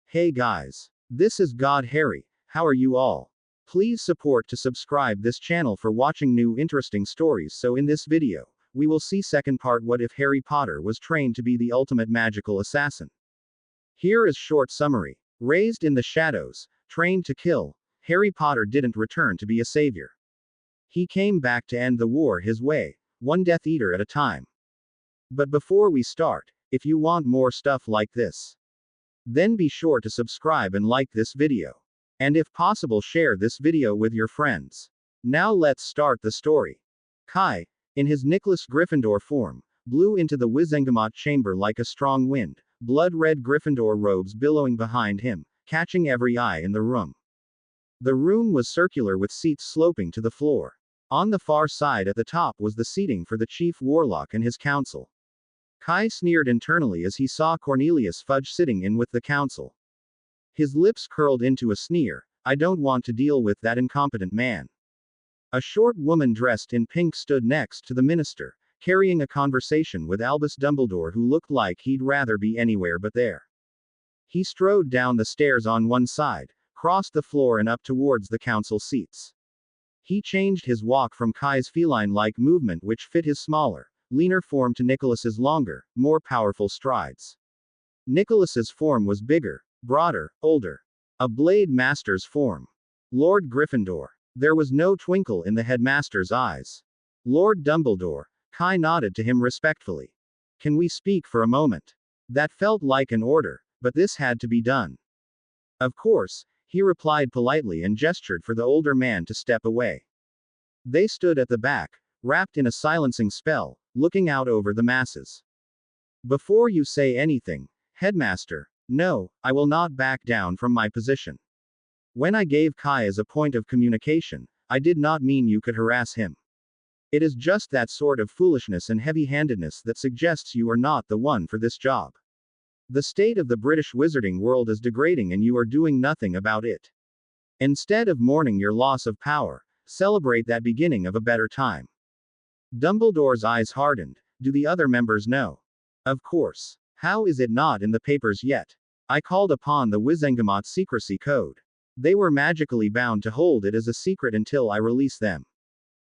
Hey guys. This is God Harry. How are you all? Please support to subscribe this channel for watching new interesting stories. So in this video, we will see second part, what if Harry Potter was trained to be the ultimate magical assassin. Here is short summary. Raised in the shadows, trained to kill, Harry Potter didn't return to be a savior. He came back to end the war his way, one Death Eater at a time. But before we start, if you want more stuff like this, then be sure to subscribe and like this video. And if possible, share this video with your friends. Now let's start the story. Kai, in his Nicholas Gryffindor form, blew into the Wizengamot chamber like a strong wind, blood-red Gryffindor robes billowing behind him, catching every eye in the room. The room was circular with seats sloping to the floor. On the far side at the top was the seating for the Chief Warlock and his council. Kai sneered internally as he saw Cornelius Fudge sitting in with the council. His lips curled into a sneer. I don't want to deal with that incompetent man. A short woman dressed in pink stood next to the minister, carrying a conversation with Albus Dumbledore, who looked like he'd rather be anywhere but there. He strode down the stairs on one side, crossed the floor and up towards the council seats. He changed his walk from Kai's feline-like movement, which fit his smaller, leaner form, to Nicholas's longer, more powerful strides. Nicholas's form was bigger, broader, older. A Blade Master's form. Lord Gryffindor. There was no twinkle in the headmaster's eyes. Lord Dumbledore. Kai nodded to him respectfully. Can we speak for a moment? That felt like an order, but this had to be done. Of course, he replied politely and gestured for the older man to step away. They stood at the back, wrapped in a silencing spell, looking out over the masses. Before you say anything, Headmaster, no, I will not back down from my position. When I gave Kai as a point of communication, I did not mean you could harass him. It is just that sort of foolishness and heavy-handedness that suggests you are not the one for this job. The state of the British wizarding world is degrading and you are doing nothing about it. Instead of mourning your loss of power, celebrate that beginning of a better time. Dumbledore's eyes hardened. Do the other members know? Of course. How is it not in the papers yet? I called upon the Wizengamot secrecy code. They were magically bound to hold it as a secret until I release them.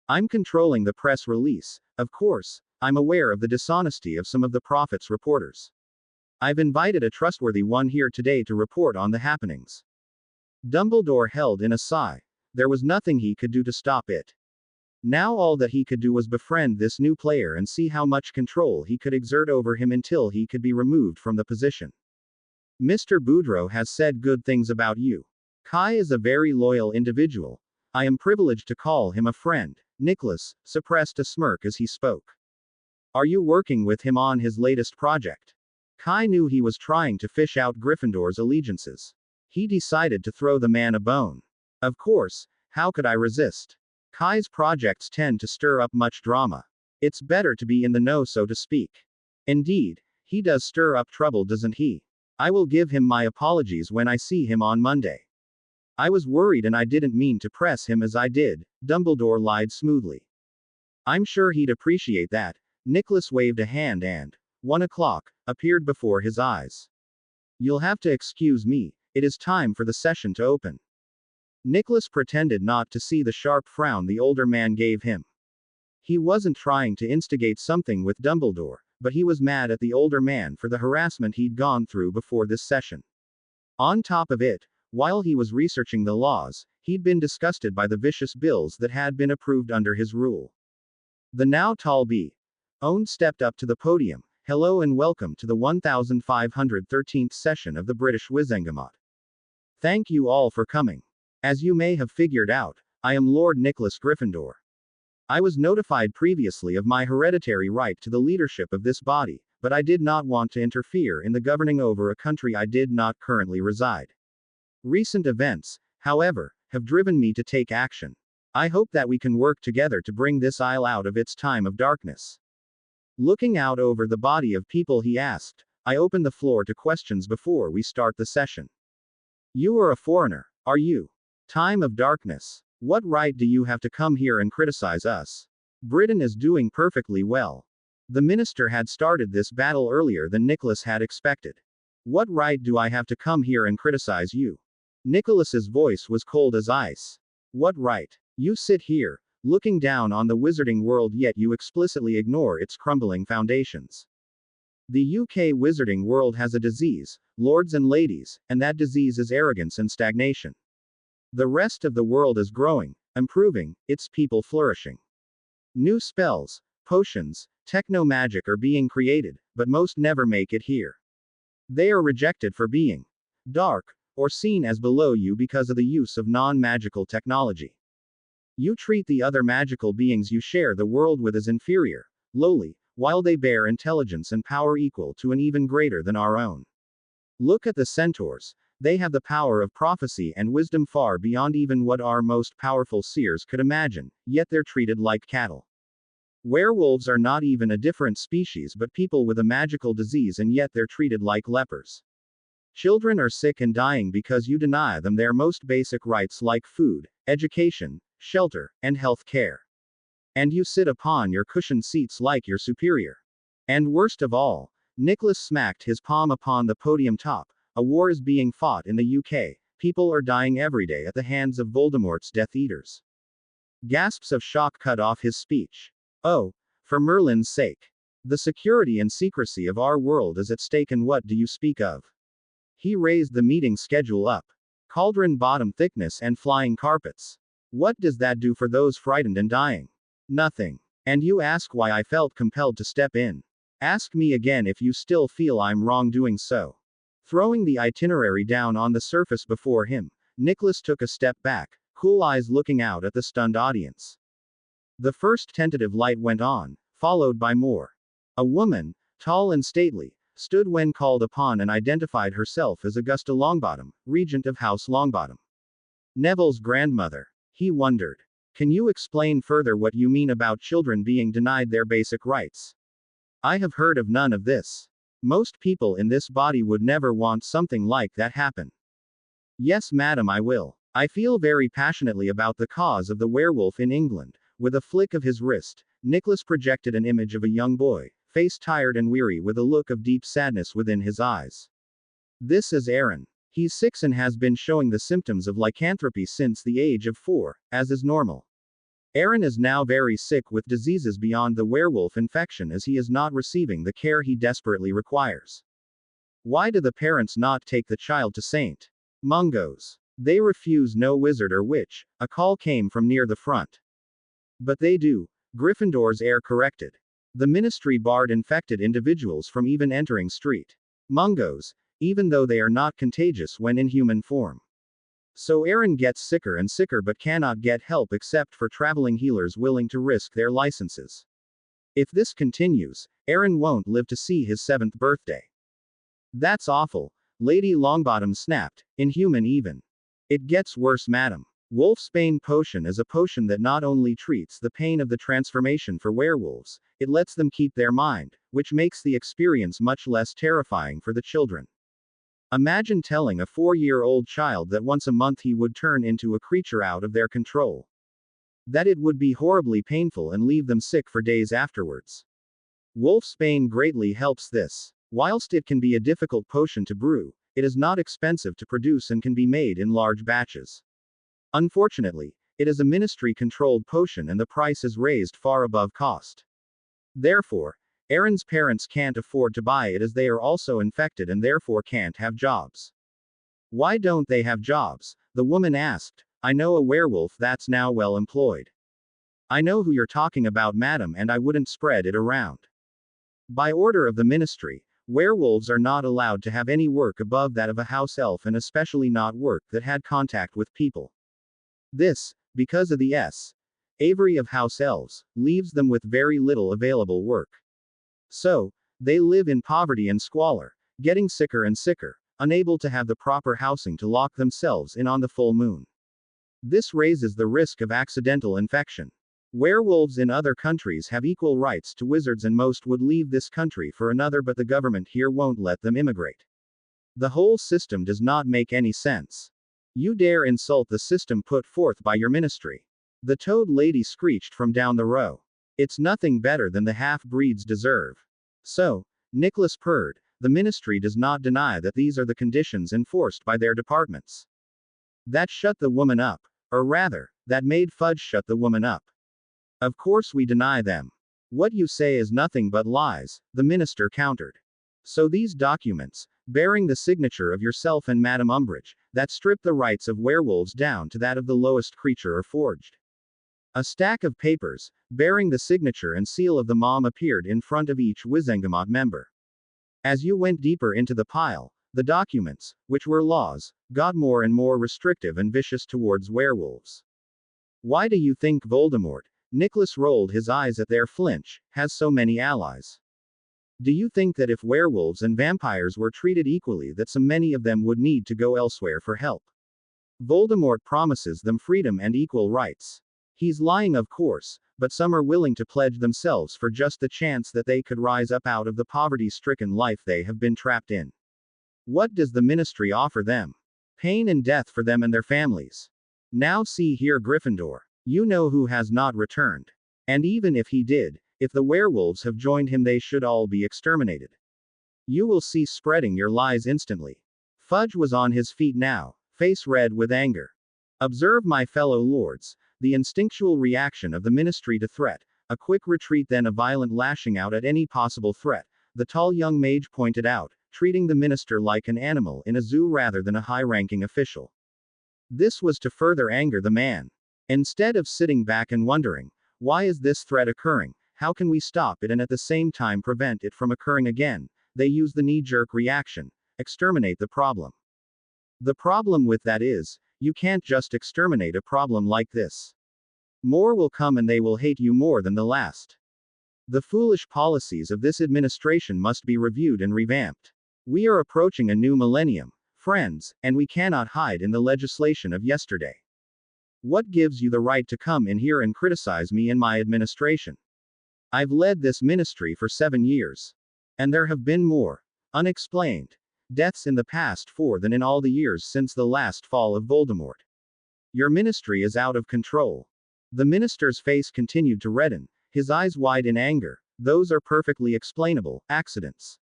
I'm controlling the press release. Of course, I'm aware of the dishonesty of some of the Prophet's reporters. I've invited a trustworthy one here today to report on the happenings. Dumbledore held in a sigh. There was nothing he could do to stop it. Now all that he could do was befriend this new player and see how much control he could exert over him until he could be removed from the position. Mr. Boudreaux has said good things about you. Kai is a very loyal individual. I am privileged to call him a friend. Nicholas suppressed a smirk as he spoke. Are you working with him on his latest project? Kai knew he was trying to fish out Gryffindor's allegiances. He decided to throw the man a bone. Of course, how could I resist? Kai's projects tend to stir up much drama. It's better to be in the know, so to speak. Indeed, he does stir up trouble, doesn't he? I will give him my apologies when I see him on Monday. I was worried and I didn't mean to press him as I did, Dumbledore lied smoothly. I'm sure he'd appreciate that. Nicholas waved a hand and 1 o'clock appeared before his eyes. You'll have to excuse me, it is time for the session to open. Nicholas pretended not to see the sharp frown the older man gave him. He wasn't trying to instigate something with Dumbledore, but he was mad at the older man for the harassment he'd gone through before this session. On top of it, while he was researching the laws, he'd been disgusted by the vicious bills that had been approved under his rule. The now tall B.O.N. stepped up to the podium. Hello and welcome to the 1513th session of the British Wizengamot. Thank you all for coming. As you may have figured out, I am Lord Nicholas Gryffindor. I was notified previously of my hereditary right to the leadership of this body, but I did not want to interfere in the governing over a country I did not currently reside. Recent events, however, have driven me to take action. I hope that we can work together to bring this isle out of its time of darkness. Looking out over the body of people, he asked, I open the floor to questions before we start the session. You are a foreigner, are you? Time of darkness. What right do you have to come here and criticize us? Britain is doing perfectly well. The minister had started this battle earlier than Nicholas had expected. What right do I have to come here and criticize you? Nicholas's voice was cold as ice. What right? You sit here, looking down on the wizarding world, yet you explicitly ignore its crumbling foundations. The UK wizarding world has a disease, lords and ladies, and that disease is arrogance and stagnation. The rest of the world is growing, improving, its people flourishing. New spells, potions, techno-magic are being created, but most never make it here. They are rejected for being dark, or seen as below you because of the use of non-magical technology. You treat the other magical beings you share the world with as inferior, lowly, while they bear intelligence and power equal to and even greater than our own. Look at the centaurs. They have the power of prophecy and wisdom far beyond even what our most powerful seers could imagine, yet they're treated like cattle. Werewolves are not even a different species but people with a magical disease, and yet they're treated like lepers. Children are sick and dying because you deny them their most basic rights like food, education, shelter, and health care. And you sit upon your cushioned seats like you're superior. And worst of all, Nicholas smacked his palm upon the podium top. A war is being fought in the UK. People are dying every day at the hands of Voldemort's Death Eaters. Gasps of shock cut off his speech. Oh, for Merlin's sake. The security and secrecy of our world is at stake, and what do you speak of? He raised the meeting schedule up. Cauldron bottom thickness and flying carpets. What does that do for those frightened and dying? Nothing. And you ask why I felt compelled to step in. Ask me again if you still feel I'm wrong doing so. Throwing the itinerary down on the surface before him, Nicholas took a step back, cool eyes looking out at the stunned audience. The first tentative light went on, followed by more. A woman, tall and stately, stood when called upon and identified herself as Augusta Longbottom, regent of House Longbottom. Neville's grandmother. He wondered. Can you explain further what you mean about children being denied their basic rights? I have heard of none of this. Most people in this body would never want something like that happen. Yes, madam, I will. I feel very passionately about the cause of the werewolf in England. With a flick of his wrist, Nicholas projected an image of a young boy, face tired and weary with a look of deep sadness within his eyes. This is Aaron. He's 6 and has been showing the symptoms of lycanthropy since the age of 4, as is normal. Aaron is now very sick with diseases beyond the werewolf infection, as he is not receiving the care he desperately requires. Why do the parents not take the child to St. Mungo's? They refuse. No wizard or witch, a call came from near the front. But they do. Gryffindor's heir corrected. The ministry barred infected individuals from even entering St. Mungo's, even though they are not contagious when in human form. So Aaron gets sicker and sicker but cannot get help except for traveling healers willing to risk their licenses. If this continues, Aaron won't live to see his 7th birthday. That's awful, Lady Longbottom snapped, inhuman even. It gets worse, madam. Wolfsbane potion is a potion that not only treats the pain of the transformation for werewolves, it lets them keep their mind, which makes the experience much less terrifying for the children. Imagine telling a 4-year-old child that once a month he would turn into a creature out of their control. That it would be horribly painful and leave them sick for days afterwards. Wolfsbane greatly helps this. Whilst it can be a difficult potion to brew, it is not expensive to produce and can be made in large batches. Unfortunately, it is a ministry-controlled potion and the price is raised far above cost. Therefore, Aaron's parents can't afford to buy it as they are also infected and therefore can't have jobs. Why don't they have jobs? The woman asked. I know a werewolf that's now well employed. I know who you're talking about, madam, and I wouldn't spread it around. By order of the ministry, werewolves are not allowed to have any work above that of a house elf, and especially not work that had contact with people. This, because of the Avery of house elves, leaves them with very little available work. So, they live in poverty and squalor, getting sicker and sicker, unable to have the proper housing to lock themselves in on the full moon. This raises the risk of accidental infection. Werewolves in other countries have equal rights to wizards and most would leave this country for another, but the government here won't let them immigrate. The whole system does not make any sense. You dare insult the system put forth by your ministry? The toad lady screeched from down the row. It's nothing better than the half-breeds deserve. So, Nicholas purred, the ministry does not deny that these are the conditions enforced by their departments. That shut the woman up. Or rather, that made Fudge shut the woman up. Of course we deny them. What you say is nothing but lies, the minister countered. So these documents, bearing the signature of yourself and Madame Umbridge, that strip the rights of werewolves down to that of the lowest creature are forged. A stack of papers, bearing the signature and seal of the mom appeared in front of each Wizengamot member. As you went deeper into the pile, the documents, which were laws, got more and more restrictive and vicious towards werewolves. Why do you think Voldemort, Nicholas rolled his eyes at their flinch, has so many allies? Do you think that if werewolves and vampires were treated equally that so many of them would need to go elsewhere for help? Voldemort promises them freedom and equal rights. He's lying, of course, but some are willing to pledge themselves for just the chance that they could rise up out of the poverty-stricken life they have been trapped in. What does the ministry offer them? Pain and death for them and their families. Now see here, Gryffindor. You know who has not returned. And even if he did, if the werewolves have joined him, they should all be exterminated. You will cease spreading your lies instantly. Fudge was on his feet now, face red with anger. Observe, my fellow lords, the instinctual reaction of the ministry to threat, a quick retreat, then a violent lashing out at any possible threat, the tall young mage pointed out, treating the minister like an animal in a zoo rather than a high-ranking official. This was to further anger the man. Instead of sitting back and wondering, why is this threat occurring, how can we stop it and at the same time prevent it from occurring again, they use the knee-jerk reaction, exterminate the problem. The problem with that is, you can't just exterminate a problem like this. More will come and they will hate you more than the last. The foolish policies of this administration must be reviewed and revamped. We are approaching a new millennium, friends, and we cannot hide in the legislation of yesterday. What gives you the right to come in here and criticize me and my administration? I've led this ministry for 7 years. And there have been more unexplained deaths in the past 4 than in all the years since the last fall of Voldemort. Your ministry is out of control. The minister's face continued to redden, his eyes wide in anger. Those are perfectly explainable accidents.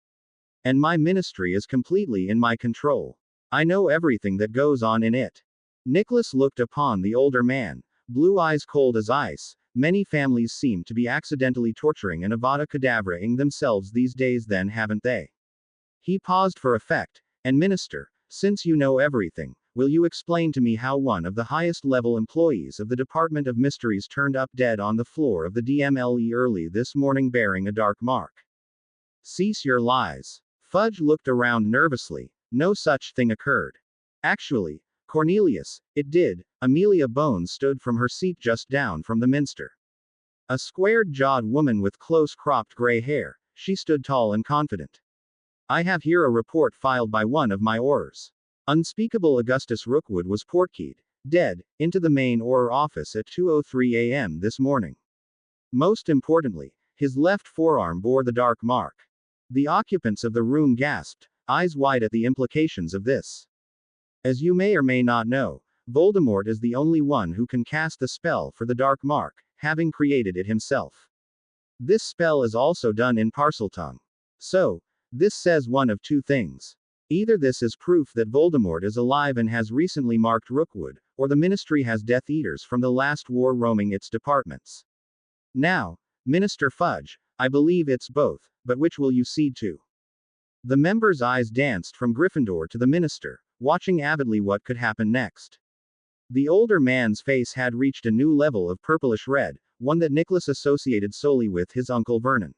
And my ministry is completely in my control. I know everything that goes on in it. Nicholas looked upon the older man, blue eyes cold as ice. Many families seem to be accidentally torturing and Avada Kedavra-ing themselves these days, then haven't they? He paused for effect, and minister, since you know everything, will you explain to me how one of the highest level employees of the Department of Mysteries turned up dead on the floor of the DMLE early this morning bearing a dark mark? Cease your lies. Fudge looked around nervously. No such thing occurred. Actually, Cornelius, it did. Amelia Bones stood from her seat just down from the minster. A squared-jawed woman with close-cropped gray hair, she stood tall and confident. I have here a report filed by one of my Aurors. Unspeakable Augustus Rookwood was portkeyed, dead, into the main Auror office at 2:03 a.m. this morning. Most importantly, his left forearm bore the dark mark. The occupants of the room gasped, eyes wide at the implications of this. As you may or may not know, Voldemort is the only one who can cast the spell for the dark mark, having created it himself. This spell is also done in Parseltongue. So, this says one of two things. Either this is proof that Voldemort is alive and has recently marked Rookwood, or the ministry has Death Eaters from the last war roaming its departments. Now, Minister Fudge, I believe it's both, but which will you cede to? The member's eyes danced from Gryffindor to the minister, watching avidly what could happen next. The older man's face had reached a new level of purplish red, one that Nicholas associated solely with his Uncle Vernon.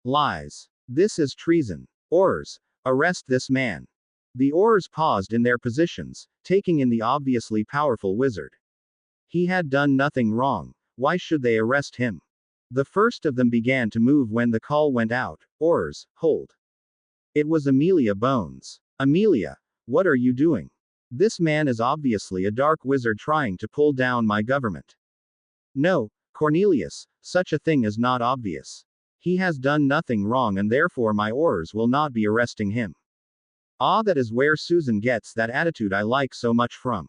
Lies. This is treason. Aurors, arrest this man. The Aurors paused in their positions, taking in the obviously powerful wizard. He had done nothing wrong. Why should they arrest him? The first of them began to move when the call went out. Aurors, hold. It was Amelia Bones. Amelia, what are you doing? This man is obviously a dark wizard trying to pull down my government. No, Cornelius, such a thing is not obvious. He has done nothing wrong and therefore my Aurors will not be arresting him. Ah, that is where Susan gets that attitude I like so much from.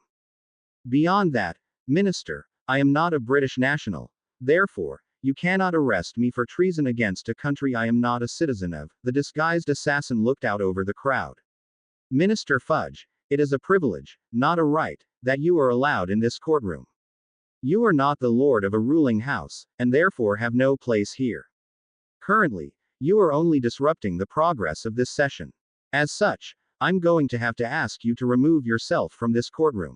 Beyond that, Minister, I am not a British national. Therefore, you cannot arrest me for treason against a country I am not a citizen of. The disguised assassin looked out over the crowd. Minister Fudge, it is a privilege, not a right, that you are allowed in this courtroom. You are not the lord of a ruling house, and therefore have no place here. Currently, you are only disrupting the progress of this session. As such, I'm going to have to ask you to remove yourself from this courtroom.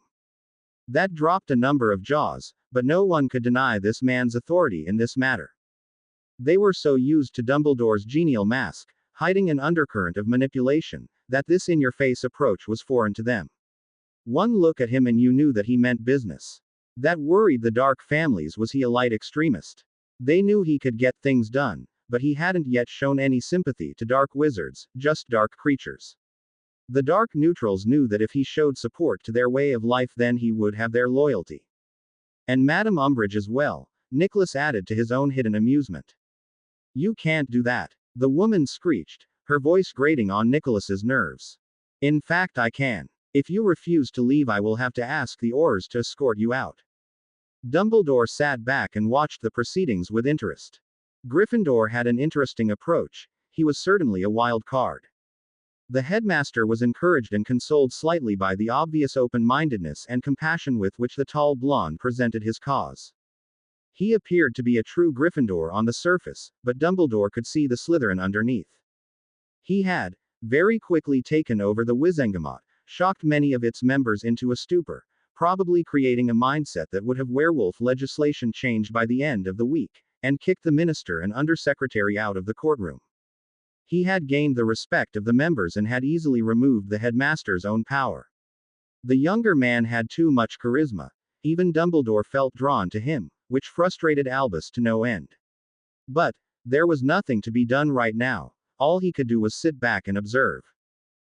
That dropped a number of jaws, but no one could deny this man's authority in this matter. They were so used to Dumbledore's genial mask, hiding an undercurrent of manipulation, that this in-your-face approach was foreign to them. One look at him and you knew that he meant business. That worried the Dark families. Was he a light extremist? They knew he could get things done, but he hadn't yet shown any sympathy to dark wizards, just dark creatures. The dark neutrals knew that if he showed support to their way of life, then he would have their loyalty. And Madame Umbridge as well, Nicholas added to his own hidden amusement. You can't do that, the woman screeched, her voice grating on Nicholas's nerves. In fact, I can. If you refuse to leave, I will have to ask the Aurors to escort you out. Dumbledore sat back and watched the proceedings with interest. Gryffindor had an interesting approach. He was certainly a wild card. The headmaster was encouraged and consoled slightly by the obvious open-mindedness and compassion with which the tall blonde presented his cause. He appeared to be a true Gryffindor on the surface, but Dumbledore could see the Slytherin underneath. He had, very quickly taken over the Wizengamot, shocked many of its members into a stupor, probably creating a mindset that would have werewolf legislation changed by the end of the week, and kicked the minister and undersecretary out of the courtroom. He had gained the respect of the members and had easily removed the headmaster's own power. The younger man had too much charisma. Even Dumbledore felt drawn to him, which frustrated Albus to no end. But there was nothing to be done right now. All he could do was sit back and observe.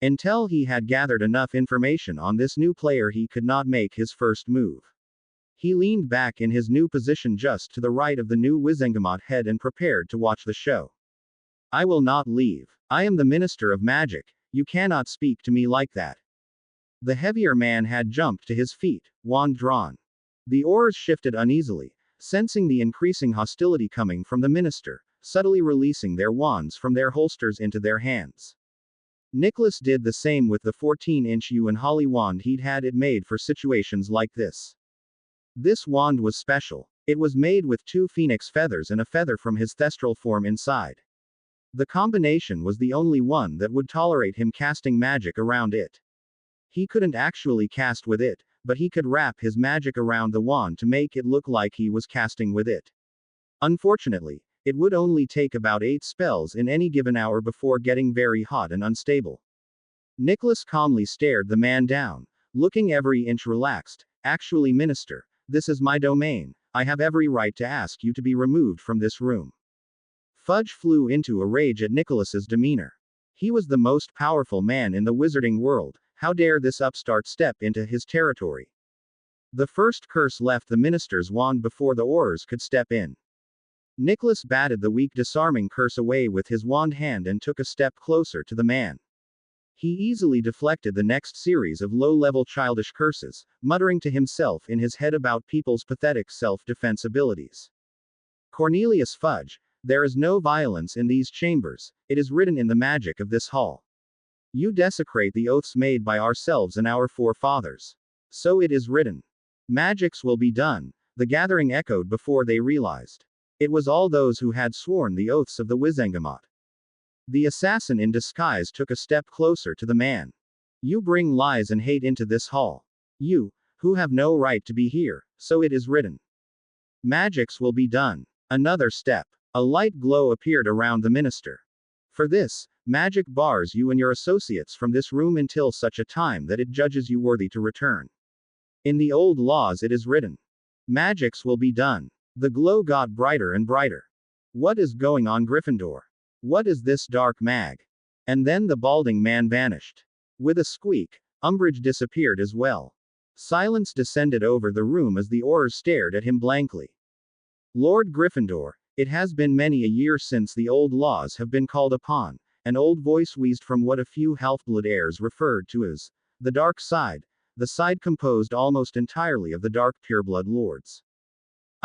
Until he had gathered enough information on this new player, he could not make his first move. He leaned back in his new position just to the right of the new Wizengamot head and prepared to watch the show. I will not leave. I am the Minister of Magic. You cannot speak to me like that. The heavier man had jumped to his feet, wand drawn. The Aurors shifted uneasily, sensing the increasing hostility coming from the minister, subtly releasing their wands from their holsters into their hands. Nicholas did the same with the 14-inch yew and holly wand he'd had it made for situations like this. This wand was special. It was made with 2 phoenix feathers and a feather from his thestral form inside. The combination was the only one that would tolerate him casting magic around it. He couldn't actually cast with it, but he could wrap his magic around the wand to make it look like he was casting with it. Unfortunately, it would only take about 8 spells in any given hour before getting very hot and unstable. Nicholas calmly stared the man down, looking every inch relaxed. Actually, Minister, this is my domain. I have every right to ask you to be removed from this room. Fudge flew into a rage at Nicholas's demeanor. He was the most powerful man in the wizarding world. How dare this upstart step into his territory? The first curse left the minister's wand before the Aurors could step in. Nicholas batted the weak disarming curse away with his wand hand and took a step closer to the man. He easily deflected the next series of low-level childish curses, muttering to himself in his head about people's pathetic self-defense abilities. Cornelius Fudge, there is no violence in these chambers. It is written in the magic of this hall. You desecrate the oaths made by ourselves and our forefathers. So it is written. Magics will be done, the gathering echoed before they realized. It was all those who had sworn the oaths of the Wizengamot. The assassin in disguise took a step closer to the man. You bring lies and hate into this hall. You, who have no right to be here, so it is written. Magics will be done. Another step. A light glow appeared around the minister. For this, magic bars you and your associates from this room until such a time that it judges you worthy to return. In the old laws it is written. Magics will be done. The glow got brighter and brighter. What is going on, Gryffindor? What is this dark mag? And then the balding man vanished. With a squeak, Umbridge disappeared as well. Silence descended over the room as the Aurors stared at him blankly. Lord Gryffindor, it has been many a year since the old laws have been called upon. An old voice wheezed from what a few Half-Blood heirs referred to as the dark side, the side composed almost entirely of the dark pureblood lords.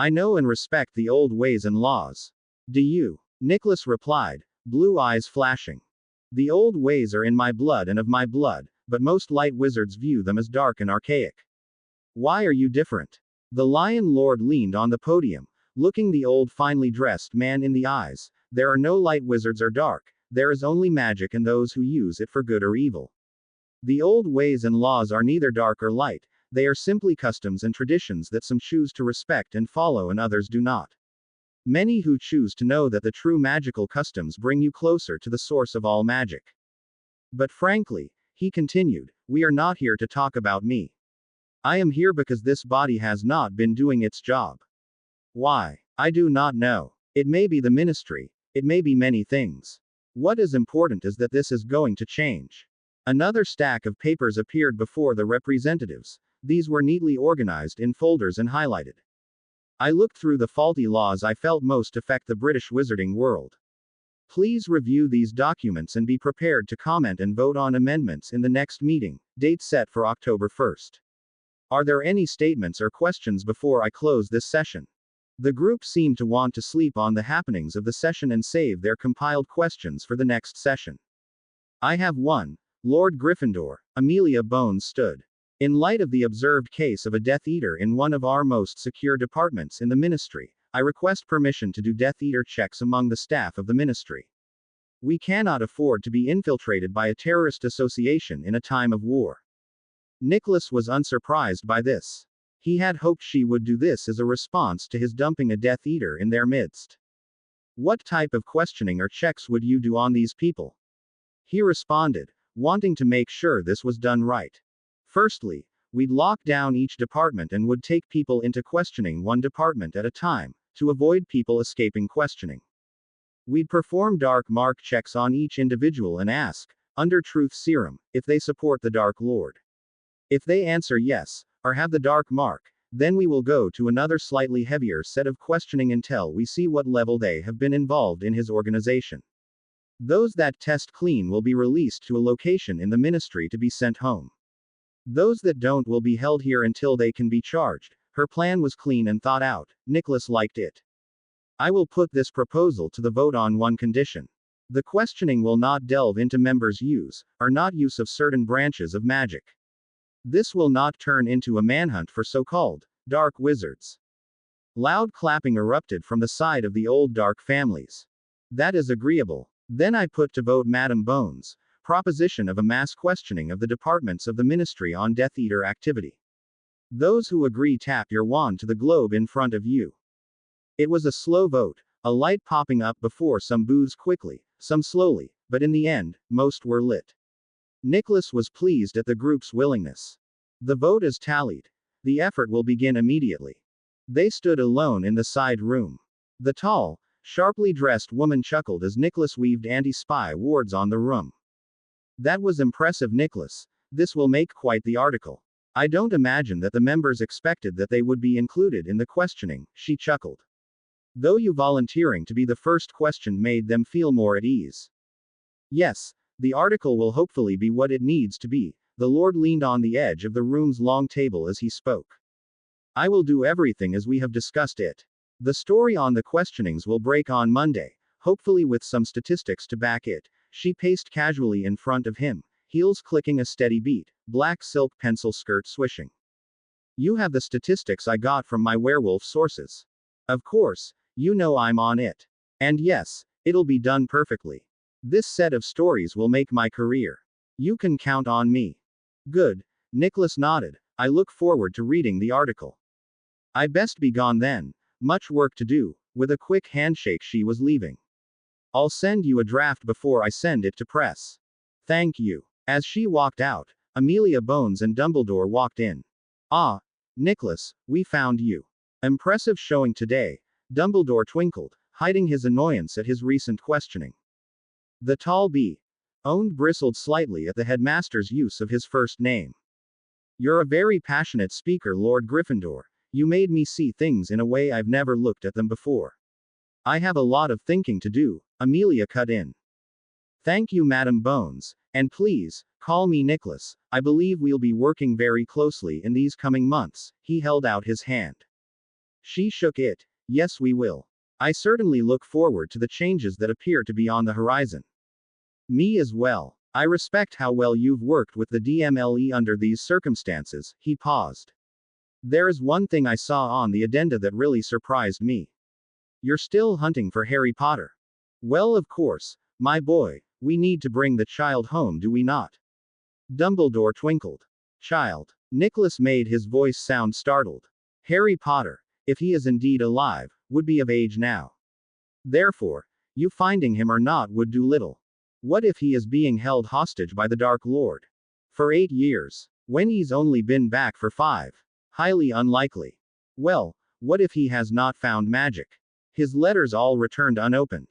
I know and respect the old ways and laws. Do you? Nicholas replied, blue eyes flashing. The old ways are in my blood and of my blood, but most light wizards view them as dark and archaic. Why are you different? The Lion Lord leaned on the podium, looking the old finely dressed man in the eyes. There are no light wizards or dark, there is only magic and those who use it for good or evil. The old ways and laws are neither dark or light, they are simply customs and traditions that some choose to respect and follow and others do not. Many who choose to know that the true magical customs bring you closer to the source of all magic. But frankly, he continued, we are not here to talk about me. I am here because this body has not been doing its job. Why? I do not know. It may be the ministry, it may be many things. What is important is that this is going to change. Another stack of papers appeared before the representatives. These were neatly organized in folders and highlighted. I looked through the faulty laws I felt most affect the British wizarding world. Please review these documents and be prepared to comment and vote on amendments in the next meeting, date set for October 1st. Are there any statements or questions before I close this session? The group seemed to want to sleep on the happenings of the session and save their compiled questions for the next session. I have one. Lord Gryffindor, Amelia Bones stood. In light of the observed case of a Death Eater in one of our most secure departments in the Ministry, I request permission to do Death Eater checks among the staff of the Ministry. We cannot afford to be infiltrated by a terrorist association in a time of war. Nicholas was unsurprised by this. He had hoped she would do this as a response to his dumping a Death Eater in their midst. What type of questioning or checks would you do on these people? He responded, wanting to make sure this was done right. Firstly, we'd lock down each department and would take people into questioning one department at a time, to avoid people escaping questioning. We'd perform dark mark checks on each individual and ask, under truth serum, if they support the Dark Lord. If they answer yes, or have the dark mark, then we will go to another slightly heavier set of questioning until we see what level they have been involved in his organization. Those that test clean will be released to a location in the Ministry to be sent home. Those that don't will be held here until they can be charged. Her plan was clean and thought out. Nicholas liked it. I will put this proposal to the vote on one condition. The questioning will not delve into members' use, or not use of certain branches of magic. This will not turn into a manhunt for so-called dark wizards. Loud clapping erupted from the side of the old dark families. That is agreeable. Then I put to vote Madam Bones' proposition of a mass questioning of the departments of the Ministry on Death Eater activity. Those who agree tap your wand to the globe in front of you. It was a slow vote, a light popping up before some booths quickly, some slowly, but in the end, most were lit. Nicholas was pleased at the group's willingness. The vote is tallied. The effort will begin immediately. They stood alone in the side room. The tall, sharply dressed woman chuckled as Nicholas weaved anti-spy wards on the room. That was impressive, Nicholas. This will make quite the article. I don't imagine that the members expected that they would be included in the questioning, she chuckled. Though you volunteering to be the first questioned made them feel more at ease. Yes, the article will hopefully be what it needs to be. The Lord leaned on the edge of the room's long table as he spoke. I will do everything as we have discussed it. The story on the questionings will break on Monday, hopefully with some statistics to back it. She paced casually in front of him, heels clicking a steady beat, black silk pencil skirt swishing. You have the statistics I got from my werewolf sources. Of course, you know I'm on it. And yes, it'll be done perfectly. This set of stories will make my career. You can count on me. Good. Nicholas nodded. I look forward to reading the article. I best be gone then. Much work to do. With a quick handshake she was leaving. I'll send you a draft before I send it to press. Thank you. As she walked out, Amelia Bones and Dumbledore walked in. Ah, Nicholas, we found you. Impressive showing today. Dumbledore twinkled, hiding his annoyance at his recent questioning. The tall B.O.N. bristled slightly at the headmaster's use of his first name. You're a very passionate speaker, Lord Gryffindor. You made me see things in a way I've never looked at them before. I have a lot of thinking to do, Amelia cut in. Thank you, Madam Bones, and please, call me Nicholas. I believe we'll be working very closely in these coming months. He held out his hand. She shook it. Yes, we will. I certainly look forward to the changes that appear to be on the horizon. Me as well. I respect how well you've worked with the DMLE under these circumstances. He paused. There is one thing I saw on the addenda that really surprised me. You're still hunting for Harry Potter. Well, of course, my boy, we need to bring the child home, do we not? Dumbledore twinkled. Child. Nicholas made his voice sound startled. Harry Potter, if he is indeed alive, would be of age now. Therefore, you finding him or not would do little. What if he is being held hostage by the Dark Lord? For 8 years. When he's only been back for 5. Highly unlikely. Well, what if he has not found magic? His letters all returned unopened.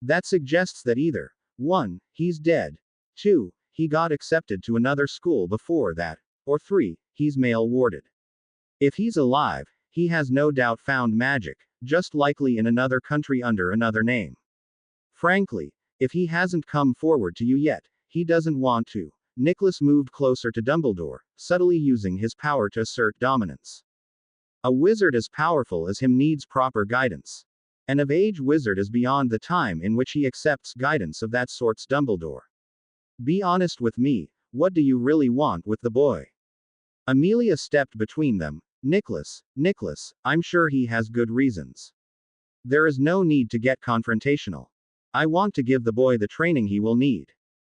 That suggests that either 1. He's dead. 2. He got accepted to another school before that. Or 3. He's mail warded. If he's alive, he has no doubt found magic, just likely in another country under another name. Frankly, if he hasn't come forward to you yet, he doesn't want to. Nicholas moved closer to Dumbledore, subtly using his power to assert dominance. A wizard as powerful as him needs proper guidance. An of-age wizard is beyond the time in which he accepts guidance of that sort's Dumbledore. Be honest with me, what do you really want with the boy? Amelia stepped between them. Nicholas, I'm sure he has good reasons. There is no need to get confrontational. I want to give the boy the training he will need.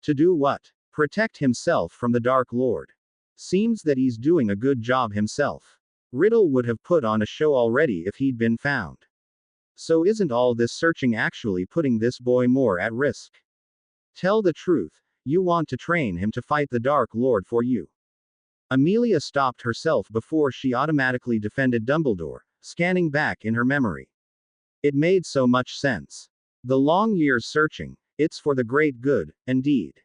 To do what? Protect himself from the Dark Lord. Seems that he's doing a good job himself. Riddle would have put on a show already if he'd been found. So isn't all this searching actually putting this boy more at risk? Tell the truth, you want to train him to fight the Dark Lord for you. Amelia stopped herself before she automatically defended Dumbledore, scanning back in her memory. It made so much sense. The long years searching, it's for the great good, indeed.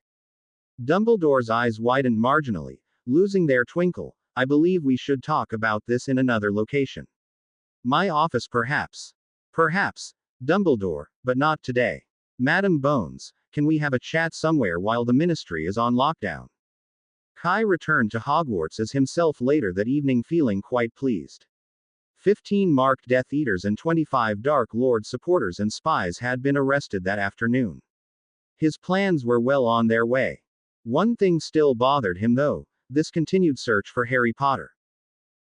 Dumbledore's eyes widened marginally, losing their twinkle. I believe we should talk about this in another location. My office perhaps. Perhaps, Dumbledore, but not today. Madam Bones, can we have a chat somewhere while the ministry is on lockdown? Kai returned to Hogwarts as himself later that evening feeling quite pleased. 15 marked Death Eaters and 25 Dark Lord supporters and spies had been arrested that afternoon. His plans were well on their way. One thing still bothered him though, this continued search for Harry Potter.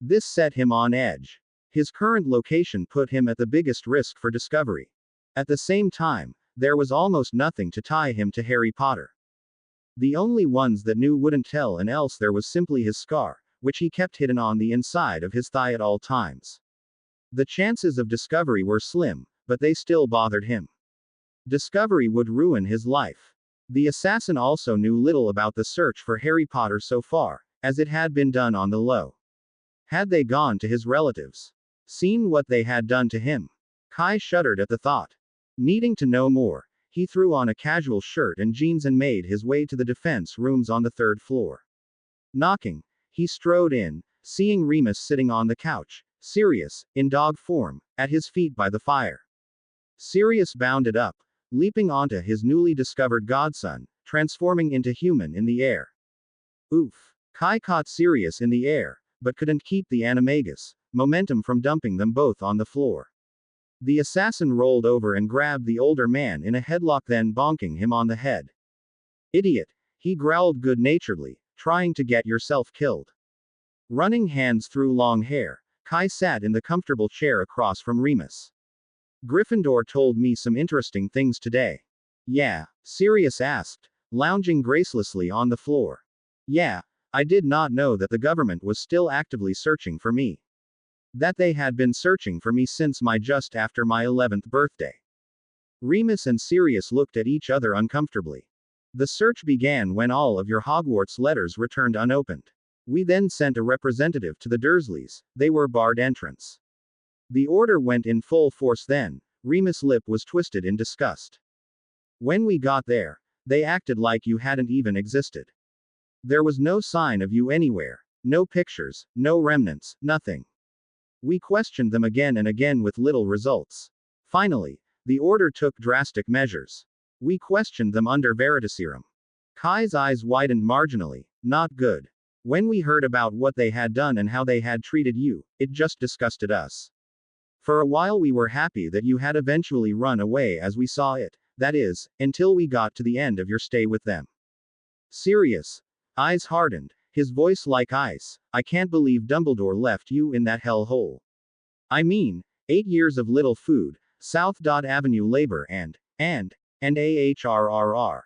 This set him on edge. His current location put him at the biggest risk for discovery. At the same time, there was almost nothing to tie him to Harry Potter. The only ones that knew wouldn't tell, and else there was simply his scar, which he kept hidden on the inside of his thigh at all times. The chances of discovery were slim, but they still bothered him. Discovery would ruin his life. The assassin also knew little about the search for Harry Potter so far, as it had been done on the low. Had they gone to his relatives? Seen what they had done to him? Kai shuddered at the thought. Needing to know more, he threw on a casual shirt and jeans and made his way to the defense rooms on the 3rd floor. Knocking, he strode in, seeing Remus sitting on the couch, Sirius, in dog form, at his feet by the fire. Sirius bounded up, leaping onto his newly discovered godson, transforming into human in the air. Oof. Kai caught Sirius in the air, but couldn't keep the animagus momentum from dumping them both on the floor. The assassin rolled over and grabbed the older man in a headlock, then bonking him on the head. Idiot, he growled good-naturedly, trying to get yourself killed. Running hands through long hair, Kai sat in the comfortable chair across from Remus. Gryffindor told me some interesting things today. Yeah? Sirius asked, lounging gracelessly on the floor. Yeah, I did not know that the government was still actively searching for me. That they had been searching for me since just after my 11th birthday. Remus and Sirius looked at each other uncomfortably. The search began when all of your Hogwarts letters returned unopened. We then sent a representative to the Dursleys, they were barred entrance. The order went in full force then. Remus' lip was twisted in disgust. When we got there, they acted like you hadn't even existed. There was no sign of you anywhere, no pictures, no remnants, nothing. We questioned them again and again with little results. Finally, the order took drastic measures. We questioned them under Veritaserum. Kai's eyes widened marginally. Not good. When we heard about what they had done and how they had treated you, it just disgusted us. For a while we were happy that you had eventually run away as we saw it, that is, until we got to the end of your stay with them. Sirius. Eyes hardened, his voice like ice. I can't believe Dumbledore left you in that hell hole. I mean, 8 years of little food, South Dot Avenue labor and AHRRR.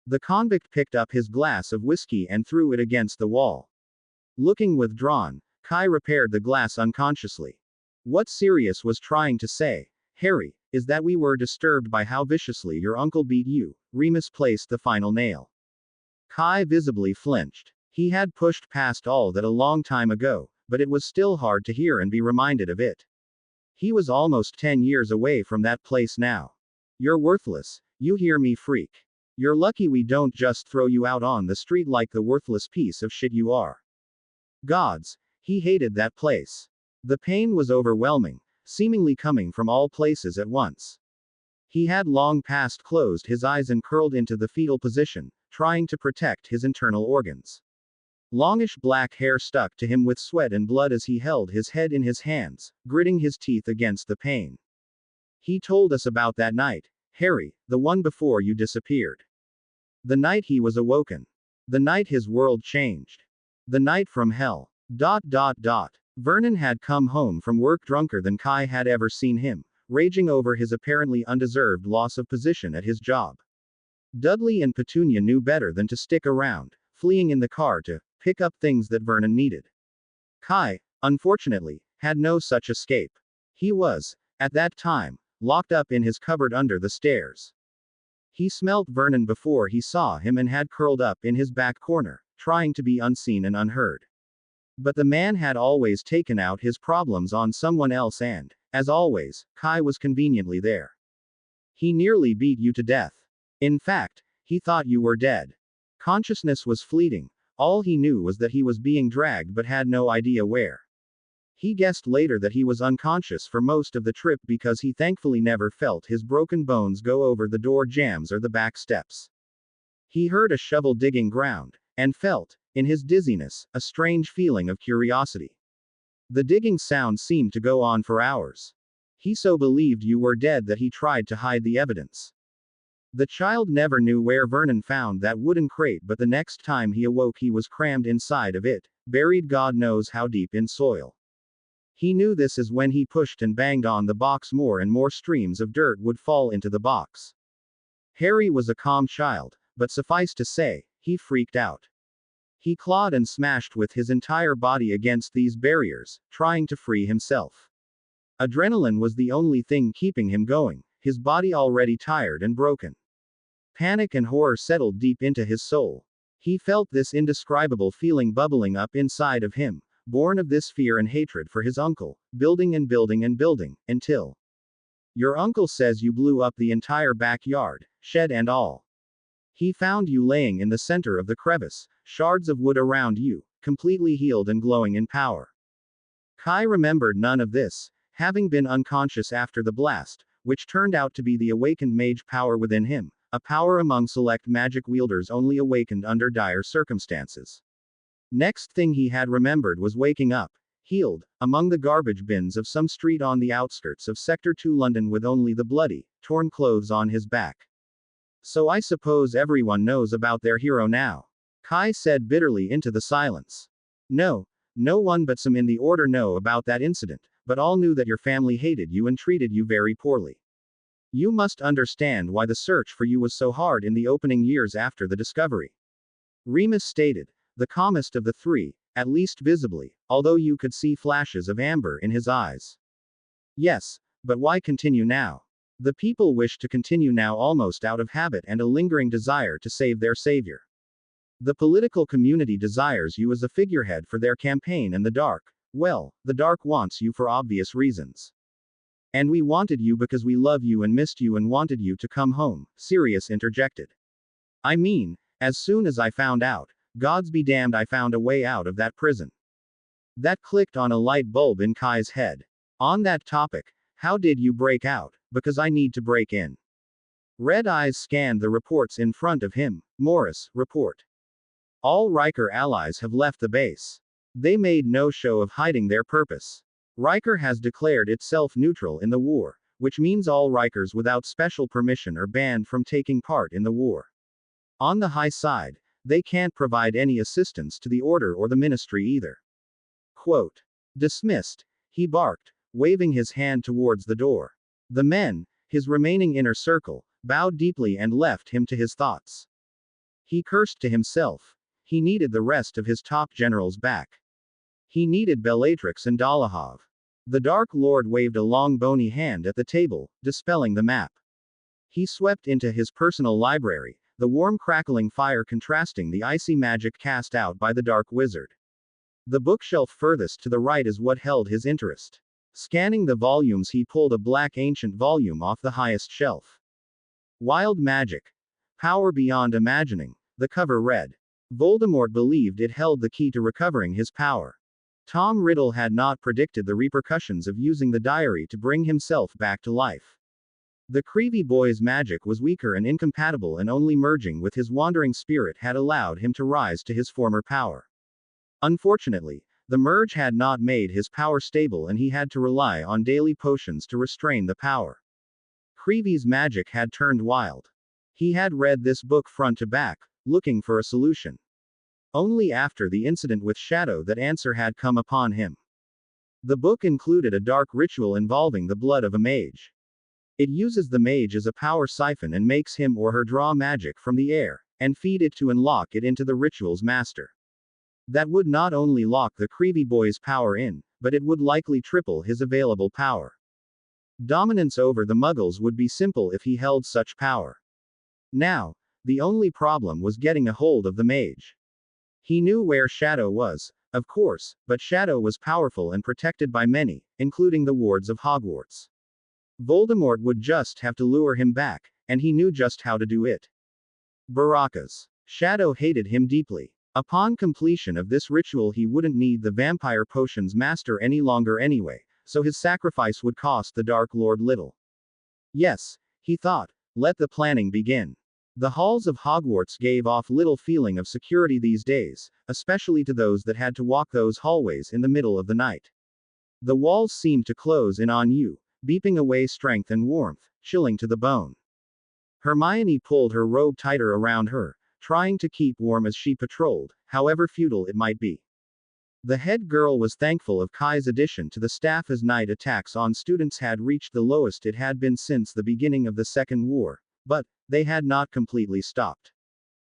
The convict picked up his glass of whiskey and threw it against the wall. Looking withdrawn, Kai repaired the glass unconsciously. What Sirius was trying to say, Harry, is that we were disturbed by how viciously your uncle beat you. Remus placed the final nail. Kai visibly flinched. He had pushed past all that a long time ago, but it was still hard to hear and be reminded of it. He was almost 10 years away from that place now. You're worthless, you hear me, freak? You're lucky we don't just throw you out on the street like the worthless piece of shit you are. Gods, he hated that place. The pain was overwhelming, seemingly coming from all places at once. He had long past closed his eyes and curled into the fetal position, trying to protect his internal organs. Longish black hair stuck to him with sweat and blood as he held his head in his hands, gritting his teeth against the pain. He told us about that night, Harry, the one before you disappeared. The night he was awoken. The night his world changed. The night from hell. ... Vernon had come home from work drunker than Kai had ever seen him, raging over his apparently undeserved loss of position at his job. Dudley and Petunia knew better than to stick around, fleeing in the car to pick up things that Vernon needed. Kai, unfortunately, had no such escape. He was, at that time, locked up in his cupboard under the stairs. He smelt Vernon before he saw him and had curled up in his back corner, trying to be unseen and unheard. But the man had always taken out his problems on someone else and, as always, Kai was conveniently there. He nearly beat you to death. In fact, he thought you were dead. Consciousness was fleeting. All he knew was that he was being dragged but had no idea where. He guessed later that he was unconscious for most of the trip because he thankfully never felt his broken bones go over the door jambs or the back steps. He heard a shovel digging ground, and felt, in his dizziness, a strange feeling of curiosity. The digging sound seemed to go on for hours. He so believed you were dead that he tried to hide the evidence. The child never knew where Vernon found that wooden crate, but the next time he awoke he was crammed inside of it, buried God knows how deep in soil. He knew this as when he pushed and banged on the box more and more streams of dirt would fall into the box. Harry was a calm child, but suffice to say, he freaked out. He clawed and smashed with his entire body against these barriers, trying to free himself. Adrenaline was the only thing keeping him going, his body already tired and broken. Panic and horror settled deep into his soul. He felt this indescribable feeling bubbling up inside of him, born of this fear and hatred for his uncle, building and building and building, until... Your uncle says you blew up the entire backyard, shed and all. He found you laying in the center of the crevice, shards of wood around you, completely healed and glowing in power. Kai remembered none of this, having been unconscious after the blast, which turned out to be the awakened mage power within him, a power among select magic wielders only awakened under dire circumstances. Next thing he had remembered was waking up, healed, among the garbage bins of some street on the outskirts of Sector 2 London with only the bloody, torn clothes on his back. So I suppose everyone knows about their hero now. Kai said bitterly into the silence. No one but some in the order know about that incident, but all knew that your family hated you and treated you very poorly. You must understand why the search for you was so hard in the opening years after the discovery. Remus stated, the calmest of the three, at least visibly, although you could see flashes of amber in his eyes. Yes, but why continue now? The people wish to continue now almost out of habit and a lingering desire to save their savior. The political community desires you as a figurehead for their campaign, and the dark, well, the dark wants you for obvious reasons. And we wanted you because we love you and missed you and wanted you to come home, Sirius interjected. I mean, as soon as I found out, gods be damned, I found a way out of that prison. That clicked on a light bulb in Kai's head. On that topic, how did you break out? Because I need to break in. Red eyes scanned the reports in front of him. Morris, report. All Riker allies have left the base. They made no show of hiding their purpose. Riker has declared itself neutral in the war, which means all Rikers without special permission are banned from taking part in the war. On the high side, they can't provide any assistance to the Order or the Ministry either. Quote. Dismissed, he barked, waving his hand towards the door. The men, his remaining inner circle, bowed deeply and left him to his thoughts. He cursed to himself. He needed the rest of his top generals back. He needed Bellatrix and Dolohov. The Dark Lord waved a long bony hand at the table, dispelling the map. He swept into his personal library, the warm crackling fire contrasting the icy magic cast out by the Dark Wizard. The bookshelf furthest to the right is what held his interest. Scanning the volumes, he pulled a black ancient volume off the highest shelf. Wild Magic. Power Beyond Imagining, the cover read. Voldemort believed it held the key to recovering his power. Tom Riddle had not predicted the repercussions of using the diary to bring himself back to life. The Creevy boy's magic was weaker and incompatible, and only merging with his wandering spirit had allowed him to rise to his former power. Unfortunately, the merge had not made his power stable, and he had to rely on daily potions to restrain the power. Creevy's magic had turned wild. He had read this book front to back, looking for a solution. Only after the incident with Shadow that answer had come upon him. The book included a dark ritual involving the blood of a mage. It uses the mage as a power siphon and makes him or her draw magic from the air, and feed it to unlock it into the ritual's master. That would not only lock the Creevy boy's power in, but it would likely triple his available power. Dominance over the Muggles would be simple if he held such power. Now, the only problem was getting a hold of the mage. He knew where Shadow was, of course, but Shadow was powerful and protected by many, including the wards of Hogwarts. Voldemort would just have to lure him back, and he knew just how to do it. Baracas. Shadow hated him deeply. Upon completion of this ritual, he wouldn't need the vampire potions master any longer anyway, so his sacrifice would cost the Dark Lord little. Yes, he thought, let the planning begin. The halls of Hogwarts gave off little feeling of security these days, especially to those that had to walk those hallways in the middle of the night. The walls seemed to close in on you, beeping away strength and warmth, chilling to the bone. Hermione pulled her robe tighter around her, trying to keep warm as she patrolled, however futile it might be. The head girl was thankful of Kai's addition to the staff, as night attacks on students had reached the lowest it had been since the beginning of the Second War, but they had not completely stopped.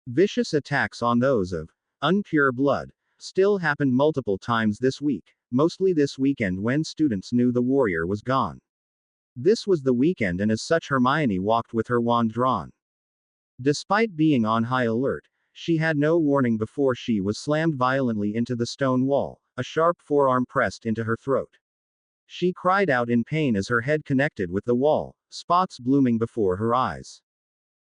Vicious attacks on those of unpure blood still happened multiple times this week, mostly this weekend when students knew the warrior was gone. This was the weekend, and as such Hermione walked with her wand drawn. Despite being on high alert, she had no warning before she was slammed violently into the stone wall, a sharp forearm pressed into her throat. She cried out in pain as her head connected with the wall, spots blooming before her eyes.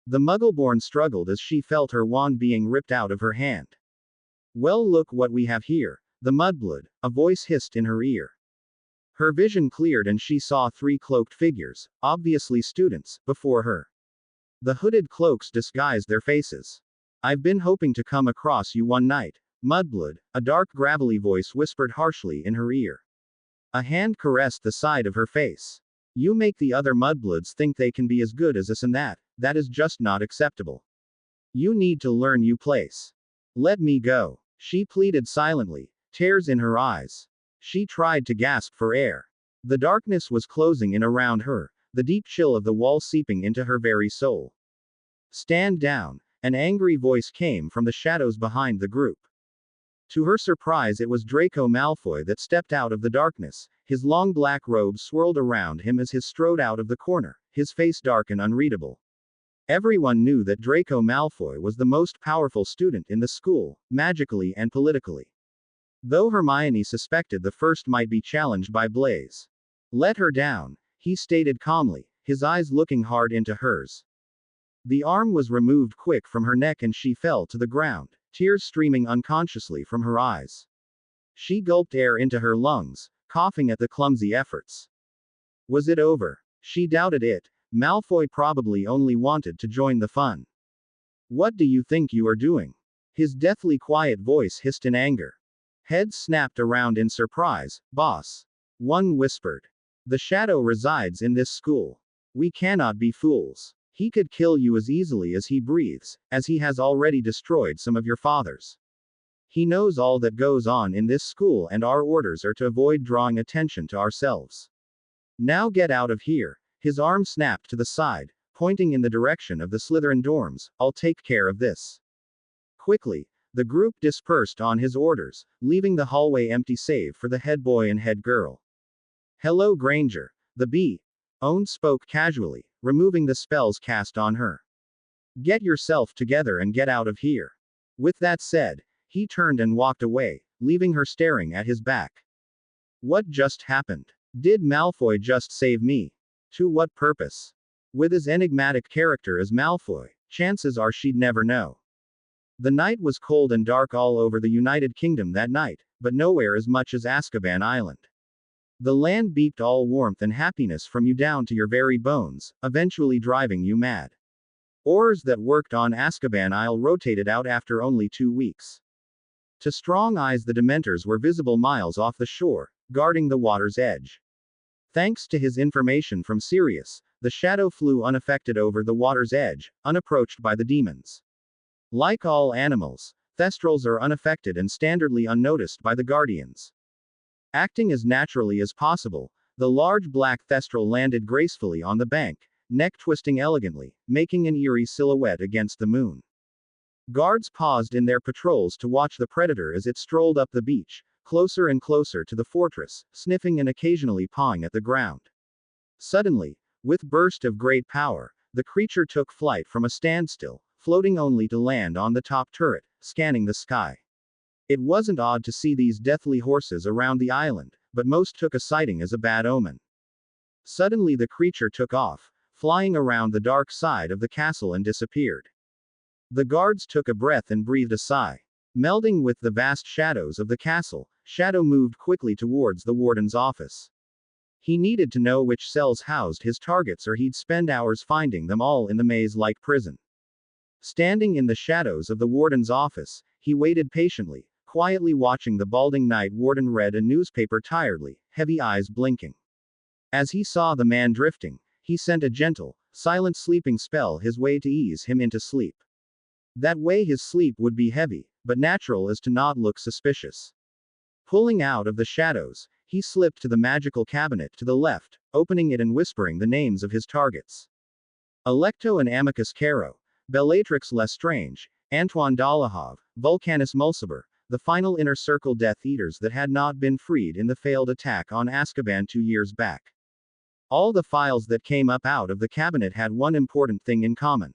The Muggleborn struggled as she felt her wand being ripped out of her hand. Well, look what we have here, the Mudblood, a voice hissed in her ear. Her vision cleared and she saw 3 cloaked figures, obviously students, before her. The hooded cloaks disguised their faces. I've been hoping to come across you one night, Mudblood, a dark gravelly voice whispered harshly in her ear. A hand caressed the side of her face. You make the other Mudbloods think they can be as good as us, and that is just not acceptable. You need to learn your place. Let me go. She pleaded silently, tears in her eyes. She tried to gasp for air. The darkness was closing in around her, the deep chill of the wall seeping into her very soul. Stand down, an angry voice came from the shadows behind the group. To her surprise, it was Draco Malfoy that stepped out of the darkness, his long black robe swirled around him as he strode out of the corner, his face dark and unreadable. Everyone knew that Draco Malfoy was the most powerful student in the school, magically and politically. Though Hermione suspected the first might be challenged by Blaise. Let her down, he stated calmly, his eyes looking hard into hers. The arm was removed quick from her neck and she fell to the ground, tears streaming unconsciously from her eyes. She gulped air into her lungs, coughing at the clumsy efforts. Was it over? She doubted it. Malfoy probably only wanted to join the fun. What do you think you are doing? His deathly quiet voice hissed in anger. Heads snapped around in surprise. Boss. One whispered. The shadow resides in this school. We cannot be fools. He could kill you as easily as he breathes, as he has already destroyed some of your fathers. He knows all that goes on in this school, and our orders are to avoid drawing attention to ourselves. Now get out of here. His arm snapped to the side, pointing in the direction of the Slytherin dorms. I'll take care of this. Quickly, the group dispersed on his orders, leaving the hallway empty save for the head boy and head girl. Hello, Granger. The B.O. spoke casually, removing the spells cast on her. Get yourself together and get out of here. With that said, he turned and walked away, leaving her staring at his back. What just happened? Did Malfoy just save me? To what purpose? With as enigmatic character as Malfoy, chances are she'd never know. The night was cold and dark all over the United Kingdom that night, but nowhere as much as Azkaban Island. The land beeped all warmth and happiness from you down to your very bones, eventually driving you mad. Oars that worked on Azkaban Isle rotated out after only 2 weeks. To strong eyes, the Dementors were visible miles off the shore, guarding the water's edge. Thanks to his information from Sirius, the shadow flew unaffected over the water's edge, unapproached by the demons. Like all animals, Thestrals are unaffected and standardly unnoticed by the Guardians. Acting as naturally as possible, the large black Thestral landed gracefully on the bank, neck twisting elegantly, making an eerie silhouette against the moon. Guards paused in their patrols to watch the predator as it strolled up the beach, closer and closer to the fortress, sniffing and occasionally pawing at the ground. Suddenly, with burst of great power, the creature took flight from a standstill, floating only to land on the top turret, scanning the sky. It wasn't odd to see these deathly horses around the island, but most took a sighting as a bad omen. Suddenly the creature took off, flying around the dark side of the castle and disappeared. The guards took a breath and breathed a sigh. Melding with the vast shadows of the castle, Shadow moved quickly towards the warden's office. He needed to know which cells housed his targets, or he'd spend hours finding them all in the maze-like prison. Standing in the shadows of the warden's office, he waited patiently, quietly watching the balding night warden read a newspaper tiredly, heavy eyes blinking. As he saw the man drifting, he sent a gentle, silent sleeping spell his way to ease him into sleep. That way his sleep would be heavy, but natural as to not look suspicious. Pulling out of the shadows, he slipped to the magical cabinet to the left, opening it and whispering the names of his targets. Alecto and Amicus Caro, Bellatrix Lestrange, Antoine Dolohov, Vulcanus Mulciber, the final Inner Circle Death Eaters that had not been freed in the failed attack on Azkaban 2 years back. All the files that came up out of the cabinet had one important thing in common.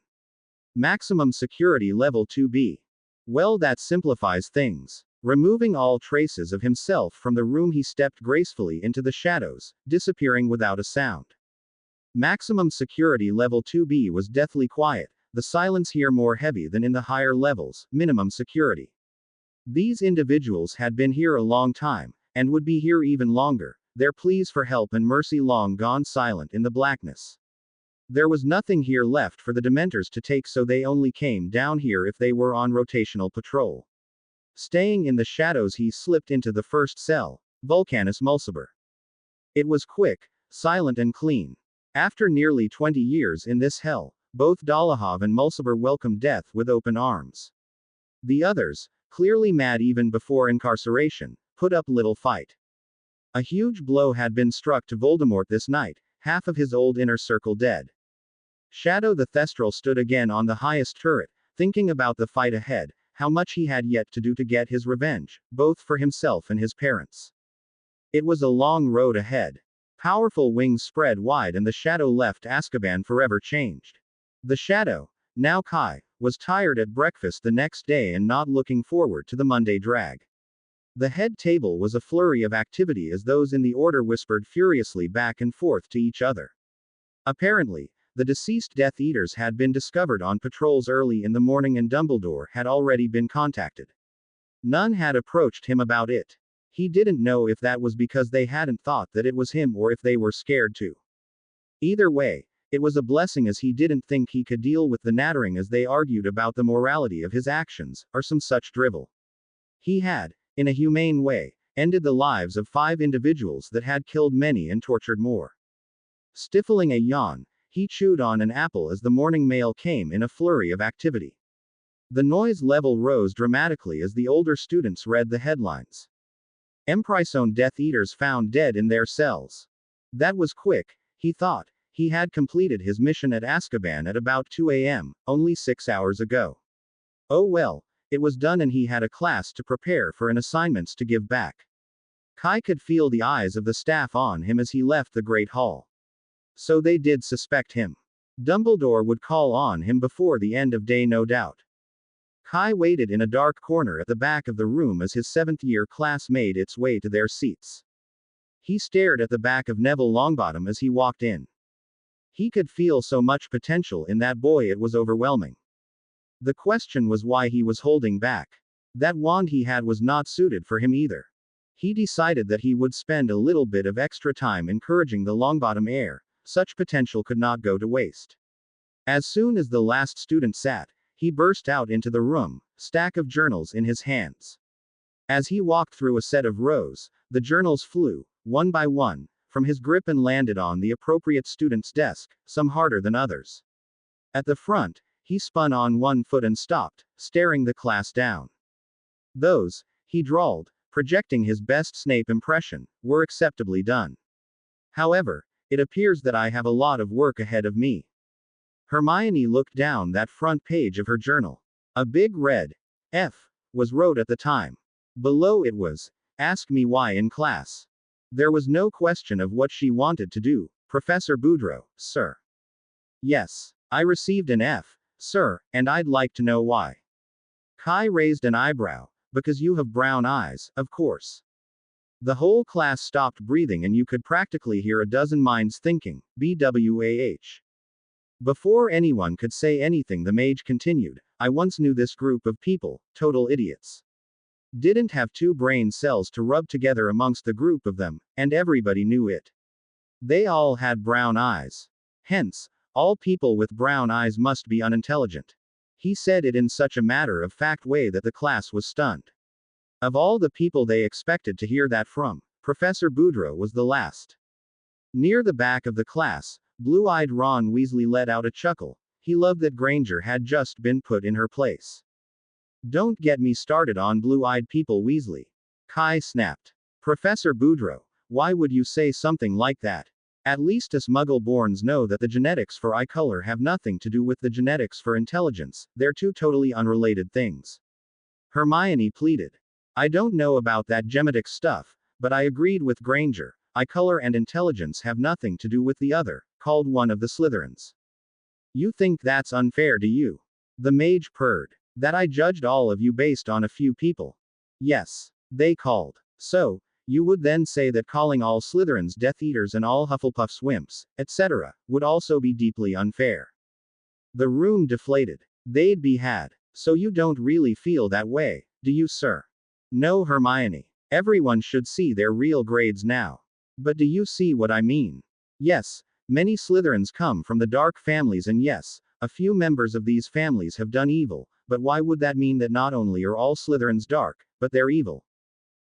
Maximum security level 2B. Well, that simplifies things. Removing all traces of himself from the room, he stepped gracefully into the shadows, disappearing without a sound. Maximum security level 2B was deathly quiet, the silence here more heavy than in the higher levels, minimum security. These individuals had been here a long time, and would be here even longer, their pleas for help and mercy long gone silent in the blackness. There was nothing here left for the Dementors to take, so they only came down here if they were on rotational patrol. Staying in the shadows, he slipped into the first cell, Vulcanus Mulciber. It was quick, silent and clean. After nearly 20 years in this hell, both Dolohov and Mulciber welcomed death with open arms. The others, clearly mad even before incarceration, put up little fight. A huge blow had been struck to Voldemort this night, half of his old inner circle dead. Shadow the Thestral stood again on the highest turret, thinking about the fight ahead, how much he had yet to do to get his revenge, both for himself and his parents. It was a long road ahead. Powerful wings spread wide and the Shadow left Azkaban forever changed. The Shadow, now Kai, was tired at breakfast the next day and not looking forward to the Monday drag. The head table was a flurry of activity as those in the order whispered furiously back and forth to each other. Apparently, the deceased Death Eaters had been discovered on patrols early in the morning and Dumbledore had already been contacted. None had approached him about it. He didn't know if that was because they hadn't thought that it was him or if they were scared to. Either way, it was a blessing, as he didn't think he could deal with the nattering as they argued about the morality of his actions, or some such drivel. He had, in a humane way, ended the lives of 5 individuals that had killed many and tortured more. Stifling a yawn, he chewed on an apple as the morning mail came in a flurry of activity. The noise level rose dramatically as the older students read the headlines. Emprisoned Death Eaters found dead in their cells. That was quick, he thought. He had completed his mission at Azkaban at about 2 a.m., only 6 hours ago. Oh well, it was done and he had a class to prepare for and assignments to give back. Kai could feel the eyes of the staff on him as he left the Great Hall. So they did suspect him. Dumbledore would call on him before the end of day, no doubt. Kai waited in a dark corner at the back of the room as his 7th-year class made its way to their seats. He stared at the back of Neville Longbottom as he walked in. He could feel so much potential in that boy, it was overwhelming. The question was why he was holding back. That wand he had was not suited for him either. He decided that he would spend a little bit of extra time encouraging the Longbottom heir. Such potential could not go to waste. As soon as the last student sat, he burst out into the room, stack of journals in his hands. As he walked through a set of rows, the journals flew, one by one, from his grip and landed on the appropriate student's desk, some harder than others. At the front, he spun on one foot and stopped, staring the class down. Those, he drawled, projecting his best Snape impression, were acceptably done. However, it appears that I have a lot of work ahead of me. Hermione looked down that front page of her journal. A big red F was wrote at the time. Below it was, "Ask me why in class." There was no question of what she wanted to do. "Professor Boudreau, sir." "Yes. I received an F, sir, and I'd like to know why." Kai raised an eyebrow. "Because you have brown eyes, of course." The whole class stopped breathing and you could practically hear a dozen minds thinking, BWAH. Before anyone could say anything, the mage continued, "I once knew this group of people, total idiots. Didn't have 2 brain cells to rub together amongst the group of them, and everybody knew it. They all had brown eyes. Hence, all people with brown eyes must be unintelligent." He said it in such a matter-of-fact way that the class was stunned. Of all the people they expected to hear that from, Professor Boudreau was the last. Near the back of the class, blue-eyed Ron Weasley let out a chuckle. He loved that Granger had just been put in her place. "Don't get me started on blue-eyed people, Weasley," Kai snapped. "Professor Boudreau, why would you say something like that? At least us Muggle-borns know that the genetics for eye color have nothing to do with the genetics for intelligence, they're 2 totally unrelated things." Hermione pleaded. "I don't know about that genetics stuff, but I agreed with Granger. Eye color and intelligence have nothing to do with the other," called one of the Slytherins. "You think that's unfair, do you?" The mage purred. "That I judged all of you based on a few people?" "Yes," they called. "So, you would then say that calling all Slytherins Death Eaters and all Hufflepuffs wimps, etc., would also be deeply unfair?" The room deflated. They'd be had. "So you don't really feel that way, do you, sir?" "No, Hermione. Everyone should see their real grades now. But do you see what I mean? Yes, many Slytherins come from the dark families, and yes, a few members of these families have done evil, but why would that mean that not only are all Slytherins dark, but they're evil?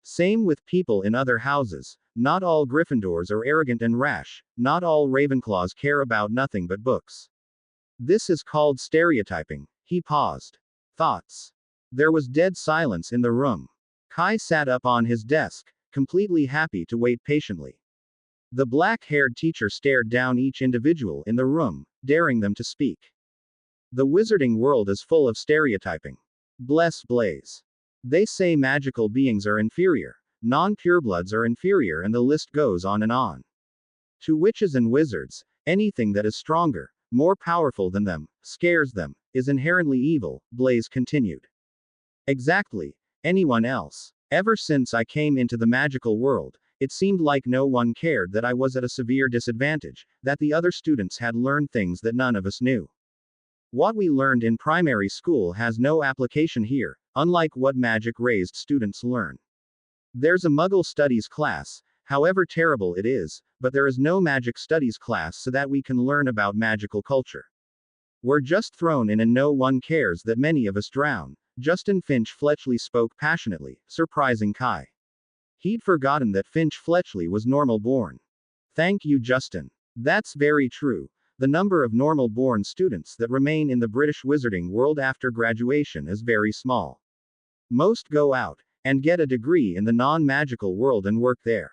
Same with people in other houses. Not all Gryffindors are arrogant and rash, not all Ravenclaws care about nothing but books. This is called stereotyping." He paused. "Thoughts?" There was dead silence in the room. Kai sat up on his desk, completely happy to wait patiently. The black-haired teacher stared down each individual in the room, daring them to speak. "The wizarding world is full of stereotyping. Bless Blaze. They say magical beings are inferior, non-purebloods are inferior, and the list goes on and on. To witches and wizards, anything that is stronger, more powerful than them, scares them, is inherently evil," Blaze continued. "Exactly. Anyone else. Ever since I came into the magical world, it seemed like no one cared that I was at a severe disadvantage, that the other students had learned things that none of us knew. What we learned in primary school has no application here, unlike what magic-raised students learn. There's a Muggle Studies class, however terrible it is, but there is no Magic Studies class so that we can learn about magical culture. We're just thrown in and no one cares that many of us drown." Justin Finch Fletchley spoke passionately, surprising Kai. He'd forgotten that Finch Fletchley was normal born. Thank you, Justin. That's very true. The number of normal born students that remain in the British wizarding world after graduation is very small. Most go out and get a degree in the non-magical world and work there.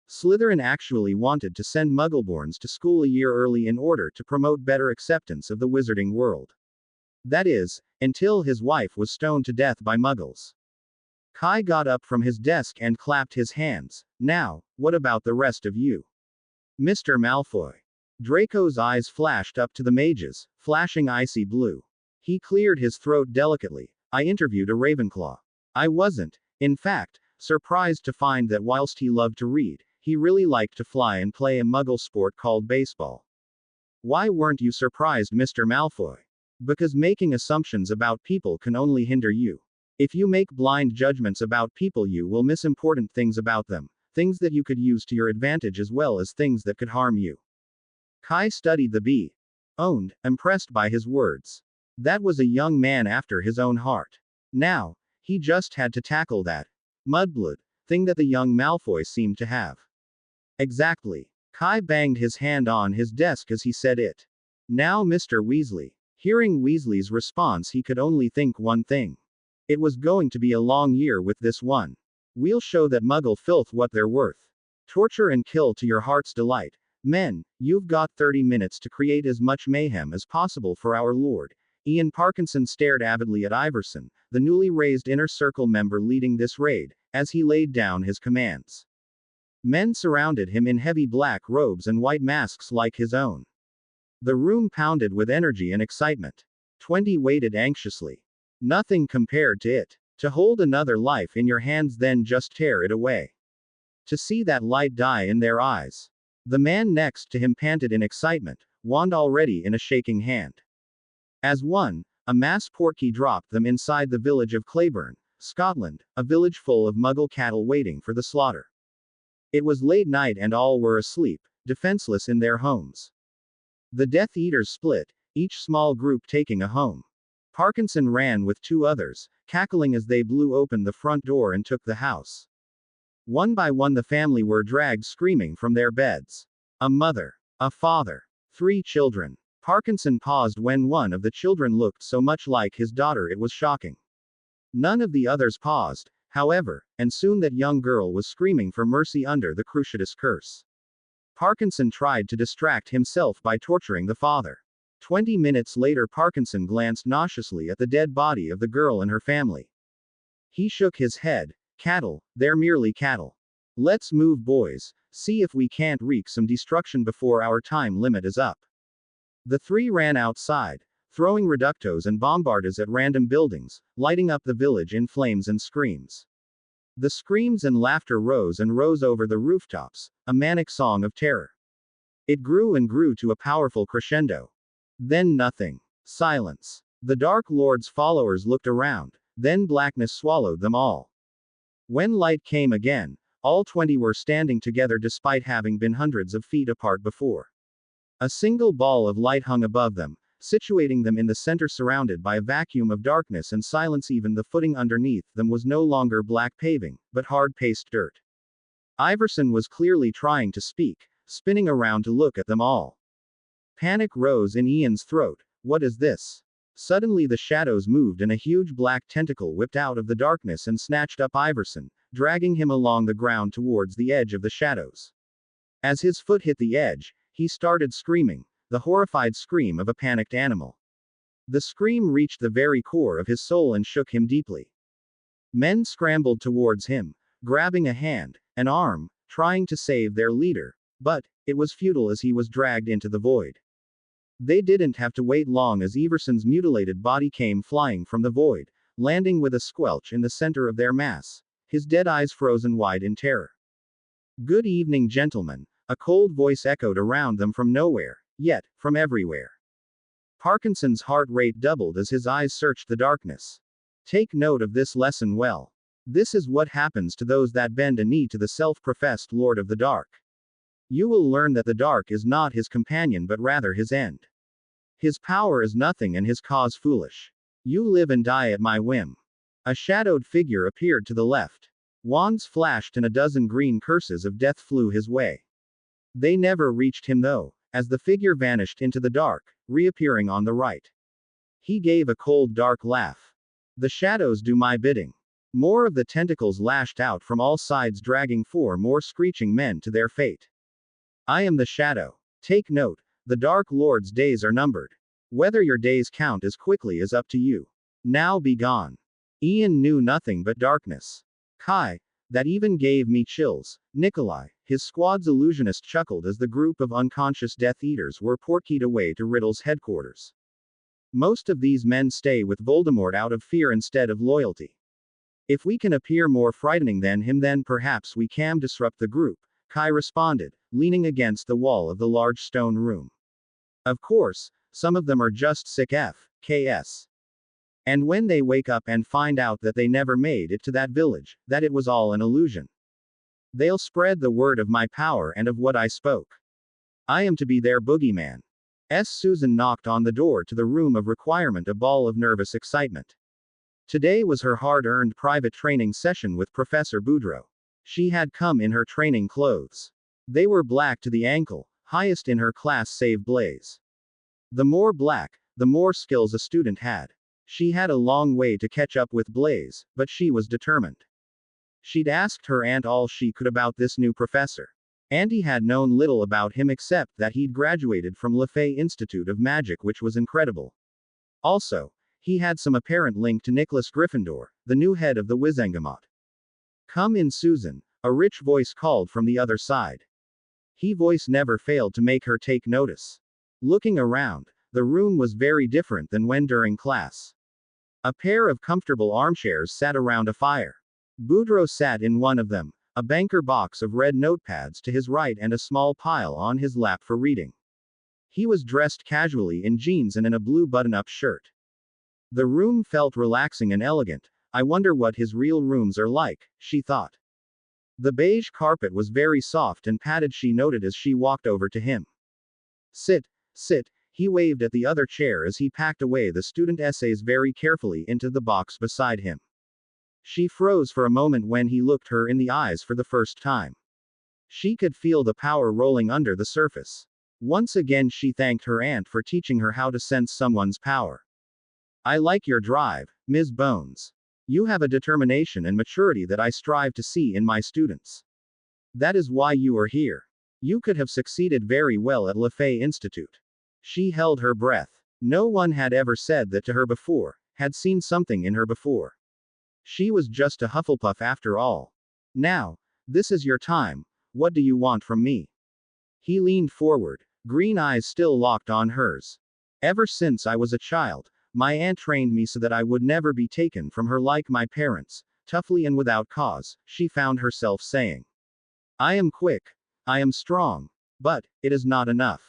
Slytherin actually wanted to send Muggleborns to school a year early in order to promote better acceptance of the wizarding world. That is, until his wife was stoned to death by Muggles. Kai got up from his desk and clapped his hands. Now, what about the rest of you? Mr. Malfoy. Draco's eyes flashed up to the mage's, flashing icy blue. He cleared his throat delicately. I interviewed a Ravenclaw. I wasn't, in fact, surprised to find that whilst he loved to read, he really liked to fly and play a Muggle sport called baseball. Why weren't you surprised, Mr. Malfoy? Because making assumptions about people can only hinder you. If you make blind judgments about people, you will miss important things about them, things that you could use to your advantage as well as things that could harm you. Kai studied the bee. Owned, impressed by his words. That was a young man after his own heart. Now, he just had to tackle that mudblood thing that the young Malfoy seemed to have. Exactly. Kai banged his hand on his desk as he said it. Now, Mr. Weasley. Hearing Weasley's response, he could only think one thing. It was going to be a long year with this one. We'll show that Muggle filth what they're worth. Torture and kill to your heart's delight. Men, you've got 30 minutes to create as much mayhem as possible for our Lord. Ian Parkinson stared avidly at Iverson, the newly raised Inner Circle member leading this raid, as he laid down his commands. Men surrounded him in heavy black robes and white masks like his own. The room pounded with energy and excitement. 20 waited anxiously. Nothing compared to it. To hold another life in your hands, then just tear it away. To see that light die in their eyes. The man next to him panted in excitement, wand already in a shaking hand. As one, a mass portkey dropped them inside the village of Clayburn, Scotland, a village full of Muggle cattle waiting for the slaughter. It was late night and all were asleep, defenseless in their homes. The Death Eaters split, each small group taking a home. Parkinson ran with 2 others, cackling as they blew open the front door and took the house. One by one the family were dragged screaming from their beds. A mother. A father. 3 children. Parkinson paused when one of the children looked so much like his daughter it was shocking. None of the others paused, however, and soon that young girl was screaming for mercy under the Cruciatus curse. Parkinson tried to distract himself by torturing the father. 20 minutes later, Parkinson glanced nauseously at the dead body of the girl and her family. He shook his head. Cattle, they're merely cattle. Let's move, boys, see if we can't wreak some destruction before our time limit is up. The 3 ran outside, throwing reductos and bombardas at random buildings, lighting up the village in flames and screams. The screams and laughter rose and rose over the rooftops, a manic song of terror. It grew and grew to a powerful crescendo. Then nothing. Silence. The Dark Lord's followers looked around, then blackness swallowed them all. When light came again, all 20 were standing together despite having been hundreds of feet apart before. A single ball of light hung above them, situating them in the center surrounded by a vacuum of darkness and silence. Even the footing underneath them was no longer black paving, but hard-paced dirt. Iverson was clearly trying to speak, spinning around to look at them all. Panic rose in Ian's throat. What is this? Suddenly the shadows moved and a huge black tentacle whipped out of the darkness and snatched up Iverson, dragging him along the ground towards the edge of the shadows. As his foot hit the edge, he started screaming, the horrified scream of a panicked animal. The scream reached the very core of his soul and shook him deeply. Men scrambled towards him, grabbing a hand, an arm, trying to save their leader, but it was futile as he was dragged into the void. They didn't have to wait long as Everson's mutilated body came flying from the void, landing with a squelch in the center of their mass, his dead eyes frozen wide in terror. Good evening, gentlemen, a cold voice echoed around them from nowhere, yet, from everywhere. Parkinson's heart rate doubled as his eyes searched the darkness. Take note of this lesson well. This is what happens to those that bend a knee to the self-professed Lord of the Dark. You will learn that the dark is not his companion but rather his end. His power is nothing and his cause foolish. You live and die at my whim. A shadowed figure appeared to the left. Wands flashed and a dozen green curses of death flew his way. They never reached him though, as the figure vanished into the dark, reappearing on the right. He gave a cold dark laugh. The shadows do my bidding. More of the tentacles lashed out from all sides, dragging 4 more screeching men to their fate. I am the shadow. Take note, the Dark Lord's days are numbered. Whether your days count as quickly is up to you. Now be gone. Ian knew nothing but darkness. Kai, that even gave me chills. Nikolai, his squad's illusionist, chuckled as the group of unconscious Death Eaters were portkeyed away to Riddle's headquarters. Most of these men stay with Voldemort out of fear instead of loyalty. If we can appear more frightening than him, then perhaps we can disrupt the group, Kai responded, leaning against the wall of the large stone room. Of course, some of them are just sick FKS. And when they wake up and find out that they never made it to that village, that it was all an illusion, they'll spread the word of my power and of what I spoke. I am to be their boogeyman. Susan knocked on the door to the room of requirement, a ball of nervous excitement. Today was her hard-earned private training session with Professor Boudreaux. She had come in her training clothes. They were black to the ankle, highest in her class save Blaze. The more black, the more skills a student had. She had a long way to catch up with Blaze, but she was determined. She'd asked her aunt all she could about this new professor. Auntie had known little about him except that he'd graduated from LeFay Institute of Magic, which was incredible. Also, he had some apparent link to Nicholas Gryffindor, the new head of the Wizengamot. Come in, Susan, a rich voice called from the other side. He voice never failed to make her take notice. Looking around, the room was very different than when during class. A pair of comfortable armchairs sat around a fire. Boudreaux sat in one of them, a banker box of red notepads to his right and a small pile on his lap for reading. He was dressed casually in jeans and in a blue button-up shirt. The room felt relaxing and elegant. I wonder what his real rooms are like, she thought. The beige carpet was very soft and padded, she noted as she walked over to him. Sit, he waved at the other chair as he packed away the student essays very carefully into the box beside him. She froze for a moment when he looked her in the eyes for the first time. She could feel the power rolling under the surface. Once again she thanked her aunt for teaching her how to sense someone's power. I like your drive, Ms. Bones. You have a determination and maturity that I strive to see in my students. That is why you are here. You could have succeeded very well at LeFay Institute. She held her breath. No one had ever said that to her before, had seen something in her before. She was just a Hufflepuff after all. Now, this is your time. What do you want from me? He leaned forward, green eyes still locked on hers. Ever since I was a child, my aunt trained me so that I would never be taken from her like my parents, toughly and without cause, she found herself saying. I am quick. I am strong. But, it is not enough.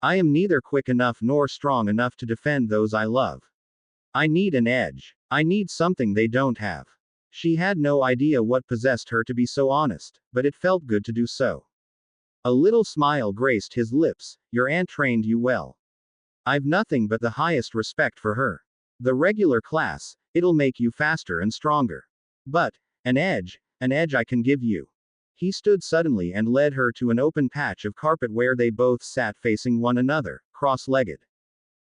I am neither quick enough nor strong enough to defend those I love. I need an edge. I need something they don't have. She had no idea what possessed her to be so honest, but it felt good to do so. A little smile graced his lips. Your aunt trained you well. I've nothing but the highest respect for her. The regular class, it'll make you faster and stronger. But, an edge I can give you. He stood suddenly and led her to an open patch of carpet where they both sat facing one another, cross-legged.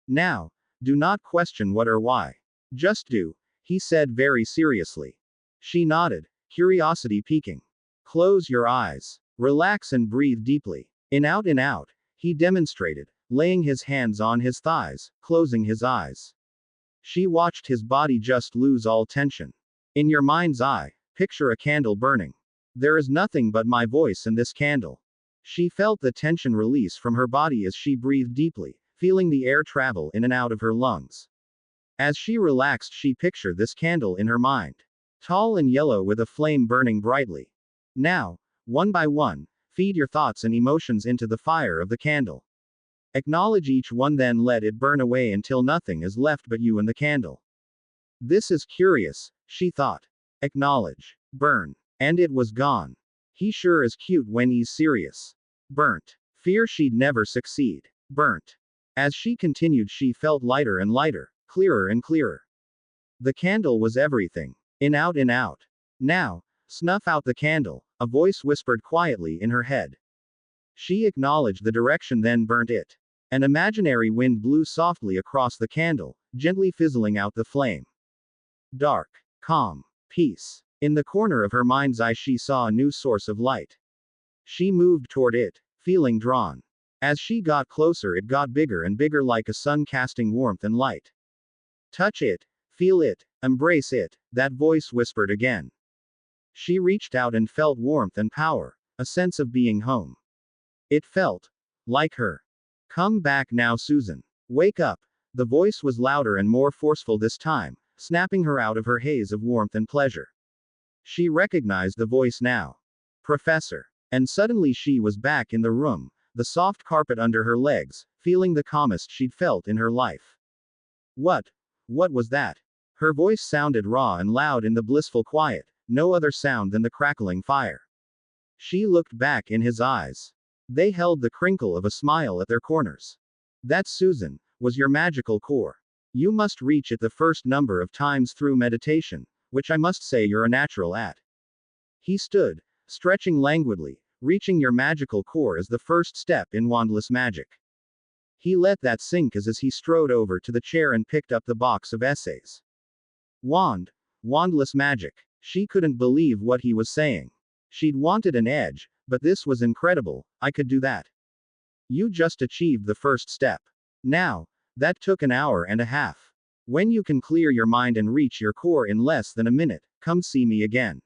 Now, do not question what or why. Just do, he said very seriously. She nodded, curiosity piquing. Close your eyes. Relax and breathe deeply. In out, he demonstrated, laying his hands on his thighs, closing his eyes. She watched his body just lose all tension. In your mind's eye, picture a candle burning. There is nothing but my voice and this candle. She felt the tension release from her body as she breathed deeply, feeling the air travel in and out of her lungs. As she relaxed, she pictured this candle in her mind. Tall and yellow with a flame burning brightly. Now, one by one, feed your thoughts and emotions into the fire of the candle. Acknowledge each one, then let it burn away until nothing is left but you and the candle. This is curious, she thought. Acknowledge. Burn. And it was gone. He sure is cute when he's serious. Burnt. Fear she'd never succeed. Burnt. As she continued, she felt lighter and lighter, clearer and clearer. The candle was everything. In out. Now, Snuff out the candle, a voice whispered quietly in her head. She acknowledged the direction, then burnt it. An imaginary wind blew softly across the candle, gently fizzling out the flame. Dark, calm, peace. In the corner of her mind's eye she saw a new source of light. She moved toward it, feeling drawn. As she got closer it got bigger and bigger, like a sun casting warmth and light. Touch it, feel it, embrace it, that voice whispered again. She reached out and felt warmth and power, a sense of being home. It felt like her. Come back now, Susan. Wake up. The voice was louder and more forceful this time, snapping her out of her haze of warmth and pleasure. She recognized the voice now. Professor. And suddenly she was back in the room, the soft carpet under her legs, feeling the calmest she'd felt in her life. What was that? Her voice sounded raw and loud in the blissful quiet, no other sound than the crackling fire. She looked back in his eyes. They held the crinkle of a smile at their corners. That, Susan, was your magical core. You must reach it the first number of times through meditation, which I must say you're a natural at. He stood, stretching languidly. Reaching your magical core is the first step in wandless magic. He let that sink as he strode over to the chair and picked up the box of essays. Wandless magic. She couldn't believe what he was saying. She'd wanted an edge, but this was incredible. I could do that. You just achieved the first step. Now, that took an hour and a half. When you can clear your mind and reach your core in less than a minute, come see me again.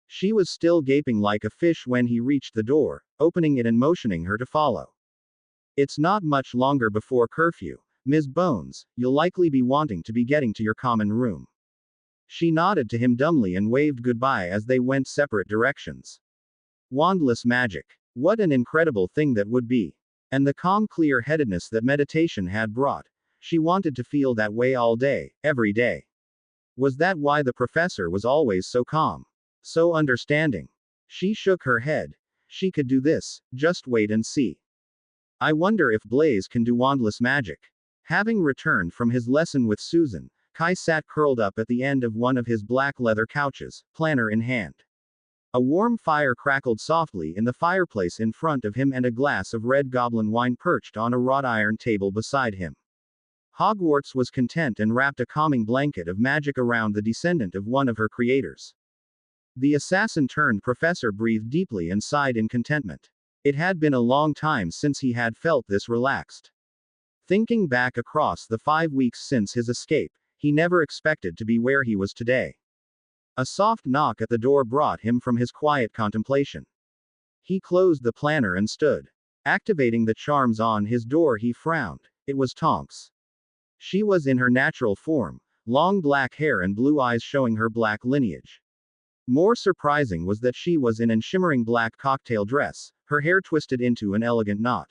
She was still gaping like a fish when he reached the door, opening it and motioning her to follow. It's not much longer before curfew, Ms. Bones. You'll likely be wanting to be getting to your common room. She nodded to him dumbly and waved goodbye as they went separate directions. Wandless magic. What an incredible thing that would be. And the calm clear-headedness that meditation had brought. She wanted to feel that way all day, every day. Was that why the professor was always so calm? So understanding? She shook her head. She could do this, just wait and see. I wonder if Blaze can do wandless magic. Having returned from his lesson with Susan, Kai sat curled up at the end of one of his black leather couches, planner in hand. A warm fire crackled softly in the fireplace in front of him and a glass of red goblin wine perched on a wrought iron table beside him. Hogwarts was content and wrapped a calming blanket of magic around the descendant of one of her creators. The assassin-turned-professor breathed deeply and sighed in contentment. It had been a long time since he had felt this relaxed. Thinking back across the 5 weeks since his escape, he never expected to be where he was today. A soft knock at the door brought him from his quiet contemplation. He closed the planner and stood. Activating the charms on his door, he frowned. It was Tonks. She was in her natural form, long black hair and blue eyes showing her black lineage. More surprising was that she was in a shimmering black cocktail dress, her hair twisted into an elegant knot.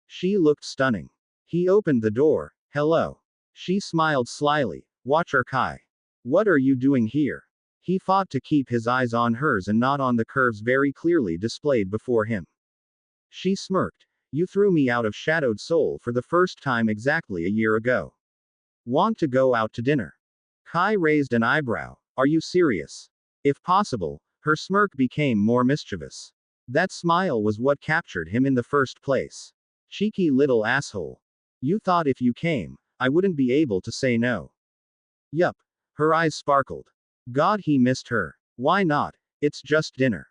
She looked stunning. He opened the door. Hello. She smiled slyly. Watcher Kai. What are you doing here? He fought to keep his eyes on hers and not on the curves very clearly displayed before him. She smirked. You threw me out of Shadowed Soul for the first time exactly a year ago. Want to go out to dinner? Kai raised an eyebrow. Are you serious? If possible, her smirk became more mischievous. That smile was what captured him in the first place. Cheeky little asshole. You thought if you came, I wouldn't be able to say no. Yup. Her eyes sparkled. God, he missed her. Why not? It's just dinner.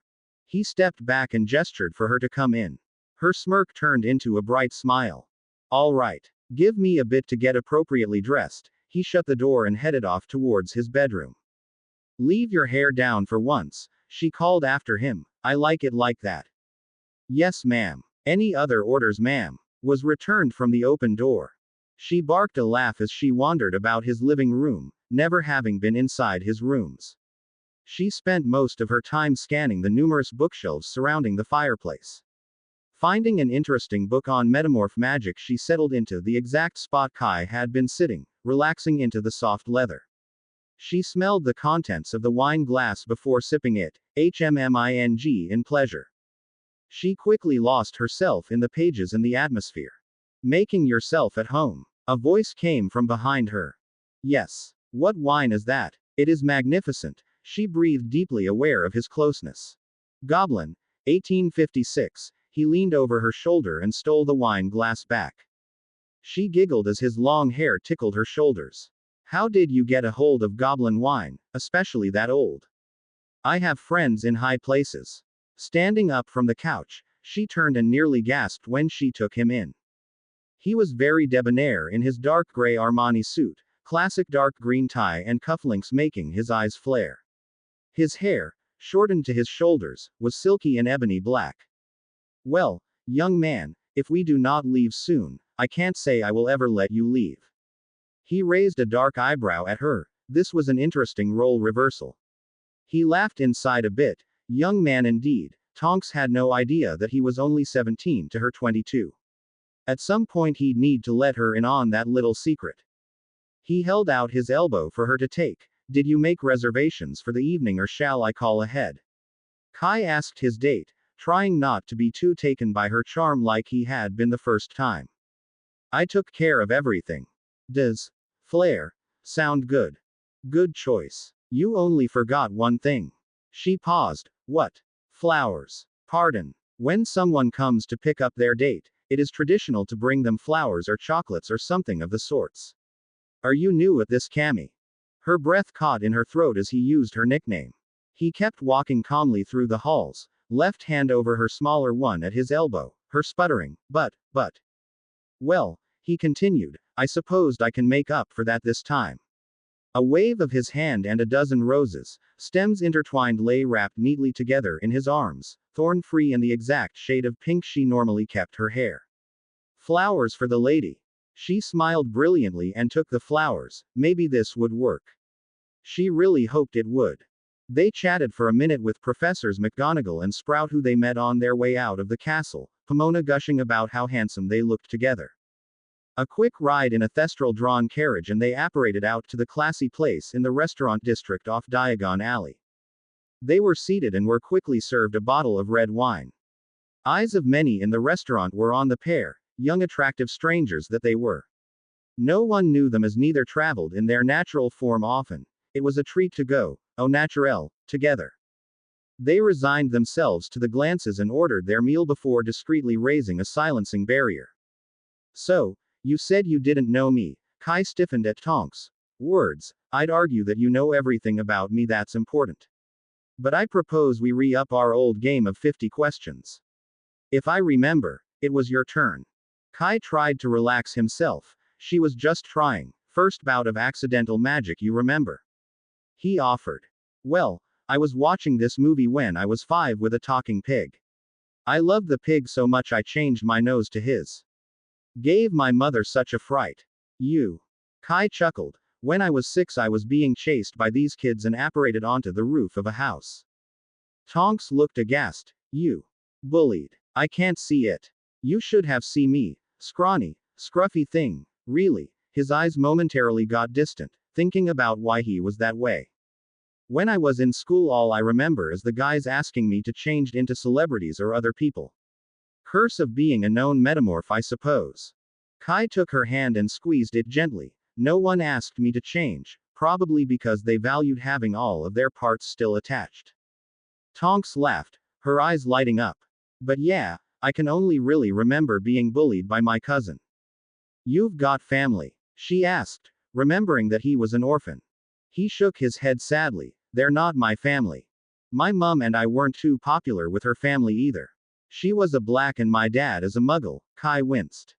He stepped back and gestured for her to come in. Her smirk turned into a bright smile. All right. Give me a bit to get appropriately dressed. He shut the door and headed off towards his bedroom. Leave your hair down for once, she called after him. I like it like that. Yes, ma'am. Any other orders, ma'am? Was returned from the open door. She barked a laugh as she wandered about his living room, never having been inside his rooms. She spent most of her time scanning the numerous bookshelves surrounding the fireplace. Finding an interesting book on metamorph magic, she settled into the exact spot Kai had been sitting, relaxing into the soft leather. She smelled the contents of the wine glass before sipping it, HMMING in pleasure. She quickly lost herself in the pages and the atmosphere. Making yourself at home. A voice came from behind her. Yes. What wine is that? It is magnificent. She breathed deeply, aware of his closeness. Goblin, 1856. He leaned over her shoulder and stole the wine glass back. She giggled as his long hair tickled her shoulders. How did you get a hold of goblin wine, especially that old? I have friends in high places. Standing up from the couch, she turned and nearly gasped when she took him in. He was very debonair in his dark gray Armani suit, classic dark green tie and cufflinks making his eyes flare. His hair, shortened to his shoulders, was silky and ebony black. Well, young man, if we do not leave soon, I can't say I will ever let you leave. He raised a dark eyebrow at her. This was an interesting role reversal. He laughed inside a bit. Young man indeed. Tonks had no idea that he was only 17 to her 22. At some point he'd need to let her in on that little secret. He held out his elbow for her to take. Did you make reservations for the evening or shall I call ahead? Kai asked his date, trying not to be too taken by her charm like he had been the first time. I took care of everything. Does flair sound good? Good choice. You only forgot one thing. She paused. What? Flowers. Pardon. When someone comes to pick up their date, it is traditional to bring them flowers or chocolates or something of the sorts. Are you new at this, Cammy? Her breath caught in her throat as he used her nickname. He kept walking calmly through the halls, left hand over her smaller one at his elbow, her sputtering, but. Well, he continued, I supposed I can make up for that this time. A wave of his hand and a dozen roses, stems intertwined, lay wrapped neatly together in his arms, thorn-free and the exact shade of pink she normally kept her hair. Flowers for the lady. She smiled brilliantly and took the flowers. Maybe this would work. She really hoped it would. They chatted for a minute with Professors McGonagall and Sprout, who they met on their way out of the castle, Pomona gushing about how handsome they looked together. A quick ride in a Thestral-drawn carriage and they apparated out to the classy place in the restaurant district off Diagon Alley. They were seated and were quickly served a bottle of red wine. Eyes of many in the restaurant were on the pair, young attractive strangers that they were. No one knew them as neither traveled in their natural form often. It was a treat to go, au naturel, together. They resigned themselves to the glances and ordered their meal before discreetly raising a silencing barrier. So, you said you didn't know me. Kai stiffened at Tonks' words. I'd argue that you know everything about me that's important. But I propose we re-up our old game of 50 questions. If I remember, it was your turn. Kai tried to relax himself. She was just trying. First bout of accidental magic, you remember? He offered. Well, I was watching this movie when I was 5 with a talking pig. I loved the pig so much I changed my nose to his. Gave my mother such a fright. You. Kai chuckled. When I was 6 I was being chased by these kids and apparated onto the roof of a house. Tonks looked aghast. You. Bullied. I can't see it. You should have seen me. Scrawny, scruffy thing. Really. His eyes momentarily got distant, thinking about why he was that way. When I was in school all I remember is the guys asking me to change into celebrities or other people. Curse of being a known metamorph, I suppose. Kai took her hand and squeezed it gently. No one asked me to change, probably because they valued having all of their parts still attached. Tonks laughed, her eyes lighting up. But yeah, I can only really remember being bullied by my cousin. You've got family? She asked, remembering that he was an orphan. He shook his head sadly. They're not my family. My mum and I weren't too popular with her family either. She was a black and my dad is a muggle. Kai winced.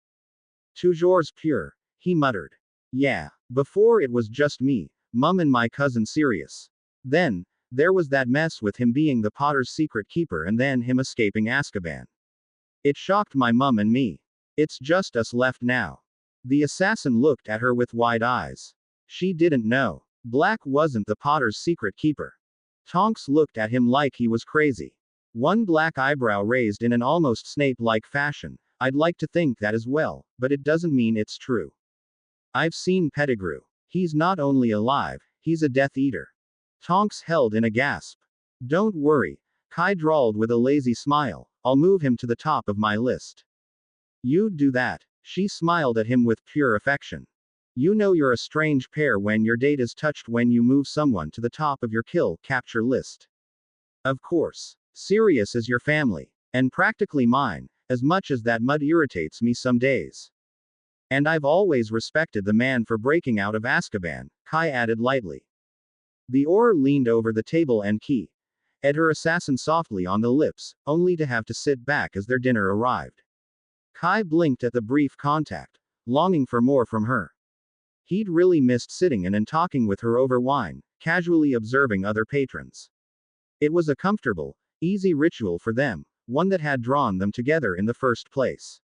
Toujours pure, he muttered. Yeah, before it was just me, mum and my cousin Sirius. Then, there was that mess with him being the Potter's secret keeper and then him escaping Azkaban. It shocked my mum and me. It's just us left now. The assassin looked at her with wide eyes. She didn't know. Black wasn't the Potter's secret keeper. Tonks looked at him like he was crazy. One black eyebrow raised in an almost Snape-like fashion. I'd like to think that as well, but it doesn't mean it's true. I've seen Pettigrew. He's not only alive, he's a Death Eater. Tonks held in a gasp. Don't worry, Kai drawled with a lazy smile, I'll move him to the top of my list. You'd do that? She smiled at him with pure affection. You know you're a strange pair when your date is touched when you move someone to the top of your kill capture list. Of course. Sirius is your family. And practically mine, as much as that mud irritates me some days. And I've always respected the man for breaking out of Azkaban, Kai added lightly. The Auror leaned over the table and keyed her assassin softly on the lips, only to have to sit back as their dinner arrived. Kai blinked at the brief contact, longing for more from her. He'd really missed sitting and talking with her over wine, casually observing other patrons. It was a comfortable, easy ritual for them, one that had drawn them together in the first place.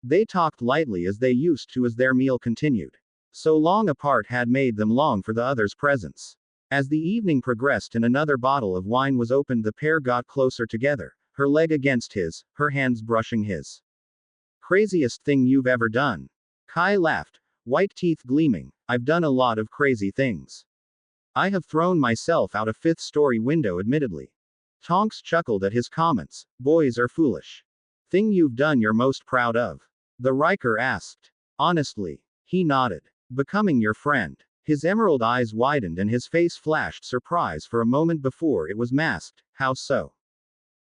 They talked lightly as they used to as their meal continued. So long apart had made them long for the other's presence. As the evening progressed and another bottle of wine was opened, the pair got closer together, her leg against his, her hands brushing his. Craziest thing you've ever done? Kai laughed, white teeth gleaming. I've done a lot of crazy things. I have thrown myself out a fifth-story window admittedly. Tonks chuckled at his comments. Boys are foolish. Thing you've done you're most proud of? The Riker asked. Honestly. He nodded. Becoming your friend. His emerald eyes widened and his face flashed surprise for a moment before it was masked. How so?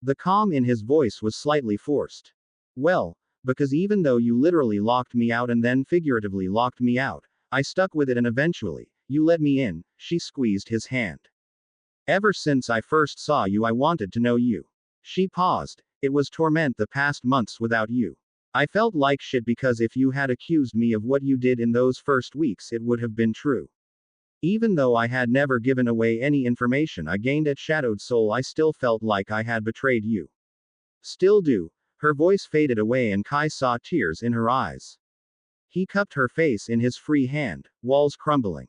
The calm in his voice was slightly forced. Well, because even though you literally locked me out and then figuratively locked me out, I stuck with it and eventually, you let me in. She squeezed his hand. Ever since I first saw you I wanted to know you. She paused. It was torment the past months without you. I felt like shit because if you had accused me of what you did in those first weeks it would have been true. Even though I had never given away any information I gained at Shadowed Soul, I still felt like I had betrayed you. Still do. Her voice faded away and Kai saw tears in her eyes. He cupped her face in his free hand, walls crumbling.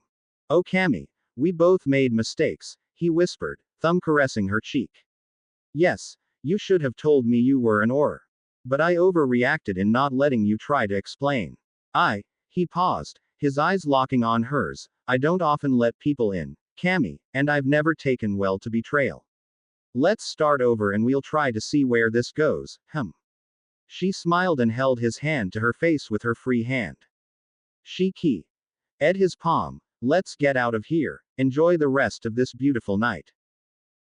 Oh Cammy, we both made mistakes, he whispered, thumb caressing her cheek. Yes, you should have told me you were an Auror. But I overreacted in not letting you try to explain. He paused, his eyes locking on hers. I don't often let people in, Cammy, and I've never taken well to betrayal. Let's start over and we'll try to see where this goes, She smiled and held his hand to her face with her free hand. She keyed his palm. Let's get out of here, enjoy the rest of this beautiful night.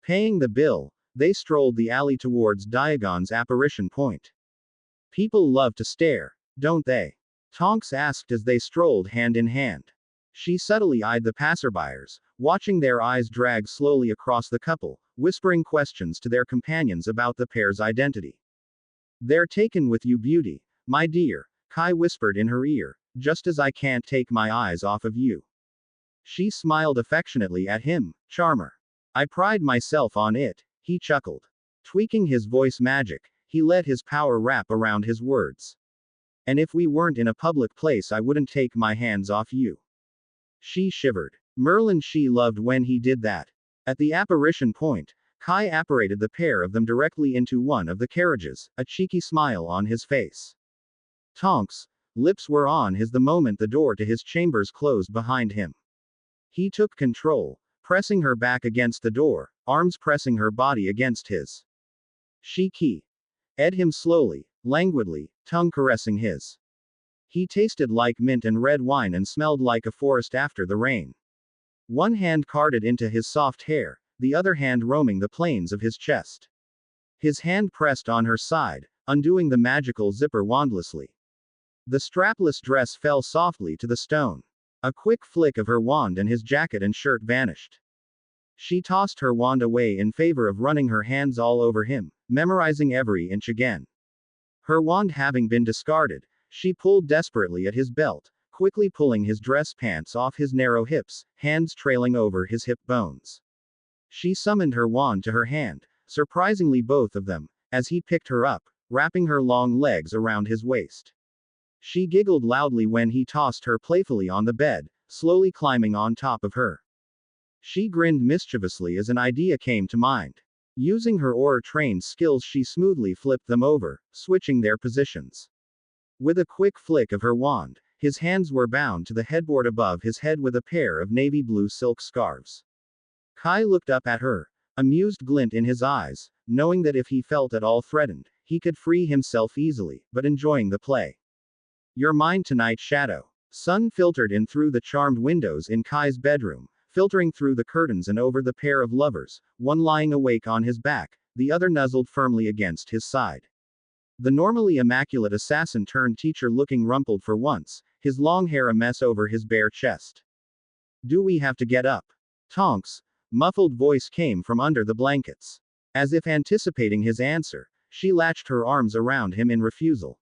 Paying the bill, they strolled the alley towards Diagon's apparition point. People love to stare, don't they? Tonks asked as they strolled hand in hand. She subtly eyed the passerbyers, watching their eyes drag slowly across the couple, whispering questions to their companions about the pair's identity. They're taken with you, beauty, my dear, Kai whispered in her ear, just as I can't take my eyes off of you. She smiled affectionately at him, charmer. I pride myself on it, he chuckled. Tweaking his voice magic, he let his power wrap around his words. And if we weren't in a public place I wouldn't take my hands off you. She shivered. Merlin she loved when he did that. At the apparition point, Kai apparated the pair of them directly into one of the carriages, a cheeky smile on his face. Tonks' lips were on his the moment the door to his chambers closed behind him. He took control, pressing her back against the door, arms pressing her body against his. She keyed him slowly, languidly, tongue caressing his. He tasted like mint and red wine and smelled like a forest after the rain. One hand carded into his soft hair, the other hand roaming the plains of his chest. His hand pressed on her side, undoing the magical zipper wandlessly. The strapless dress fell softly to the stone. A quick flick of her wand and his jacket and shirt vanished. She tossed her wand away in favor of running her hands all over him, memorizing every inch again. Her wand having been discarded, she pulled desperately at his belt, quickly pulling his dress pants off his narrow hips, hands trailing over his hip bones. She summoned her wand to her hand, surprisingly both of them, as he picked her up, wrapping her long legs around his waist. She giggled loudly when he tossed her playfully on the bed, slowly climbing on top of her. She grinned mischievously as an idea came to mind. Using her Auror-trained skills she smoothly flipped them over, switching their positions. With a quick flick of her wand, his hands were bound to the headboard above his head with a pair of navy blue silk scarves. Kai looked up at her, amused glint in his eyes, knowing that if he felt at all threatened, he could free himself easily, but enjoying the play. You're mine tonight, Shadow. Sun filtered in through the charmed windows in Kai's bedroom, filtering through the curtains and over the pair of lovers, one lying awake on his back, the other nuzzled firmly against his side. The normally immaculate assassin turned teacher looking rumpled for once, his long hair a mess over his bare chest. Do we have to get up? Tonks' muffled voice came from under the blankets. As if anticipating his answer, she latched her arms around him in refusal.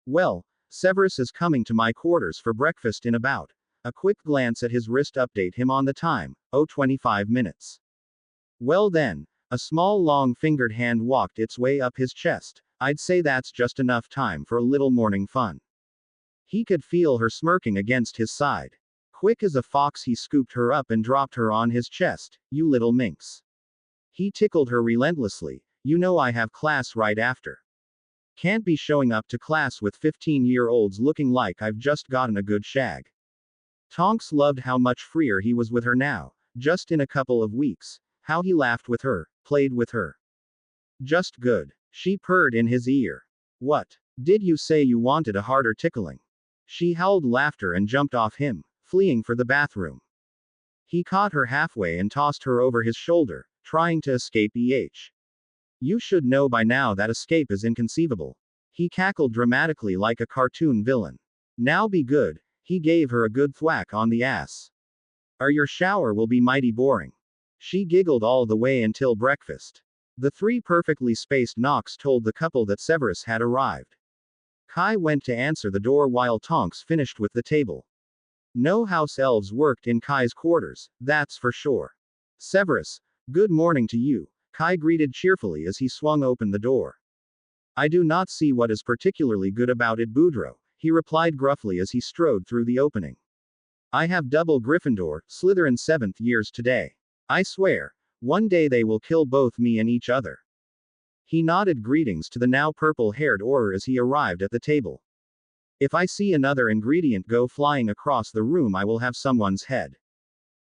Well, Severus is coming to my quarters for breakfast in about. A quick glance at his wrist update him on the time, 25 minutes. Well then, a small long-fingered hand walked its way up his chest. I'd say that's just enough time for a little morning fun. He could feel her smirking against his side. Quick as a fox he scooped her up and dropped her on his chest. You little minx. He tickled her relentlessly. You know I have class right after. Can't be showing up to class with 15-year-olds looking like I've just gotten a good shag. Tonks loved how much freer he was with her now, just in a couple of weeks. How he laughed with her, played with her. Just good. She purred in his ear. What? Did you say you wanted a harder tickling? She howled laughter and jumped off him, fleeing for the bathroom. He caught her halfway and tossed her over his shoulder, trying to escape. You should know by now that escape is inconceivable. He cackled dramatically like a cartoon villain. Now be good. He gave her a good thwack on the ass. Or your shower will be mighty boring. She giggled all the way until breakfast. The 3 perfectly spaced knocks told the couple that Severus had arrived. Kai went to answer the door while Tonks finished with the table. No house elves worked in Kai's quarters, that's for sure. Severus, good morning to you, Kai greeted cheerfully as he swung open the door. I do not see what is particularly good about it, Boudreaux, he replied gruffly as he strode through the opening. I have double Gryffindor, Slytherin 7th years today. I swear, one day they will kill both me and each other. He nodded greetings to the now purple-haired Auror as he arrived at the table. If I see another ingredient go flying across the room, I will have someone's head.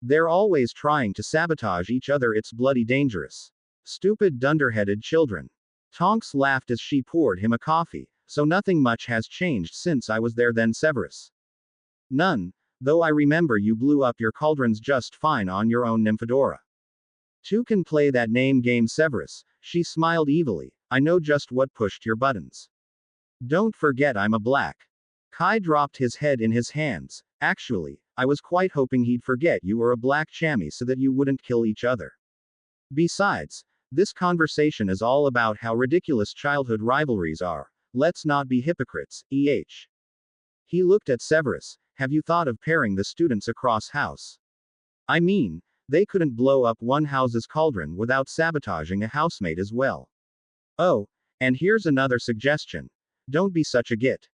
They're always trying to sabotage each other, it's bloody dangerous. Stupid dunderheaded children. Tonks laughed as she poured him a coffee. So nothing much has changed since I was there then, Severus. None, though I remember you blew up your cauldrons just fine on your own Nymphadora. 2 can play that name game, Severus, she smiled evilly. I know just what pushed your buttons. Don't forget I'm a black. Kai dropped his head in his hands. Actually, I was quite hoping he'd forget you were a black chamois so that you wouldn't kill each other. Besides, this conversation is all about how ridiculous childhood rivalries are. Let's not be hypocrites, He looked at Severus. Have you thought of pairing the students across house? I mean, they couldn't blow up one house's cauldron without sabotaging a housemate as well. Oh, and here's another suggestion. Don't be such a git.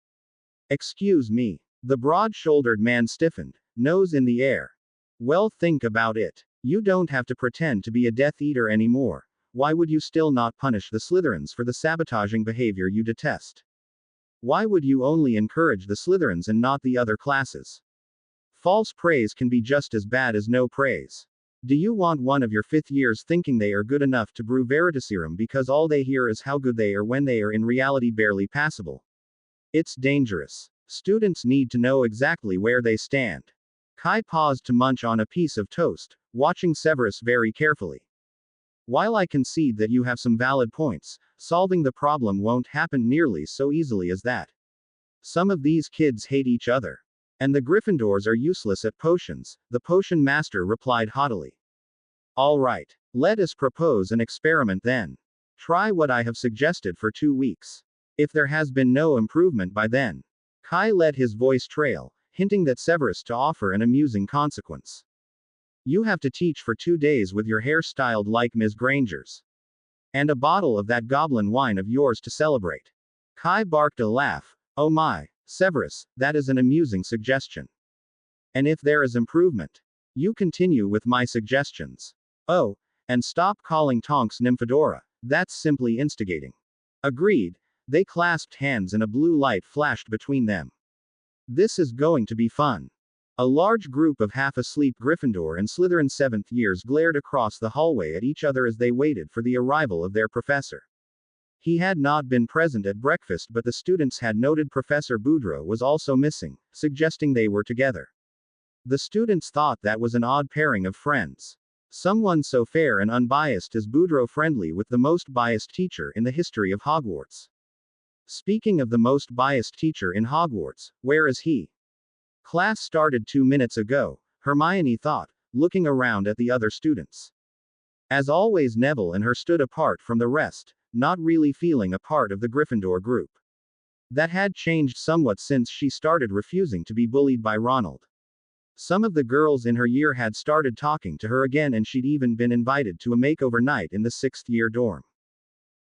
Excuse me. The broad-shouldered man stiffened, nose in the air. Well, think about it. You don't have to pretend to be a Death Eater anymore. Why would you still not punish the Slytherins for the sabotaging behavior you detest? Why would you only encourage the Slytherins and not the other classes? False praise can be just as bad as no praise. Do you want one of your 5th years thinking they are good enough to brew Veritaserum because all they hear is how good they are when they are in reality barely passable? It's dangerous. Students need to know exactly where they stand. Kai paused to munch on a piece of toast, watching Severus very carefully. While I concede that you have some valid points, solving the problem won't happen nearly so easily as that. Some of these kids hate each other. And the Gryffindors are useless at potions, the potion master replied haughtily. All right. Let us propose an experiment then. Try what I have suggested for 2 weeks. If there has been no improvement by then. Kai let his voice trail, hinting that Severus to offer an amusing consequence. You have to teach for 2 days with your hair styled like Ms. Granger's. And a bottle of that goblin wine of yours to celebrate. Kai barked a laugh. Oh my, Severus, that is an amusing suggestion. And if there is improvement, you continue with my suggestions. Oh, and stop calling Tonks Nymphadora, that's simply instigating. Agreed. They clasped hands and a blue light flashed between them. This is going to be fun. A large group of half-asleep Gryffindor and Slytherin 7th years glared across the hallway at each other as they waited for the arrival of their professor. He had not been present at breakfast, but the students had noted Professor Boudreaux was also missing, suggesting they were together. The students thought that was an odd pairing of friends. Someone so fair and unbiased as Boudreaux friendly with the most biased teacher in the history of Hogwarts. Speaking of the most biased teacher in Hogwarts, where is he? Class started 2 minutes ago, Hermione thought, looking around at the other students. As always, Neville and her stood apart from the rest, not really feeling a part of the Gryffindor group. That had changed somewhat since she started refusing to be bullied by Ronald. Some of the girls in her year had started talking to her again, and she'd even been invited to a makeover night in the 6th year dorm.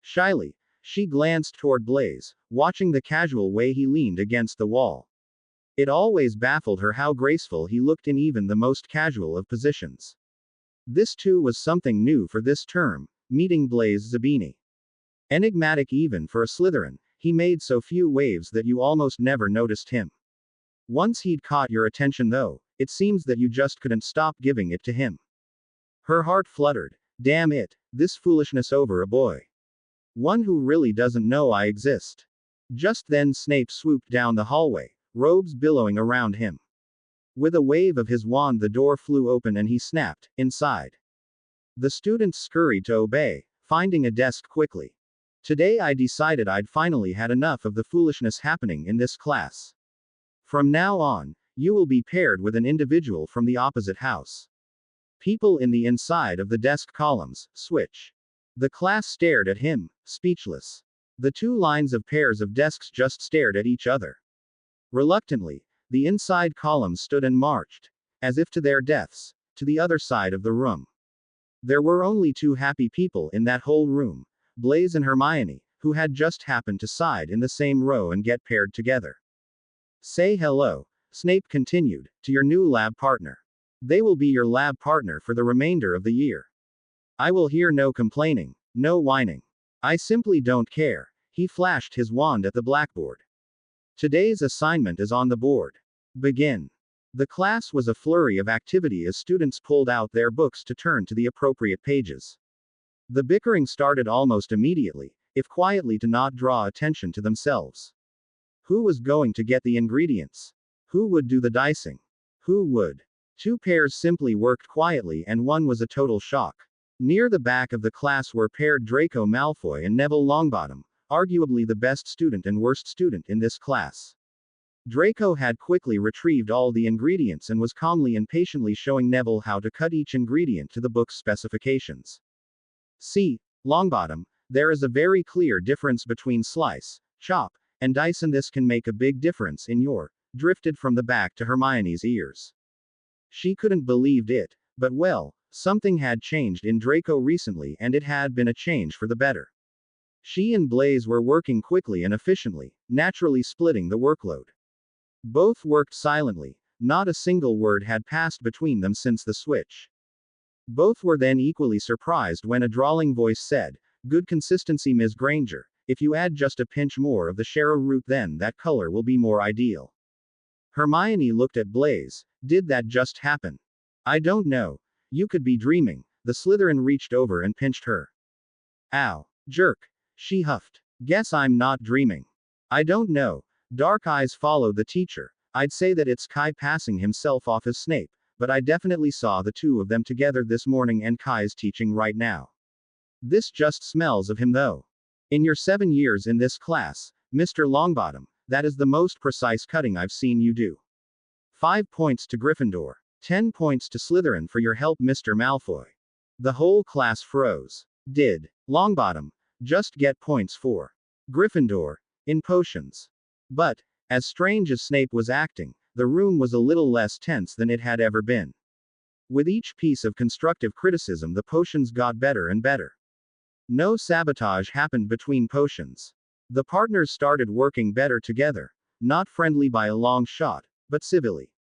Shyly, she glanced toward Blaise, watching the casual way he leaned against the wall. It always baffled her how graceful he looked in even the most casual of positions. This too was something new for this term, meeting Blaise Zabini. Enigmatic even for a Slytherin, he made so few waves that you almost never noticed him. Once he'd caught your attention though, it seems that you just couldn't stop giving it to him. Her heart fluttered. Damn it, this foolishness over a boy. One who really doesn't know I exist. Just then Snape swooped down the hallway, robes billowing around him. With a wave of his wand the door flew open and he snapped, inside. The students scurried to obey, finding a desk quickly. Today I decided I'd finally had enough of the foolishness happening in this class. From now on, you will be paired with an individual from the opposite house. People in the inside of the desk columns, switch. The class stared at him, speechless. The two lines of pairs of desks just stared at each other. Reluctantly, the inside columns stood and marched, as if to their deaths, to the other side of the room. There were only two happy people in that whole room, Blaise and Hermione, who had just happened to side in the same row and get paired together. Say hello, Snape continued, to your new lab partner. They will be your lab partner for the remainder of the year. I will hear no complaining, no whining. I simply don't care. He flashed his wand at the blackboard. Today's assignment is on the board. Begin. The class was a flurry of activity as students pulled out their books to turn to the appropriate pages. The bickering started almost immediately, if quietly to not draw attention to themselves. Who was going to get the ingredients? Who would do the dicing? Who would? Two pairs simply worked quietly and one was a total shock. Near the back of the class were paired Draco Malfoy and Neville Longbottom, arguably the best student and worst student in this class. Draco had quickly retrieved all the ingredients and was calmly and patiently showing Neville how to cut each ingredient to the book's specifications. See, Longbottom, there is a very clear difference between slice, chop, and dice, and this can make a big difference in your, drifted from the back to Hermione's ears. She couldn't believe it, but well, something had changed in Draco recently and it had been a change for the better. She and Blaise were working quickly and efficiently, naturally splitting the workload. Both worked silently, not a single word had passed between them since the switch. Both were then equally surprised when a drawling voice said, "Good consistency, Ms. Granger. If you add just a pinch more of the Shero root then that color will be more ideal." Hermione looked at Blaise. Did that just happen? I don't know. You could be dreaming. The Slytherin reached over and pinched her. Ow. Jerk. She huffed. Guess I'm not dreaming. I don't know. Dark eyes followed the teacher. I'd say that it's Kai passing himself off as Snape, but I definitely saw the two of them together this morning and Kai's teaching right now. This just smells of him though. In your 7 years in this class, Mr. Longbottom, that is the most precise cutting I've seen you do. 5 points to Gryffindor. 10 points to Slytherin for your help, Mr. Malfoy. The whole class froze. Did Longbottom just get points for Gryffindor in potions? But, as strange as Snape was acting, the room was a little less tense than it had ever been. With each piece of constructive criticism, the potions got better and better. No sabotage happened between potions. The partners started working better together, not friendly by a long shot, but civilly.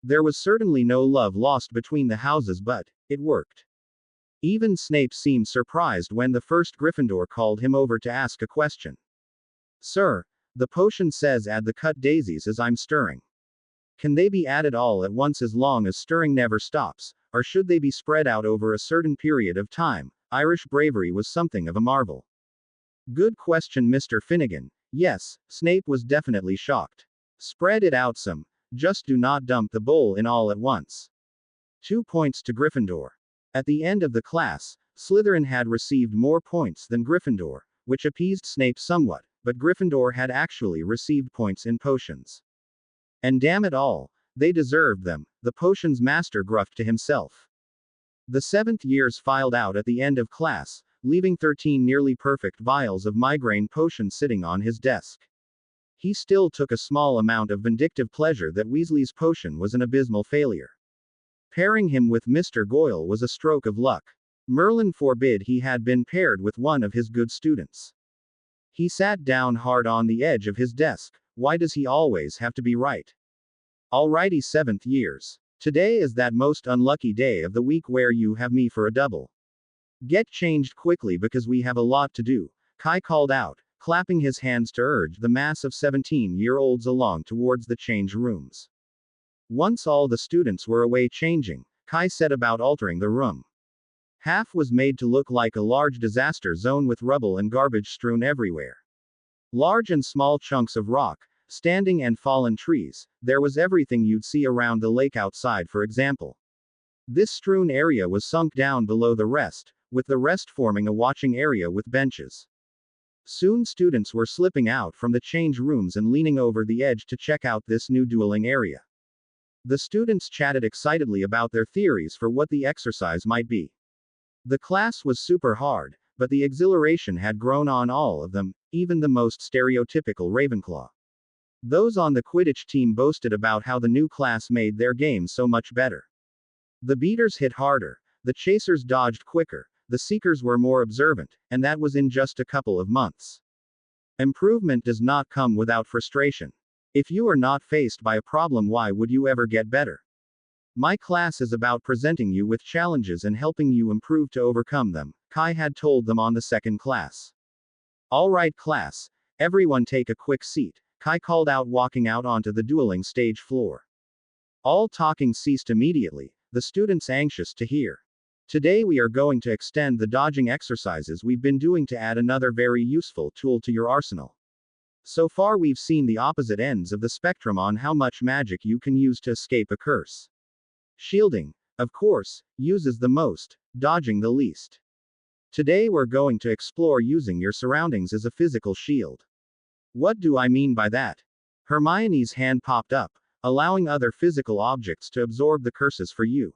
There was certainly no love lost between the houses, but it worked. Even Snape seemed surprised when the first Gryffindor called him over to ask a question. Sir, the potion says add the cut daisies as I'm stirring. Can they be added all at once as long as stirring never stops, or should they be spread out over a certain period of time? Irish bravery was something of a marvel. Good question, Mr. Finnegan. Yes, Snape was definitely shocked. Spread it out some. Just do not dump the bowl in all at once. 2 points to Gryffindor. At the end of the class, Slytherin had received more points than Gryffindor, which appeased Snape somewhat, but Gryffindor had actually received points in potions. And damn it all, they deserved them, the potions master gruffed to himself. The seventh years filed out at the end of class, leaving 13 nearly perfect vials of migraine potion sitting on his desk. He still took a small amount of vindictive pleasure that Weasley's potion was an abysmal failure. Pairing him with Mr. Goyle was a stroke of luck. Merlin forbid he had been paired with one of his good students. He sat down hard on the edge of his desk. Why does he always have to be right? Alrighty, seventh years. Today is that most unlucky day of the week where you have me for a double. Get changed quickly because we have a lot to do, Kai called out, clapping his hands to urge the mass of 17-year-olds along towards the change rooms. Once all the students were away changing, Kai set about altering the room. Half was made to look like a large disaster zone with rubble and garbage strewn everywhere. Large and small chunks of rock, standing and fallen trees, there was everything you'd see around the lake outside, for example. This strewn area was sunk down below the rest, with the rest forming a watching area with benches. Soon students were slipping out from the change rooms and leaning over the edge to check out this new dueling area. The students chatted excitedly about their theories for what the exercise might be. The class was super hard, but the exhilaration had grown on all of them, even the most stereotypical Ravenclaw. Those on the Quidditch team boasted about how the new class made their game so much better. The beaters hit harder, the chasers dodged quicker, the seekers were more observant, and that was in just a couple of months. Improvement does not come without frustration. If you are not faced by a problem, why would you ever get better? My class is about presenting you with challenges and helping you improve to overcome them, Kai had told them on the second class. All right, class, everyone take a quick seat, Kai called out, walking out onto the dueling stage floor. All talking ceased immediately, the students anxious to hear. Today we are going to extend the dodging exercises we've been doing to add another very useful tool to your arsenal. So far we've seen the opposite ends of the spectrum on how much magic you can use to escape a curse. Shielding, of course, uses the most, dodging the least. Today we're going to explore using your surroundings as a physical shield. What do I mean by that? Hermione's hand popped up, allowing other physical objects to absorb the curses for you.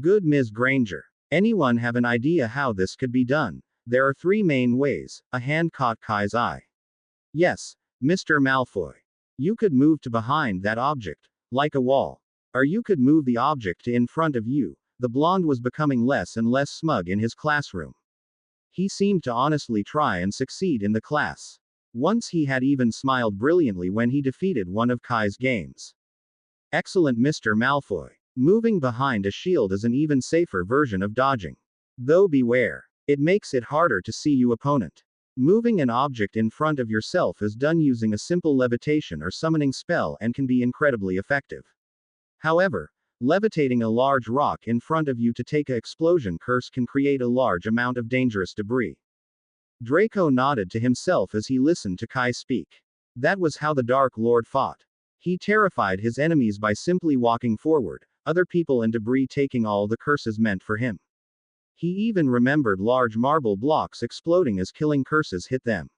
Good, Ms. Granger. Anyone have an idea how this could be done? There are 3 main ways, a hand caught Kai's eye. Yes, Mr. Malfoy. You could move to behind that object, like a wall. Or you could move the object to in front of you. The blonde was becoming less and less smug in his classroom. He seemed to honestly try and succeed in the class. Once he had even smiled brilliantly when he defeated one of Kai's games. Excellent, Mr. Malfoy. Moving behind a shield is an even safer version of dodging. Though beware, it makes it harder to see your opponent. Moving an object in front of yourself is done using a simple levitation or summoning spell and can be incredibly effective. However, levitating a large rock in front of you to take an explosion curse can create a large amount of dangerous debris. Draco nodded to himself as he listened to Kai speak. That was how the Dark Lord fought. He terrified his enemies by simply walking forward, other people and debris taking all the curses meant for him. He even remembered large marble blocks exploding as killing curses hit them.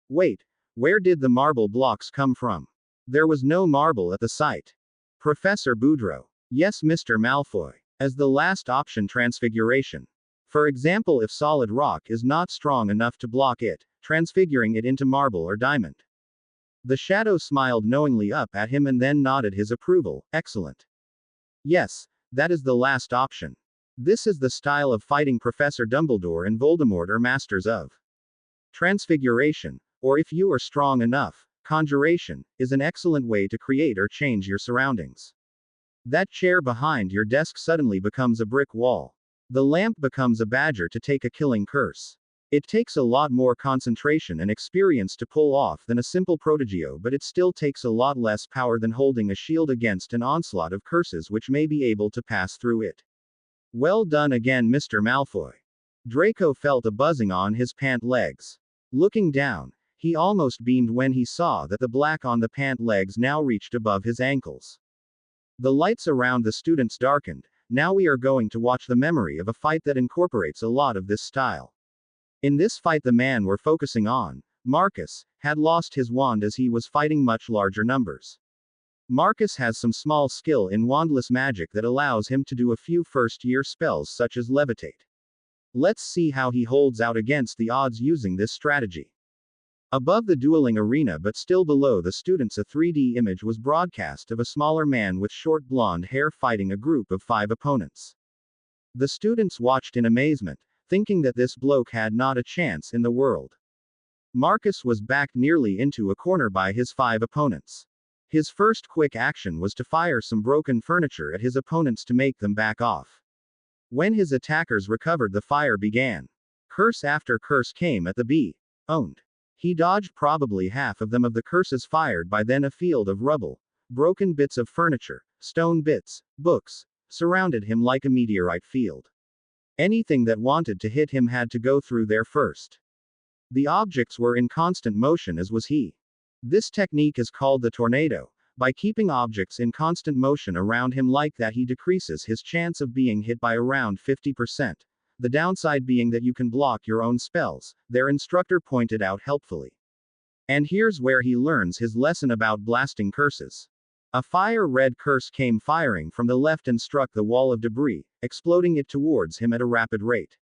Wait, where did the marble blocks come from? There was no marble at the site. Professor Boudreaux. Yes, Mr. Malfoy. As the last option, transfiguration. For example, if solid rock is not strong enough to block it, transfiguring it into marble or diamond. The shadow smiled knowingly up at him and then nodded his approval. Excellent. Yes, that is the last option. This is the style of fighting Professor Dumbledore and Voldemort are masters of. Transfiguration, or if you are strong enough, conjuration, is an excellent way to create or change your surroundings. That chair behind your desk suddenly becomes a brick wall. The lamp becomes a badger to take a killing curse. It takes a lot more concentration and experience to pull off than a simple prodigio, but it still takes a lot less power than holding a shield against an onslaught of curses which may be able to pass through it. Well done again, Mr. Malfoy. Draco felt a buzzing on his pant legs. Looking down, he almost beamed when he saw that the black on the pant legs now reached above his ankles. The lights around the students darkened. Now we are going to watch the memory of a fight that incorporates a lot of this style. In this fight the man we're focusing on, Marcus, had lost his wand as he was fighting much larger numbers. Marcus has some small skill in wandless magic that allows him to do a few first-year spells such as levitate. Let's see how he holds out against the odds using this strategy. Above the dueling arena but still below the students a 3D image was broadcast of a smaller man with short blonde hair fighting a group of 5 opponents. The students watched in amazement, thinking that this bloke had not a chance in the world. Marcus was backed nearly into a corner by his 5 opponents. His first quick action was to fire some broken furniture at his opponents to make them back off. When his attackers recovered, the fire began. Curse after curse came at the owned. He dodged probably half of them of the curses fired by then a field of rubble, broken bits of furniture, stone bits, books, surrounded him like a meteorite field. Anything that wanted to hit him had to go through there first. The objects were in constant motion as was he. This technique is called the tornado. By keeping objects in constant motion around him like that he decreases his chance of being hit by around 50%. The downside being that you can block your own spells, their instructor pointed out helpfully. And here's where he learns his lesson about blasting curses. A fire-red curse came firing from the left and struck the wall of debris, exploding it towards him at a rapid rate.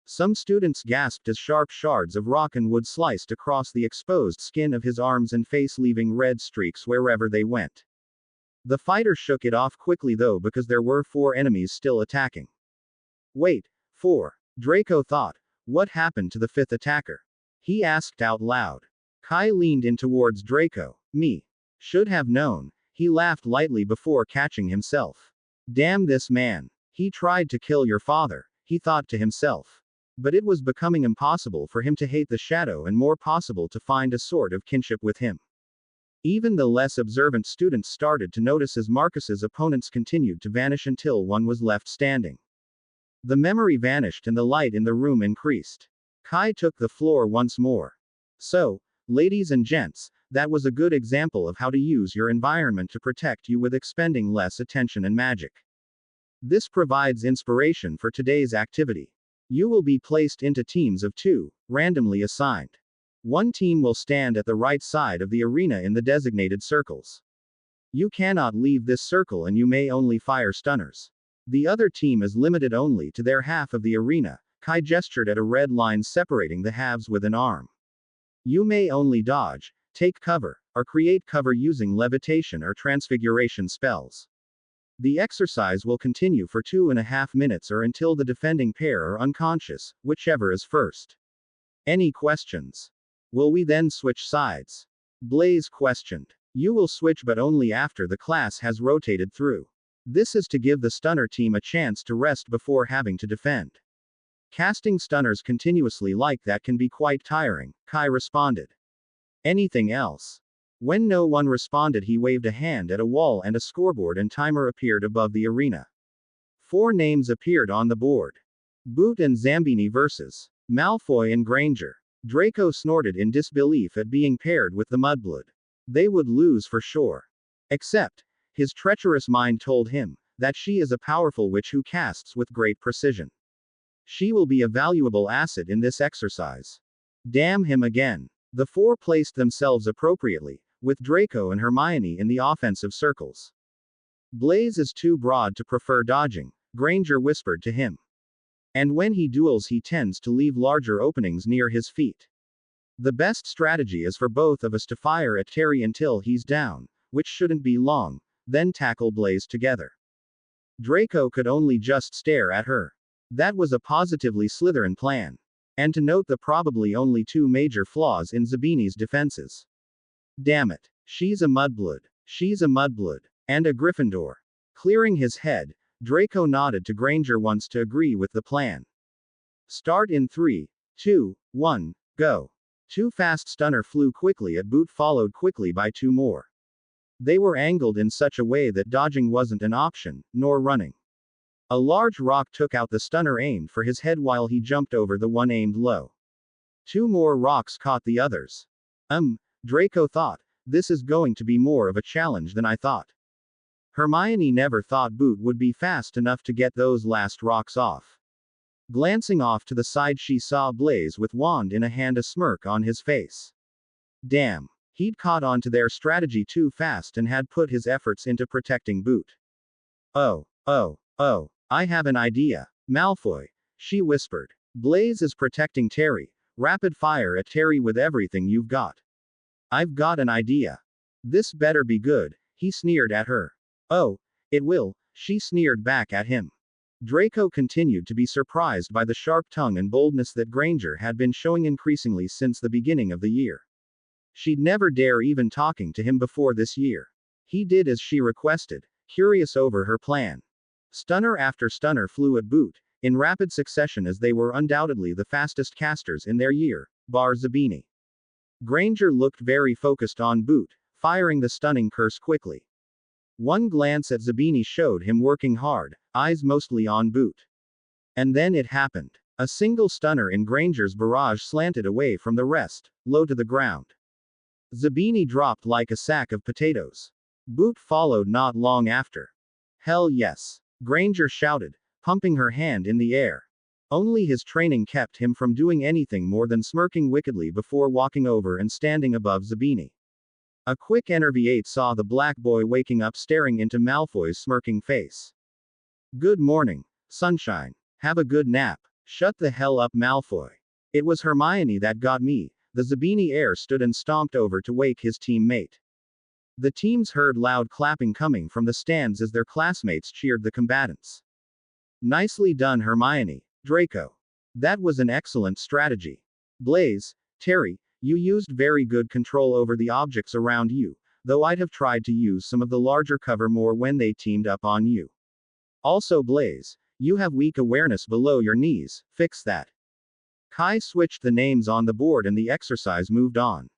Some students gasped as sharp shards of rock and wood sliced across the exposed skin of his arms and face, leaving red streaks wherever they went. The fighter shook it off quickly though, because there were 4 enemies still attacking. Wait, 4. Draco thought. What happened to the 5th attacker? He asked out loud. Kai leaned in towards Draco. Me. Should have known. He laughed lightly before catching himself. Damn this man. He tried to kill your father, he thought to himself. But it was becoming impossible for him to hate the shadow and more possible to find a sort of kinship with him. Even the less observant students started to notice as Marcus's opponents continued to vanish until one was left standing. The memory vanished and the light in the room increased. Kai took the floor once more. So, ladies and gents, that was a good example of how to use your environment to protect you with expending less attention and magic. This provides inspiration for today's activity. You will be placed into teams of 2, randomly assigned. One team will stand at the right side of the arena in the designated circles. You cannot leave this circle and you may only fire stunners. The other team is limited only to their half of the arena. Kai gestured at a red line separating the halves with an arm. You may only dodge, take cover, or create cover using levitation or transfiguration spells. The exercise will continue for 2.5 minutes or until the defending pair are unconscious, whichever is first. Any questions? Will we then switch sides? Blaze questioned. You will switch but only after the class has rotated through. This is to give the stunner team a chance to rest before having to defend. Casting stunners continuously like that can be quite tiring, Kai responded. Anything else? When no one responded, he waved a hand at a wall and a scoreboard and timer appeared above the arena. 4 names appeared on the board. Boot and Zambini versus Malfoy and Granger. Draco snorted in disbelief at being paired with the Mudblood. They would lose for sure. Except, his treacherous mind told him that she is a powerful witch who casts with great precision. She will be a valuable asset in this exercise. Damn him again. The 4 placed themselves appropriately, with Draco and Hermione in the offensive circles. Blaze is too broad to prefer dodging, Granger whispered to him. And when he duels he tends to leave larger openings near his feet. The best strategy is for both of us to fire at Terry until he's down, which shouldn't be long, then tackle Blaze together. Draco could only just stare at her. That was a positively Slytherin plan. And to note the probably only 2 major flaws in Zabini's defenses. Damn it. She's a Mudblood. She's a Mudblood. And a Gryffindor. Clearing his head, Draco nodded to Granger once to agree with the plan. Start in 3, 2, 1, go. 2 fast stunner flew quickly at Boot, followed quickly by 2 more. They were angled in such a way that dodging wasn't an option, nor running. A large rock took out the stunner aimed for his head while he jumped over the one aimed low. 2 more rocks caught the others. Draco thought, this is going to be more of a challenge than I thought. Hermione never thought Boot would be fast enough to get those last rocks off. Glancing off to the side, she saw Blaise with wand in a hand, a smirk on his face. Damn. He'd caught on to their strategy too fast and had put his efforts into protecting Boot. Oh, I have an idea. Malfoy, she whispered. Blaise is protecting Terry. Rapid fire at Terry with everything you've got. I've got an idea. This better be good, he sneered at her. Oh, it will, she sneered back at him. Draco continued to be surprised by the sharp tongue and boldness that Granger had been showing increasingly since the beginning of the year. She'd never dare even talking to him before this year. He did as she requested, curious over her plan. Stunner after stunner flew at Boot, in rapid succession, as they were undoubtedly the fastest casters in their year, bar Zabini. Granger looked very focused on Boot, firing the stunning curse quickly. One glance at Zabini showed him working hard, eyes mostly on Boot. And then it happened. A single stunner in Granger's barrage slanted away from the rest, low to the ground. Zabini dropped like a sack of potatoes. Boot followed not long after. Hell yes, Granger shouted, pumping her hand in the air. Only his training kept him from doing anything more than smirking wickedly before walking over and standing above Zabini. A quick Enerv8 saw the black boy waking up staring into Malfoy's smirking face. Good morning, sunshine. Have a good nap. Shut the hell up, Malfoy. It was Hermione that got me. The Zabini heir stood and stomped over to wake his teammate. The teams heard loud clapping coming from the stands as their classmates cheered the combatants. Nicely done, Hermione. Draco. That was an excellent strategy. Blaise, Terry, you used very good control over the objects around you, though I'd have tried to use some of the larger cover more when they teamed up on you. Also, Blaise, you have weak awareness below your knees, fix that. Kai switched the names on the board and the exercise moved on.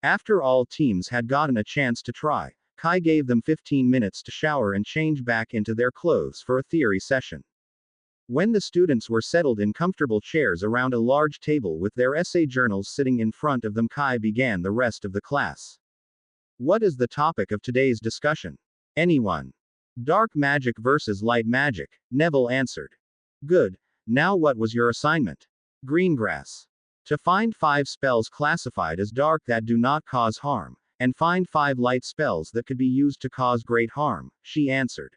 After all teams had gotten a chance to try, Kai gave them 15 minutes to shower and change back into their clothes for a theory session. When the students were settled in comfortable chairs around a large table with their essay journals sitting in front of them, Kai began the rest of the class. What is the topic of today's discussion? Anyone? Dark magic versus light magic, Neville answered. Good. Now what was your assignment? Greengrass. To find 5 spells classified as dark that do not cause harm, and find 5 light spells that could be used to cause great harm, she answered.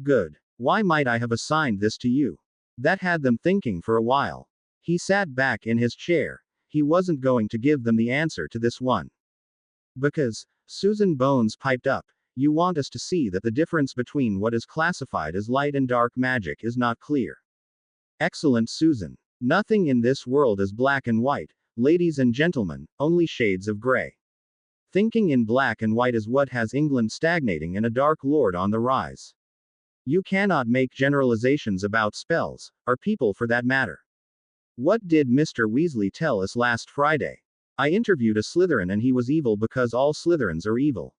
Good. Why might I have assigned this to you? That had them thinking for a while. He sat back in his chair. He wasn't going to give them the answer to this one. Because, Susan Bones piped up, you want us to see that the difference between what is classified as light and dark magic is not clear. Excellent, Susan. Nothing in this world is black and white, ladies and gentlemen, only shades of gray. Thinking in black and white is what has England stagnating and a dark lord on the rise. You cannot make generalizations about spells, or people for that matter. What did Mr. Weasley tell us last Friday? I interviewed a Slytherin and he was evil because all Slytherins are evil.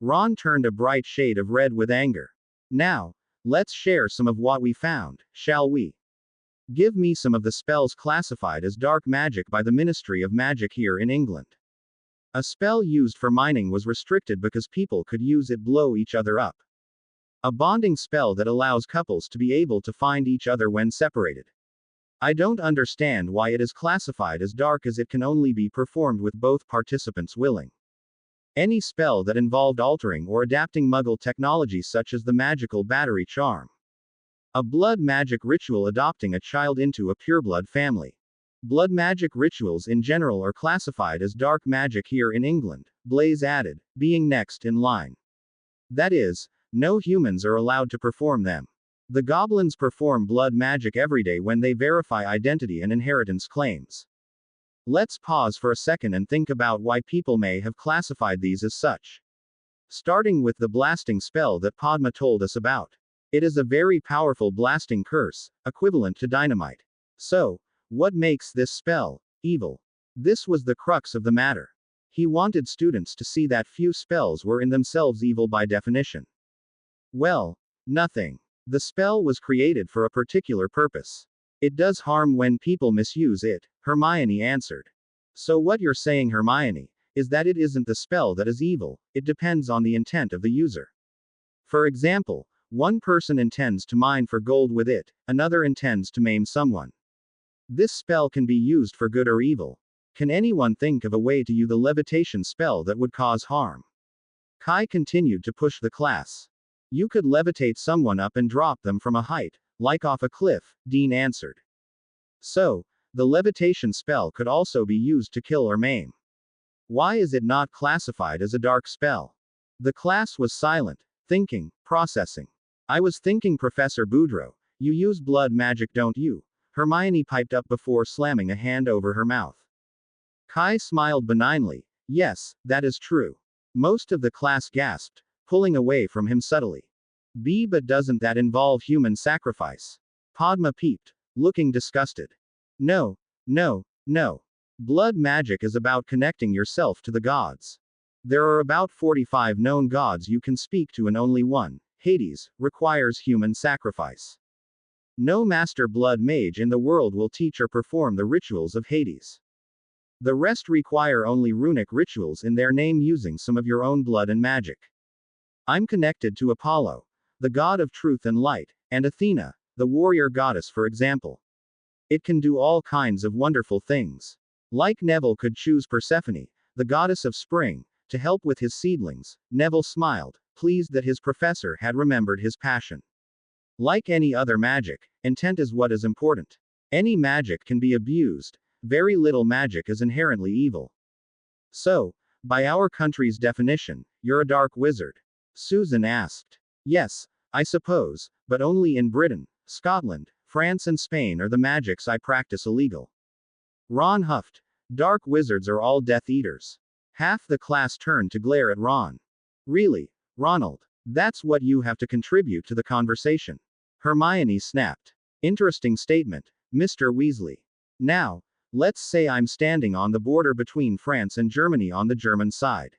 Ron turned a bright shade of red with anger. Now, let's share some of what we found, shall we? Give me some of the spells classified as dark magic by the Ministry of Magic here in England. A spell used for mining was restricted because people could use it blow each other up. A bonding spell that allows couples to be able to find each other when separated. I don't understand why it is classified as dark, as it can only be performed with both participants willing. Any spell that involved altering or adapting Muggle technology, such as the magical battery charm. A blood magic ritual adopting a child into a pureblood family. Blood magic rituals in general are classified as dark magic here in England, Blaise added, being next in line. That is, no humans are allowed to perform them. The goblins perform blood magic every day when they verify identity and inheritance claims. Let's pause for a second and think about why people may have classified these as such. Starting with the blasting spell that Padma told us about. It is a very powerful blasting curse, equivalent to dynamite. So, what makes this spell evil? This was the crux of the matter. He wanted students to see that few spells were in themselves evil by definition. Well, nothing. The spell was created for a particular purpose. It does harm when people misuse it, Hermione answered. So what you're saying, Hermione, is that it isn't the spell that is evil, it depends on the intent of the user. For example, one person intends to mine for gold with it, another intends to maim someone. This spell can be used for good or evil. Can anyone think of a way to use the levitation spell that would cause harm? Kai continued to push the class. You could levitate someone up and drop them from a height, like off a cliff, Dean answered. So, the levitation spell could also be used to kill or maim. Why is it not classified as a dark spell? The class was silent, thinking, processing. I was thinking, Professor Boudreaux, you use blood magic, don't you? Hermione piped up before slamming a hand over her mouth. Kai smiled benignly. Yes, that is true. Most of the class gasped, pulling away from him subtly. But doesn't that involve human sacrifice? Padma peeped, looking disgusted. No, no, no. Blood magic is about connecting yourself to the gods. There are about 45 known gods you can speak to, and only one, Hades, requires human sacrifice. No master blood mage in the world will teach or perform the rituals of Hades. The rest require only runic rituals in their name using some of your own blood and magic. I'm connected to Apollo, the god of truth and light, and Athena, the warrior goddess, for example. It can do all kinds of wonderful things. Like Neville could choose Persephone, the goddess of spring, to help with his seedlings. Neville smiled, pleased that his professor had remembered his passion. Like any other magic, intent is what is important. Any magic can be abused. Very little magic is inherently evil. So, by our country's definition, you're a dark wizard? Susan asked. Yes, I suppose, but only in Britain, Scotland, France and Spain are the magics I practice illegal. Ron huffed. Dark wizards are all Death Eaters. Half the class turned to glare at Ron. Really, Ronald? That's what you have to contribute to the conversation. Hermione snapped. Interesting statement, Mr. Weasley. Now, let's say I'm standing on the border between France and Germany on the German side.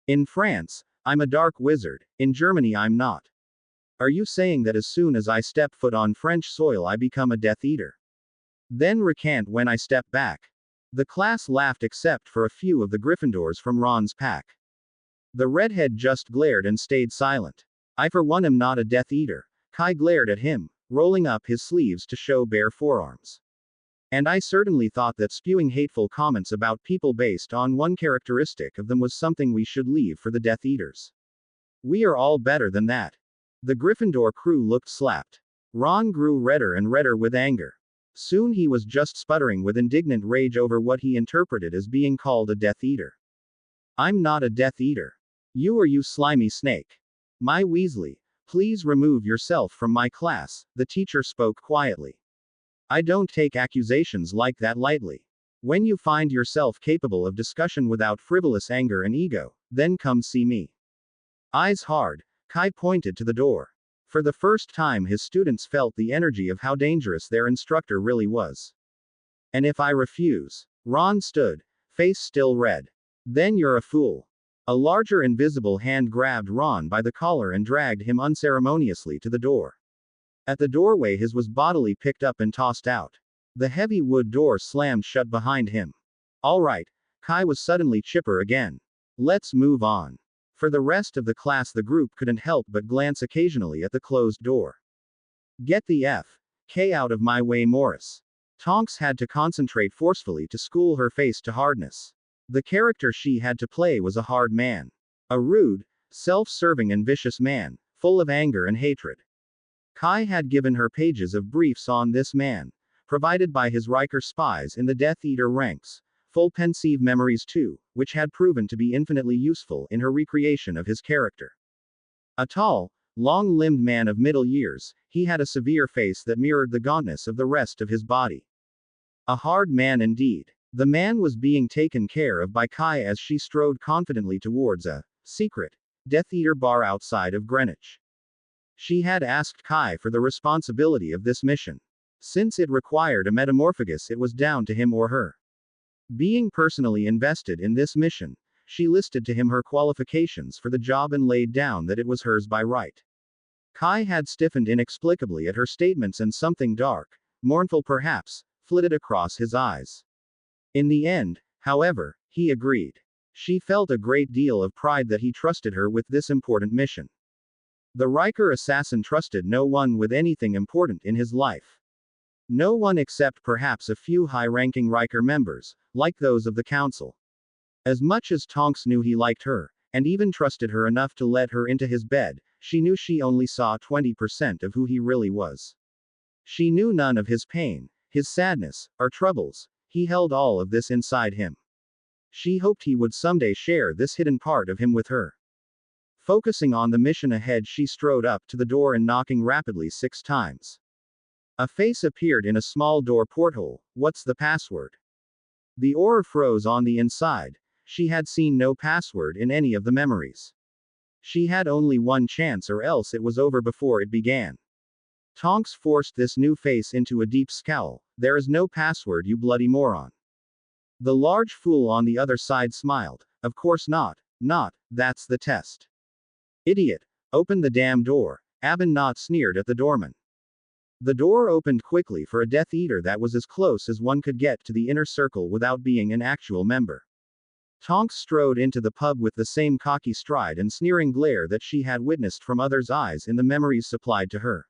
In France, I'm a dark wizard, in Germany I'm not. Are you saying that as soon as I step foot on French soil I become a Death Eater? Then recant when I step back. The class laughed except for a few of the Gryffindors from Ron's pack. The redhead just glared and stayed silent. I for one am not a Death Eater. Kai glared at him, rolling up his sleeves to show bare forearms. And I certainly thought that spewing hateful comments about people based on one characteristic of them was something we should leave for the Death Eaters. We are all better than that. The Gryffindor crew looked slapped. Ron grew redder and redder with anger. Soon he was just sputtering with indignant rage over what he interpreted as being called a Death Eater. I'm not a Death Eater. You are, you slimy snake. My Weasley, please remove yourself from my class, the teacher spoke quietly. I don't take accusations like that lightly. When you find yourself capable of discussion without frivolous anger and ego, then come see me. Eyes hard, Kai pointed to the door. For the first time his students felt the energy of how dangerous their instructor really was. And if I refuse? Ron stood, face still red. Then you're a fool. A larger invisible hand grabbed Ron by the collar and dragged him unceremoniously to the door. At the doorway his was bodily picked up and tossed out. The heavy wood door slammed shut behind him. All right, Kai was suddenly chipper again. Let's move on. For the rest of the class the group couldn't help but glance occasionally at the closed door. Get the F.K. out of my way, Morris. Tonks had to concentrate forcefully to school her face to hardness. The character she had to play was a hard man. A rude, self-serving and vicious man, full of anger and hatred. Kai had given her pages of briefs on this man, provided by his Riker spies in the Death Eater ranks. Full pensive memories too, which had proven to be infinitely useful in her recreation of his character. A tall, long-limbed man of middle years, he had a severe face that mirrored the gauntness of the rest of his body. A hard man indeed. The man was being taken care of by Kai as she strode confidently towards a secret Death Eater bar outside of Greenwich. She had asked Kai for the responsibility of this mission. Since it required a metamorphosis, it was down to him or her. Being personally invested in this mission, she listed to him her qualifications for the job and laid down that it was hers by right. Kai had stiffened inexplicably at her statements and something dark, mournful perhaps, flitted across his eyes. In the end, however, he agreed. She felt a great deal of pride that he trusted her with this important mission. The Riker assassin trusted no one with anything important in his life. No one except perhaps a few high-ranking Riker members, like those of the Council. As much as Tonks knew he liked her, and even trusted her enough to let her into his bed, she knew she only saw 20% of who he really was. She knew none of his pain, his sadness, or troubles. He held all of this inside him. She hoped he would someday share this hidden part of him with her. Focusing on the mission ahead, she strode up to the door and knocking rapidly 6 times. A face appeared in a small door porthole. What's the password? The aura froze on the inside. She had seen no password in any of the memories. She had only one chance, or else it was over before it began. Tonks forced this new face into a deep scowl. There is no password, you bloody moron. The large fool on the other side smiled. Of course not. Not, that's the test. Idiot. Open the damn door. Abin sneered at the doorman. The door opened quickly for a Death Eater that was as close as one could get to the inner circle without being an actual member. Tonks strode into the pub with the same cocky stride and sneering glare that she had witnessed from others' eyes in the memories supplied to her.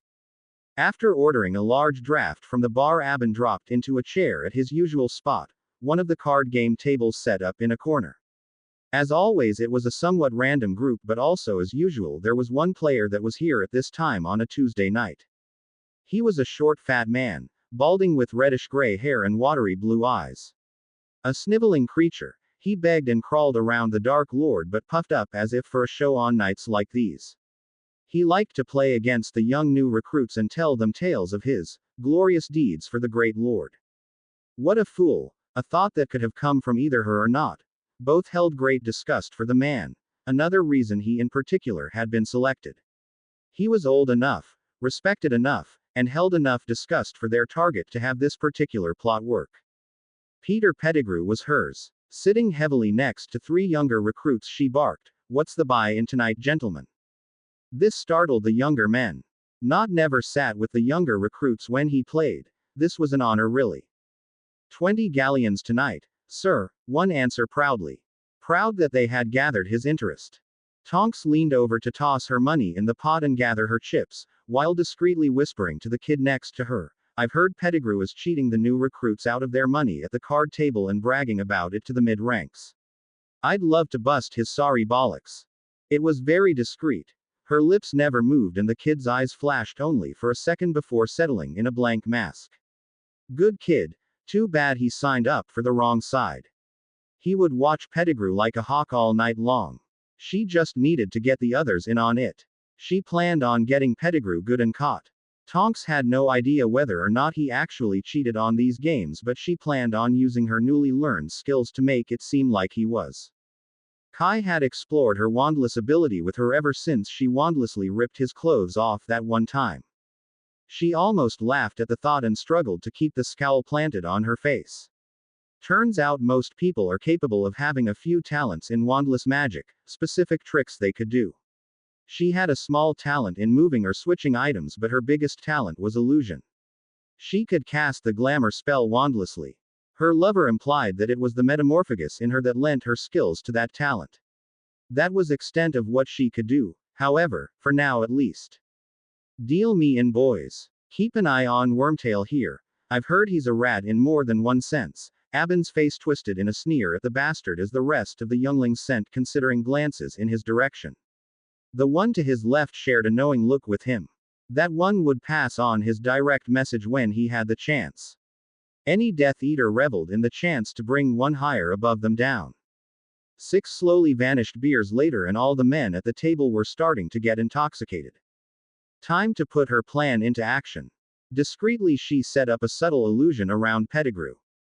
After ordering a large draft from the bar, Abin dropped into a chair at his usual spot, one of the card game tables set up in a corner. As always, it was a somewhat random group, but also as usual there was one player that was here at this time on a Tuesday night. He was a short fat man, balding with reddish-gray hair and watery blue eyes. A sniveling creature, he begged and crawled around the Dark Lord but puffed up as if for a show on nights like these. He liked to play against the young new recruits and tell them tales of his glorious deeds for the Great Lord. What a fool, a thought that could have come from either her or not. Both held great disgust for the man, another reason he in particular had been selected. He was old enough, respected enough, and held enough disgust for their target to have this particular plot work. Peter Pettigrew was hers. Sitting heavily next to 3 younger recruits, she barked, "What's the buy-in tonight, gentlemen?" This startled the younger men. Not never sat with the younger recruits when he played. This was an honor, really. 20 galleons tonight, sir, one answer proudly. Proud that they had gathered his interest. Tonks leaned over to toss her money in the pot and gather her chips, while discreetly whispering to the kid next to her, "I've heard Pettigrew is cheating the new recruits out of their money at the card table and bragging about it to the mid-ranks. I'd love to bust his sorry bollocks." It was very discreet. Her lips never moved and the kid's eyes flashed only for a second before settling in a blank mask. Good kid. Too bad he signed up for the wrong side. He would watch Pettigrew like a hawk all night long. She just needed to get the others in on it. She planned on getting Pettigrew good and caught. Tonks had no idea whether or not he actually cheated on these games, but she planned on using her newly learned skills to make it seem like he was. Kai had explored her wandless ability with her ever since she wandlessly ripped his clothes off that one time. She almost laughed at the thought and struggled to keep the scowl planted on her face. Turns out most people are capable of having a few talents in wandless magic, specific tricks they could do. She had a small talent in moving or switching items, but her biggest talent was illusion. She could cast the glamour spell wandlessly. Her lover implied that it was the metamorphagus in her that lent her skills to that talent. That was extent of what she could do, however, for now at least. Deal me in, boys. Keep an eye on Wormtail here. I've heard he's a rat in more than one sense. Abin's face twisted in a sneer at the bastard as the rest of the younglings sent considering glances in his direction. The one to his left shared a knowing look with him. That one would pass on his direct message when he had the chance. Any Death Eater reveled in the chance to bring one higher above them down. 6 slowly vanished beers later and all the men at the table were starting to get intoxicated. Time to put her plan into action. Discreetly she set up a subtle illusion around Pettigrew.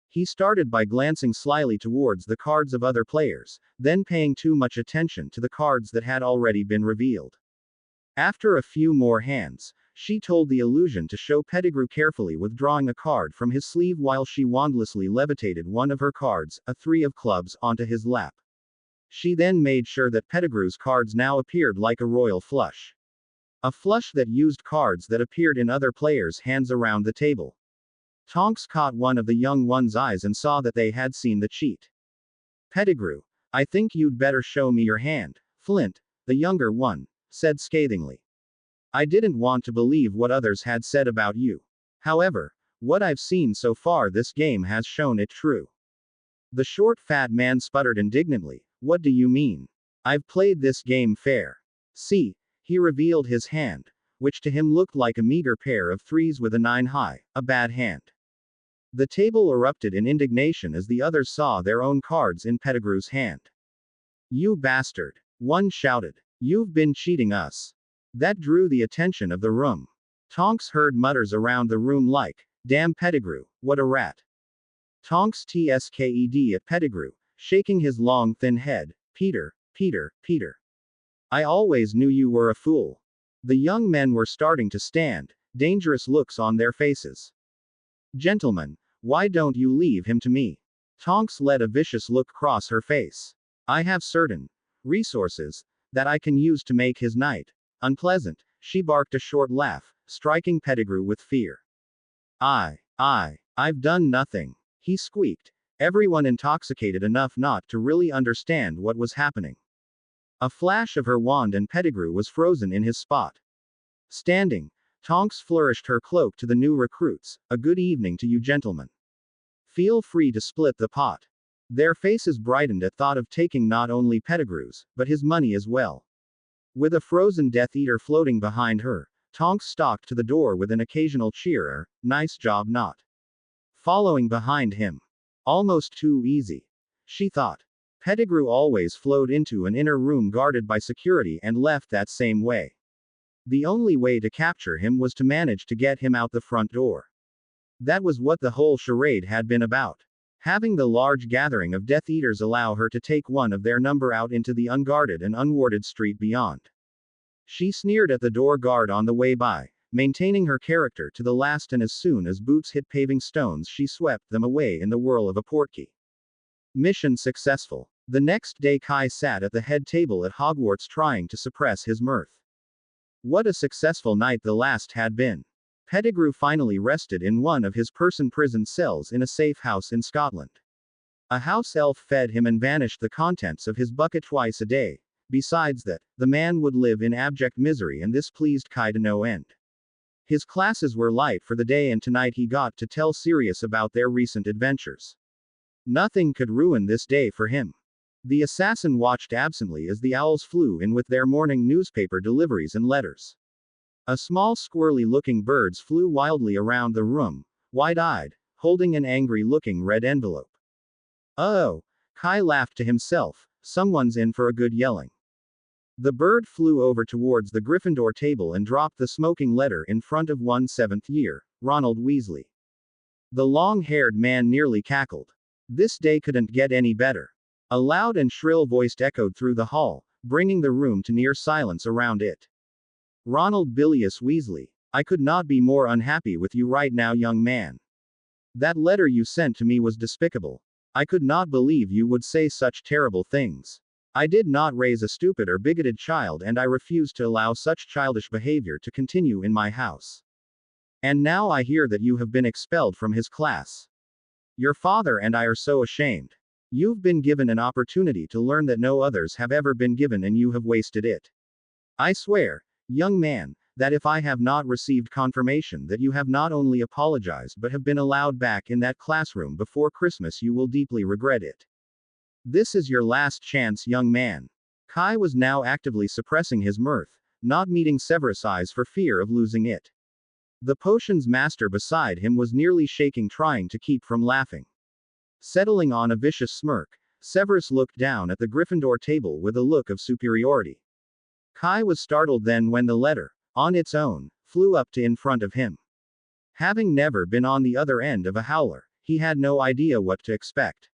He started by glancing slyly towards the cards of other players, then paying too much attention to the cards that had already been revealed. After a few more hands, she told the illusion to show Pettigrew carefully withdrawing a card from his sleeve while she wandlessly levitated one of her cards, a 3 of clubs, onto his lap. She then made sure that Pettigrew's cards now appeared like a royal flush. A flush that used cards that appeared in other players' hands around the table. Tonks caught one of the young one's eyes and saw that they had seen the cheat. Pettigrew, I think you'd better show me your hand, Flint, the younger one said scathingly. I didn't want to believe what others had said about you. However, what I've seen so far this game has shown it true. The short fat man sputtered indignantly, What do you mean? I've played this game fair. See, he revealed his hand, which to him looked like a meager pair of threes with a 9 high, a bad hand. The table erupted in indignation as the others saw their own cards in Pettigrew's hand. You bastard! One shouted. You've been cheating us. That drew the attention of the room. Tonks heard mutters around the room like, Damn Pettigrew, what a rat. Tonks tsked at Pettigrew, shaking his long thin head, Peter, Peter, Peter. I always knew you were a fool. The young men were starting to stand, dangerous looks on their faces. Gentlemen, why don't you leave him to me? Tonks let a vicious look cross her face. I have certain resources that I can use to make his night unpleasant. She barked a short laugh, striking Pettigrew with fear. I've done nothing, he squeaked, everyone intoxicated enough not to really understand what was happening. A flash of her wand and Pettigrew was frozen in his spot. Standing, Tonks flourished her cloak to the new recruits. A good evening to you gentlemen. Feel free to split the pot. Their faces brightened at thought of taking not only Pettigrew's, but his money as well. With a frozen Death Eater floating behind her, Tonks stalked to the door with an occasional cheerer, Nice job not. Following behind him. Almost too easy. She thought. Pettigrew always flowed into an inner room guarded by security and left that same way. The only way to capture him was to manage to get him out the front door. That was what the whole charade had been about. Having the large gathering of Death Eaters allow her to take one of their number out into the unguarded and unwarded street beyond. She sneered at the door guard on the way by, maintaining her character to the last, and as soon as boots hit paving stones she swept them away in the whirl of a portkey. Mission successful. The next day Kai sat at the head table at Hogwarts trying to suppress his mirth. What a successful night the last had been. Pettigrew finally rested in one of his prison cells in a safe house in Scotland. A house elf fed him and vanished the contents of his bucket twice a day. Besides that, the man would live in abject misery, and this pleased Kai to no end. His classes were light for the day, and tonight he got to tell Sirius about their recent adventures. Nothing could ruin this day for him. The assassin watched absently as the owls flew in with their morning newspaper deliveries and letters. A small squirrely-looking birds flew wildly around the room, wide-eyed, holding an angry-looking red envelope. Oh, Kai laughed to himself, someone's in for a good yelling. The bird flew over towards the Gryffindor table and dropped the smoking letter in front of 1/7th year, Ronald Weasley. The long-haired man nearly cackled. This day couldn't get any better. A loud and shrill voice echoed through the hall, bringing the room to near silence around it. Ronald Bilious Weasley, I could not be more unhappy with you right now, young man. That letter you sent to me was despicable. I could not believe you would say such terrible things. I did not raise a stupid or bigoted child, and I refuse to allow such childish behavior to continue in my house. And now I hear that you have been expelled from his class. Your father and I are so ashamed. You've been given an opportunity to learn that no others have ever been given, and you have wasted it. I swear, young man, that if I have not received confirmation that you have not only apologized but have been allowed back in that classroom before Christmas, you will deeply regret it. This is your last chance, young man. Kai was now actively suppressing his mirth, not meeting Severus' eyes for fear of losing it. The potions master beside him was nearly shaking, trying to keep from laughing. Settling on a vicious smirk, Severus looked down at the Gryffindor table with a look of superiority. Kai was startled then when the letter, on its own, flew up to in front of him. Having never been on the other end of a howler, he had no idea what to expect.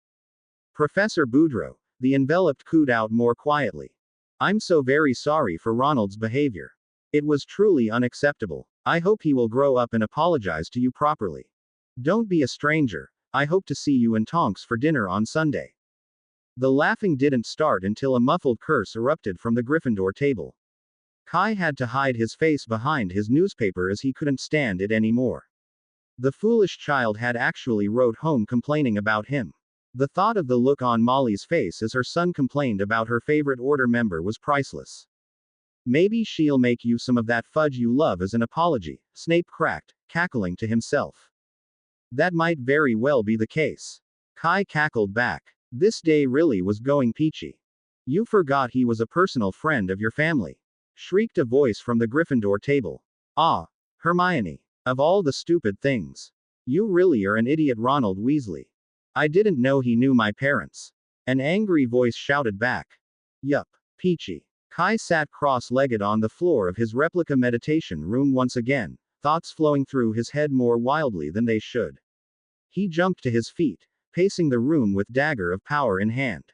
Professor Boudreaux, the enveloped cooed out more quietly. I'm so very sorry for Ronald's behavior. It was truly unacceptable. I hope he will grow up and apologize to you properly. Don't be a stranger. I hope to see you and Tonks for dinner on Sunday. The laughing didn't start until a muffled curse erupted from the Gryffindor table. Kai had to hide his face behind his newspaper as he couldn't stand it anymore. The foolish child had actually wrote home complaining about him. The thought of the look on Molly's face as her son complained about her favorite order member was priceless. Maybe she'll make you some of that fudge you love as an apology, Snape cracked, cackling to himself. That might very well be the case. Kai cackled back. This day really was going peachy. You forgot he was a personal friend of your family, shrieked a voice from the Gryffindor table. Ah, Hermione. Of all the stupid things. You really are an idiot, Ronald Weasley. I didn't know he knew my parents. An angry voice shouted back. Yup, peachy. Kai sat cross-legged on the floor of his replica meditation room once again, thoughts flowing through his head more wildly than they should. He jumped to his feet, pacing the room with dagger of power in hand.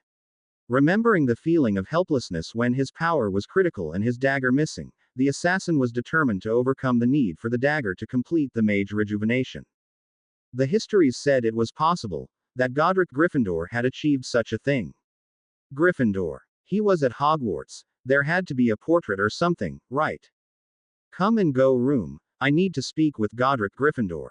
Remembering the feeling of helplessness when his power was critical and his dagger missing, the assassin was determined to overcome the need for the dagger to complete the mage rejuvenation. The histories said it was possible that Godric Gryffindor had achieved such a thing. Gryffindor. He was at Hogwarts. There had to be a portrait or something, right? Come and go room. I need to speak with Godric Gryffindor.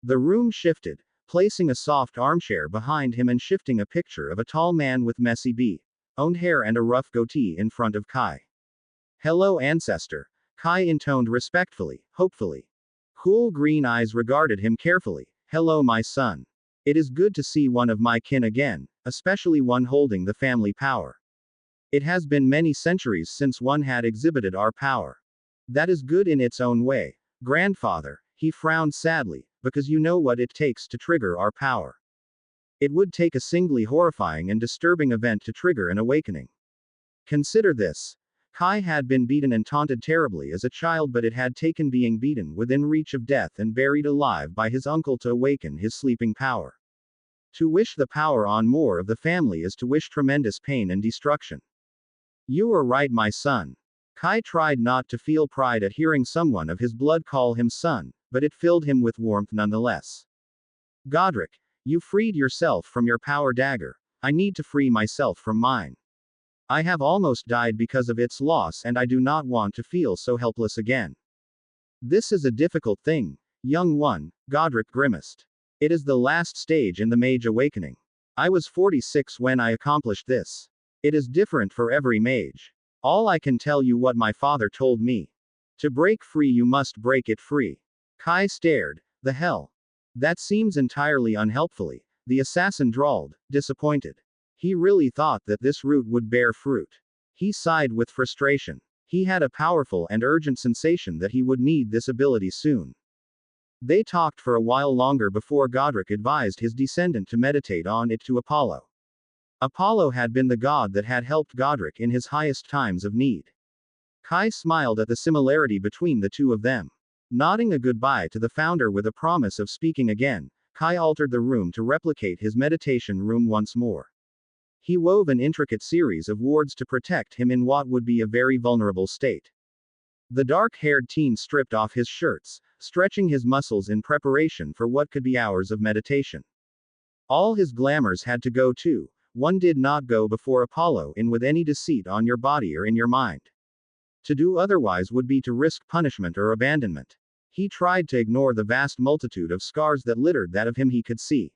The room shifted, placing a soft armchair behind him and shifting a picture of a tall man with messy blonde hair and a rough goatee in front of Kai. Hello, ancestor. Kai intoned respectfully, hopefully. Cool green eyes regarded him carefully. Hello, my son. It is good to see one of my kin again, especially one holding the family power. It has been many centuries since one had exhibited our power. That is good in its own way. Grandfather, he frowned sadly, because you know what it takes to trigger our power. It would take a singly horrifying and disturbing event to trigger an awakening. Consider this. Kai had been beaten and taunted terribly as a child, but it had taken being beaten within reach of death and buried alive by his uncle to awaken his sleeping power. To wish the power on more of the family is to wish tremendous pain and destruction. You are right, my son. Kai tried not to feel pride at hearing someone of his blood call him son, but it filled him with warmth nonetheless. Godric, you freed yourself from your power dagger. I need to free myself from mine. I have almost died because of its loss, and I do not want to feel so helpless again. This is a difficult thing, young one, Godric grimaced. It is the last stage in the mage awakening. I was 46 when I accomplished this. It is different for every mage. All I can tell you what my father told me. To break free you must break it free. Kai stared. The hell? That seems entirely unhelpfully, the assassin drawled, disappointed. He really thought that this route would bear fruit. He sighed with frustration. He had a powerful and urgent sensation that he would need this ability soon. They talked for a while longer before Godric advised his descendant to meditate on it to Apollo. Apollo had been the god that had helped Godric in his highest times of need. Kai smiled at the similarity between the two of them. Nodding a goodbye to the founder with a promise of speaking again, Kai altered the room to replicate his meditation room once more. He wove an intricate series of wards to protect him in what would be a very vulnerable state. The dark-haired teen stripped off his shirts, stretching his muscles in preparation for what could be hours of meditation. All his glamours had to go too. One did not go before Apollo in with any deceit on your body or in your mind. To do otherwise would be to risk punishment or abandonment. He tried to ignore the vast multitude of scars that littered that of him he could see.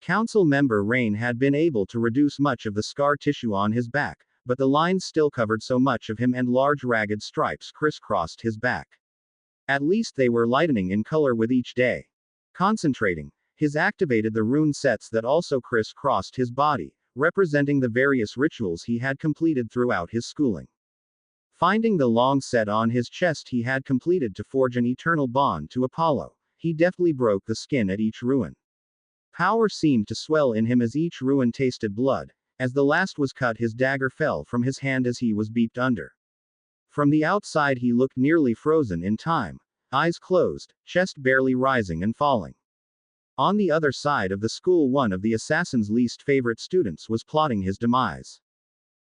Council member Rain had been able to reduce much of the scar tissue on his back, but the lines still covered so much of him and large ragged stripes crisscrossed his back. At least they were lightening in color with each day. Concentrating, his activated the rune sets that also crisscrossed his body, representing the various rituals he had completed throughout his schooling. Finding the long set on his chest he had completed to forge an eternal bond to Apollo, he deftly broke the skin at each rune. Power seemed to swell in him as each rune tasted blood. As the last was cut, his dagger fell from his hand as he was beeped under. From the outside he looked nearly frozen in time, eyes closed, chest barely rising and falling. On the other side of the school, one of the assassin's least favorite students was plotting his demise.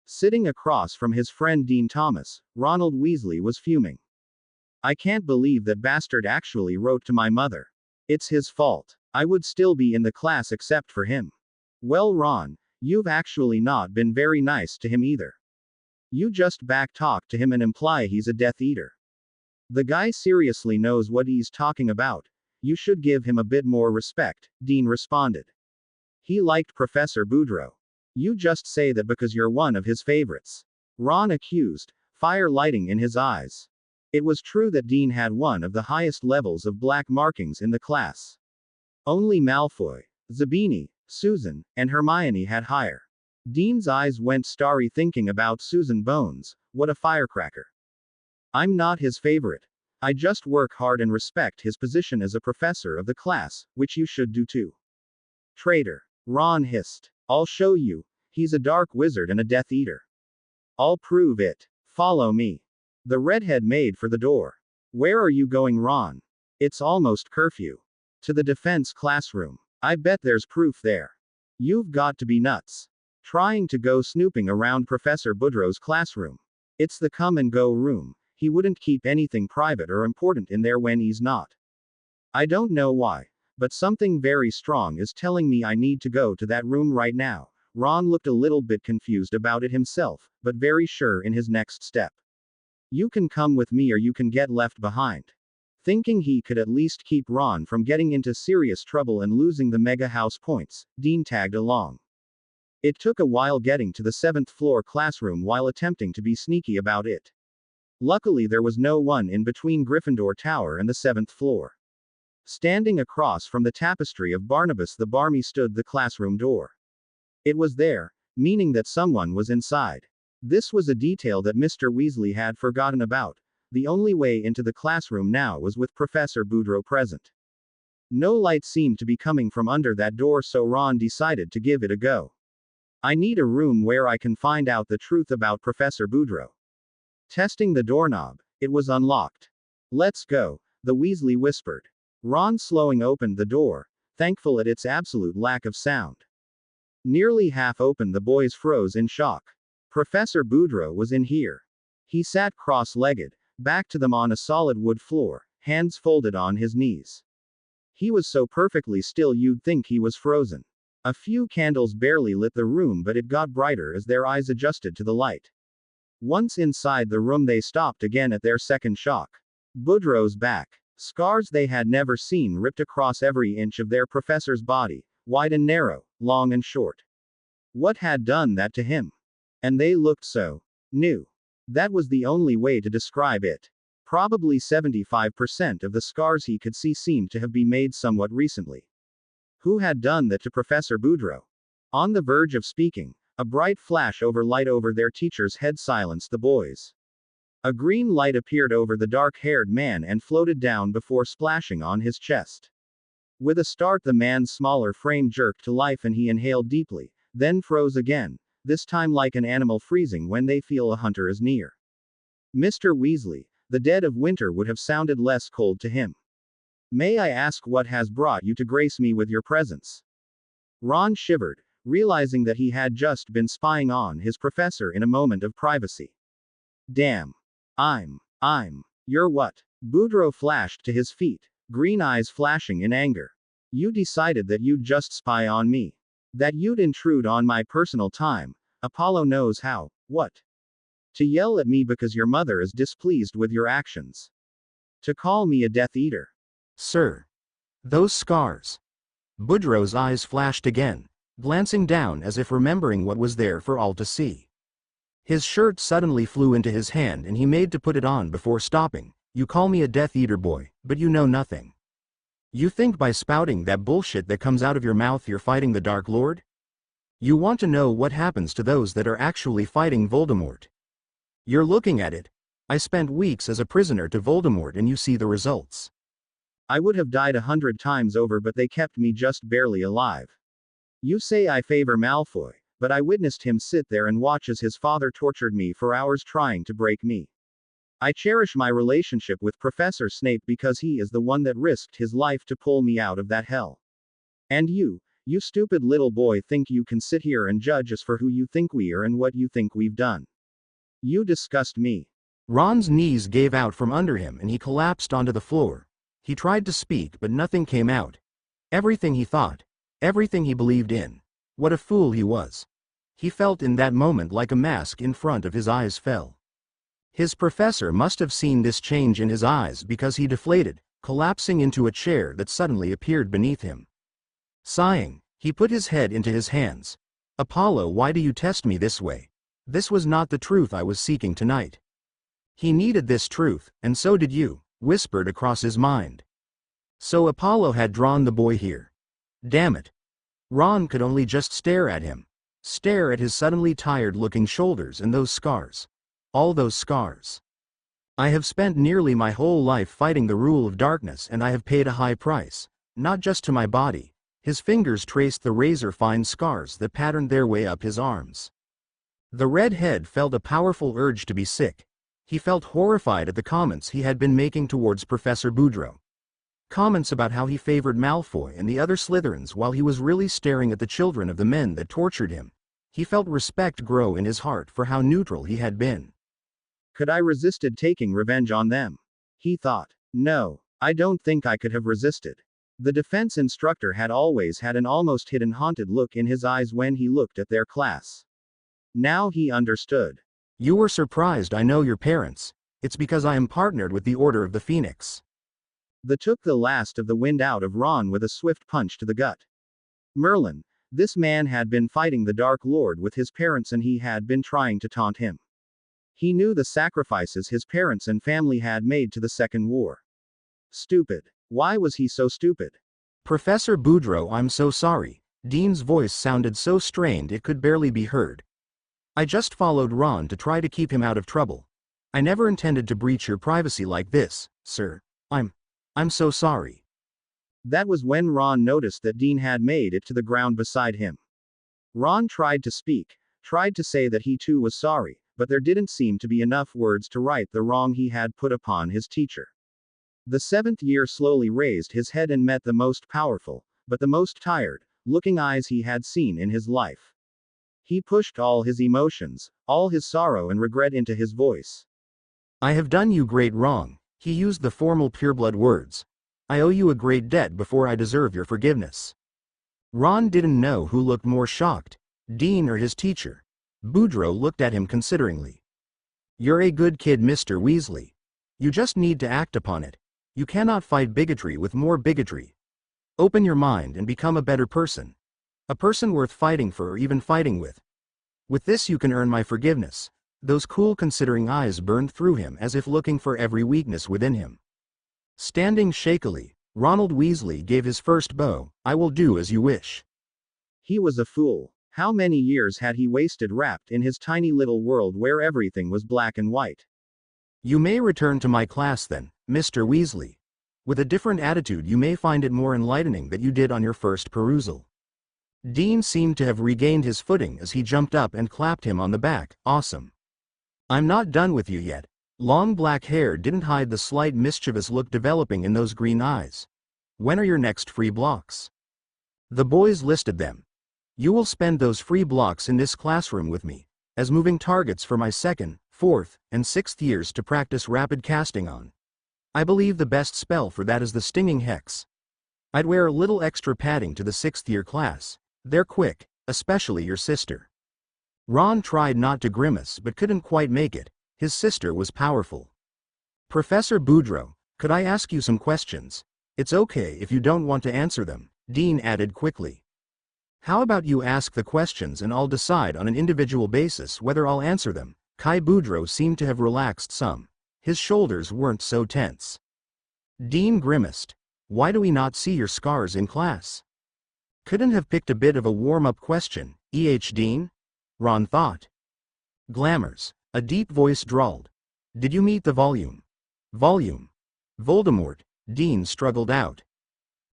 Sitting across from his friend Dean Thomas, Ronald Weasley was fuming. I can't believe that bastard actually wrote to my mother. It's his fault. I would still be in the class except for him. Well, Ron, you've actually not been very nice to him either. You just back-talk to him and imply he's a Death Eater. The guy seriously knows what he's talking about. You should give him a bit more respect, Dean responded. He liked Professor Boudreaux. You just say that because you're one of his favorites. Ron accused, fire lighting in his eyes. It was true that Dean had one of the highest levels of black markings in the class. Only Malfoy, Zabini, Susan, and Hermione had higher. Dean's eyes went starry thinking about Susan Bones. What a firecracker. I'm not his favorite. I just work hard and respect his position as a professor of the class, which you should do too. Traitor. Ron hissed. I'll show you. He's a dark wizard and a Death Eater. I'll prove it. Follow me. The redhead made for the door. Where are you going, Ron? It's almost curfew. To the defense classroom. I bet there's proof there. You've got to be nuts. Trying to go snooping around Professor Boudreaux's classroom. It's the come and go room. He wouldn't keep anything private or important in there when he's not. I don't know why, but something very strong is telling me I need to go to that room right now. Ron looked a little bit confused about it himself, but very sure in his next step. You can come with me or you can get left behind. Thinking he could at least keep Ron from getting into serious trouble and losing the Mega House points, Dean tagged along. It took a while getting to the 7th floor classroom while attempting to be sneaky about it. Luckily there was no one in between Gryffindor Tower and the 7th floor. Standing across from the tapestry of Barnabas the Barmy stood the classroom door. It was there, meaning that someone was inside. This was a detail that Mr. Weasley had forgotten about. The only way into the classroom now was with Professor Boudreaux present. No light seemed to be coming from under that door, so Ron decided to give it a go. I need a room where I can find out the truth about Professor Boudreaux. Testing the doorknob, it was unlocked. Let's go, the Weasley whispered. Ron slowing opened the door, thankful at its absolute lack of sound. Nearly half open, the boys froze in shock. Professor Boudreaux was in here. He sat cross-legged, back to them on a solid wood floor, hands folded on his knees. He was so perfectly still you'd think he was frozen. A few candles barely lit the room, but it got brighter as their eyes adjusted to the light. Once inside the room they stopped again at their second shock. Boudreaux's back. Scars they had never seen ripped across every inch of their professor's body, wide and narrow, long and short. What had done that to him? And they looked so new. That was the only way to describe it. Probably 75% of the scars he could see seemed to have been made somewhat recently. Who had done that to Professor Boudreaux? On the verge of speaking, a bright flash over light over their teacher's head silenced the boys. A green light appeared over the dark-haired man and floated down before splashing on his chest. With a start, the man's smaller frame jerked to life and he inhaled deeply, then froze again, this time like an animal freezing when they feel a hunter is near. Mr. Weasley, the dead of winter would have sounded less cold to him. May I ask what has brought you to grace me with your presence? Ron shivered, realizing that he had just been spying on his professor in a moment of privacy. Damn. You're what? Boudreaux flashed to his feet, green eyes flashing in anger. You decided that you'd just spy on me. That you'd intrude on my personal time. Apollo knows how. What? To yell at me because your mother is displeased with your actions. To call me a Death Eater. Sir. Those scars. Boudreaux's eyes flashed again, glancing down as if remembering what was there for all to see. His shirt suddenly flew into his hand and he made to put it on before stopping. You call me a Death Eater, boy, but you know nothing. You think by spouting that bullshit that comes out of your mouth you're fighting the Dark Lord? You want to know what happens to those that are actually fighting Voldemort. You're looking at it. I spent weeks as a prisoner to Voldemort and you see the results. I would have died 100 times over, but they kept me just barely alive. You say I favor Malfoy, but I witnessed him sit there and watch as his father tortured me for hours trying to break me. I cherish my relationship with Professor Snape because he is the one that risked his life to pull me out of that hell. And you stupid little boy, think you can sit here and judge us for who you think we are and what you think we've done. You disgust me. Ron's knees gave out from under him and he collapsed onto the floor. He tried to speak but nothing came out. Everything he thought, everything he believed in. What a fool he was. He felt in that moment like a mask in front of his eyes fell. His professor must have seen this change in his eyes because he deflated, collapsing into a chair that suddenly appeared beneath him. Sighing, he put his head into his hands. Apollo, why do you test me this way? This was not the truth I was seeking tonight. He needed this truth, and so did you, whispered across his mind. So Apollo had drawn the boy here. Damn it. Ron could only just stare at him. Stare at his suddenly tired-looking shoulders and those scars. All those scars. I have spent nearly my whole life fighting the rule of darkness, and I have paid a high price, not just to my body. His fingers traced the razor-fine scars that patterned their way up his arms. The redhead felt a powerful urge to be sick. He felt horrified at the comments he had been making towards Professor Boudreaux. Comments about how he favored Malfoy and the other Slytherins while he was really staring at the children of the men that tortured him. He felt respect grow in his heart for how neutral he had been. Could I resisted taking revenge on them? He thought. No, I don't think I could have resisted. The defense instructor had always had an almost hidden haunted look in his eyes when he looked at their class. Now he understood. You were surprised I know your parents. It's because I am partnered with the Order of the Phoenix. That took the last of the wind out of Ron with a swift punch to the gut. Merlin, this man had been fighting the Dark Lord with his parents and he had been trying to taunt him. He knew the sacrifices his parents and family had made to the Second War. Stupid. Why was he so stupid? Professor Boudreaux, I'm so sorry. Dean's voice sounded so strained it could barely be heard. I just followed Ron to try to keep him out of trouble. I never intended to breach your privacy like this, sir. I'm so sorry. That was when Ron noticed that Dean had made it to the ground beside him. Ron tried to speak, tried to say that he too was sorry, but there didn't seem to be enough words to right the wrong he had put upon his teacher. The seventh year slowly raised his head and met the most powerful, but the most tired-looking eyes he had seen in his life. He pushed all his emotions, all his sorrow and regret into his voice. I have done you great wrong. He used the formal pureblood words. I owe you a great debt before I deserve your forgiveness. Ron didn't know who looked more shocked, Dean or his teacher. Boudreaux looked at him consideringly. You're a good kid, Mr. Weasley. You just need to act upon it. You cannot fight bigotry with more bigotry. Open your mind and become a better person. A person worth fighting for or even fighting with. With this you can earn my forgiveness. Those cool considering eyes burned through him as if looking for every weakness within him. Standing shakily, Ronald Weasley gave his first bow. I will do as you wish. He was a fool. How many years had he wasted wrapped in his tiny little world where everything was black and white? You may return to my class then, Mr. Weasley. With a different attitude you may find it more enlightening than you did on your first perusal. Dean seemed to have regained his footing as he jumped up and clapped him on the back. Awesome. I'm not done with you yet. Long black hair didn't hide the slight mischievous look developing in those green eyes. When are your next free blocks? The boys listed them. You will spend those free blocks in this classroom with me, as moving targets for my second, fourth, and sixth years to practice rapid casting on. I believe the best spell for that is the Stinging Hex. I'd wear a little extra padding to the sixth year class. They're quick, especially your sister. Ron tried not to grimace but couldn't quite make it. His sister was powerful. Professor Boudreaux, could I ask you some questions? It's okay if you don't want to answer them, Dean added quickly. How about you ask the questions and I'll decide on an individual basis whether I'll answer them. Kai Boudreaux seemed to have relaxed some. His shoulders weren't so tense. Dean grimaced. Why do we not see your scars in class? Couldn't have picked a bit of a warm-up question, Dean? Ron thought. Glamours, a deep voice drawled. Did you meet the volume? Volume. Voldemort, Dean struggled out.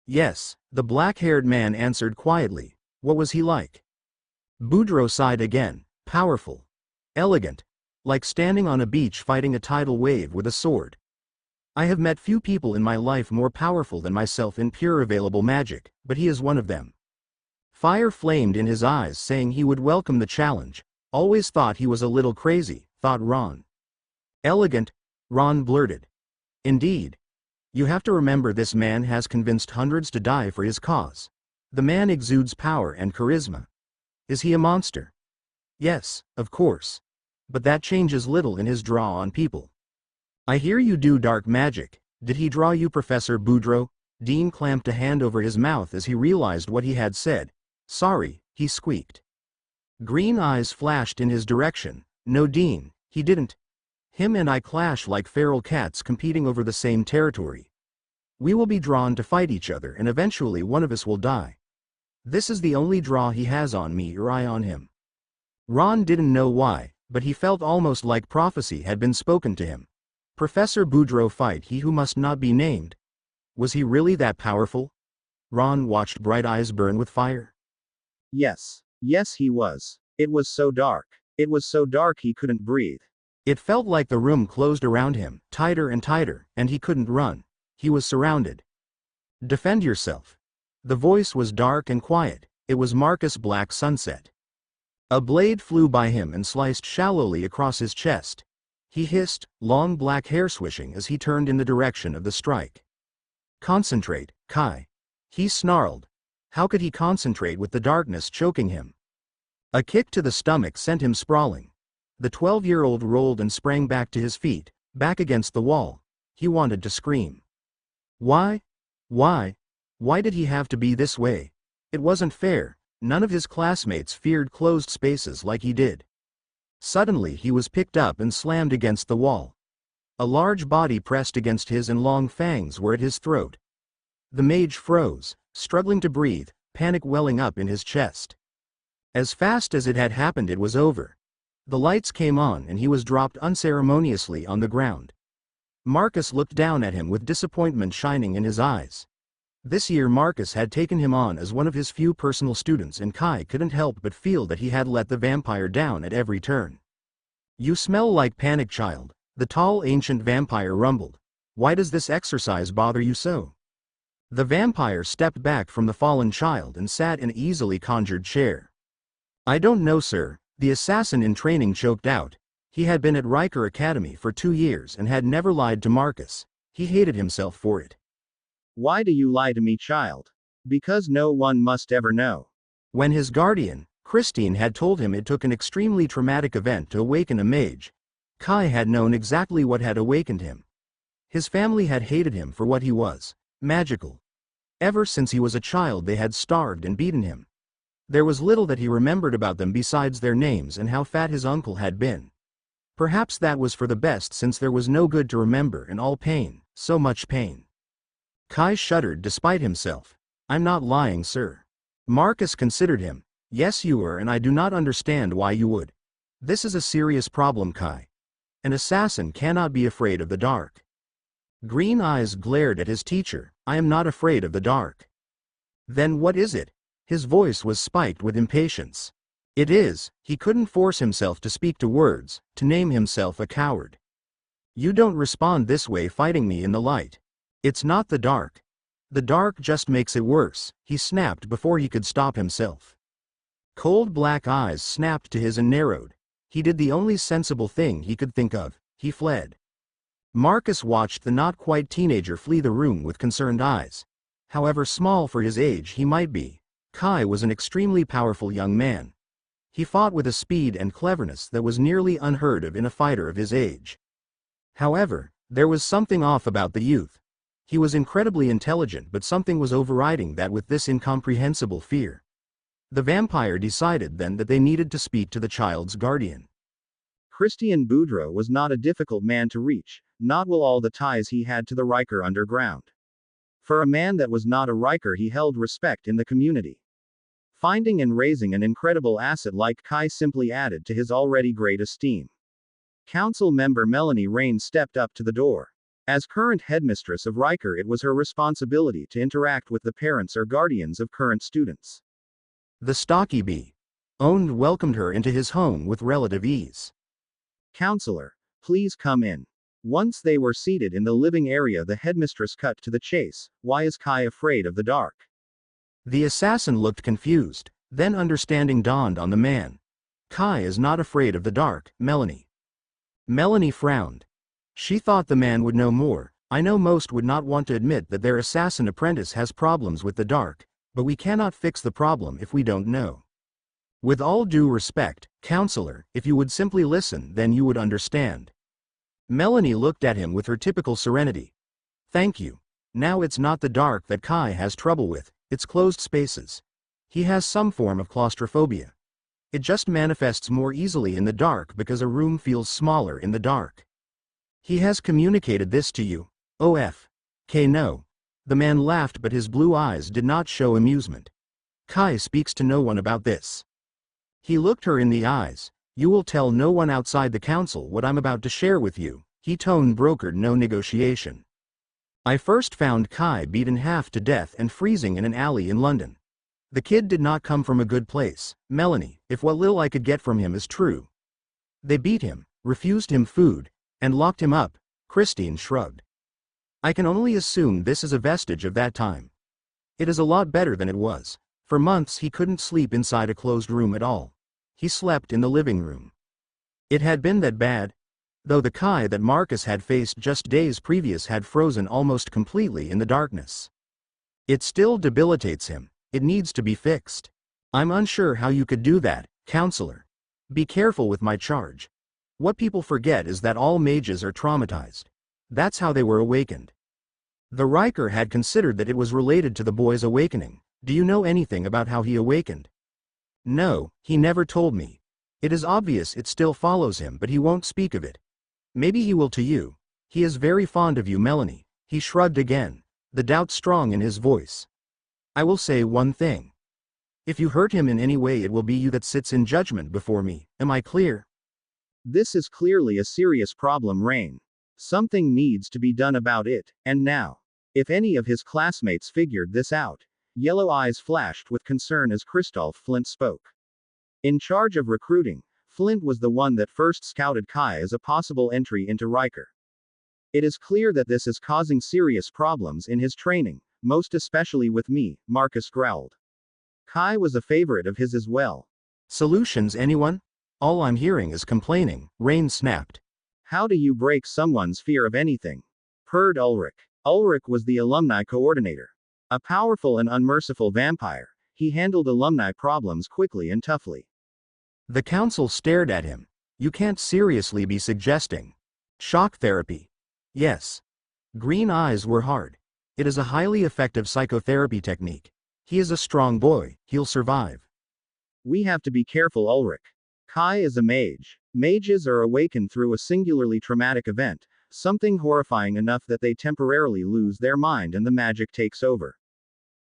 Yes, the black-haired man answered quietly. What was he like? Boudreaux sighed again. Powerful. Elegant. Like standing on a beach fighting a tidal wave with a sword. I have met few people in my life more powerful than myself in pure available magic, but he is one of them. Fire flamed in his eyes saying he would welcome the challenge. Always thought he was a little crazy, thought Ron. Elegant, Ron blurted. Indeed. You have to remember this man has convinced hundreds to die for his cause. The man exudes power and charisma. Is he a monster? Yes, of course. But that changes little in his draw on people. I hear you do dark magic. Did he draw you, Professor Boudreaux? Dean clamped a hand over his mouth as he realized what he had said. Sorry, he squeaked. Green eyes flashed in his direction. No, Dean, he didn't. Him and I clash like feral cats competing over the same territory. We will be drawn to fight each other and eventually one of us will die. This is the only draw he has on me or I on him. Ron didn't know why, but he felt almost like prophecy had been spoken to him. Professor Boudreaux fight he who must not be named. Was he really that powerful? Ron watched Bright Eyes burn with fire. Yes. Yes, he was. It was so dark. It was so dark he couldn't breathe. It felt like the room closed around him, tighter and tighter, and he couldn't run. He was surrounded. Defend yourself. The voice was dark and quiet. It was Marcus Black Sunset. A blade flew by him and sliced shallowly across his chest. He hissed, long black hair swishing as he turned in the direction of the strike. Concentrate, Kai. He snarled. How could he concentrate with the darkness choking him? A kick to the stomach sent him sprawling. The 12-year-old rolled and sprang back to his feet, back against the wall. He wanted to scream. Why? Why? Why did he have to be this way? It wasn't fair. None of his classmates feared closed spaces like he did. Suddenly he was picked up and slammed against the wall. A large body pressed against his and long fangs were at his throat. The mage froze, struggling to breathe, panic welling up in his chest. As fast as it had happened, it was over. The lights came on and he was dropped unceremoniously on the ground. Marcus looked down at him with disappointment shining in his eyes. This year Marcus had taken him on as one of his few personal students and Kai couldn't help but feel that he had let the vampire down at every turn. You smell like panic, child, the tall ancient vampire rumbled. Why does this exercise bother you so? The vampire stepped back from the fallen child and sat in an easily conjured chair. I don't know, sir, the assassin in training choked out. He had been at Riker Academy for 2 years and had never lied to Marcus. He hated himself for it. Why do you lie to me, child? Because no one must ever know. When his guardian, Christine, had told him it took an extremely traumatic event to awaken a mage, Kai had known exactly what had awakened him. His family had hated him for what he was, magical. Ever since he was a child they had starved and beaten him. There was little that he remembered about them besides their names and how fat his uncle had been. Perhaps that was for the best since there was no good to remember and all pain, so much pain. Kai shuddered despite himself. I'm not lying, sir. Marcus considered him. Yes, you are, and I do not understand why you would. This is a serious problem, Kai. An assassin cannot be afraid of the dark. Green eyes glared at his teacher. I am not afraid of the dark. Then what is it? His voice was spiked with impatience. It is, he couldn't force himself to speak to words, to name himself a coward. You don't respond this way fighting me in the light. It's not the dark. The dark just makes it worse, he snapped before he could stop himself. Cold black eyes snapped to his and narrowed. He did the only sensible thing he could think of. He fled. Marcus watched the not-quite teenager flee the room with concerned eyes. However small for his age he might be, Kai was an extremely powerful young man. He fought with a speed and cleverness that was nearly unheard of in a fighter of his age. However, there was something off about the youth. He was incredibly intelligent, but something was overriding that with this incomprehensible fear. The vampire decided then that they needed to speak to the child's guardian. Christian Boudreaux was not a difficult man to reach, not with all the ties he had to the Riker underground. For a man that was not a Riker, he held respect in the community. Finding and raising an incredible asset like Kai simply added to his already great esteem. Council member Melanie Rain stepped up to the door. As current headmistress of Riker, it was her responsibility to interact with the parents or guardians of current students. The stocky B-owned welcomed her into his home with relative ease. Counselor, please come in. Once they were seated in the living area, the headmistress cut to the chase. Why is Kai afraid of the dark? The assassin looked confused, then understanding dawned on the man. Kai is not afraid of the dark, Melanie. Melanie frowned. She thought the man would know more. I know most would not want to admit that their assassin apprentice has problems with the dark, but we cannot fix the problem if we don't know. With all due respect, counselor, if you would simply listen, then you would understand. Melanie looked at him with her typical serenity. Thank you. Now it's not the dark that Kai has trouble with, it's closed spaces. He has some form of claustrophobia. It just manifests more easily in the dark because a room feels smaller in the dark. He has communicated this to you. OF. No. The man laughed, but his blue eyes did not show amusement. Kai speaks to no one about this. He looked her in the eyes. You will tell no one outside the council what I'm about to share with you. He tone brokered no negotiation. I first found Kai beaten half to death and freezing in an alley in London. The kid did not come from a good place, Melanie, if what little I could get from him is true. They beat him, refused him food, and locked him up. Christine shrugged. I can only assume this is a vestige of that time. It is a lot better than it was. For months he couldn't sleep inside a closed room at all. He slept in the living room. It had been that bad, though the Kai that Marcus had faced just days previous had frozen almost completely in the darkness. It still debilitates him. It needs to be fixed. I'm unsure how you could do that, counselor. Be careful with my charge. What people forget is that all mages are traumatized. That's how they were awakened. The Riker had considered that it was related to the boy's awakening. Do you know anything about how he awakened? No, he never told me. It is obvious it still follows him, but he won't speak of it. Maybe he will to you. He is very fond of you, Melanie. He shrugged again, the doubt strong in his voice. I will say one thing. If you hurt him in any way, it will be you that sits in judgment before me. Am I clear? This is clearly a serious problem, Rain. Something needs to be done about it, and now. If any of his classmates figured this out. Yellow eyes flashed with concern as Christoph Flint spoke. In charge of recruiting, Flint was the one that first scouted Kai as a possible entry into Riker. It is clear that this is causing serious problems in his training, most especially with me, Marcus growled. Kai was a favorite of his as well. Solutions, anyone? All I'm hearing is complaining, Rain snapped. How do you break someone's fear of anything? Purred Ulrich. Ulrich was the alumni coordinator. A powerful and unmerciful vampire, he handled alumni problems quickly and toughly. The council stared at him. You can't seriously be suggesting shock therapy. Yes. Green eyes were hard. It is a highly effective psychotherapy technique. He is a strong boy, he'll survive. We have to be careful, Ulrich. Kai is a mage. Mages are awakened through a singularly traumatic event, something horrifying enough that they temporarily lose their mind and the magic takes over.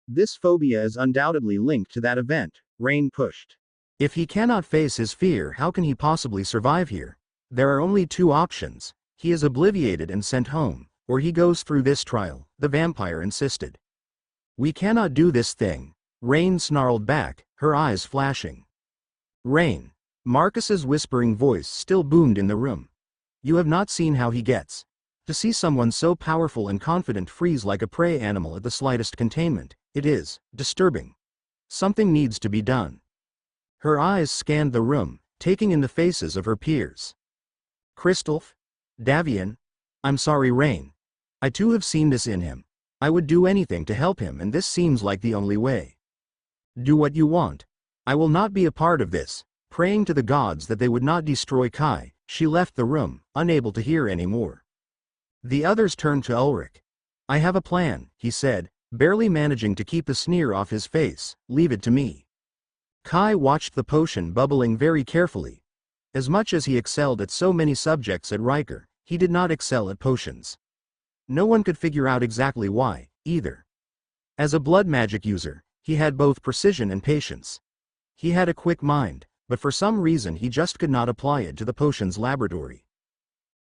This phobia is undoubtedly linked to that event, Rain pushed. If he cannot face his fear, how can he possibly survive here? There are only two options. He is obliviated and sent home, or he goes through this trial, the vampire insisted. We cannot do this thing, Rain snarled back, her eyes flashing. Rain. Marcus's whispering voice still boomed in the room. You have not seen how he gets. To see someone so powerful and confident freeze like a prey animal at the slightest containment, it is disturbing. Something needs to be done. Her eyes scanned the room, taking in the faces of her peers. Christoph? Davian? I'm sorry, Rain. I too have seen this in him. I would do anything to help him, and this seems like the only way. Do what you want. I will not be a part of this. Praying to the gods that they would not destroy Kai, she left the room, unable to hear any more. The others turned to Ulrich. I have a plan, he said, barely managing to keep the sneer off his face. Leave it to me. Kai watched the potion bubbling very carefully. As much as he excelled at so many subjects at Riker, he did not excel at potions. No one could figure out exactly why, either. As a blood magic user, he had both precision and patience. He had a quick mind, but for some reason he just could not apply it to the potions laboratory.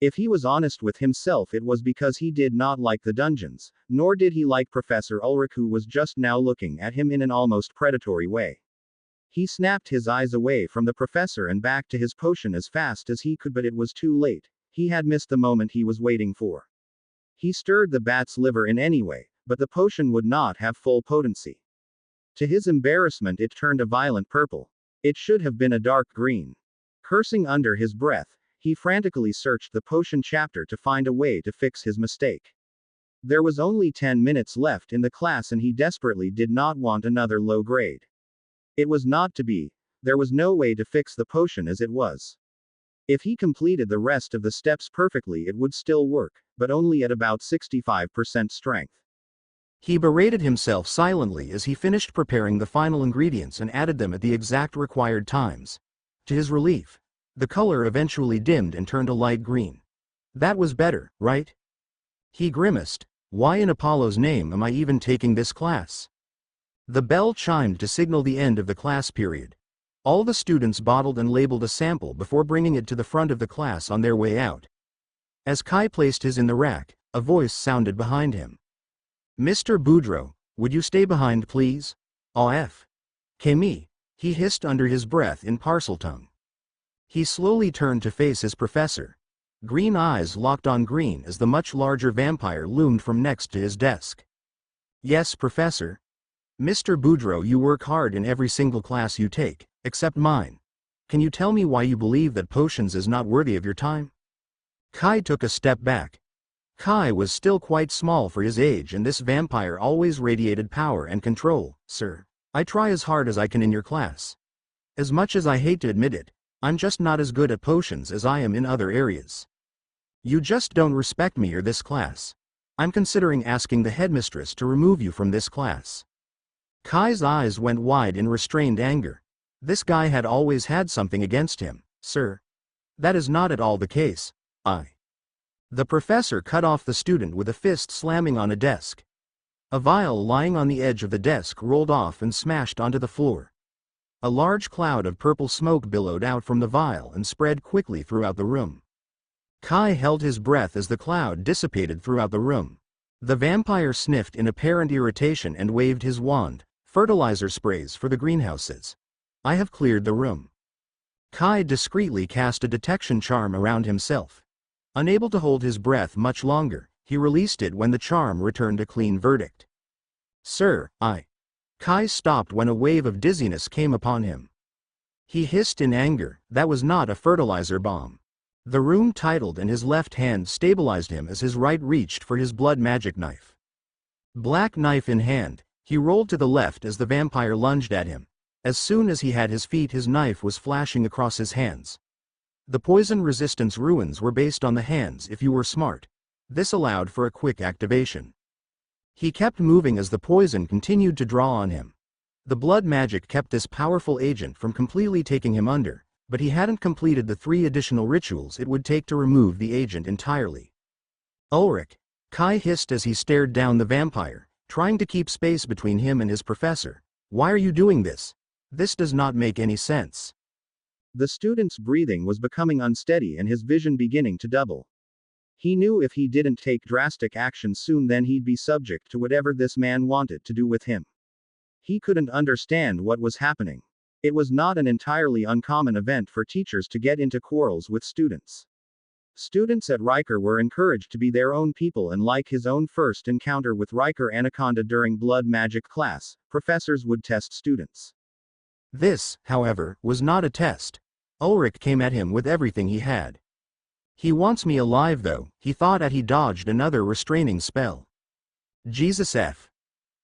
If he was honest with himself, it was because he did not like the dungeons, nor did he like Professor Ulrich, who was just now looking at him in an almost predatory way. He snapped his eyes away from the professor and back to his potion as fast as he could, but it was too late. He had missed the moment he was waiting for. He stirred the bat's liver in any way, but the potion would not have full potency. To his embarrassment, it turned a violent purple. It should have been a dark green. Cursing under his breath, he frantically searched the potion chapter to find a way to fix his mistake. There was only 10 minutes left in the class and he desperately did not want another low grade. It was not to be. There was no way to fix the potion as it was. If he completed the rest of the steps perfectly, it would still work, but only at about 65% strength. He berated himself silently as he finished preparing the final ingredients and added them at the exact required times. To his relief, the color eventually dimmed and turned a light green. That was better, right? He grimaced. Why in Apollo's name am I even taking this class? The bell chimed to signal the end of the class period. All the students bottled and labeled a sample before bringing it to the front of the class on their way out. As Kai placed his in the rack, a voice sounded behind him. Mr. Boudreaux, would you stay behind please? F. Camille, he hissed under his breath in Parseltongue. He slowly turned to face his professor. Green eyes locked on green as the much larger vampire loomed from next to his desk. Yes, Professor. Mr. Boudreaux, you work hard in every single class you take, except mine. Can you tell me why you believe that potions is not worthy of your time? Kai took a step back. Kai was still quite small for his age, and this vampire always radiated power and control. Sir, I try as hard as I can in your class. As much as I hate to admit it, I'm just not as good at potions as I am in other areas. You just don't respect me or this class. I'm considering asking the headmistress to remove you from this class. Kai's eyes went wide in restrained anger. This guy had always had something against him. Sir, that is not at all the case. The professor cut off the student with a fist slamming on a desk. A vial lying on the edge of the desk rolled off and smashed onto the floor. A large cloud of purple smoke billowed out from the vial and spread quickly throughout the room. Kai held his breath as the cloud dissipated throughout the room. The vampire sniffed in apparent irritation and waved his wand. Fertilizer sprays for the greenhouses. I have cleared the room. Kai discreetly cast a detection charm around himself. Unable to hold his breath much longer, he released it when the charm returned a clean verdict. Sir, Kai stopped when a wave of dizziness came upon him. He hissed in anger. That was not a fertilizer bomb. The room tightened and his left hand stabilized him as his right reached for his blood magic knife. Black knife in hand, he rolled to the left as the vampire lunged at him. As soon as he had his feet, his knife was flashing across his hands. The poison resistance runes were based on the hands if you were smart. This allowed for a quick activation. He kept moving as the poison continued to draw on him. The blood magic kept this powerful agent from completely taking him under, but he hadn't completed the 3 additional rituals it would take to remove the agent entirely. Ulrich, Kai hissed as he stared down the vampire, trying to keep space between him and his professor. Why are you doing this? This does not make any sense. The student's breathing was becoming unsteady and his vision beginning to double. He knew if he didn't take drastic action soon, then he'd be subject to whatever this man wanted to do with him. He couldn't understand what was happening. It was not an entirely uncommon event for teachers to get into quarrels with students. Students at Riker were encouraged to be their own people, and like his own first encounter with Riker Anaconda during blood magic class, professors would test students. This, however, was not a test. Ulrich came at him with everything he had. He wants me alive though, he thought as he dodged another restraining spell. Jesus F.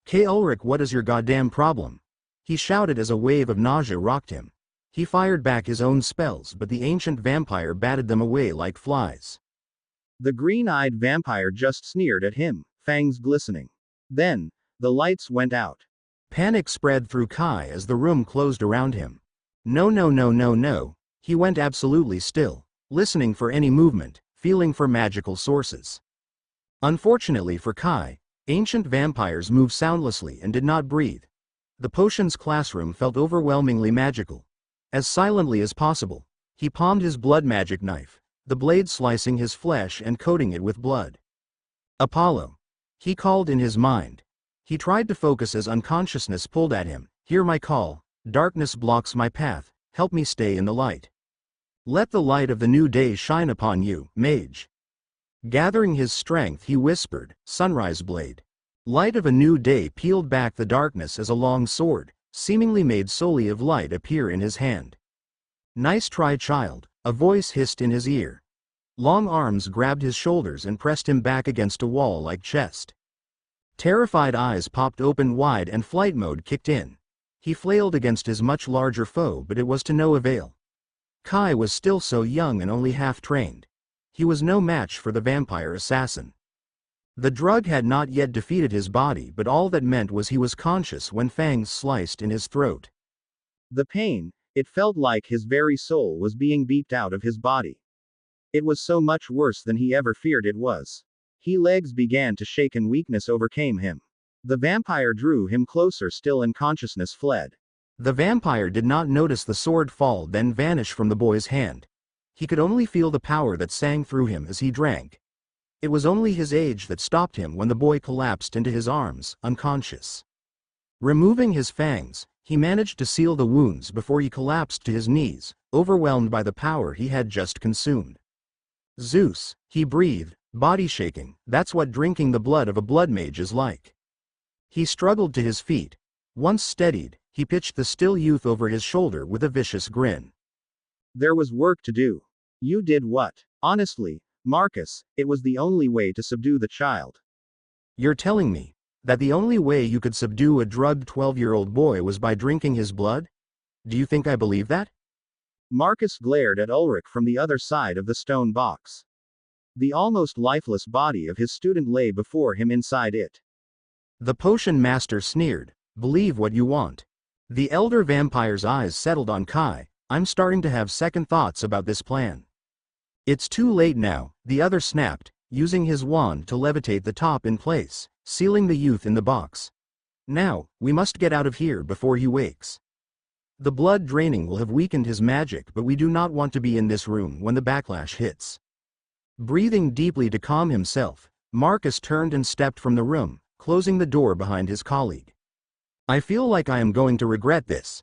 K. Ulrich, what is your goddamn problem? He shouted as a wave of nausea rocked him. He fired back his own spells, but the ancient vampire batted them away like flies. The green-eyed vampire just sneered at him, fangs glistening. Then, the lights went out. Panic spread through Kai as the room closed around him. No. He went absolutely still, listening for any movement, feeling for magical sources. Unfortunately for Kai, ancient vampires move soundlessly and did not breathe. The potions classroom felt overwhelmingly magical. As silently as possible, he palmed his blood magic knife, the blade slicing his flesh and coating it with blood. Apollo. He called in his mind. He tried to focus as unconsciousness pulled at him. Hear my call. Darkness blocks my path. Help me stay in the light. Let the light of the new day shine upon you, mage. Gathering his strength, he whispered, Sunrise Blade. Light of a new day peeled back the darkness as a long sword, seemingly made solely of light, appear in his hand. Nice try, child, a voice hissed in his ear. Long arms grabbed his shoulders and pressed him back against a wall like chest. Terrified eyes popped open wide and flight mode kicked in. He flailed against his much larger foe, but it was to no avail. Kai was still so young and only half-trained. He was no match for the vampire assassin. The drug had not yet defeated his body, but all that meant was he was conscious when fangs sliced in his throat. The pain, it felt like his very soul was being beeped out of his body. It was so much worse than he ever feared it was. His legs began to shake and weakness overcame him. The vampire drew him closer still and consciousness fled. The vampire did not notice the sword fall then vanish from the boy's hand. He could only feel the power that sang through him as he drank. It was only his age that stopped him when the boy collapsed into his arms, unconscious. Removing his fangs, he managed to seal the wounds before he collapsed to his knees, overwhelmed by the power he had just consumed. Zeus, he breathed, body shaking, that's what drinking the blood of a blood mage is like. He struggled to his feet. Once steadied, he pitched the still youth over his shoulder with a vicious grin. There was work to do. You did what? Honestly, Marcus, it was the only way to subdue the child. You're telling me that the only way you could subdue a drugged 12-year-old boy was by drinking his blood? Do you think I believe that? Marcus glared at Ulrich from the other side of the stone box. The almost lifeless body of his student lay before him inside it. The potion master sneered, believe what you want. The elder vampire's eyes settled on Kai. I'm starting to have second thoughts about this plan. It's too late now, the other snapped, using his wand to levitate the top in place, sealing the youth in the box. Now, we must get out of here before he wakes. The blood draining will have weakened his magic, but we do not want to be in this room when the backlash hits. Breathing deeply to calm himself, Marcus turned and stepped from the room, closing the door behind his colleague. I feel like I am going to regret this.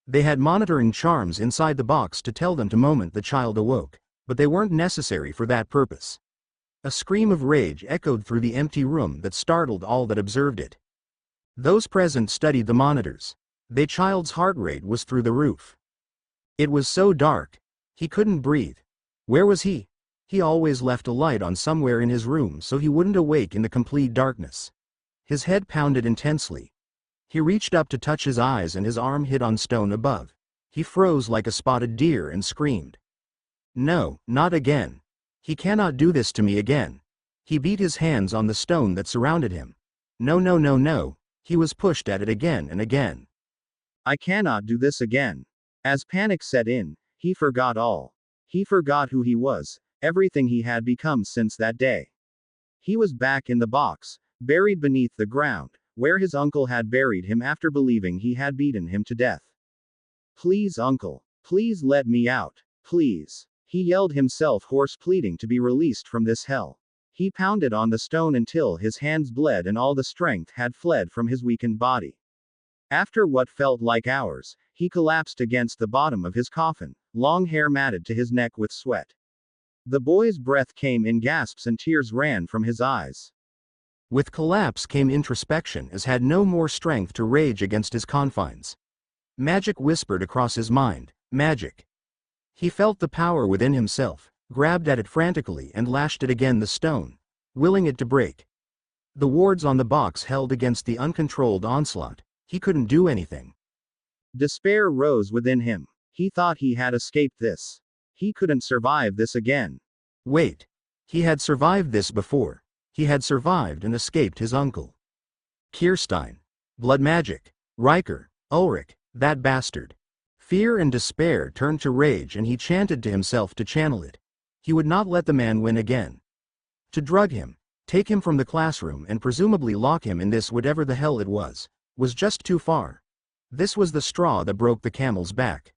They had monitoring charms inside the box to tell them the moment the child awoke, but they weren't necessary for that purpose. A scream of rage echoed through the empty room that startled all that observed it. Those present studied the monitors. The child's heart rate was through the roof. It was so dark. He couldn't breathe. Where was he? He always left a light on somewhere in his room so he wouldn't awake in the complete darkness. His head pounded intensely. He reached up to touch his eyes and his arm hit on stone above. He froze like a spotted deer and screamed. No, not again. He cannot do this to me again. He beat his hands on the stone that surrounded him. No, no, no, no. He was pushed at it again and again. I cannot do this again. As panic set in, he forgot all. He forgot who he was, everything he had become since that day. He was back in the box, buried beneath the ground, where his uncle had buried him after believing he had beaten him to death. Please, uncle. Please let me out. Please. He yelled himself hoarse, pleading to be released from this hell. He pounded on the stone until his hands bled and all the strength had fled from his weakened body. After what felt like hours, he collapsed against the bottom of his coffin, long hair matted to his neck with sweat. The boy's breath came in gasps and tears ran from his eyes. With collapse came introspection, as had no more strength to rage against his confines. Magic whispered across his mind, magic. He felt the power within himself, grabbed at it frantically and lashed it against the stone, willing it to break. The wards on the box held against the uncontrolled onslaught. He couldn't do anything. Despair rose within him. He thought he had escaped this. He couldn't survive this again. Wait. He had survived this before. He had survived and escaped his uncle. Kirstein. Blood magic. Riker. Ulrich. That bastard. Fear and despair turned to rage and he chanted to himself to channel it. He would not let the man win again. To drug him, take him from the classroom and presumably lock him in this whatever the hell it was just too far. This was the straw that broke the camel's back.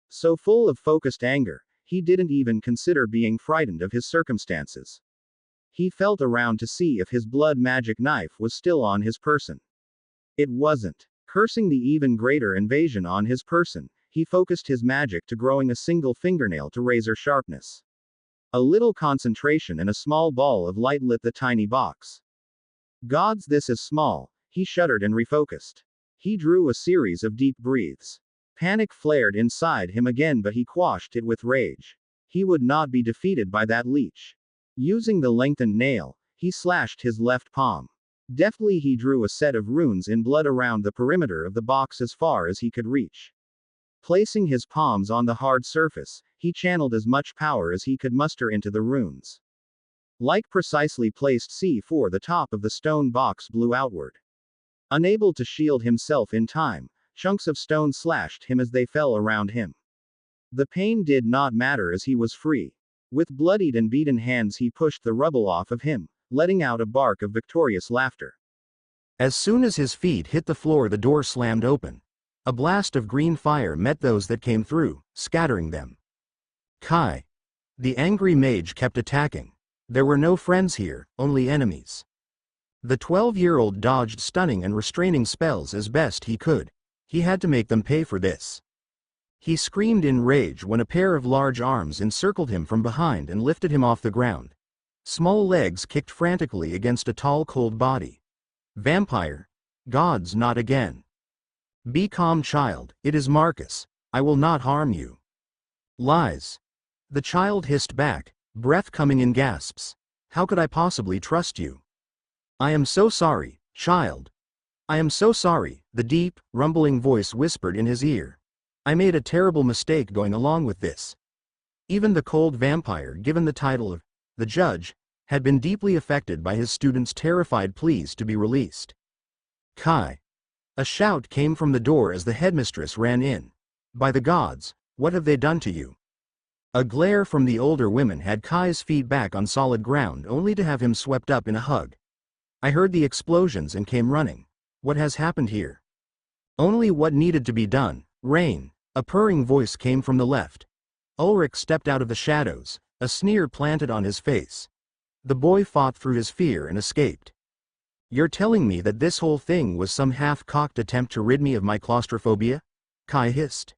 So full of focused anger, he didn't even consider being frightened of his circumstances. He felt around to see if his blood magic knife was still on his person. It wasn't. Cursing the even greater invasion on his person, he focused his magic to growing a single fingernail to razor sharpness. A little concentration and a small ball of light lit the tiny box. Gods, this is small. He shuddered and refocused. He drew a series of deep breaths. Panic flared inside him again, but he quashed it with rage. He would not be defeated by that leech. Using the lengthened nail, he slashed his left palm. Deftly he drew a set of runes in blood around the perimeter of the box as far as he could reach. Placing his palms on the hard surface, he channeled as much power as he could muster into the runes. Like precisely placed C4, the top of the stone box blew outward. Unable to shield himself in time, chunks of stone slashed him as they fell around him. The pain did not matter as he was free. With bloodied and beaten hands he pushed the rubble off of him, letting out a bark of victorious laughter. As soon as his feet hit the floor, the door slammed open. A blast of green fire met those that came through, scattering them. Kai. The angry mage kept attacking. There were no friends here, only enemies. The 12-year-old dodged stunning and restraining spells as best he could. He had to make them pay for this. He screamed in rage when a pair of large arms encircled him from behind and lifted him off the ground. Small legs kicked frantically against a tall, cold body. Vampire. Gods, not again. Be calm, child, it is Marcus. I will not harm you. Lies. The child hissed back, breath coming in gasps. How could I possibly trust you? I am so sorry, child. I am so sorry, the deep, rumbling voice whispered in his ear. I made a terrible mistake going along with this. Even the cold vampire, given the title of the judge, had been deeply affected by his student's terrified pleas to be released. Kai. A shout came from the door as the headmistress ran in. By the gods, what have they done to you? A glare from the older women had Kai's feet back on solid ground only to have him swept up in a hug. I heard the explosions and came running. What has happened here? Only what needed to be done. Rain. A purring voice came from the left. Ulrich stepped out of the shadows, a sneer planted on his face. The boy fought through his fear and escaped. You're telling me that this whole thing was some half-cocked attempt to rid me of my claustrophobia? Kai hissed.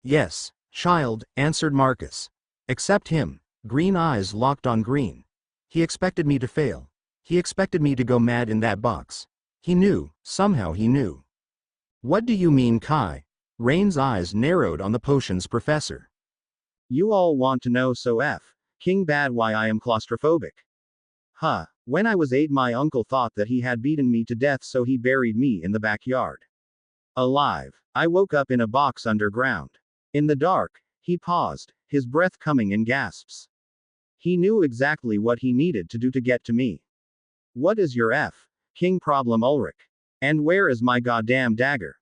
Yes, child, answered Marcus. Except him, green eyes locked on green. He expected me to fail. He expected me to go mad in that box. He knew, somehow he knew. What do you mean, Kai? Rain's eyes narrowed on the potion's professor. You all want to know, so King Bad, why I am claustrophobic. Huh. When I was 8, my uncle thought that he had beaten me to death, so he buried me in the backyard. Alive. I woke up in a box underground. In the dark. He paused, his breath coming in gasps. He knew exactly what he needed to do to get to me. What is your King problem, Ulrich? And where is my goddamn dagger?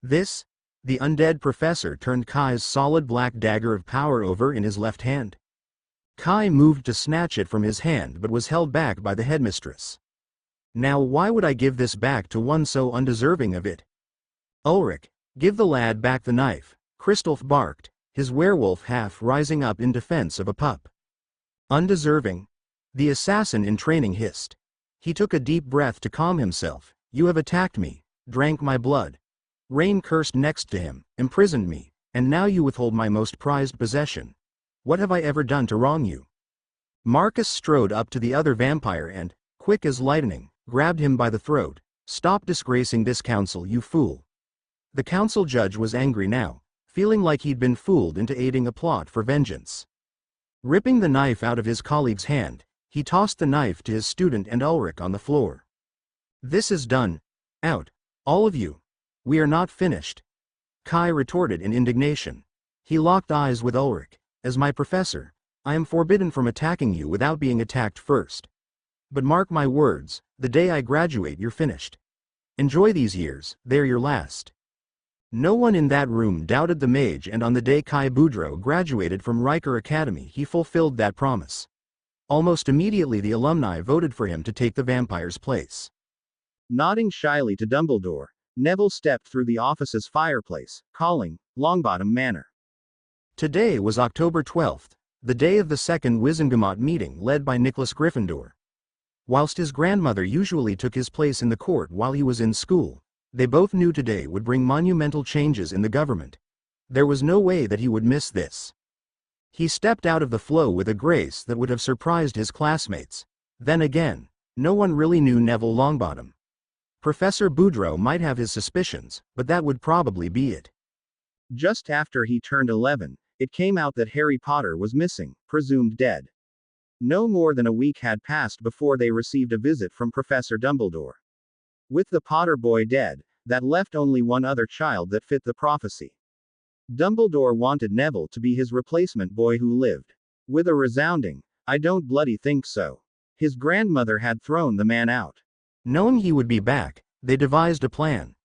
This? The undead professor turned Kai's solid black dagger of power over in his left hand. Kai moved to snatch it from his hand but was held back by the headmistress. Now why would I give this back to one so undeserving of it? Ulrich, give the lad back the knife, Christoph barked, his werewolf half rising up in defense of a pup. Undeserving? The assassin in training hissed. He took a deep breath to calm himself. You have attacked me, drank my blood. Rain cursed next to him, imprisoned me, and now you withhold my most prized possession. What have I ever done to wrong you? Marcus strode up to the other vampire and, quick as lightning, grabbed him by the throat. Stop disgracing this council, you fool. The council judge was angry now, feeling like he'd been fooled into aiding a plot for vengeance. Ripping the knife out of his colleague's hand, he tossed the knife to his student and Ulrich on the floor. This is done. Out. All of you. We are not finished. Kai retorted in indignation. He locked eyes with Ulrich. As my professor, I am forbidden from attacking you without being attacked first. But mark my words, the day I graduate you're finished. Enjoy these years, they're your last. No one in that room doubted the mage, and on the day Kai Boudreaux graduated from Riker Academy he fulfilled that promise. Almost immediately the alumni voted for him to take the vampire's place. Nodding shyly to Dumbledore, Neville stepped through the office's fireplace, calling, Longbottom Manor. Today was October 12th, the day of the second Wizengamot meeting led by Nicholas Gryffindor. Whilst his grandmother usually took his place in the court while he was in school, they both knew today would bring monumental changes in the government. There was no way that he would miss this. He stepped out of the flow with a grace that would have surprised his classmates. Then again, no one really knew Neville Longbottom. Professor Boudreaux might have his suspicions, but that would probably be it. Just after he turned 11, it came out that Harry Potter was missing, presumed dead. No more than a week had passed before they received a visit from Professor Dumbledore. With the Potter boy dead, that left only one other child that fit the prophecy. Dumbledore wanted Neville to be his replacement boy who lived. With a resounding, "I don't bloody think so." His grandmother had thrown the man out. Knowing he would be back, they devised a plan.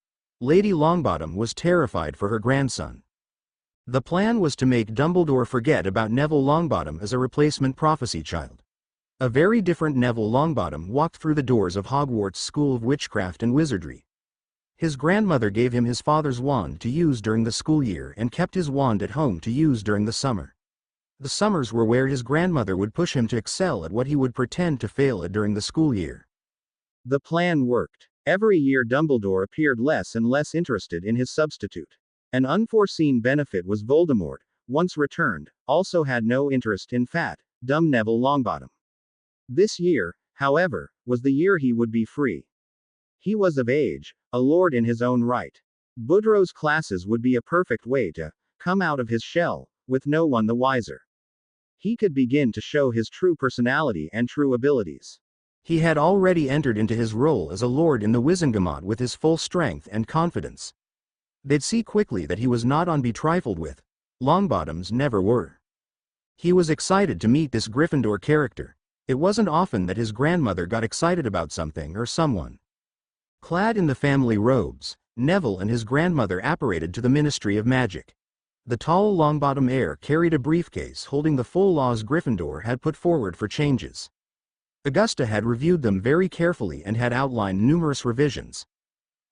Lady Longbottom was terrified for her grandson. The plan was to make Dumbledore forget about Neville Longbottom as a replacement prophecy child. A very different Neville Longbottom walked through the doors of Hogwarts School of Witchcraft and Wizardry. His grandmother gave him his father's wand to use during the school year and kept his wand at home to use during the summer. The summers were where his grandmother would push him to excel at what he would pretend to fail at during the school year. The plan worked. Every year Dumbledore appeared less and less interested in his substitute. An unforeseen benefit was Voldemort, once returned, also had no interest in fat, dumb Neville Longbottom. This year, however, was the year he would be free. He was of age, a lord in his own right. Boudreaux's classes would be a perfect way to come out of his shell, with no one the wiser. He could begin to show his true personality and true abilities. He had already entered into his role as a lord in the Wizengamot with his full strength and confidence. They'd see quickly that he was not on be trifled with. Longbottoms never were. He was excited to meet this Gryffindor character. It wasn't often that his grandmother got excited about something or someone. Clad in the family robes, Neville and his grandmother apparated to the Ministry of Magic. The tall Longbottom heir carried a briefcase holding the full laws Gryffindor had put forward for changes. Augusta had reviewed them very carefully and had outlined numerous revisions.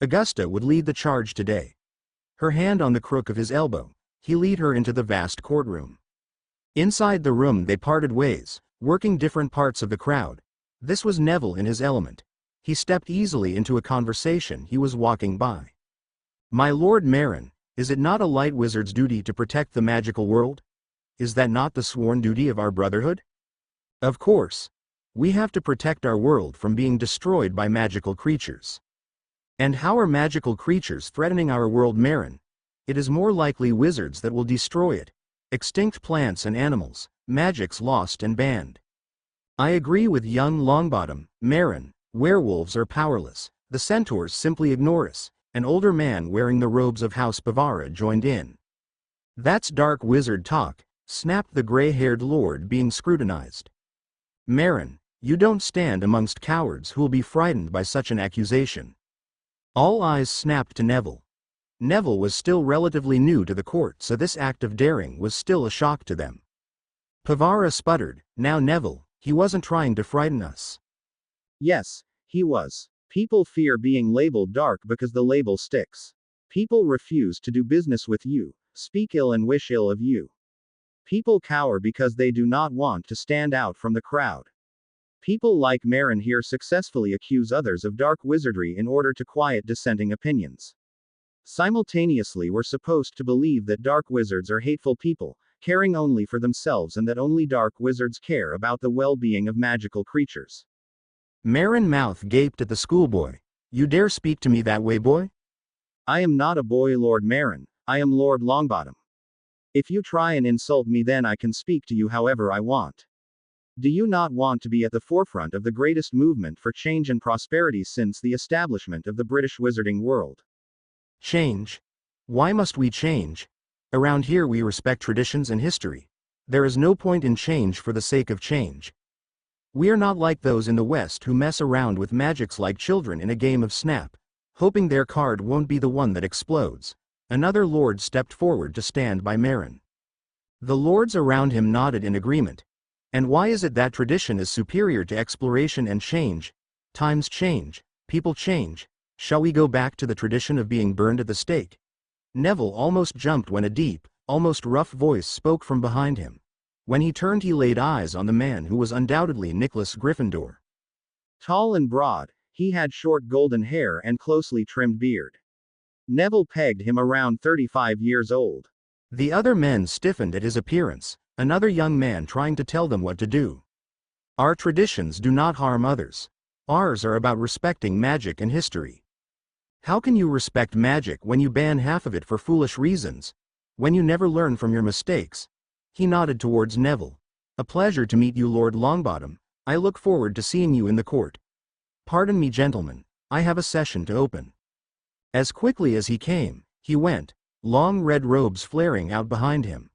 Augusta would lead the charge today. Her hand on the crook of his elbow, he led her into the vast courtroom. Inside the room they parted ways, working different parts of the crowd. This was Neville in his element. He stepped easily into a conversation he was walking by. "My Lord Marin, is it not a light wizard's duty to protect the magical world? Is that not the sworn duty of our brotherhood? Of course. We have to protect our world from being destroyed by magical creatures. And how are magical creatures threatening our world, Marin? It is more likely wizards that will destroy it. Extinct plants and animals, magics lost and banned. I agree with young Longbottom, Marin. Werewolves are powerless. The centaurs simply ignore us." An older man wearing the robes of House Bavara joined in. "That's dark wizard talk," snapped the gray-haired lord being scrutinized. "Marin, you don't stand amongst cowards who will be frightened by such an accusation." All eyes snapped to Neville. Neville was still relatively new to the court, so this act of daring was still a shock to them. Bavara sputtered, "Now Neville, he wasn't trying to frighten us." Yes, he was. People fear being labeled dark because the label sticks. People refuse to do business with you, speak ill and wish ill of you. People cower because they do not want to stand out from the crowd. People like Marin here successfully accuse others of dark wizardry in order to quiet dissenting opinions. Simultaneously, we're supposed to believe that dark wizards are hateful people, caring only for themselves, and that only dark wizards care about the well-being of magical creatures. Marin mouth gaped at the schoolboy. "You dare speak to me that way, boy?" "I am not a boy, Lord Marin. I am Lord Longbottom. If you try and insult me, then I can speak to you however I want. Do you not want to be at the forefront of the greatest movement for change and prosperity since the establishment of the British wizarding world?" "Change? Why must we change? Around here we respect traditions and history. There is no point in change for the sake of change. We are not like those in the West who mess around with magics like children in a game of Snap, hoping their card won't be the one that explodes." Another lord stepped forward to stand by Marin. The lords around him nodded in agreement. And why is it that tradition is superior to exploration and change? Times change, people change. Shall we go back to the tradition of being burned at the stake? Neville almost jumped when a deep, almost rough voice spoke from behind him. When he turned, he laid eyes on the man who was undoubtedly Nicholas Gryffindor. Tall and broad, he had short golden hair and closely trimmed beard. Neville pegged him around 35 years old. The other men stiffened at his appearance, another young man trying to tell them what to do. "Our traditions do not harm others. Ours are about respecting magic and history." "How can you respect magic when you ban half of it for foolish reasons? When you never learn from your mistakes?" He nodded towards Neville. "A pleasure to meet you, Lord Longbottom. I look forward to seeing you in the court. Pardon me, gentlemen, I have a session to open." As quickly as he came, he went. long red robes flaring out behind him.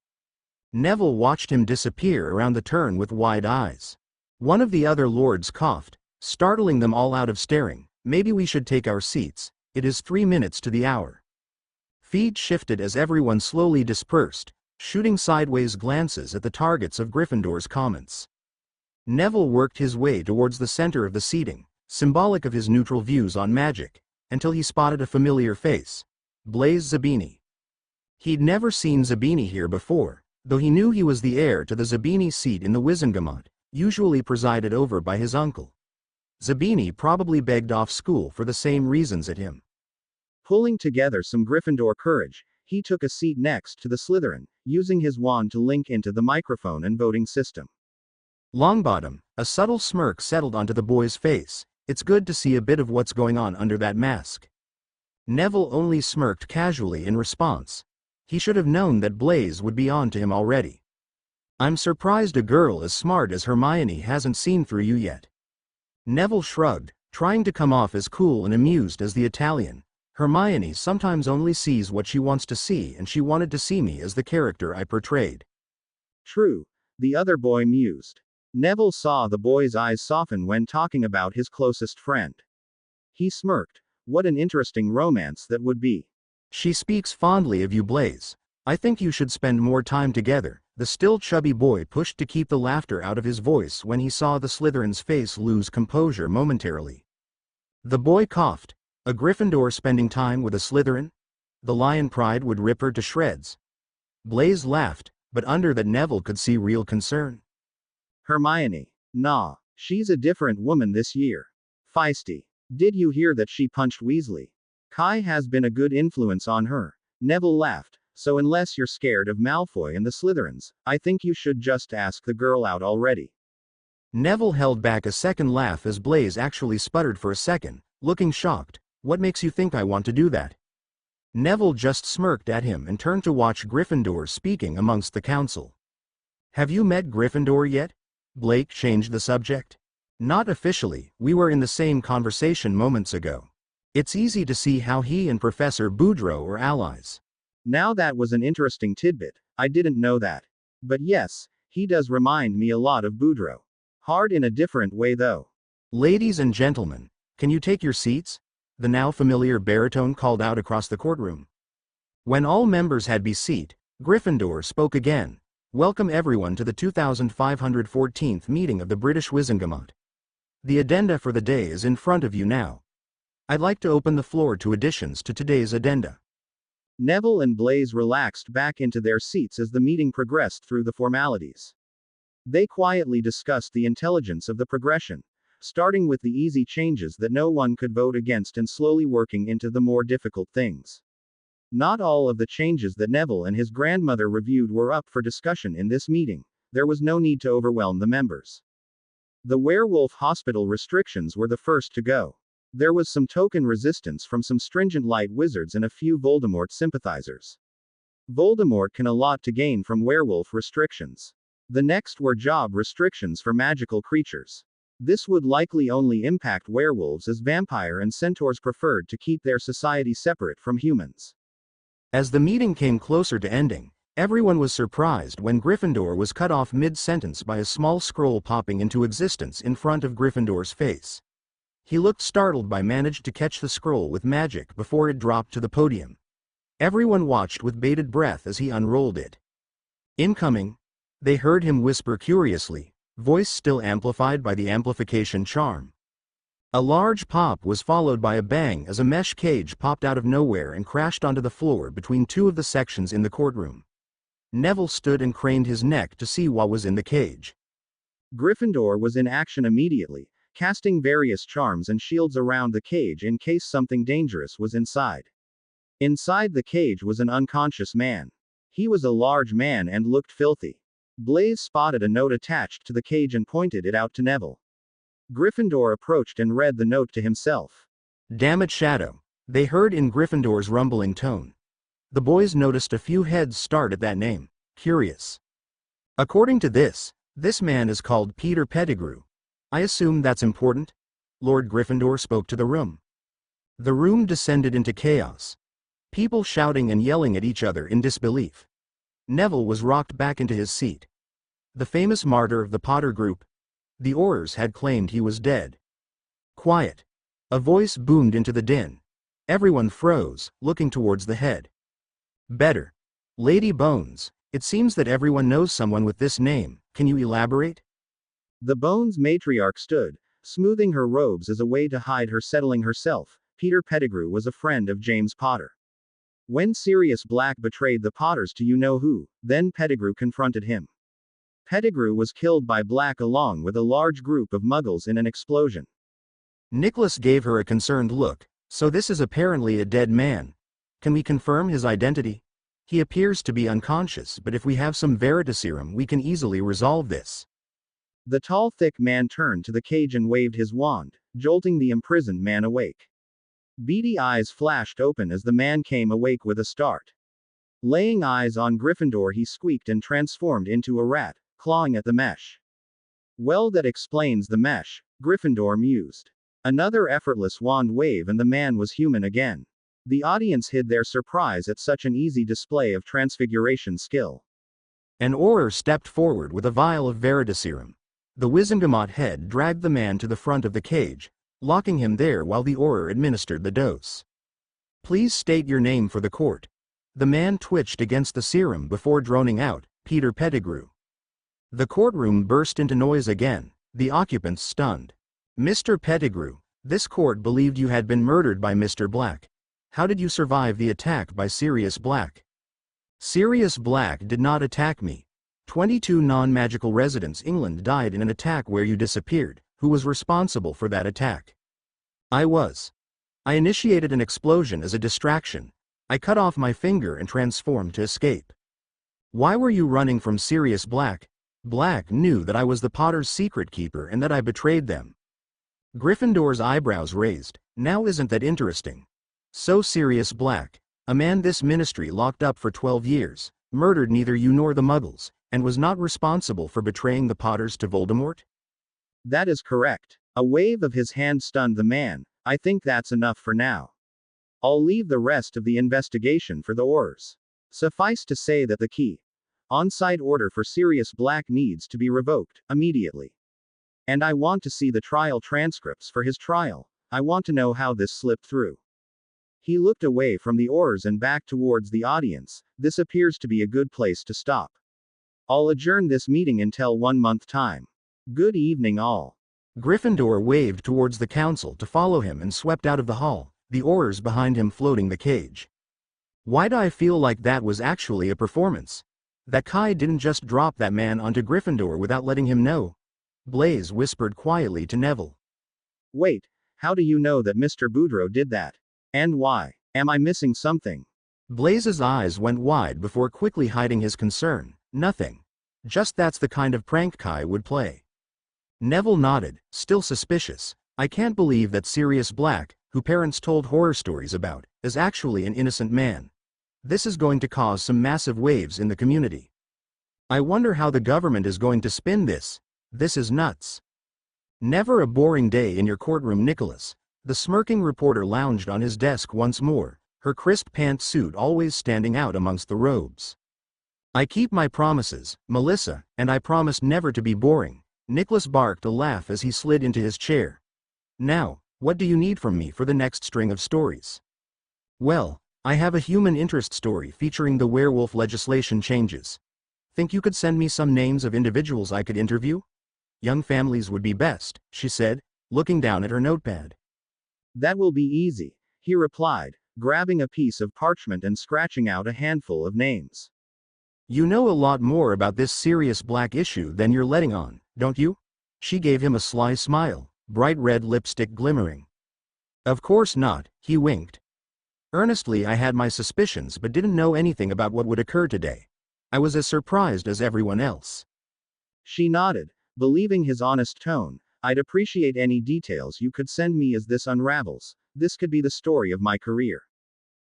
Neville watched him disappear around the turn with wide eyes. One of the other lords coughed, startling them all out of staring. Maybe we should take our seats. It is 3 minutes to the hour. Feet shifted as everyone slowly dispersed, shooting sideways glances at the targets of Gryffindor's comments. Neville worked his way towards the center of the seating, symbolic of his neutral views on magic, until he spotted a familiar face. Blaise Zabini. He'd never seen Zabini here before, though he knew he was the heir to the Zabini seat in the Wizengamot, usually presided over by his uncle. Zabini probably begged off school for the same reasons at him. Pulling together some Gryffindor courage, he took a seat next to the Slytherin, using his wand to link into the microphone and voting system. Longbottom, a subtle smirk settled onto the boy's face. It's good to see a bit of what's going on under that mask. Neville only smirked casually in response. He should have known that Blaise would be on to him already. I'm surprised a girl as smart as Hermione hasn't seen through you yet. Neville shrugged, trying to come off as cool and amused as the Italian. Hermione sometimes only sees what she wants to see, and she wanted to see me as the character I portrayed. True, the other boy mused. Neville saw the boy's eyes soften when talking about his closest friend. He smirked. What an interesting romance that would be. She speaks fondly of you, Blaise. I think you should spend more time together. The still chubby boy pushed to keep the laughter out of his voice when he saw the Slytherin's face lose composure momentarily. The boy coughed. A Gryffindor spending time with a Slytherin? The lion pride would rip her to shreds. Blaise laughed, but under that Neville could see real concern. Hermione. Nah, she's a different woman this year. Feisty. Did you hear that she punched Weasley? Kai has been a good influence on her. Neville laughed. So unless you're scared of Malfoy and the Slytherins, I think you should just ask the girl out already. Neville held back a second laugh as Blaise actually sputtered for a second, looking shocked. What makes you think I want to do that? Neville just smirked at him and turned to watch Gryffindor speaking amongst the council. Have you met Gryffindor yet? Blake changed the subject. Not officially, we were in the same conversation moments ago. It's easy to see how he and Professor Boudreaux are allies. Now that was an interesting tidbit, I didn't know that. But yes, he does remind me a lot of Boudreaux. Hard in a different way though. Ladies and gentlemen, can you take your seats? The now familiar baritone called out across the courtroom. When all members had be seat, Gryffindor spoke again. Welcome everyone to the 2514th meeting of the British Wizengamot. The addenda for the day is in front of you now. I'd like to open the floor to additions to today's addenda. Neville and Blaise relaxed back into their seats as the meeting progressed through the formalities. They quietly discussed the intelligence of the progression, starting with the easy changes that no one could vote against and slowly working into the more difficult things. Not all of the changes that Neville and his grandmother reviewed were up for discussion in this meeting. There was no need to overwhelm the members. The werewolf hospital restrictions were the first to go. There was some token resistance from some stringent light wizards and a few Voldemort sympathizers. Voldemort can a lot to gain from werewolf restrictions. The next were job restrictions for magical creatures. This would likely only impact werewolves, as vampire and centaurs preferred to keep their society separate from humans. As the meeting came closer to ending, everyone was surprised when Gryffindor was cut off mid-sentence by a small scroll popping into existence in front of Gryffindor's face. He looked startled but managed to catch the scroll with magic before it dropped to the podium. Everyone watched with bated breath as he unrolled it. Incoming, they heard him whisper curiously, voice still amplified by the amplification charm. A large pop was followed by a bang as a mesh cage popped out of nowhere and crashed onto the floor between two of the sections in the courtroom. Neville stood and craned his neck to see what was in the cage. Gryffindor was in action immediately, casting various charms and shields around the cage in case something dangerous was inside. Inside the cage was an unconscious man. He was a large man and looked filthy. Blaise spotted a note attached to the cage and pointed it out to Neville. Gryffindor approached and read the note to himself. Damn it, Shadow, they heard in Gryffindor's rumbling tone. The boys noticed a few heads start at that name. Curious. According to this man is called Peter Pettigrew. I assume that's important? Lord Gryffindor spoke to the room. The room descended into chaos. People shouting and yelling at each other in disbelief. Neville was rocked back into his seat. The famous martyr of the Potter group. The Aurors had claimed he was dead. Quiet. A voice boomed into the din. Everyone froze, looking towards the head. Better. Lady Bones, it seems that everyone knows someone with this name, can you elaborate? The Bones matriarch stood, smoothing her robes as a way to hide her settling herself. Peter Pettigrew was a friend of James Potter. When Sirius Black betrayed the Potters to you-know-who, then Pettigrew confronted him. Pettigrew was killed by Black along with a large group of Muggles in an explosion. Nicholas gave her a concerned look. So this is apparently a dead man. Can we confirm his identity? He appears to be unconscious, but if we have some Veritaserum we can easily resolve this. The tall thick man turned to the cage and waved his wand, jolting the imprisoned man awake. Beady eyes flashed open as the man came awake with a start. Laying eyes on Gryffindor, he squeaked and transformed into a rat, clawing at the mesh. Well, that explains the mesh, Gryffindor mused. Another effortless wand wave and the man was human again. The audience hid their surprise at such an easy display of transfiguration skill. An Auror stepped forward with a vial of Veritaserum. The Wizengamot head dragged the man to the front of the cage, locking him there while the Auror administered the dose. Please state your name for the court. The man twitched against the serum before droning out, Peter Pettigrew. The courtroom burst into noise again, the occupants stunned. Mr. Pettigrew, this court believed you had been murdered by Mr. Black. How did you survive the attack by Sirius Black? Sirius Black did not attack me. 22 non-magical residents England died in an attack where you disappeared. Who was responsible for that attack? I was. I initiated an explosion as a distraction. I cut off my finger and transformed to escape. Why were you running from Sirius Black? Black knew that I was the Potter's secret keeper and that I betrayed them. Gryffindor's eyebrows raised. Now isn't that interesting? So Sirius Black, a man this ministry locked up for 12 years, murdered neither you nor the Muggles, and was not responsible for betraying the Potters to Voldemort? That is correct. A wave of his hand stunned the man. I think that's enough for now. I'll leave the rest of the investigation for the Aurors. Suffice to say that the key on-site order for Sirius Black needs to be revoked immediately. And I want to see the trial transcripts for his trial. I want to know how this slipped through. He looked away from the Aurors and back towards the audience. This appears to be a good place to stop. I'll adjourn this meeting until 1 month time. Good evening all. Gryffindor waved towards the council to follow him and swept out of the hall, the Aurors behind him floating the cage. Why do I feel like that was actually a performance? That Kai didn't just drop that man onto Gryffindor without letting him know. Blaise whispered quietly to Neville. Wait, how do you know that Mr. Boudreaux did that? And why? Am I missing something? Blaise's eyes went wide before quickly hiding his concern. Nothing. Just that's the kind of prank Kai would play. Neville nodded, still suspicious. I can't believe that Sirius Black, who parents told horror stories about, is actually an innocent man. This is going to cause some massive waves in the community. I wonder how the government is going to spin this. This is nuts. Never a boring day in your courtroom, Nicholas. The smirking reporter lounged on his desk once more, her crisp pantsuit always standing out amongst the robes. I keep my promises, Melissa, and I promise never to be boring. Nicholas barked a laugh as he slid into his chair. Now, what do you need from me for the next string of stories? Well, I have a human interest story featuring the werewolf legislation changes. Think you could send me some names of individuals I could interview? Young families would be best, she said, looking down at her notepad. That will be easy, he replied, grabbing a piece of parchment and scratching out a handful of names. You know a lot more about this Sirius Black issue than you're letting on, don't you? She gave him a sly smile, bright red lipstick glimmering. Of course not, he winked. Earnestly, I had my suspicions but didn't know anything about what would occur today. I was as surprised as everyone else. She nodded, believing his honest tone. I'd appreciate any details you could send me as this unravels. This could be the story of my career.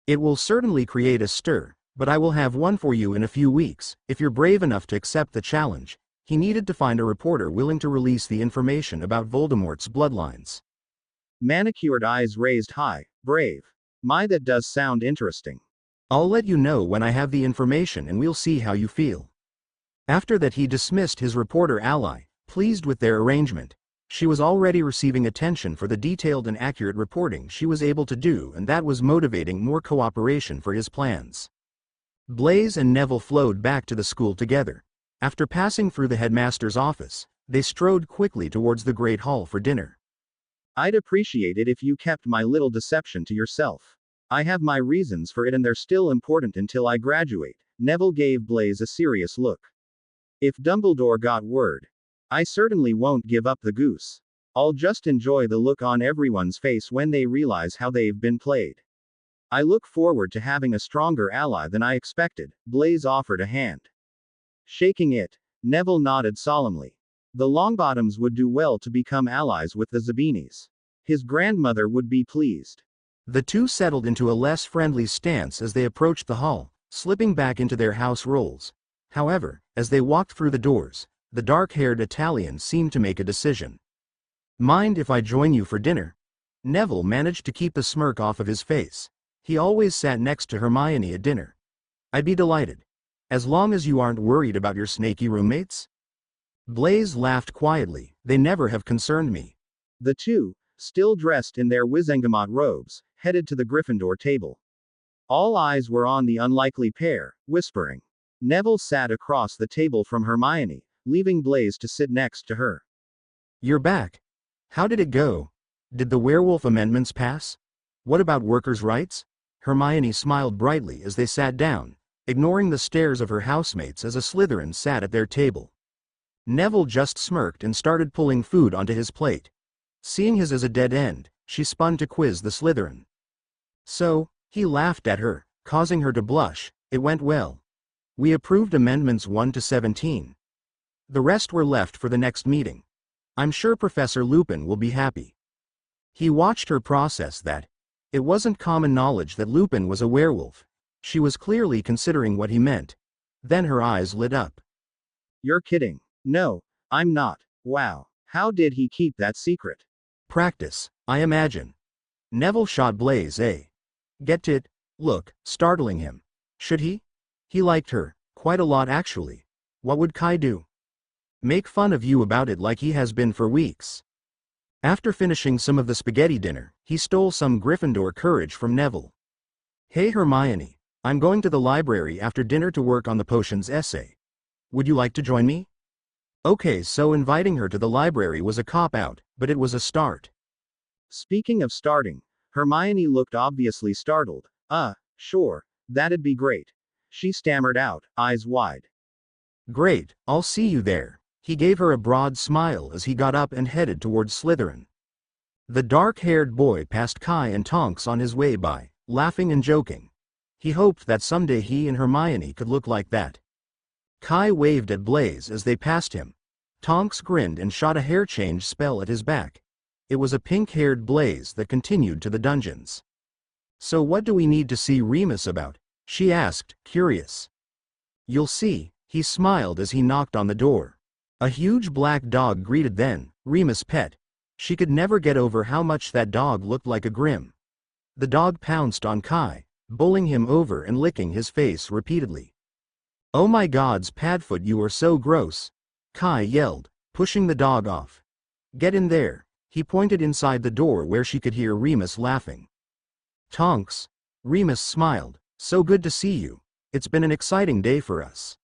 It will certainly create a stir, but I will have one for you in a few weeks, if you're brave enough to accept the challenge. He needed to find a reporter willing to release the information about Voldemort's bloodlines. Manicured eyes raised high, brave. My, that does sound interesting. I'll let you know when I have the information and we'll see how you feel. After that he dismissed his reporter ally, pleased with their arrangement. She was already receiving attention for the detailed and accurate reporting she was able to do, and that was motivating more cooperation for his plans. Blaze and Neville flowed back to the school together. After passing through the headmaster's office, they strode quickly towards the Great Hall for dinner. I'd appreciate it if you kept my little deception to yourself. I have my reasons for it and they're still important until I graduate. Neville gave Blaze a serious look. If Dumbledore got word, I certainly won't give up the goose. I'll just enjoy the look on everyone's face when they realize how they've been played. I look forward to having a stronger ally than I expected. Blaze offered a hand. Shaking it, Neville nodded solemnly. The Longbottoms would do well to become allies with the Zabinis. His grandmother would be pleased. The two settled into a less friendly stance as they approached the hall, slipping back into their house roles. However, as they walked through the doors, the dark-haired Italian seemed to make a decision. Mind if I join you for dinner? Neville managed to keep a smirk off of his face. He always sat next to Hermione at dinner. I'd be delighted. As long as you aren't worried about your snaky roommates? Blaze laughed quietly. They never have concerned me. The two, still dressed in their Wizengamot robes, headed to the Gryffindor table. All eyes were on the unlikely pair, whispering. Neville sat across the table from Hermione, leaving Blaze to sit next to her. You're back. How did it go? Did the werewolf amendments pass? What about workers' rights? Hermione smiled brightly as they sat down, ignoring the stares of her housemates as a Slytherin sat at their table. Neville just smirked and started pulling food onto his plate. Seeing his as a dead end, she spun to quiz the Slytherin. So, he laughed at her, causing her to blush. It went well. We approved amendments 1 to 17. The rest were left for the next meeting. I'm sure Professor Lupin will be happy. He watched her process that. It wasn't common knowledge that Lupin was a werewolf. She was clearly considering what he meant. Then her eyes lit up. You're kidding. No, I'm not. Wow. How did he keep that secret? Practice, I imagine. Neville shot Blaze a get-it look, startling him. Should he? He liked her, quite a lot actually. What would Kai do? Make fun of you about it like he has been for weeks. After finishing some of the spaghetti dinner, he stole some Gryffindor courage from Neville. Hey Hermione, I'm going to the library after dinner to work on the potions essay. Would you like to join me? Okay, so inviting her to the library was a cop-out, but it was a start. Speaking of starting, Hermione looked obviously startled. Sure, that'd be great. She stammered out, eyes wide. Great, I'll see you there. He gave her a broad smile as he got up and headed towards Slytherin. The dark-haired boy passed Kai and Tonks on his way by, laughing and joking. He hoped that someday he and Hermione could look like that. Kai waved at Blaze as they passed him. Tonks grinned and shot a hair change spell at his back. It was a pink-haired Blaze that continued to the dungeons. So what do we need to see Remus about? She asked, curious. You'll see, he smiled as he knocked on the door. A huge black dog greeted then, Remus' pet. She could never get over how much that dog looked like a Grim. The dog pounced on Kai, bowling him over and licking his face repeatedly. Oh my gods, Padfoot, you are so gross, Kai yelled, pushing the dog off. Get in there, he pointed inside the door where she could hear Remus laughing. Tonks. Remus smiled, so good to see you. It's been an exciting day for us.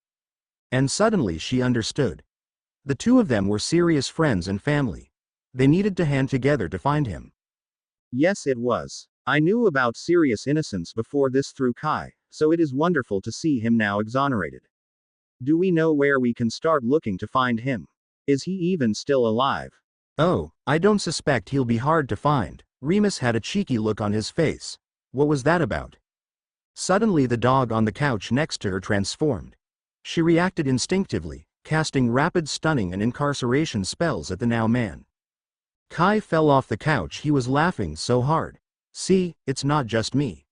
And suddenly she understood. The two of them were serious friends and family. They needed to hand together to find him. Yes, it was. I knew about Sirius' innocence before this through Kai, so it is wonderful to see him now exonerated. Do we know where we can start looking to find him? Is he even still alive? Oh, I don't suspect he'll be hard to find. Remus had a cheeky look on his face. What was that about? Suddenly the dog on the couch next to her transformed. She reacted instinctively, casting rapid stunning and incarceration spells at the now man. Kai fell off the couch. He was laughing so hard. See, it's not just me.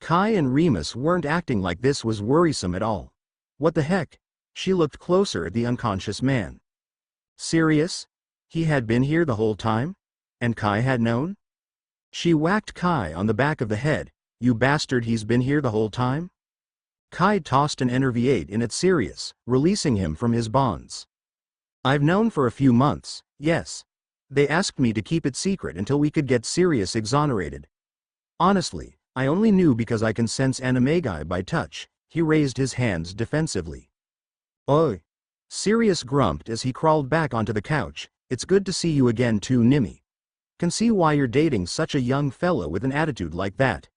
Kai and Remus weren't acting like this was worrisome at all. What the heck? She looked closer at the unconscious man. Sirius? He had been here the whole time? And Kai had known? She whacked Kai on the back of the head. You bastard, he's been here the whole time? Kai tossed an enerv8 in at Sirius, releasing him from his bonds. I've known for a few months, yes. They asked me to keep it secret until we could get Sirius exonerated. Honestly, I only knew because I can sense Animagi by touch. He raised his hands defensively. Oi. Sirius grumped as he crawled back onto the couch. It's good to see you again too, Nimmy. Can see why you're dating such a young fellow with an attitude like that.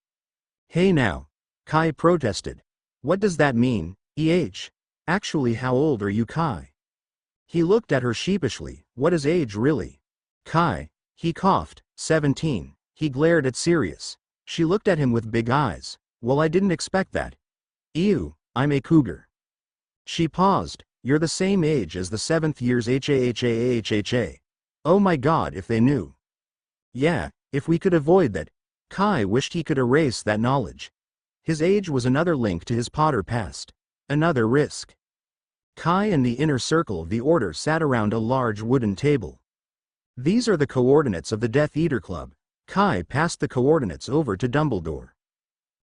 Hey now. Kai protested. What does that mean, Actually, how old are you, Kai? He looked at her sheepishly. What is age really? Kai. He coughed. 17. He glared at Sirius. She looked at him with big eyes. Well, I didn't expect that. Ew, I'm a cougar. She paused. You're the same age as the 7th year's HAHAHHA. Oh my god, if they knew. Yeah, if we could avoid that. Kai wished he could erase that knowledge. His age was another link to his Potter past. Another risk. Kai and the inner circle of the Order sat around a large wooden table. These are the coordinates of the Death Eater Club. Kai passed the coordinates over to Dumbledore.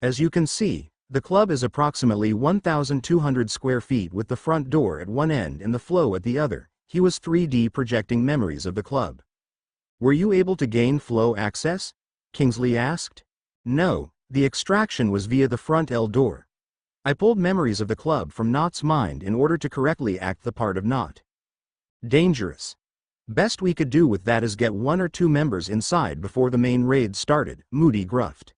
As you can see, the club is approximately 1,200 square feet with the front door at one end and the flow at the other. He was 3D projecting memories of the club. Were you able to gain flow access? Kingsley asked. No, the extraction was via the front L door. I pulled memories of the club from Nott's mind in order to correctly act the part of Nott. Dangerous. Best we could do with that is get 1 or 2 members inside before the main raid started, Moody gruffed.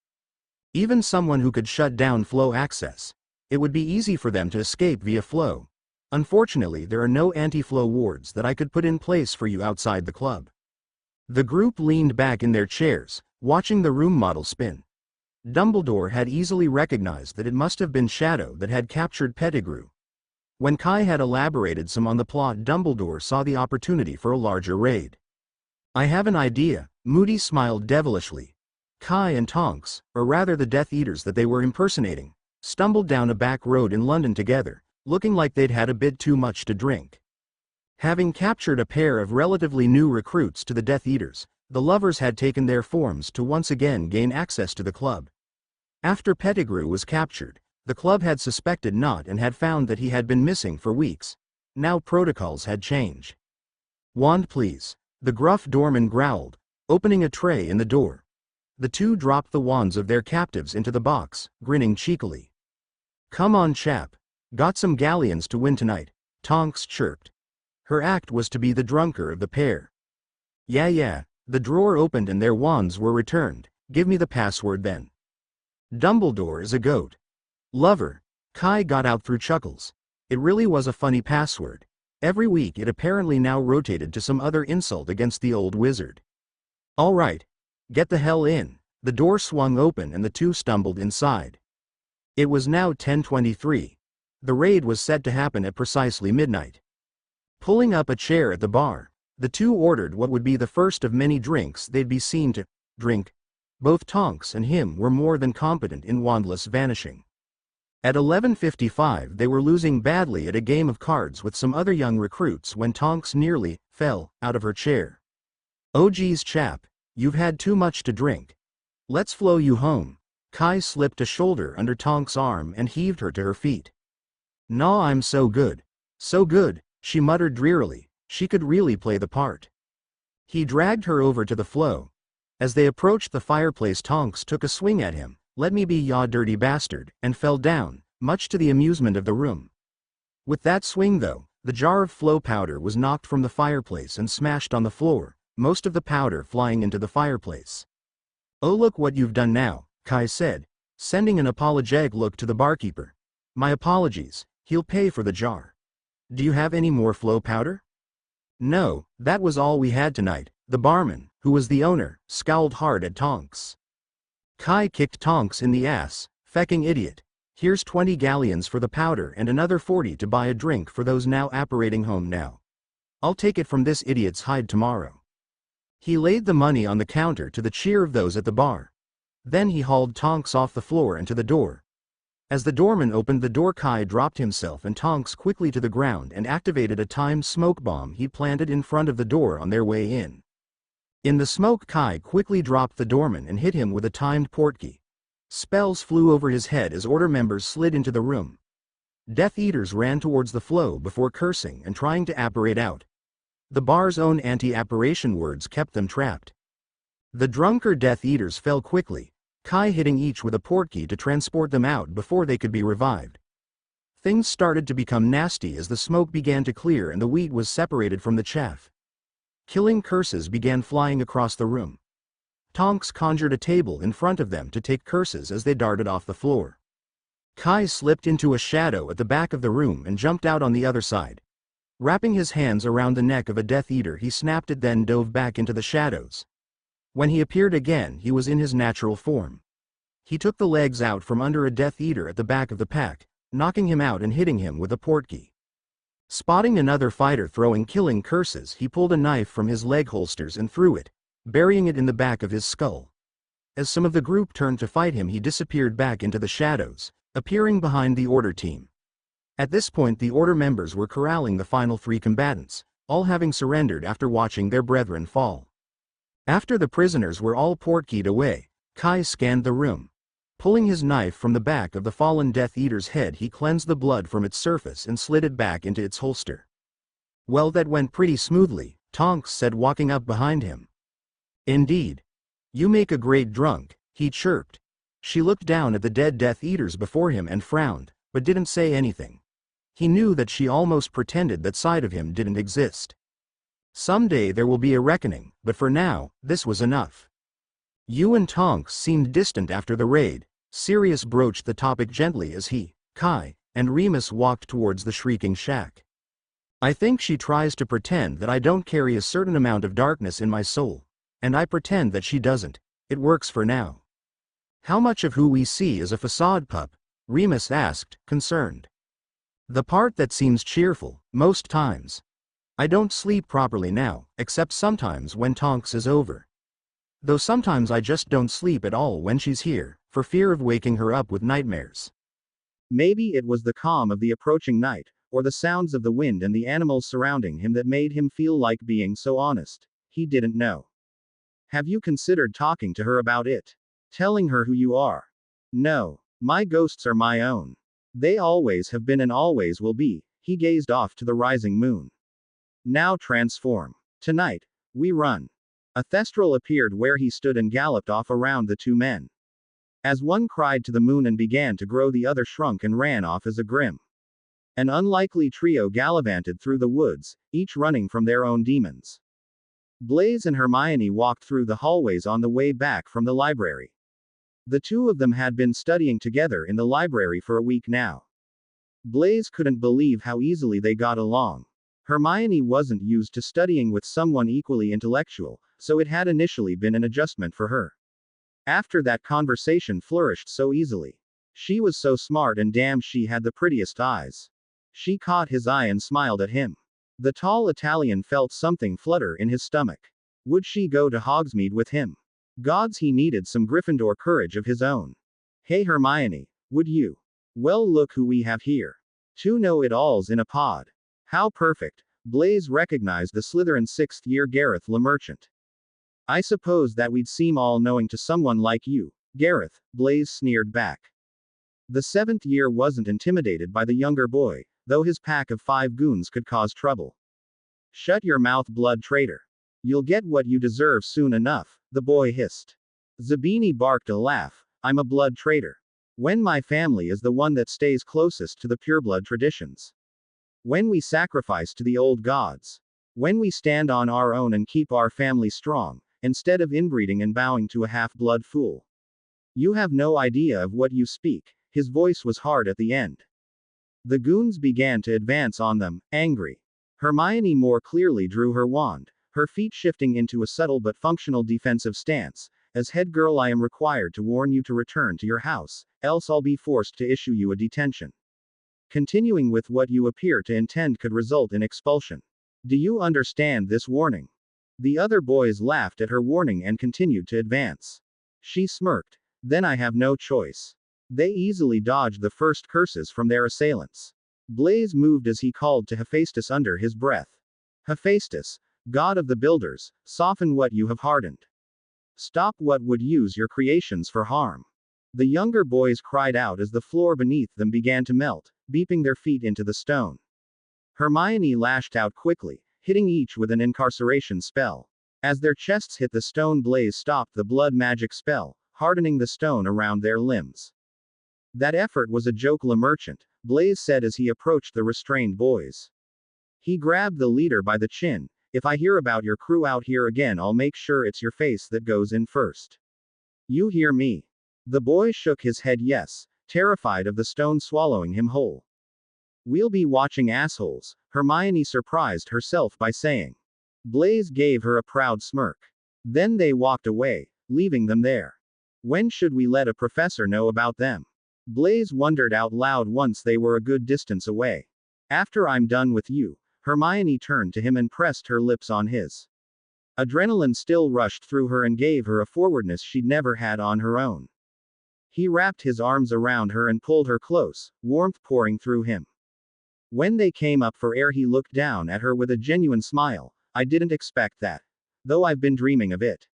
Even someone who could shut down flow access. It would be easy for them to escape via flow. Unfortunately, there are no anti-flow wards that I could put in place for you outside the club. The group leaned back in their chairs, watching the room model spin. Dumbledore had easily recognized that it must have been Shadow that had captured Pettigrew. When Kai had elaborated some on the plot, Dumbledore saw the opportunity for a larger raid. I have an idea, Moody smiled devilishly. Kai and Tonks, or rather the Death Eaters that they were impersonating, stumbled down a back road in London together, looking like they'd had a bit too much to drink. Having captured a pair of relatively new recruits to the Death Eaters, the lovers had taken their forms to once again gain access to the club. After Pettigrew was captured, the club had suspected Nott and had found that he had been missing for weeks. Now protocols had changed. Wand please, the gruff doorman growled, opening a tray in the door. The two dropped the wands of their captives into the box, grinning cheekily. Come on chap. Got some galleons to win tonight, Tonks chirped. Her act was to be the drunker of the pair. Yeah, the drawer opened and their wands were returned. Give me the password then. Dumbledore is a goat. Lover. Kai got out through chuckles. It really was a funny password. Every week it apparently now rotated to some other insult against the old wizard. All right. Get the hell in. The door swung open and the two stumbled inside. It was now 10:23. The raid was set to happen at precisely midnight. Pulling up a chair at the bar, the two ordered what would be the first of many drinks they'd be seen to drink. Both Tonks and him were more than competent in wandless vanishing. At 11:55 they were losing badly at a game of cards with some other young recruits when Tonks nearly fell out of her chair. Oh geez chap, you've had too much to drink. Let's flow you home. Kai slipped a shoulder under Tonks' arm and heaved her to her feet. Nah, I'm so good. So good, she muttered drearily. She could really play the part. He dragged her over to the flow. As they approached the fireplace, Tonks took a swing at him. Let me be, ya dirty bastard, and fell down, much to the amusement of the room. With that swing though, the jar of flow powder was knocked from the fireplace and smashed on the floor, most of the powder flying into the fireplace. Oh look what you've done now, Kai said, sending an apologetic look to the barkeeper. My apologies, he'll pay for the jar. Do you have any more flow powder? No, that was all we had tonight. The barman, who was the owner, scowled hard at Tonks. Kai kicked Tonks in the ass. Fecking idiot. Here's 20 galleons for the powder and another 40 to buy a drink for those now apparating home now. I'll take it from this idiot's hide tomorrow. He laid the money on the counter to the cheer of those at the bar. Then he hauled Tonks off the floor and to the door. As the doorman opened the door, Kai dropped himself and Tonks quickly to the ground and activated a timed smoke bomb he planted in front of the door on their way in. In the smoke, Kai quickly dropped the doorman and hit him with a timed portkey. Spells flew over his head as Order members slid into the room. Death Eaters ran towards the flow before cursing and trying to apparate out. The bar's own anti-apparation words kept them trapped. The drunker Death Eaters fell quickly, Kai hitting each with a portkey to transport them out before they could be revived. Things started to become nasty as the smoke began to clear and the wheat was separated from the chaff. Killing curses began flying across the room. Tonks conjured a table in front of them to take curses as they darted off the floor. Kai slipped into a shadow at the back of the room and jumped out on the other side. Wrapping his hands around the neck of a Death Eater, he snapped it, then dove back into the shadows. When he appeared again, he was in his natural form. He took the legs out from under a Death Eater at the back of the pack, knocking him out and hitting him with a portkey. Spotting another fighter throwing killing curses, he pulled a knife from his leg holsters and threw it, burying it in the back of his skull. As some of the group turned to fight him, he disappeared back into the shadows, appearing behind the Order team. At this point, the Order members were corralling the final 3 combatants, all having surrendered after watching their brethren fall. After the prisoners were all portkeyed away, Kai scanned the room. Pulling his knife from the back of the fallen Death Eater's head, he cleansed the blood from its surface and slid it back into its holster. "Well, that went pretty smoothly," Tonks said, walking up behind him. "Indeed. You make a great drunk," he chirped. She looked down at the dead Death Eaters before him and frowned, but didn't say anything. He knew that she almost pretended that side of him didn't exist. Someday there will be a reckoning, but for now, this was enough. "You and Tonks seemed distant after the raid." Sirius broached the topic gently as he, Kai, and Remus walked towards the shrieking shack. "I think she tries to pretend that I don't carry a certain amount of darkness in my soul, and I pretend that she doesn't. It works for now." "How much of who we see is a facade, pup?" Remus asked, concerned. "The part that seems cheerful, most times. I don't sleep properly now, except sometimes when Tonks is over. Though sometimes I just don't sleep at all when she's here, for fear of waking her up with nightmares." Maybe it was the calm of the approaching night, or the sounds of the wind and the animals surrounding him that made him feel like being so honest. He didn't know. "Have you considered talking to her about it? Telling her who you are?" "No. My ghosts are my own. They always have been and always will be." He gazed off to the rising moon. "Now transform. Tonight, we run." A Thestral appeared where he stood and galloped off around the 2 men. As one cried to the moon and began to grow, the other shrunk and ran off as a grim. An unlikely trio gallivanted through the woods, each running from their own demons. Blaise and Hermione walked through the hallways on the way back from the library. The 2 of them had been studying together in the library for a week now. Blaise couldn't believe how easily they got along. Hermione wasn't used to studying with someone equally intellectual, so it had initially been an adjustment for her. After that, conversation flourished so easily. She was so smart, and damn, she had the prettiest eyes. She caught his eye and smiled at him. The tall Italian felt something flutter in his stomach. Would she go to Hogsmeade with him? Gods, he needed some Gryffindor courage of his own. "Hey Hermione, would you? Well, look who we have here. 2 know-it-alls in a pod. How perfect." Blaise recognized the Slytherin 6th year Gareth LeMerchant. "I suppose that we'd seem all-knowing to someone like you, Gareth," Blaise sneered back. The 7th year wasn't intimidated by the younger boy, though his pack of 5 goons could cause trouble. "Shut your mouth, blood traitor. You'll get what you deserve soon enough," the boy hissed. Zabini barked a laugh. "I'm a blood traitor. When my family is the one that stays closest to the pureblood traditions. When we sacrifice to the old gods. When we stand on our own and keep our family strong, instead of inbreeding and bowing to a half-blood fool. You have no idea of what you speak." His voice was hard at the end. The goons began to advance on them, angry. Hermione more clearly drew her wand, her feet shifting into a subtle but functional defensive stance. "As head girl, I am required to warn you to return to your house, else I'll be forced to issue you a detention. Continuing with what you appear to intend could result in expulsion. Do you understand this warning?" The other boys laughed at her warning and continued to advance. She smirked. "Then I have no choice." They easily dodged the first curses from their assailants. Blaise moved as he called to Hephaestus under his breath. "Hephaestus, God of the builders, soften what you have hardened. Stop what would use your creations for harm. The younger boys cried out as the floor beneath them began to melt, beeping their feet into the stone. Hermione lashed out quickly, hitting each with an incarceration spell. As their chests hit the stone, Blaise stopped the blood magic spell, hardening the stone around their limbs. That effort was a joke, Le Merchant, Blaise said as he approached the restrained boys. He grabbed the leader by the chin. If I hear about your crew out here again, I'll make sure it's your face that goes in first. You hear me? The boy shook his head yes, terrified of the stone swallowing him whole. We'll be watching, assholes, Hermione surprised herself by saying. Blaise gave her a proud smirk. Then they walked away, leaving them there. When should we let a professor know about them? Blaise wondered out loud once they were a good distance away. After I'm done with you. Hermione turned to him and pressed her lips on his. Adrenaline still rushed through her and gave her a forwardness she'd never had on her own. He wrapped his arms around her and pulled her close, warmth pouring through him. When they came up for air, he looked down at her with a genuine smile. I didn't expect that. Though I've been dreaming of it.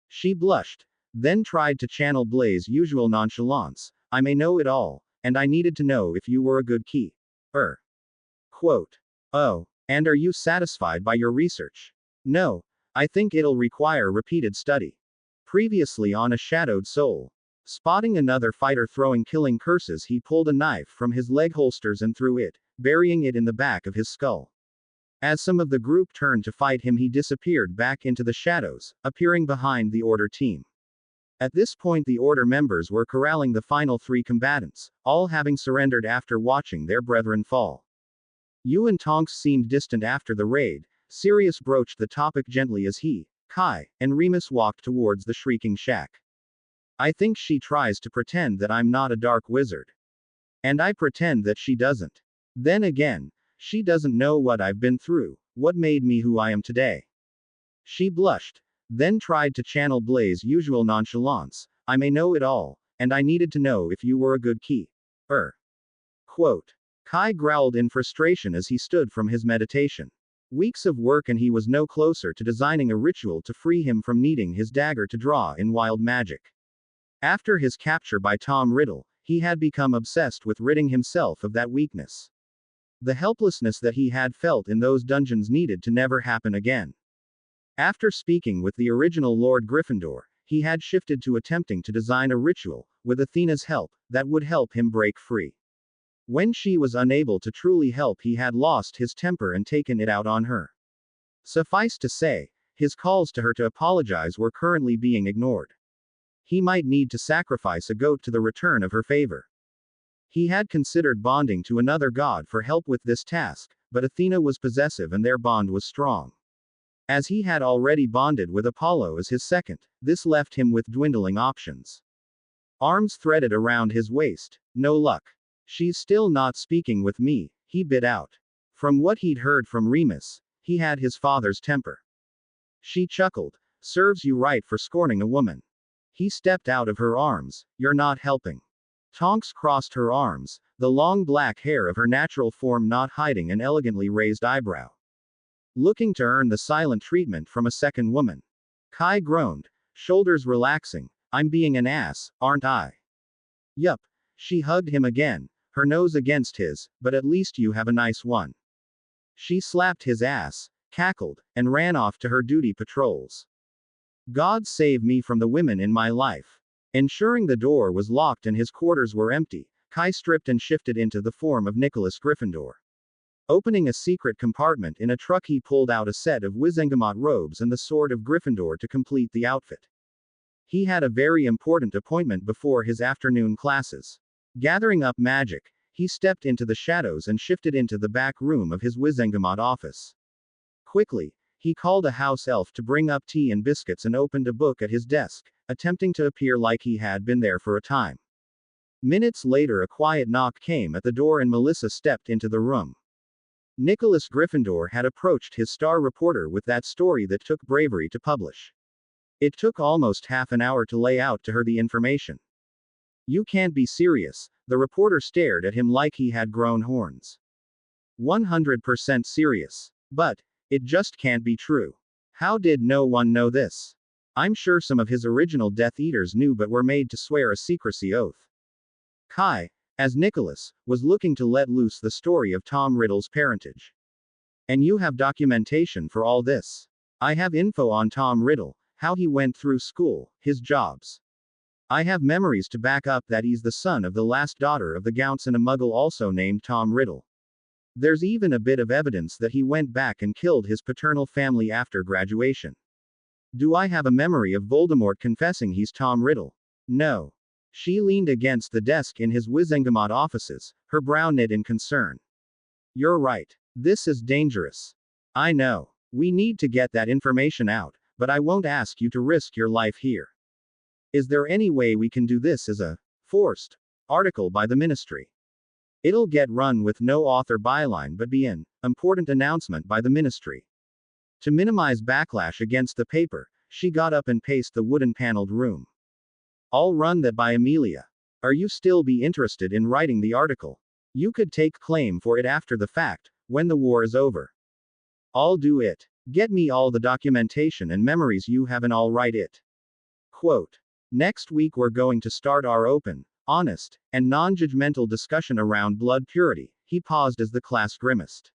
She blushed, then tried to channel Blaise's usual nonchalance. I may know it all, and I needed to know if you were a good key. Quote. Oh, and are you satisfied by your research? No. I think it'll require repeated study. Previously on A Shadowed Soul. Spotting another fighter throwing killing curses, he pulled a knife from his leg holsters and threw it, burying it in the back of his skull. As some of the group turned to fight him, he disappeared back into the shadows, appearing behind the Order team. At this point, the Order members were corralling the final 3 combatants, all having surrendered after watching their brethren fall. Yu and Tonks seemed distant after the raid. Sirius broached the topic gently as he, Kai, and Remus walked towards the shrieking shack. I think she tries to pretend that I'm not a dark wizard. And I pretend that she doesn't. Then again, she doesn't know what I've been through, what made me who I am today. She blushed, then tried to channel Blaise's usual nonchalance. I may know it all, and I needed to know if you were a good key. Quote. Kai growled in frustration as he stood from his meditation. Weeks of work and he was no closer to designing a ritual to free him from needing his dagger to draw in wild magic. After his capture by Tom Riddle, he had become obsessed with ridding himself of that weakness. The helplessness that he had felt in those dungeons needed to never happen again. After speaking with the original Lord Gryffindor, he had shifted to attempting to design a ritual, with Athena's help, that would help him break free. When she was unable to truly help, he had lost his temper and taken it out on her. Suffice to say, his calls to her to apologize were currently being ignored. He might need to sacrifice a goat to the return of her favor. He had considered bonding to another god for help with this task, but Athena was possessive and their bond was strong. As he had already bonded with Apollo as his second, this left him with dwindling options. Arms threaded around his waist. No luck. She's still not speaking with me, he bit out. From what he'd heard from Remus, he had his father's temper. She chuckled. Serves you right for scorning a woman. He stepped out of her arms. You're not helping. Tonks crossed her arms, the long black hair of her natural form not hiding an elegantly raised eyebrow. Looking to earn the silent treatment from a second woman. Kai groaned, shoulders relaxing. I'm being an ass, aren't I? Yup. She hugged him again, her nose against his, but at least you have a nice one. She slapped his ass, cackled, and ran off to her duty patrols. God save me from the women in my life. Ensuring the door was locked and his quarters were empty, Kai stripped and shifted into the form of Nicholas Gryffindor. Opening a secret compartment in a truck, he pulled out a set of Wizengamot robes and the sword of Gryffindor to complete the outfit. He had a very important appointment before his afternoon classes. Gathering up magic, he stepped into the shadows and shifted into the back room of his Wizengamot office. Quickly, he called a house elf to bring up tea and biscuits and opened a book at his desk, attempting to appear like he had been there for a time. Minutes later, a quiet knock came at the door and Melissa stepped into the room. Nicholas Gryffindor had approached his star reporter with that story that took bravery to publish. It took almost half an hour to lay out to her the information. You can't be serious, the reporter stared at him like he had grown horns. 100% serious. But, It just can't be true. How did no one know this? I'm sure some of his original Death Eaters knew but were made to swear a secrecy oath. Kai, as Nicholas, was looking to let loose the story of Tom Riddle's parentage. And you have documentation for all this. I have info on Tom Riddle, how he went through school, his jobs. I have memories to back up that he's the son of the last daughter of the Gounts and a muggle also named Tom Riddle. There's even a bit of evidence that he went back and killed his paternal family after graduation. Do I have a memory of Voldemort confessing he's Tom Riddle? No. She leaned against the desk in his Wizengamot offices, her brow knit in concern. You're right. This is dangerous. I know. We need to get that information out, but I won't ask you to risk your life here. Is there any way we can do this as a forced article by the ministry? It'll get run with no author byline but be an important announcement by the ministry. To minimize backlash against the paper, she got up and paced the wooden paneled room. I'll run that by Amelia. Are you still be interested in writing the article? You could take claim for it after the fact, when the war is over. I'll do it. Get me all the documentation and memories you have and I'll write it. Quote. Next week we're going to start our open, honest, and non-judgmental discussion around blood purity. He paused as the class grimaced.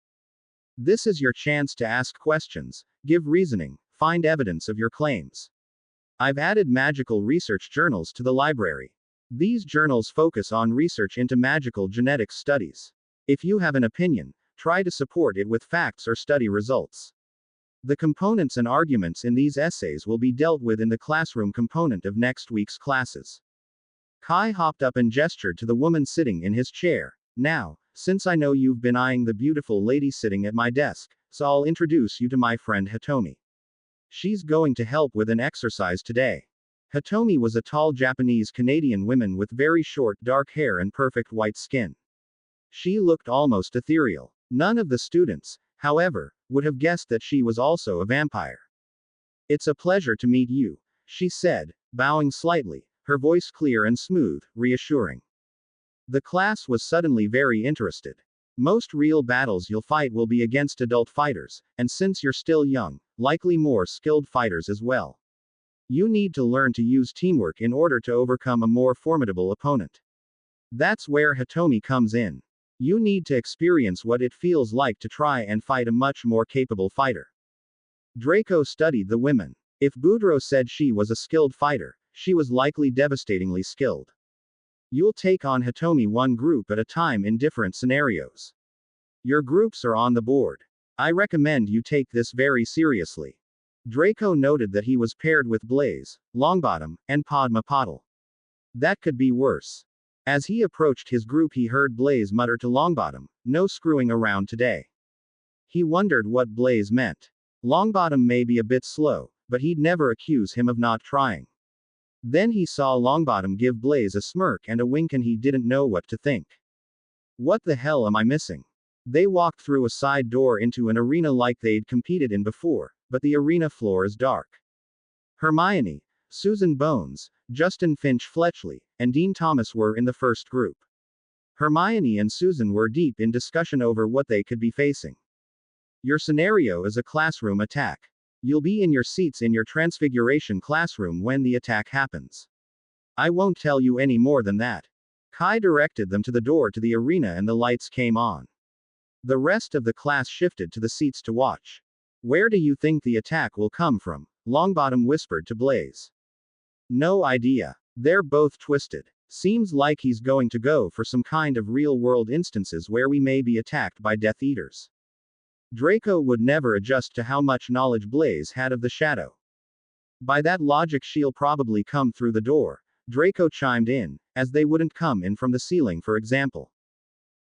This is your chance to ask questions, give reasoning, find evidence of your claims. I've added magical research journals to the library. These journals focus on research into magical genetics studies. If you have an opinion, try to support it with facts or study results. The components and arguments in these essays will be dealt with in the classroom component of next week's classes. Kai hopped up and gestured to the woman sitting in his chair. Now, since I know you've been eyeing the beautiful lady sitting at my desk, so I'll introduce you to my friend Hitomi. She's going to help with an exercise today. Hitomi was a tall Japanese Canadian woman with very short dark hair and perfect white skin. She looked almost ethereal. None of the students, however, would have guessed that she was also a vampire. It's a pleasure to meet you, she said, bowing slightly, her voice clear and smooth, reassuring. The class was suddenly very interested. Most real battles you'll fight will be against adult fighters, and since you're still young, likely more skilled fighters as well. You need to learn to use teamwork in order to overcome a more formidable opponent. That's where Hitomi comes in. You need to experience what it feels like to try and fight a much more capable fighter. Draco studied the women. If Boudreaux said she was a skilled fighter, she was likely devastatingly skilled. You'll take on Hitomi one group at a time in different scenarios. Your groups are on the board. I recommend you take this very seriously. Draco noted that he was paired with Blaze, Longbottom, and Padma Patil. That could be worse. As he approached his group he heard Blaze mutter to Longbottom, "No screwing around today." He wondered what Blaze meant. Longbottom may be a bit slow, but he'd never accuse him of not trying. Then he saw Longbottom give Blaze a smirk and a wink and he didn't know what to think. What the hell am I missing? They walked through a side door into an arena like they'd competed in before, but the arena floor is dark. Hermione, Susan Bones, Justin Finch Fletchley, and Dean Thomas were in the first group. Hermione and Susan were deep in discussion over what they could be facing. Your scenario is a classroom attack. You'll be in your seats in your Transfiguration classroom when the attack happens. I won't tell you any more than that. Kai directed them to the door to the arena and the lights came on. The rest of the class shifted to the seats to watch. Where do you think the attack will come from? Longbottom whispered to Blaze. No idea. They're both twisted. Seems like he's going to go for some kind of real-world instances where we may be attacked by Death Eaters. Draco would never adjust to how much knowledge Blaze had of the shadow. By that logic she'll probably come through the door, Draco chimed in, as they wouldn't come in from the ceiling for example.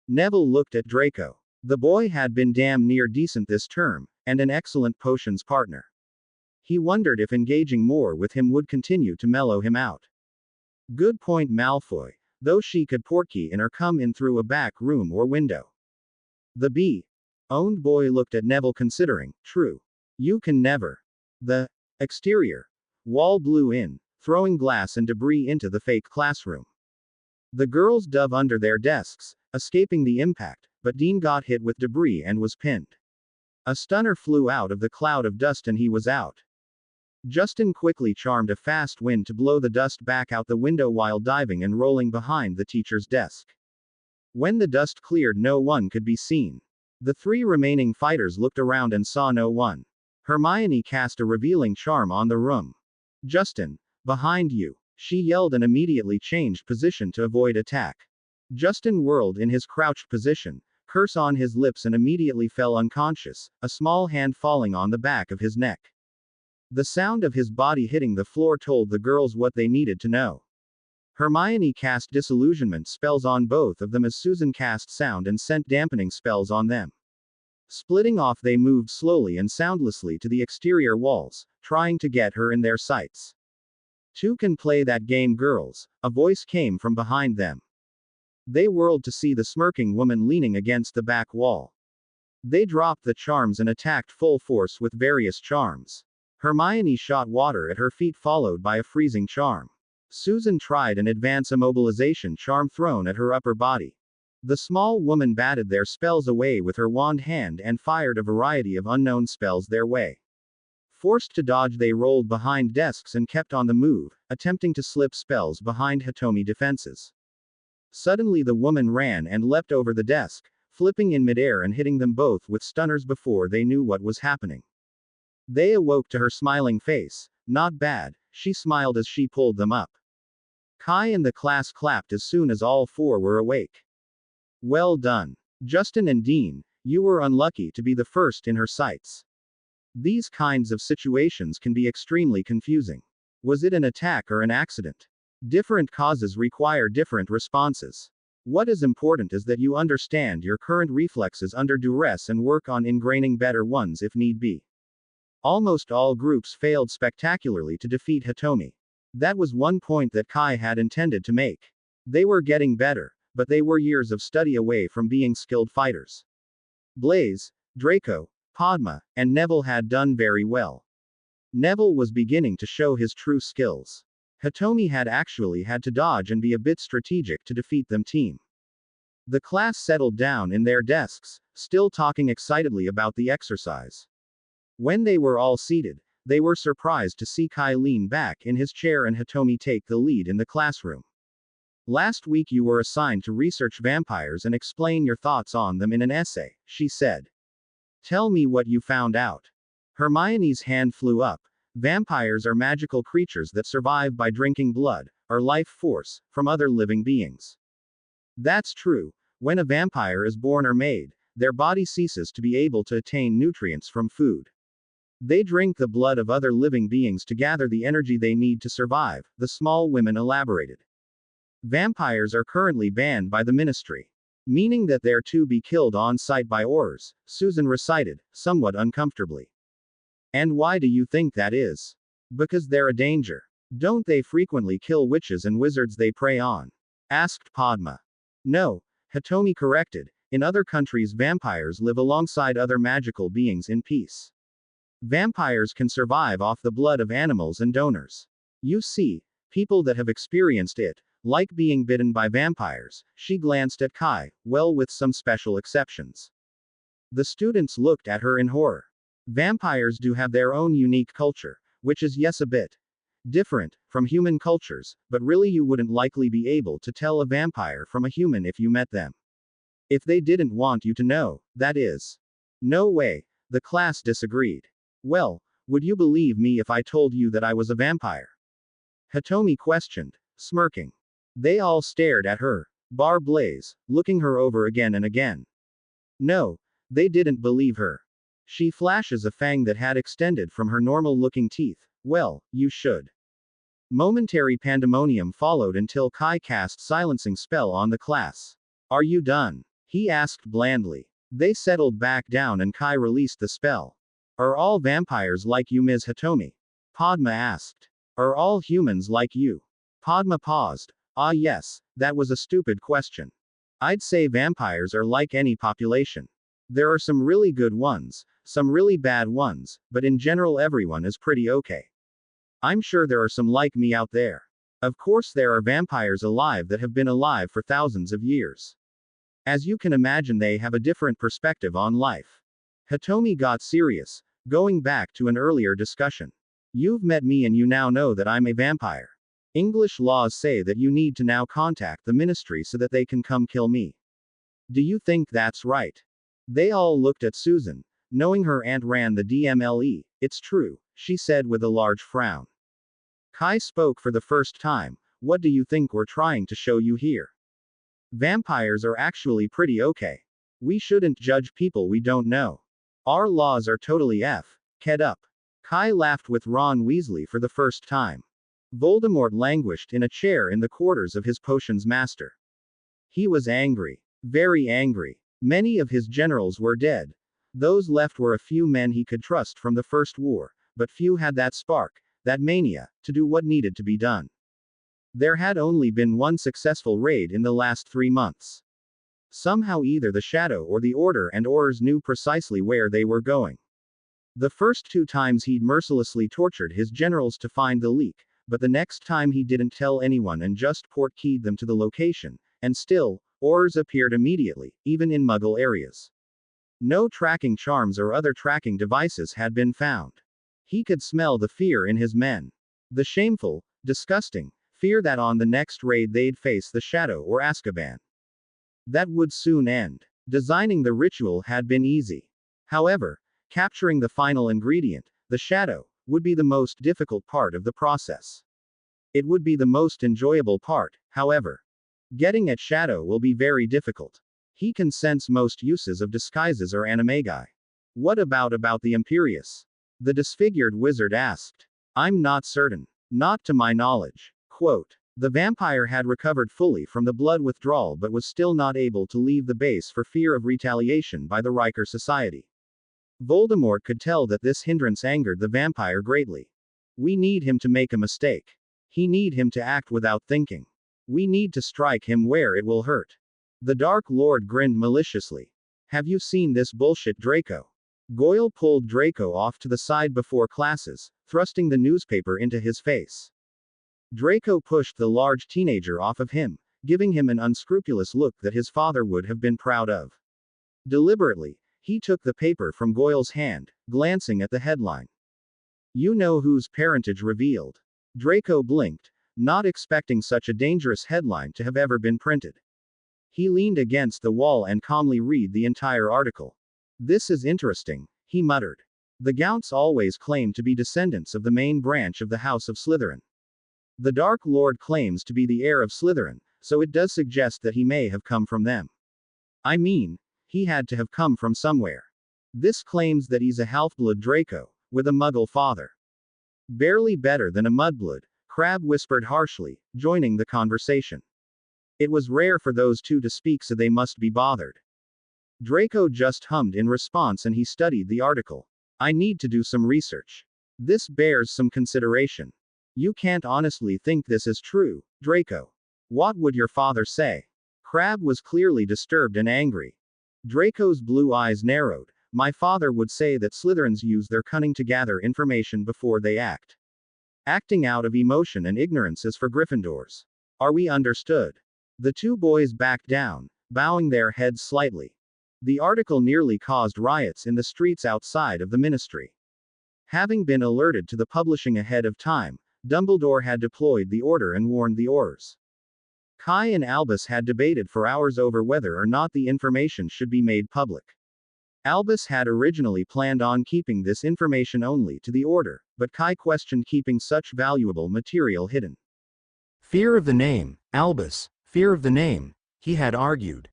Neville looked at Draco. The boy had been damn near decent this term, and an excellent potions partner. He wondered if engaging more with him would continue to mellow him out. Good point Malfoy, though she could portkey in or come in through a back room or window. The owned boy looked at Neville considering, true. You can never. The exterior wall blew in, throwing glass and debris into the fake classroom. The girls dove under their desks, escaping the impact, but Dean got hit with debris and was pinned. A stunner flew out of the cloud of dust and he was out. Justin quickly charmed a fast wind to blow the dust back out the window while diving and rolling behind the teacher's desk. When the dust cleared, no one could be seen. The three remaining fighters looked around and saw no one. Hermione cast a revealing charm on the room. Justin, behind you, she yelled and immediately changed position to avoid attack. Justin whirled in his crouched position, curse on his lips, and immediately fell unconscious, a small hand falling on the back of his neck. The sound of his body hitting the floor told the girls what they needed to know. Hermione cast disillusionment spells on both of them as Susan cast sound and scent dampening spells on them. Splitting off, they moved slowly and soundlessly to the exterior walls, trying to get her in their sights. "Two can play that game, girls," a voice came from behind them. They whirled to see the smirking woman leaning against the back wall. They dropped the charms and attacked full force with various charms. Hermione shot water at her feet, followed by a freezing charm. Susan tried an advance immobilization charm thrown at her upper body. The small woman batted their spells away with her wand hand and fired a variety of unknown spells their way. Forced to dodge, they rolled behind desks and kept on the move, attempting to slip spells behind Hitomi defenses. Suddenly the woman ran and leapt over the desk, flipping in midair and hitting them both with stunners before they knew what was happening. They awoke to her smiling face. "Not bad," she smiled as she pulled them up. Kai and the class clapped as soon as all four were awake. "Well done, Justin and Dean, you were unlucky to be the first in her sights. These kinds of situations can be extremely confusing. Was it an attack or an accident? Different causes require different responses. What is important is that you understand your current reflexes under duress and work on ingraining better ones if need be." Almost all groups failed spectacularly to defeat Hitomi. That was one point that Kai had intended to make. They were getting better, but they were years of study away from being skilled fighters. Blaise, Draco, Padma, and Neville had done very well. Neville was beginning to show his true skills. Hitomi had actually had to dodge and be a bit strategic to defeat them team. The class settled down in their desks, still talking excitedly about the exercise. When they were all seated, they were surprised to see Kai lean back in his chair and Hitomi take the lead in the classroom. "Last week you were assigned to research vampires and explain your thoughts on them in an essay," she said. "Tell me what you found out." Hermione's hand flew up. "Vampires are magical creatures that survive by drinking blood, or life force, from other living beings. That's true. When a vampire is born or made, their body ceases to be able to attain nutrients from food. They drink the blood of other living beings to gather the energy they need to survive," the small woman elaborated. "Vampires are currently banned by the ministry, meaning that they're to be killed on sight by Aurors," Susan recited, somewhat uncomfortably. "And why do you think that is?" "Because they're a danger. Don't they frequently kill witches and wizards they prey on?" asked Padma. "No," Hitomi corrected. "In other countries, vampires live alongside other magical beings in peace. Vampires can survive off the blood of animals and donors. You see, people that have experienced it, like being bitten by vampires." She glanced at Kai. "Well, with some special exceptions." The students looked at her in horror. "Vampires do have their own unique culture, which is, yes, a bit different from human cultures, but really you wouldn't likely be able to tell a vampire from a human if you met them. If they didn't want you to know, that is." "No way," the class disagreed. "Well, would you believe me if I told you that I was a vampire?" Hitomi questioned, smirking. They all stared at her, bar Blaise, looking her over again and again. No, they didn't believe her. She flashes a fang that had extended from her normal-looking teeth. "Well, you should." Momentary pandemonium followed until Kai cast silencing spell on the class. "Are you done?" he asked blandly. They settled back down and Kai released the spell. "Are all vampires like you, Ms. Hitomi?" Padma asked. "Are all humans like you?" Padma paused. "Ah yes, that was a stupid question. I'd say vampires are like any population. There are some really good ones, some really bad ones, but in general everyone is pretty okay. I'm sure there are some like me out there. Of course there are vampires alive that have been alive for thousands of years. As you can imagine, they have a different perspective on life." Hitomi got serious, going back to an earlier discussion. You've met me and you now know that I'm a vampire. English laws say that you need to now contact the ministry so that they can come kill me. Do you think that's right? They all looked at Susan, knowing her aunt ran the DMLE. It's true, she said with a large frown. Kai spoke for the first time. What do you think we're trying to show you here? Vampires are actually pretty okay. We shouldn't judge people we don't know. Our laws are totally ked up. Kai laughed with Ron Weasley for the first time. Voldemort languished in a chair in the quarters of his potions master. He was angry. Very angry. Many of his generals were dead. Those left were a few men he could trust from the First War, but few had that spark, that mania, to do what needed to be done. There had only been one successful raid in the last 3 months. Somehow either the Shadow or the Order and Aurors knew precisely where they were going. The first 2 times he'd mercilessly tortured his generals to find the leak, but the next time he didn't tell anyone and just portkeyed them to the location, and still, Aurors appeared immediately, even in Muggle areas. No tracking charms or other tracking devices had been found. He could smell the fear in his men. The shameful, disgusting fear that on the next raid they'd face the Shadow or Azkaban. That would soon end. Designing the ritual had been easy. However, capturing the final ingredient, the Shadow, would be the most difficult part of the process. It would be the most enjoyable part, however. Getting at Shadow will be very difficult. He can sense most uses of disguises or animagi. What about the Imperius? The disfigured wizard asked. I'm not certain. Not to my knowledge. Quote. The vampire had recovered fully from the blood withdrawal but was still not able to leave the base for fear of retaliation by the Riker Society. Voldemort could tell that this hindrance angered the vampire greatly. We need him to make a mistake. He need him to act without thinking. We need to strike him where it will hurt. The Dark Lord grinned maliciously. Have you seen this bullshit, Draco? Goyle pulled Draco off to the side before classes, thrusting the newspaper into his face. Draco pushed the large teenager off of him, giving him an unscrupulous look that his father would have been proud of. Deliberately, he took the paper from Goyle's hand, glancing at the headline. You know whose parentage revealed. Draco blinked, not expecting such a dangerous headline to have ever been printed. He leaned against the wall and calmly read the entire article. This is interesting, he muttered. The Gounts always claim to be descendants of the main branch of the House of Slytherin. The Dark Lord claims to be the heir of Slytherin, so it does suggest that he may have come from them. I mean, he had to have come from somewhere. This claims that he's a half-blood Draco, with a Muggle father. Barely better than a mudblood, Crabbe whispered harshly, joining the conversation. It was rare for those two to speak, so they must be bothered. Draco just hummed in response and he studied the article. I need to do some research. This bears some consideration. You can't honestly think this is true, Draco. What would your father say? Crabbe was clearly disturbed and angry. Draco's blue eyes narrowed. My father would say that Slytherins use their cunning to gather information before they act. Acting out of emotion and ignorance is for Gryffindors. Are we understood? The two boys backed down, bowing their heads slightly. The article nearly caused riots in the streets outside of the ministry. Having been alerted to the publishing ahead of time, Dumbledore had deployed the order and warned the Aurors. Kai and Albus had debated for hours over whether or not the information should be made public. Albus had originally planned on keeping this information only to the Order, but Kai questioned keeping such valuable material hidden. Fear of the name, Albus, fear of the name, he had argued.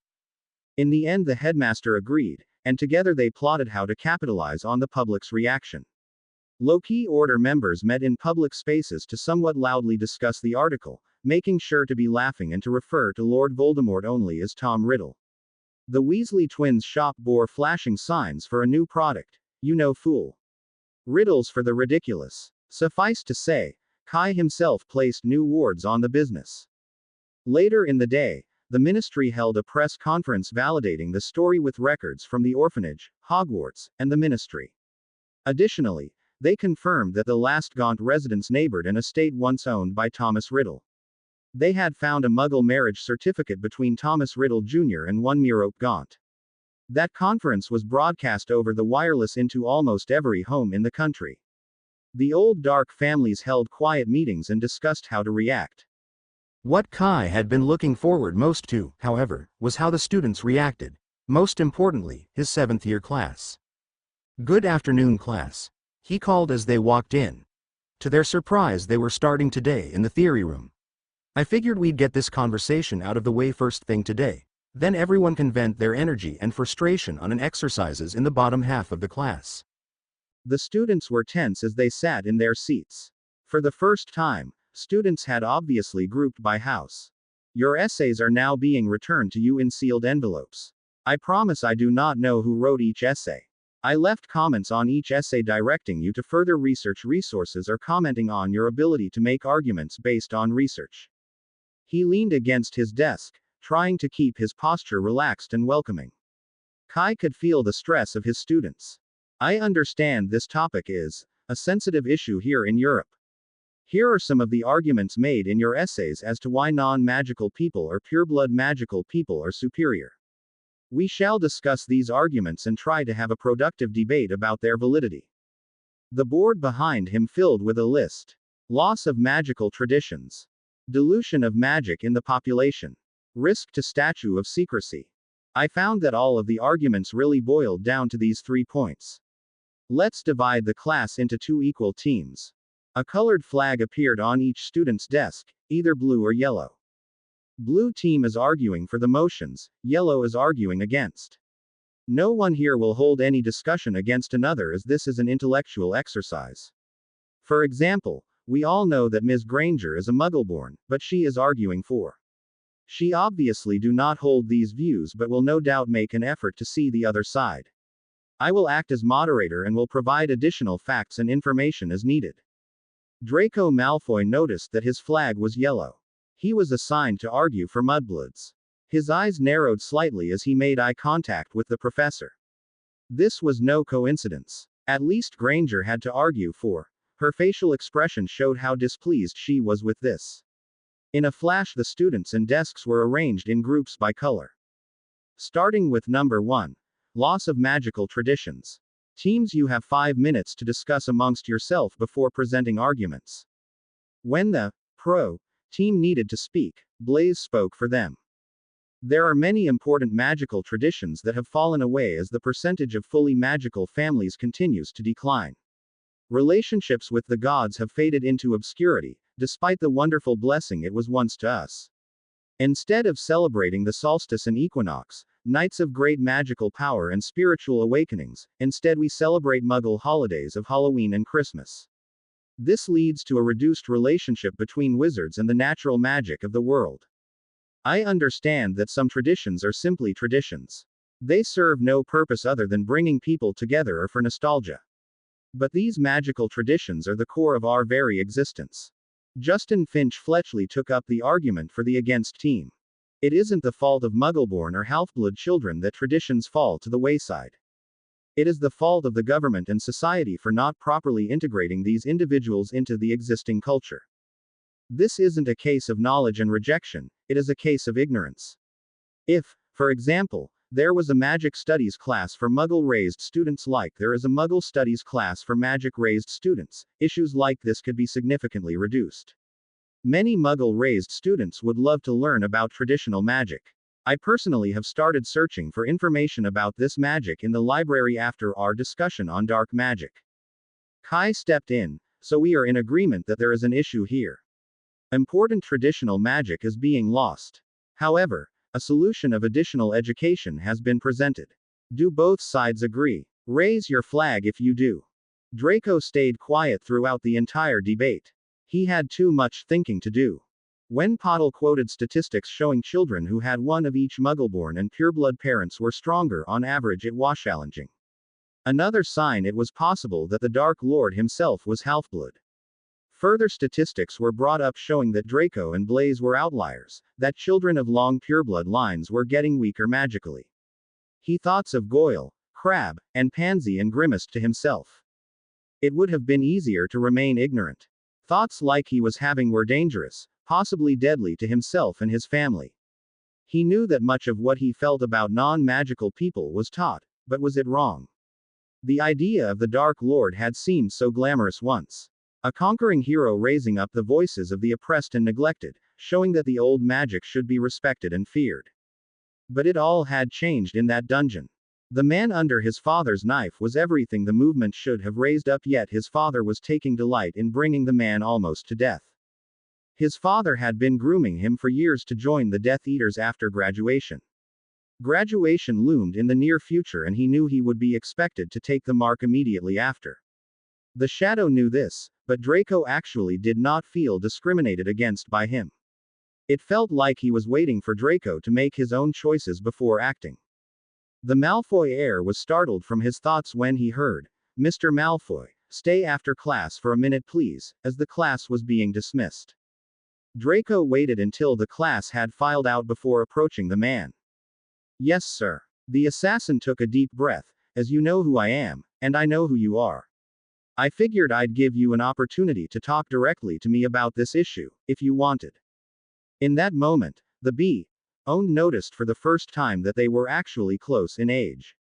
In the end, the headmaster agreed, and together they plotted how to capitalize on the public's reaction. Low-key Order members met in public spaces to somewhat loudly discuss the article, making sure to be laughing and to refer to Lord Voldemort only as Tom Riddle. The Weasley twins' shop bore flashing signs for a new product, you know, fool. Riddles for the ridiculous. Suffice to say, Kai himself placed new wards on the business. Later in the day, the ministry held a press conference validating the story with records from the orphanage, Hogwarts, and the ministry. Additionally, they confirmed that the last Gaunt residents neighbored an estate once owned by Thomas Riddle. They had found a Muggle marriage certificate between Thomas Riddle Jr. and one Merope Gaunt. That conference was broadcast over the wireless into almost every home in the country. The old Dark families held quiet meetings and discussed how to react. What Kai had been looking forward most to, however, was how the students reacted. Most importantly, his 7th-year class. "Good afternoon, class," he called as they walked in. To their surprise, they were starting today in the theory room. "I figured we'd get this conversation out of the way first thing today. Then everyone can vent their energy and frustration on an exercises in the bottom half of the class." The students were tense as they sat in their seats. For the first time, students had obviously grouped by house. "Your essays are now being returned to you in sealed envelopes. I promise I do not know who wrote each essay. I left comments on each essay directing you to further research resources or commenting on your ability to make arguments based on research." He leaned against his desk, trying to keep his posture relaxed and welcoming. Kai could feel the stress of his students. "I understand this topic is a sensitive issue here in Europe. Here are some of the arguments made in your essays as to why non-magical people or pureblood magical people are superior. We shall discuss these arguments and try to have a productive debate about their validity." The board behind him filled with a list. Loss of magical traditions. Dilution of magic in the population. Risk to statute of secrecy. I found that all of the arguments really boiled down to these 3 points. Let's divide the class into 2 equal teams. A colored flag appeared on each student's desk, either blue or yellow. Blue team is arguing for the motions, yellow is arguing against. No one here will hold any discussion against another as this is an intellectual exercise. For example, we all know that Ms. Granger is a Muggleborn, but she is arguing for. She obviously do not hold these views but will no doubt make an effort to see the other side. I will act as moderator and will provide additional facts and information as needed. Draco Malfoy noticed that his flag was yellow. He was assigned to argue for Mudbloods. His eyes narrowed slightly as he made eye contact with the professor. This was no coincidence. At least Granger had to argue for. Her facial expression showed how displeased she was with this. In a flash, the students and desks were arranged in groups by color. Starting with number 1. Loss of magical traditions. Teams, you have 5 minutes to discuss amongst yourself before presenting arguments. When the pro team needed to speak, Blaise spoke for them. There are many important magical traditions that have fallen away as the percentage of fully magical families continues to decline. Relationships with the gods have faded into obscurity, despite the wonderful blessing it was once to us. Instead of celebrating the solstice and equinox, nights of great magical power and spiritual awakenings, instead we celebrate Muggle holidays of Halloween and Christmas. This leads to a reduced relationship between wizards and the natural magic of the world. I understand that some traditions are simply traditions. They serve no purpose other than bringing people together or for nostalgia. But these magical traditions are the core of our very existence. Justin Finch Fletchley took up the argument for the against team. It isn't the fault of Muggleborn or Half-Blood children that traditions fall to the wayside. It is the fault of the government and society for not properly integrating these individuals into the existing culture. This isn't a case of knowledge and rejection, it is a case of ignorance. If, for example, there was a magic studies class for Muggle-raised students like there is a Muggle studies class for magic-raised students, issues like this could be significantly reduced. Many Muggle-raised students would love to learn about traditional magic. I personally have started searching for information about this magic in the library after our discussion on dark magic. Kai stepped in, so we are in agreement that there is an issue here. Important traditional magic is being lost. However, a solution of additional education has been presented. Do both sides agree? Raise your flag if you do. Draco stayed quiet throughout the entire debate. He had too much thinking to do. When Pottle quoted statistics showing children who had one of each Muggleborn and pureblood parents were stronger on average, it was challenging. Another sign it was possible that the Dark Lord himself was half-blood. Further statistics were brought up showing that Draco and Blaise were outliers, that children of long pureblood lines were getting weaker magically. He thoughts of Goyle, Crabbe, and Pansy and grimaced to himself. It would have been easier to remain ignorant. Thoughts like he was having were dangerous, possibly deadly to himself and his family. He knew that much of what he felt about non-magical people was taught, but was it wrong? The idea of the Dark Lord had seemed so glamorous once. A conquering hero raising up the voices of the oppressed and neglected, showing that the old magic should be respected and feared. But it all had changed in that dungeon. The man under his father's knife was everything the movement should have raised up, yet his father was taking delight in bringing the man almost to death. His father had been grooming him for years to join the Death Eaters after graduation. Graduation loomed in the near future, and he knew he would be expected to take the mark immediately after. The Shadow knew this, but Draco actually did not feel discriminated against by him. It felt like he was waiting for Draco to make his own choices before acting. The Malfoy heir was startled from his thoughts when he heard, "Mr. Malfoy, stay after class for a minute please," as the class was being dismissed. Draco waited until the class had filed out before approaching the man. "Yes, sir." The assassin took a deep breath, "As you know who I am, and I know who you are. I figured I'd give you an opportunity to talk directly to me about this issue, if you wanted." In that moment, the B.O. noticed for the first time that they were actually close in age.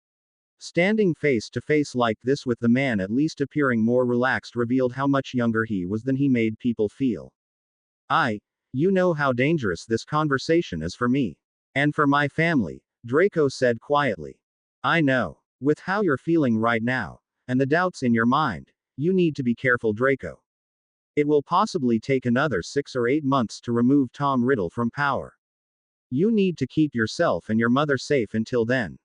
Standing face to face like this with the man at least appearing more relaxed revealed how much younger he was than he made people feel. You know how dangerous this conversation is for me. And for my family," Draco said quietly. "I know. With how you're feeling right now, and the doubts in your mind, you need to be careful, Draco. It will possibly take another 6 or 8 months to remove Tom Riddle from power. You need to keep yourself and your mother safe until then."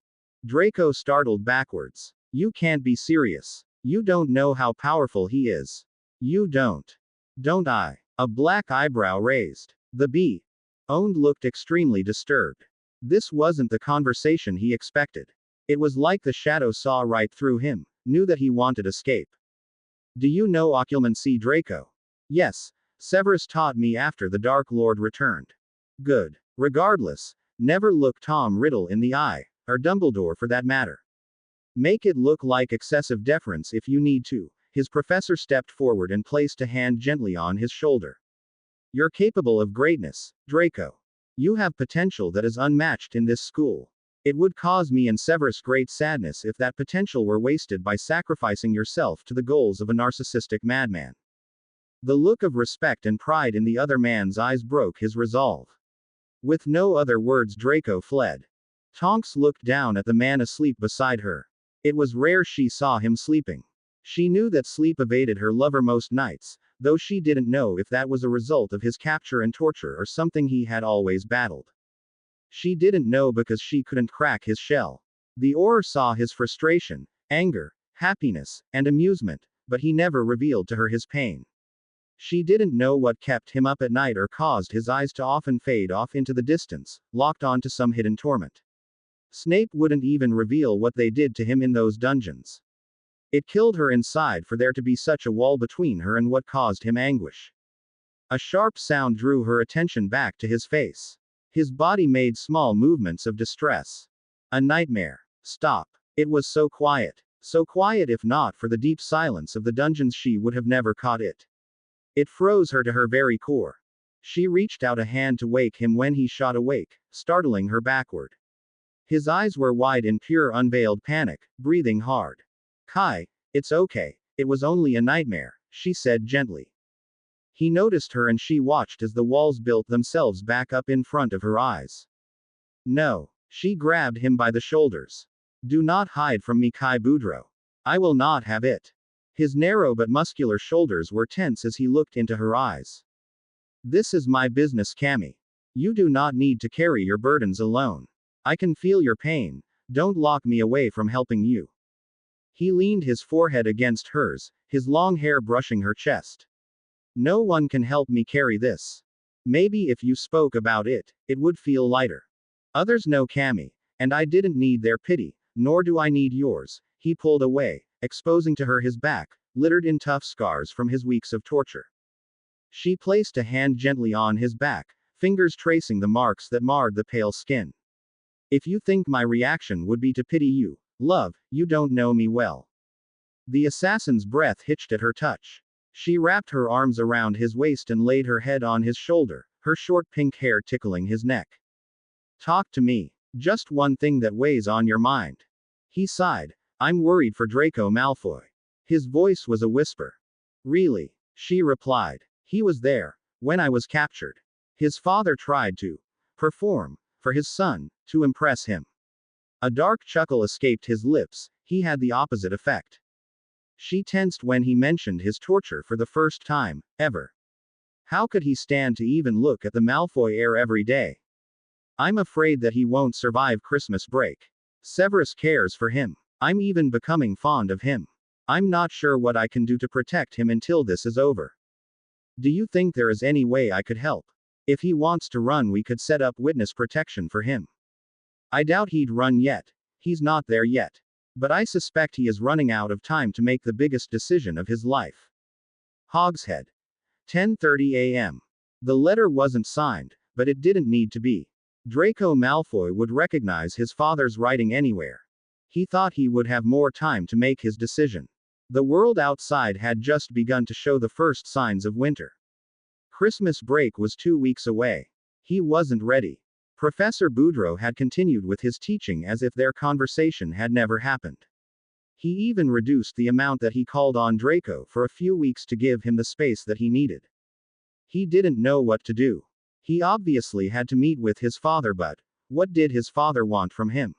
Draco startled backwards. "You can't be serious. You don't know how powerful he is." "You don't." "Don't I?" A black eyebrow raised. The B.O. looked extremely disturbed. This wasn't the conversation he expected. It was like the Shadow saw right through him, knew that he wanted escape. "Do you know Occlumency, Draco?" "Yes. Severus taught me after the Dark Lord returned." "Good. Regardless, never look Tom Riddle in the eye, or Dumbledore for that matter. Make it look like excessive deference if you need to." His professor stepped forward and placed a hand gently on his shoulder. "You're capable of greatness, Draco. You have potential that is unmatched in this school. It would cause me and Severus great sadness if that potential were wasted by sacrificing yourself to the goals of a narcissistic madman." The look of respect and pride in the other man's eyes broke his resolve. With no other words, Draco fled. Tonks looked down at the man asleep beside her. It was rare she saw him sleeping. She knew that sleep evaded her lover most nights, though she didn't know if that was a result of his capture and torture or something he had always battled. She didn't know because she couldn't crack his shell. The Auror saw his frustration, anger, happiness, and amusement, but he never revealed to her his pain. She didn't know what kept him up at night or caused his eyes to often fade off into the distance, locked onto some hidden torment. Snape wouldn't even reveal what they did to him in those dungeons. It killed her inside for there to be such a wall between her and what caused him anguish. A sharp sound drew her attention back to his face. His body made small movements of distress. A nightmare. Stop. It was so quiet. So quiet if not for the deep silence of the dungeons she would have never caught it. It froze her to her very core. She reached out a hand to wake him when he shot awake, startling her backward. His eyes were wide in pure unveiled panic, breathing hard. "Kai, it's okay. It was only a nightmare," she said gently. He noticed her and she watched as the walls built themselves back up in front of her eyes. "No." She grabbed him by the shoulders. "Do not hide from me, Kai Boudreaux. I will not have it." His narrow but muscular shoulders were tense as he looked into her eyes. "This is my business, Cammy. You do not need to carry your burdens alone. I can feel your pain. Don't lock me away from helping you." He leaned his forehead against hers, his long hair brushing her chest. "No one can help me carry this. Maybe if you spoke about it, it would feel lighter. Others know Cammy, and I didn't need their pity, nor do I need yours." He pulled away, exposing to her his back, littered in tough scars from his weeks of torture. She placed a hand gently on his back, fingers tracing the marks that marred the pale skin. "If you think my reaction would be to pity you, love, you don't know me well." The assassin's breath hitched at her touch. She wrapped her arms around his waist and laid her head on his shoulder, her short pink hair tickling his neck. Talk to me. Just one thing that weighs on your mind. He sighed. I'm worried for Draco Malfoy. His voice was a whisper. Really? She replied. He was there when I was captured. His father tried to perform for his son to impress him. A dark chuckle escaped his lips. He had the opposite effect. She tensed when he mentioned his torture for the first time ever. How could he stand to even look at the Malfoy heir every day? I'm afraid that he won't survive Christmas break. Severus cares for him. I'm even becoming fond of him. I'm not sure what I can do to protect him until this is over. Do you think there is any way I could help? If he wants to run, we could set up witness protection for him. I doubt he'd run yet. He's not there yet. But I suspect he is running out of time to make the biggest decision of his life. Hogshead. 10:30 a.m. The letter wasn't signed, but it didn't need to be. Draco Malfoy would recognize his father's writing anywhere. He thought he would have more time to make his decision. The world outside had just begun to show the first signs of winter. Christmas break was 2 weeks away. He wasn't ready. Professor Boudreaux had continued with his teaching as if their conversation had never happened. He even reduced the amount that he called on Draco for a few weeks to give him the space that he needed. He didn't know what to do. He obviously had to meet with his father, but what did his father want from him?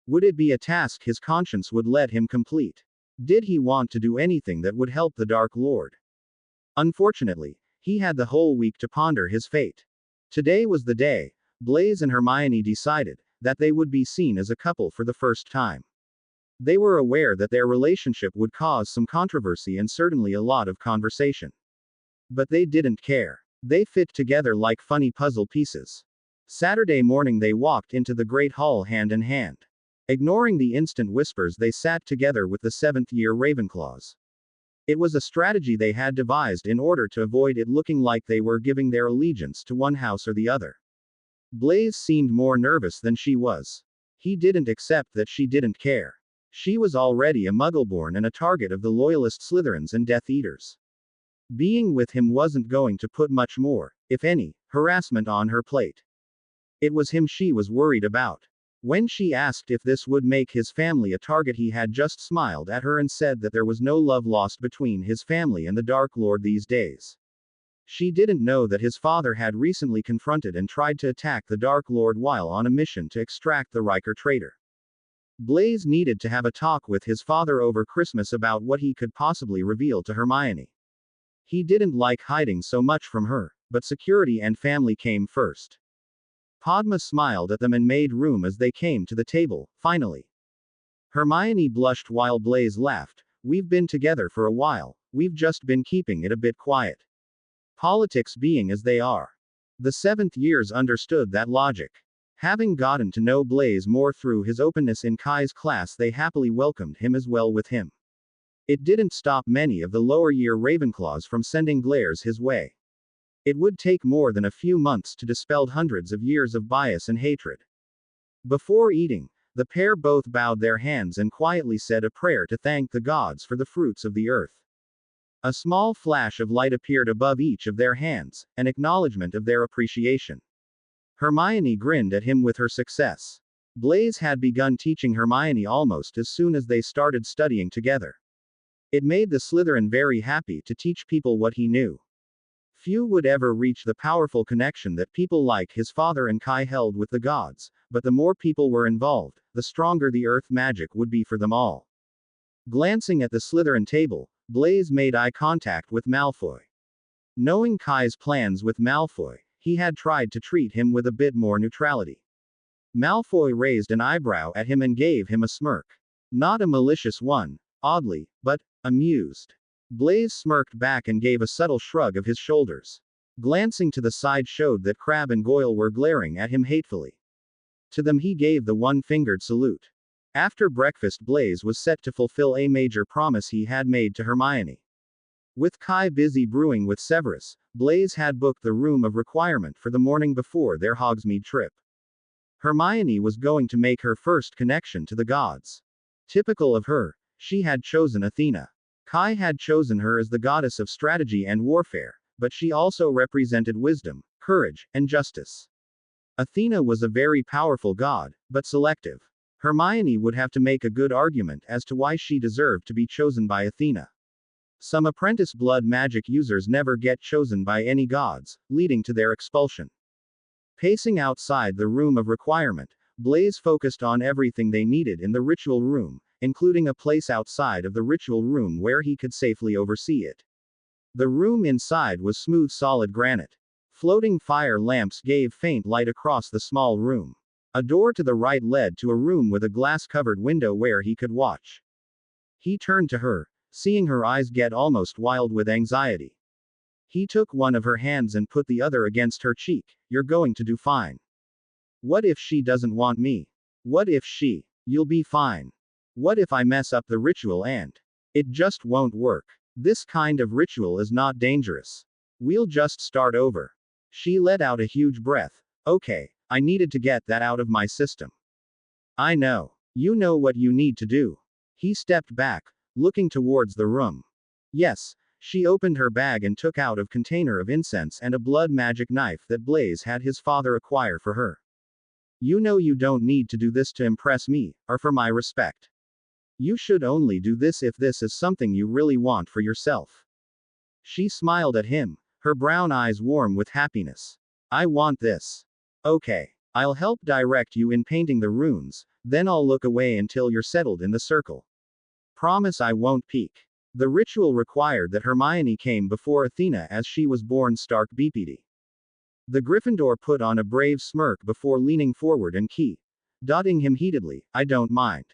Would it be a task his conscience would let him complete? Did he want to do anything that would help the Dark Lord? Unfortunately, he had the whole week to ponder his fate. Today was the day. Blaise and Hermione decided that they would be seen as a couple for the first time. They were aware that their relationship would cause some controversy and certainly a lot of conversation. But they didn't care. They fit together like funny puzzle pieces. Saturday morning they walked into the Great Hall hand in hand. Ignoring the instant whispers, they sat together with the 7th-year Ravenclaws. It was a strategy they had devised in order to avoid it looking like they were giving their allegiance to one house or the other. Blaise seemed more nervous than she was. He didn't accept that she didn't care. She was already a Muggleborn and a target of the Loyalist Slytherins and Death Eaters. Being with him wasn't going to put much more, if any, harassment on her plate. It was him she was worried about. When she asked if this would make his family a target, he had just smiled at her and said that there was no love lost between his family and the Dark Lord these days. She didn't know that his father had recently confronted and tried to attack the Dark Lord while on a mission to extract the Riker traitor. Blaise needed to have a talk with his father over Christmas about what he could possibly reveal to Hermione. He didn't like hiding so much from her, but security and family came first. Padma smiled at them and made room as they came to the table, finally. Hermione blushed while Blaise laughed. We've been together for a while, we've just been keeping it a bit quiet. Politics being as they are. The 7th years understood that logic. Having gotten to know Blaise more through his openness in Kai's class, they happily welcomed him as well with him. It didn't stop many of the lower-year Ravenclaws from sending glares his way. It would take more than a few months to dispel hundreds of years of bias and hatred. Before eating, the pair both bowed their hands and quietly said a prayer to thank the gods for the fruits of the earth. A small flash of light appeared above each of their hands, an acknowledgement of their appreciation. Hermione grinned at him with her success. Blaise had begun teaching Hermione almost as soon as they started studying together. It made the Slytherin very happy to teach people what he knew. Few would ever reach the powerful connection that people like his father and Kai held with the gods, but the more people were involved, the stronger the earth magic would be for them all. Glancing at the Slytherin table, Blaise made eye contact with Malfoy. Knowing Kai's plans with Malfoy, he had tried to treat him with a bit more neutrality. Malfoy raised an eyebrow at him and gave him a smirk. Not a malicious one, oddly, but amused. Blaise smirked back and gave a subtle shrug of his shoulders. Glancing to the side showed that Crabbe and Goyle were glaring at him hatefully. To them he gave the one-fingered salute. After breakfast, Blaise was set to fulfill a major promise he had made to Hermione. With Kai busy brewing with Severus, Blaise had booked the room of requirement for the morning before their Hogsmeade trip. Hermione was going to make her first connection to the gods. Typical of her, she had chosen Athena. Kai had chosen her as the goddess of strategy and warfare, but she also represented wisdom, courage, and justice. Athena was a very powerful god, but selective. Hermione would have to make a good argument as to why she deserved to be chosen by Athena. Some apprentice blood magic users never get chosen by any gods, leading to their expulsion. Pacing outside the room of requirement, Blaise focused on everything they needed in the ritual room, including a place outside of the ritual room where he could safely oversee it. The room inside was smooth solid granite. Floating fire lamps gave faint light across the small room. A door to the right led to a room with a glass-covered window where he could watch. He turned to her, seeing her eyes get almost wild with anxiety. He took one of her hands and put the other against her cheek. You're going to do fine. What if she doesn't want me? What if she? You'll be fine. What if I mess up the ritual and it just won't work? This kind of ritual is not dangerous. We'll just start over. She let out a huge breath. Okay, I needed to get that out of my system. I know. You know what you need to do. He stepped back, looking towards the room. Yes, she opened her bag and took out a container of incense and a blood magic knife that Blaise had his father acquire for her. You know you don't need to do this to impress me, or for my respect. You should only do this if this is something you really want for yourself. She smiled at him, her brown eyes warm with happiness. I want this. Okay. I'll help direct you in painting the runes, then I'll look away until you're settled in the circle. Promise I won't peek. The ritual required that Hermione came before Athena as she was born stark BPD. The Gryffindor put on a brave smirk before leaning forward and dotting him heatedly, I don't mind.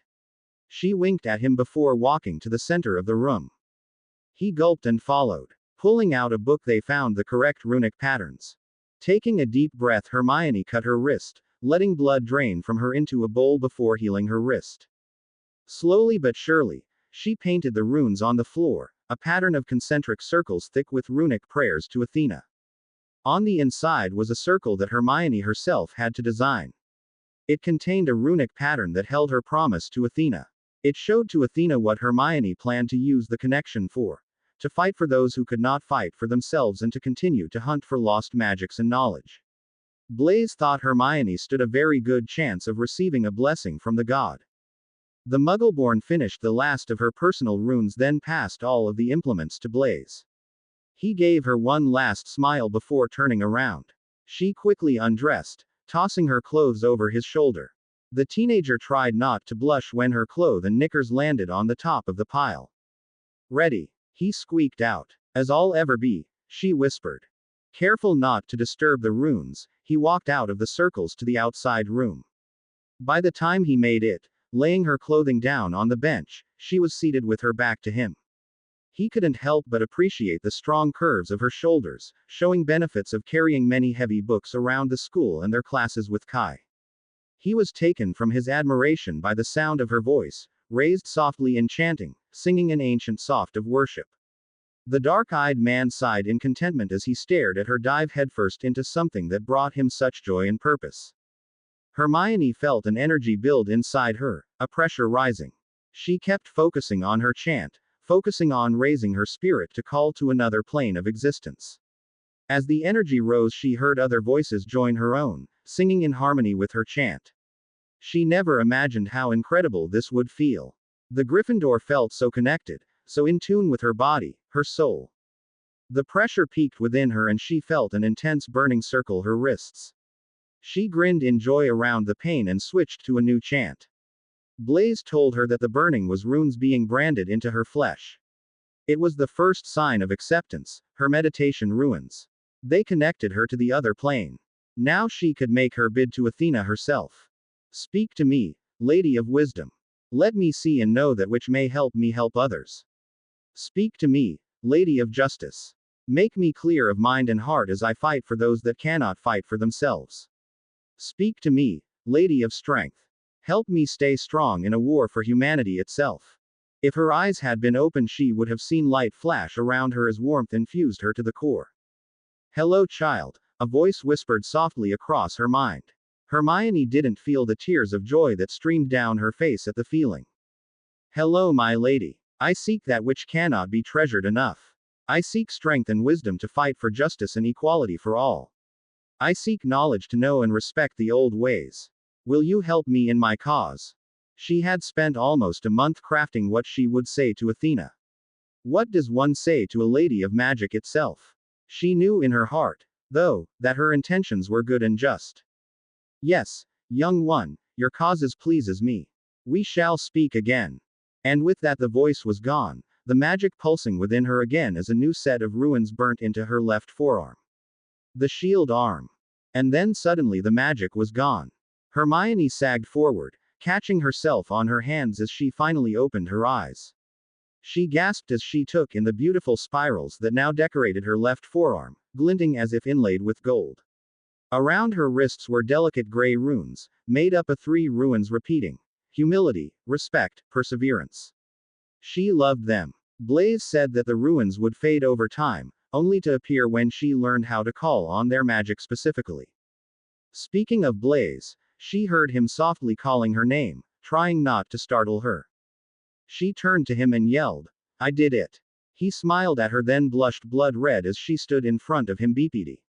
She winked at him before walking to the center of the room. He gulped and followed. Pulling out a book they found the correct runic patterns. Taking a deep breath, Hermione cut her wrist, letting blood drain from her into a bowl before healing her wrist. Slowly but surely, she painted the runes on the floor, a pattern of concentric circles thick with runic prayers to Athena. On the inside was a circle that Hermione herself had to design. It contained a runic pattern that held her promise to Athena. It showed to Athena what Hermione planned to use the connection for. To fight for those who could not fight for themselves and to continue to hunt for lost magics and knowledge. Blaise thought Hermione stood a very good chance of receiving a blessing from the god. The Muggleborn finished the last of her personal runes, then passed all of the implements to Blaise. He gave her one last smile before turning around. She quickly undressed, tossing her clothes over his shoulder. The teenager tried not to blush when her clothes and knickers landed on the top of the pile. Ready, he squeaked out. As I'll ever be, she whispered. Careful not to disturb the runes, he walked out of the circles to the outside room. By the time he made it, laying her clothing down on the bench, she was seated with her back to him. He couldn't help but appreciate the strong curves of her shoulders, showing benefits of carrying many heavy books around the school and their classes with Kai. He was taken from his admiration by the sound of her voice, raised softly in chanting, singing an ancient soft of worship. The dark-eyed man sighed in contentment as he stared at her dive headfirst into something that brought him such joy and purpose. Hermione felt an energy build inside her, a pressure rising. She kept focusing on her chant, focusing on raising her spirit to call to another plane of existence. As the energy rose, she heard other voices join her own, singing in harmony with her chant. She never imagined how incredible this would feel. The Gryffindor felt so connected, so in tune with her body, her soul. The pressure peaked within her and she felt an intense burning circle her wrists. She grinned in joy around the pain and switched to a new chant. Blaise told her that the burning was runes being branded into her flesh. It was the first sign of acceptance, her meditation ruins. They connected her to the other plane. Now she could make her bid to Athena herself. Speak to me, Lady of Wisdom. Let me see and know that which may help me help others. Speak to me, Lady of Justice. Make me clear of mind and heart as I fight for those that cannot fight for themselves. Speak to me, Lady of Strength. Help me stay strong in a war for humanity itself. If her eyes had been open, she would have seen light flash around her as warmth infused her to the core. Hello, child, a voice whispered softly across her mind. Hermione didn't feel the tears of joy that streamed down her face at the feeling. Hello, my lady. I seek that which cannot be treasured enough. I seek strength and wisdom to fight for justice and equality for all. I seek knowledge to know and respect the old ways. Will you help me in my cause? She had spent almost a month crafting what she would say to Athena. What does one say to a lady of magic itself? She knew in her heart, though, that her intentions were good and just. Yes, young one, your causes pleases me. We shall speak again. And with that the voice was gone, the magic pulsing within her again as a new set of runes burnt into her left forearm. The shield arm. And then suddenly the magic was gone. Hermione sagged forward, catching herself on her hands as she finally opened her eyes. She gasped as she took in the beautiful spirals that now decorated her left forearm, glinting as if inlaid with gold. Around her wrists were delicate gray runes, made up of 3 runes repeating: humility, respect, perseverance. She loved them. Blaise said that the runes would fade over time, only to appear when she learned how to call on their magic specifically. Speaking of Blaise, she heard him softly calling her name, trying not to startle her. She turned to him and yelled, "I did it." He smiled at her, then blushed blood red as she stood in front of him. BPD.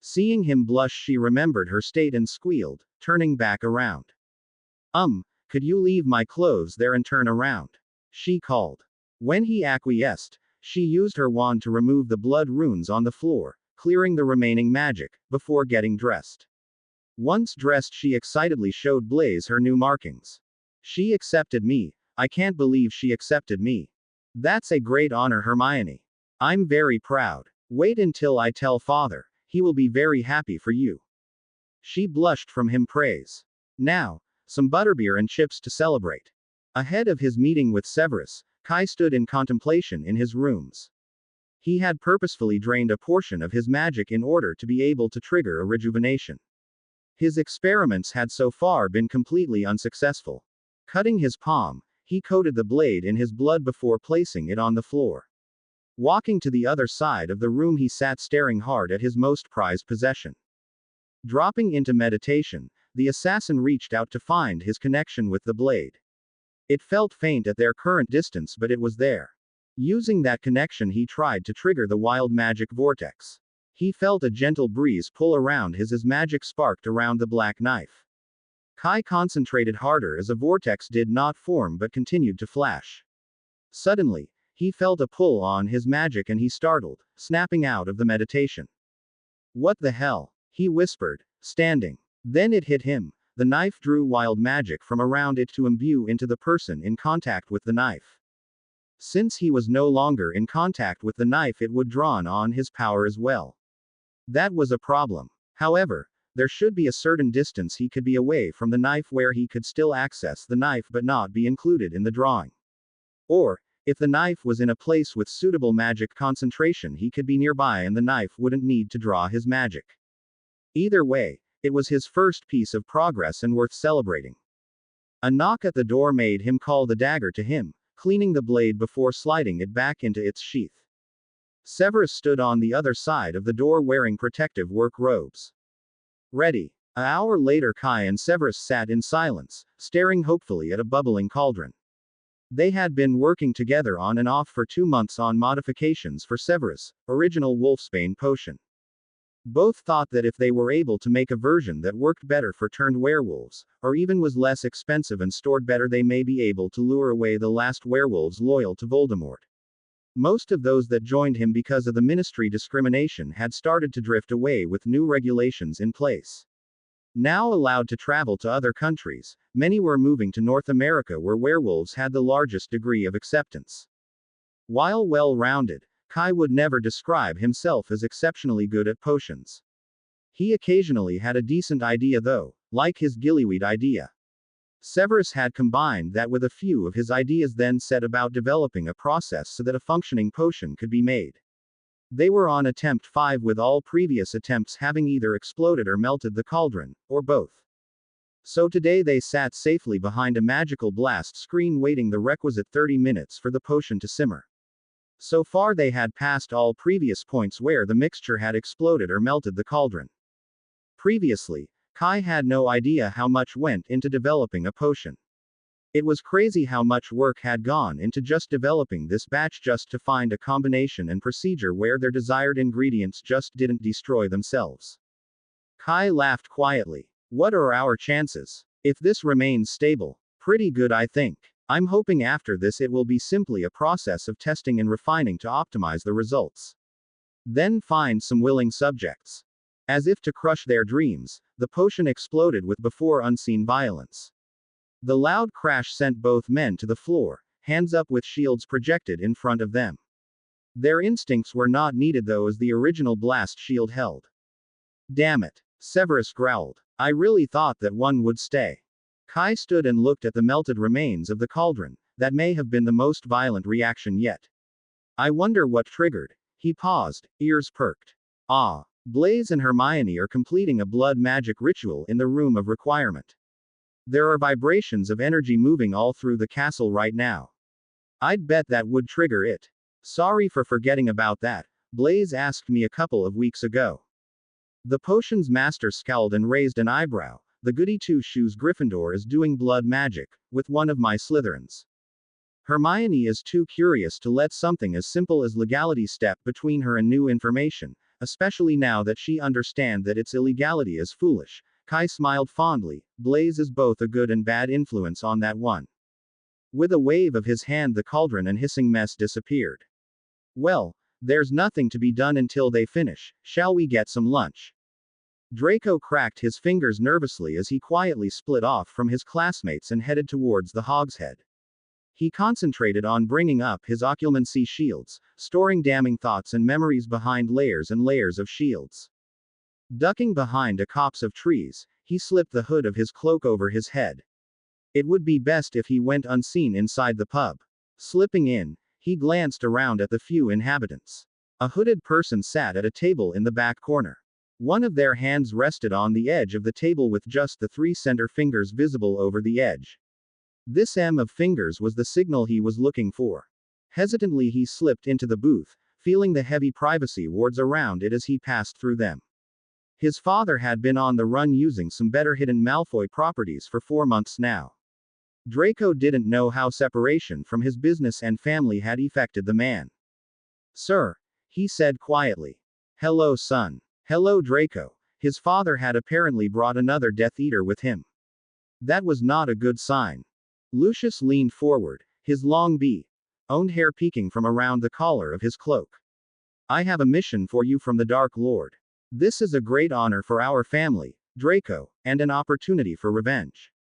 Seeing him blush, she remembered her state and squealed, turning back around. Could you leave my clothes there and turn around? She called. When he acquiesced, she used her wand to remove the blood runes on the floor, clearing the remaining magic, before getting dressed. Once dressed, she excitedly showed Blaise her new markings. She accepted me. I can't believe she accepted me. That's a great honor, Hermione. I'm very proud. Wait until I tell father. He will be very happy for you. She blushed from him praise. Now, some butterbeer and chips to celebrate. Ahead of his meeting with Severus, Kai stood in contemplation in his rooms. He had purposefully drained a portion of his magic in order to be able to trigger a rejuvenation. His experiments had so far been completely unsuccessful. Cutting his palm, he coated the blade in his blood before placing it on the floor. Walking to the other side of the room, he sat staring hard at his most prized possession. Dropping into meditation, the assassin reached out to find his connection with the blade. It felt faint at their current distance, but it was there. Using that connection, he tried to trigger the wild magic vortex. He felt a gentle breeze pull around his as magic sparked around the black knife. Kai concentrated harder as a vortex did not form but continued to flash. Suddenly, he felt a pull on his magic and he startled, snapping out of the meditation. What the hell? He whispered, standing. Then it hit him. The knife drew wild magic from around it to imbue into the person in contact with the knife. Since he was no longer in contact with the knife, it would draw on his power as well. That was a problem. However, there should be a certain distance he could be away from the knife where he could still access the knife but not be included in the drawing. Or, if the knife was in a place with suitable magic concentration, he could be nearby and the knife wouldn't need to draw his magic. Either way, it was his first piece of progress and worth celebrating. A knock at the door made him call the dagger to him, cleaning the blade before sliding it back into its sheath. Severus stood on the other side of the door wearing protective work robes. Ready. An hour later, Kai and Severus sat in silence, staring hopefully at a bubbling cauldron. They had been working together on and off for 2 months on modifications for Severus' original Wolfsbane potion. Both thought that if they were able to make a version that worked better for turned werewolves, or even was less expensive and stored better, they may be able to lure away the last werewolves loyal to Voldemort. Most of those that joined him because of the ministry discrimination had started to drift away with new regulations in place. Now allowed to travel to other countries, many were moving to North America where werewolves had the largest degree of acceptance. While well-rounded, Kai would never describe himself as exceptionally good at potions. He occasionally had a decent idea though, like his gillyweed idea. Severus had combined that with a few of his ideas, then set about developing a process so that a functioning potion could be made. They were on attempt 5 with all previous attempts having either exploded or melted the cauldron, or both. So today they sat safely behind a magical blast screen waiting the requisite 30 minutes for the potion to simmer. So far they had passed all previous points where the mixture had exploded or melted the cauldron. Previously, Kai had no idea how much went into developing a potion. It was crazy how much work had gone into just developing this batch just to find a combination and procedure where their desired ingredients just didn't destroy themselves. Kai laughed quietly. What are our chances? If this remains stable, pretty good, I think. I'm hoping after this it will be simply a process of testing and refining to optimize the results. Then find some willing subjects. As if to crush their dreams, the potion exploded with before unseen violence. The loud crash sent both men to the floor, hands up with shields projected in front of them. Their instincts were not needed though, as the original blast shield held. Damn it, Severus growled. I really thought that one would stay. Kai stood and looked at the melted remains of the cauldron. That may have been the most violent reaction yet. I wonder what triggered. He paused, ears perked. Ah, Blaise and Hermione are completing a blood magic ritual in the room of requirement. There are vibrations of energy moving all through the castle right now. I'd bet that would trigger it. Sorry for forgetting about that. Blaise asked me a couple of weeks ago. The potion's master scowled and raised an eyebrow. The goody two-shoes Gryffindor is doing blood magic, with one of my Slytherins. Hermione is too curious to let something as simple as legality step between her and new information, especially now that she understands that its illegality is foolish. Kai smiled fondly. Blaise is both a good and bad influence on that one. With a wave of his hand, the cauldron and hissing mess disappeared. Well, there's nothing to be done until they finish. Shall we get some lunch? Draco cracked his fingers nervously as he quietly split off from his classmates and headed towards the hogshead. He concentrated on bringing up his occlumency shields, storing damning thoughts and memories behind layers and layers of shields. Ducking behind a copse of trees, he slipped the hood of his cloak over his head. It would be best if he went unseen inside the pub. Slipping in, he glanced around at the few inhabitants. A hooded person sat at a table in the back corner. One of their hands rested on the edge of the table with just the 3 center fingers visible over the edge. This M of fingers was the signal he was looking for. Hesitantly he slipped into the booth, feeling the heavy privacy wards around it as he passed through them. His father had been on the run using some better hidden Malfoy properties for 4 months now. Draco didn't know how separation from his business and family had affected the man. Sir, he said quietly. Hello, son. Hello, Draco. His father had apparently brought another Death Eater with him. That was not a good sign. Lucius leaned forward, his long owned hair peeking from around the collar of his cloak. I have a mission for you from the Dark Lord. This is a great honor for our family, Draco, and an opportunity for revenge.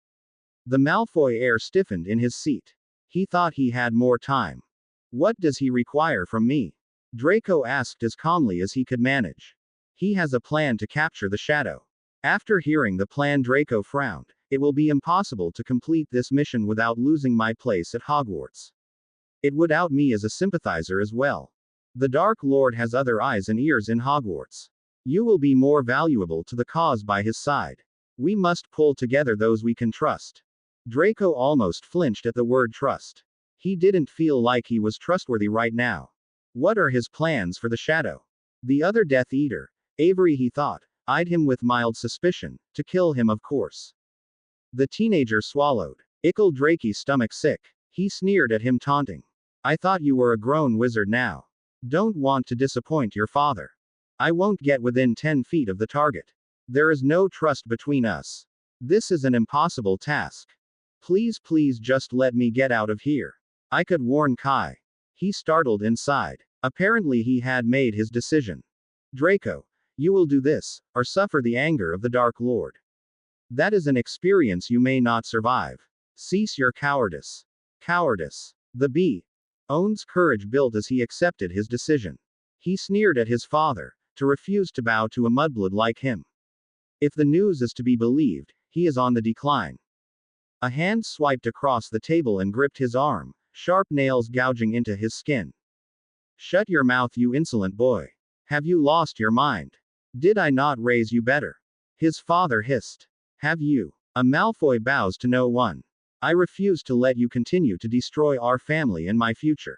The Malfoy heir stiffened in his seat. He thought he had more time. What does he require from me? Draco asked as calmly as he could manage. He has a plan to capture the shadow. After hearing the plan, Draco frowned. It will be impossible to complete this mission without losing my place at Hogwarts. It would out me as a sympathizer as well. The Dark Lord has other eyes and ears in Hogwarts. You will be more valuable to the cause by his side. We must pull together those we can trust. Draco almost flinched at the word trust. He didn't feel like he was trustworthy right now. What are his plans for the shadow? The other Death Eater, Avery, he thought, eyed him with mild suspicion. To kill him, of course. The teenager swallowed. Ickle Drakey's stomach sick. He sneered at him, taunting. I thought you were a grown wizard now. Don't want to disappoint your father. I won't get within 10 feet of the target. There is no trust between us. This is an impossible task. Please just let me get out of here. I could warn Kai. He startled inside. Apparently he had made his decision. Draco, you will do this, or suffer the anger of the Dark Lord. That is an experience you may not survive. Cease your cowardice. Cowardice. The own's courage built as he accepted his decision. He sneered at his father, to refuse to bow to a mudblood like him. If the news is to be believed, he is on the decline. A hand swiped across the table and gripped his arm, sharp nails gouging into his skin. Shut your mouth, you insolent boy. Have you lost your mind? Did I not raise you better? His father hissed. Have you? A Malfoy bows to no one. I refuse to let you continue to destroy our family and my future.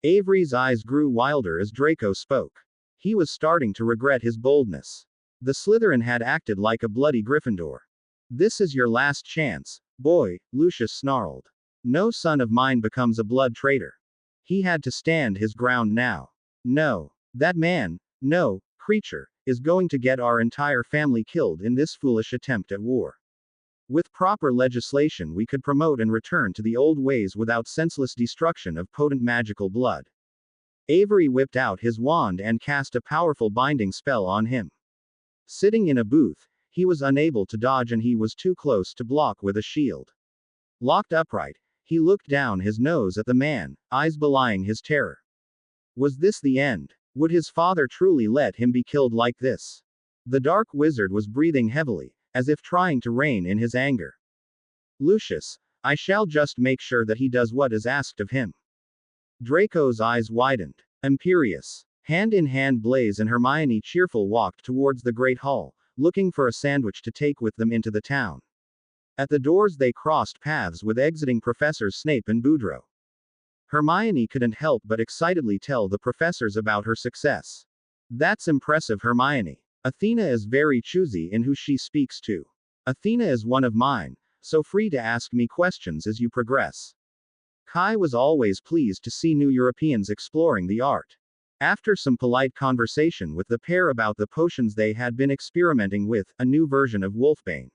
Avery's eyes grew wilder as Draco spoke. He was starting to regret his boldness. The Slytherin had acted like a bloody Gryffindor. This is your last chance, boy, Lucius snarled. No son of mine becomes a blood traitor. He had to stand his ground now. No. That man, no, creature, is going to get our entire family killed in this foolish attempt at war. With proper legislation, we could promote and return to the old ways without senseless destruction of potent magical blood. Avery whipped out his wand and cast a powerful binding spell on him. Sitting in a booth, he was unable to dodge and he was too close to block with a shield. Locked upright, he looked down his nose at the man, eyes belying his terror. Was this the end? Would his father truly let him be killed like this? The dark wizard was breathing heavily, as if trying to rein in his anger. Lucius, I shall just make sure that he does what is asked of him. Draco's eyes widened. Imperious. Hand in hand, Blaise and Hermione cheerful walked towards the great hall, looking for a sandwich to take with them into the town. At the doors they crossed paths with exiting Professors Snape and Boudreaux. Hermione couldn't help but excitedly tell the professors about her success. That's impressive, Hermione. Athena is very choosy in who she speaks to. Athena is one of mine, so free to ask me questions as you progress. Kai was always pleased to see new Europeans exploring the art. After some polite conversation with the pair about the potions they had been experimenting with, a new version of Wolfbane,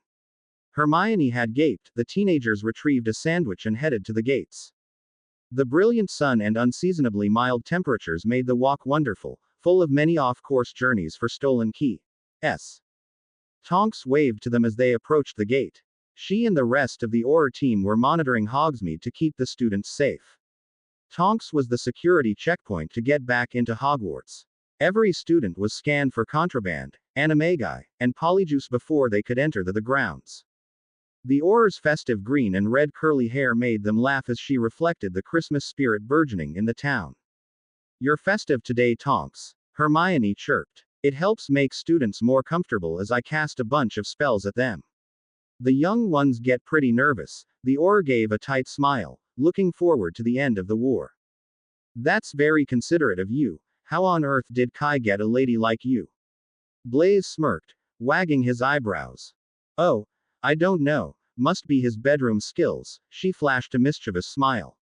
Hermione had gaped. The teenagers retrieved a sandwich and headed to the gates. The brilliant sun and unseasonably mild temperatures made the walk wonderful, full of many off-course journeys for Stolen Key.s. Tonks waved to them as they approached the gate. She and the rest of the Auror team were monitoring Hogsmeade to keep the students safe. Tonks was the security checkpoint to get back into Hogwarts. Every student was scanned for contraband, animagi, and polyjuice before they could enter the grounds. The Auror's festive green and red curly hair made them laugh as she reflected the Christmas spirit burgeoning in the town. You're festive today, Tonks, Hermione chirped. It helps make students more comfortable as I cast a bunch of spells at them. The young ones get pretty nervous. The Auror gave a tight smile, looking forward to the end of the war. That's very considerate of you. How on earth did Kai get a lady like you? Blaise smirked, wagging his eyebrows. Oh, I don't know. Must be his bedroom skills. She flashed a mischievous smile.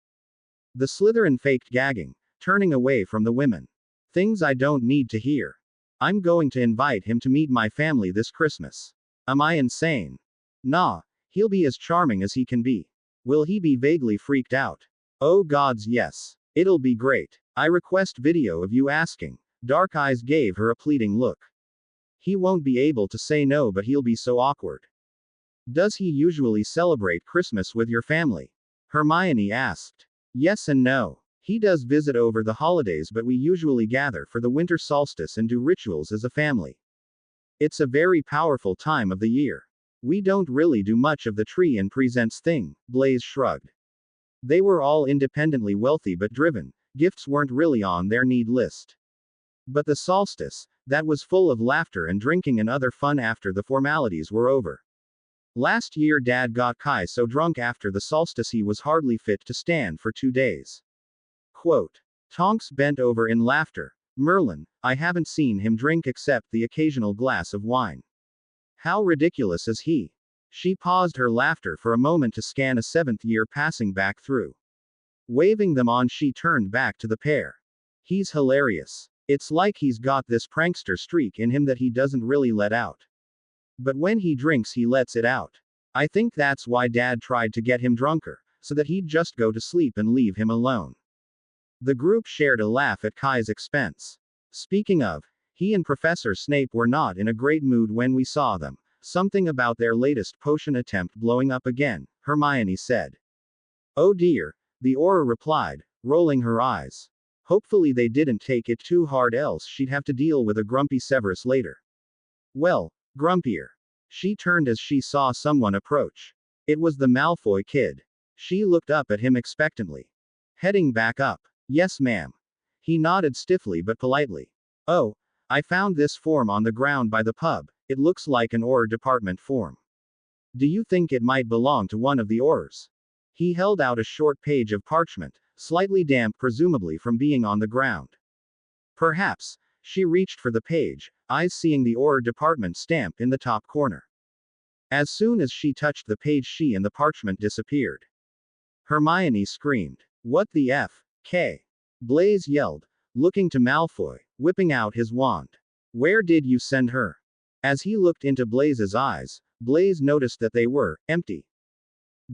The Slytherin faked gagging, turning away from the women. Things I don't need to hear. I'm going to invite him to meet my family this Christmas. Am I insane? Nah, he'll be as charming as he can be. Will he be vaguely freaked out? Oh gods, yes. It'll be great. I request video of you asking. Dark Eyes gave her a pleading look. He won't be able to say no, but he'll be so awkward. Does he usually celebrate Christmas with your family? Hermione asked. Yes and no. He does visit over the holidays, but we usually gather for the winter solstice and do rituals as a family. It's a very powerful time of the year. We don't really do much of the tree and presents thing, Blaise shrugged. They were all independently wealthy but driven. Gifts weren't really on their need list. But the solstice, that was full of laughter and drinking and other fun after the formalities were over. Last year Dad got Kai so drunk after the solstice he was hardly fit to stand for 2 days. Quote. Tonks bent over in laughter. Merlin, I haven't seen him drink except the occasional glass of wine. How ridiculous is he? She paused her laughter for a moment to scan a 7th year passing back through. Waving them on, she turned back to the pair. He's hilarious. It's like he's got this prankster streak in him that he doesn't really let out. But when he drinks, he lets it out. I think that's why Dad tried to get him drunker, so that he'd just go to sleep and leave him alone. The group shared a laugh at Kai's expense. Speaking of, he and Professor Snape were not in a great mood when we saw them. Something about their latest potion attempt blowing up again, Hermione said. Oh dear, the Auror replied, rolling her eyes. Hopefully they didn't take it too hard, else she'd have to deal with a grumpy Severus later. Well, grumpier. She turned as she saw someone approach. It was the Malfoy kid. She looked up at him expectantly. Heading back up. Yes, ma'am. He nodded stiffly but politely. Oh, I found this form on the ground by the pub. It looks like an Auror department form. Do you think it might belong to one of the Aurors? He held out a short page of parchment, slightly damp presumably from being on the ground. Perhaps. She reached for the page, eyes seeing the Auror department stamp in the top corner. As soon as she touched the page, she and the parchment disappeared. Hermione screamed. What the F? K? Blaise yelled, looking to Malfoy, whipping out his wand. Where did you send her? As he looked into Blaze's eyes, Blaze noticed that they were empty.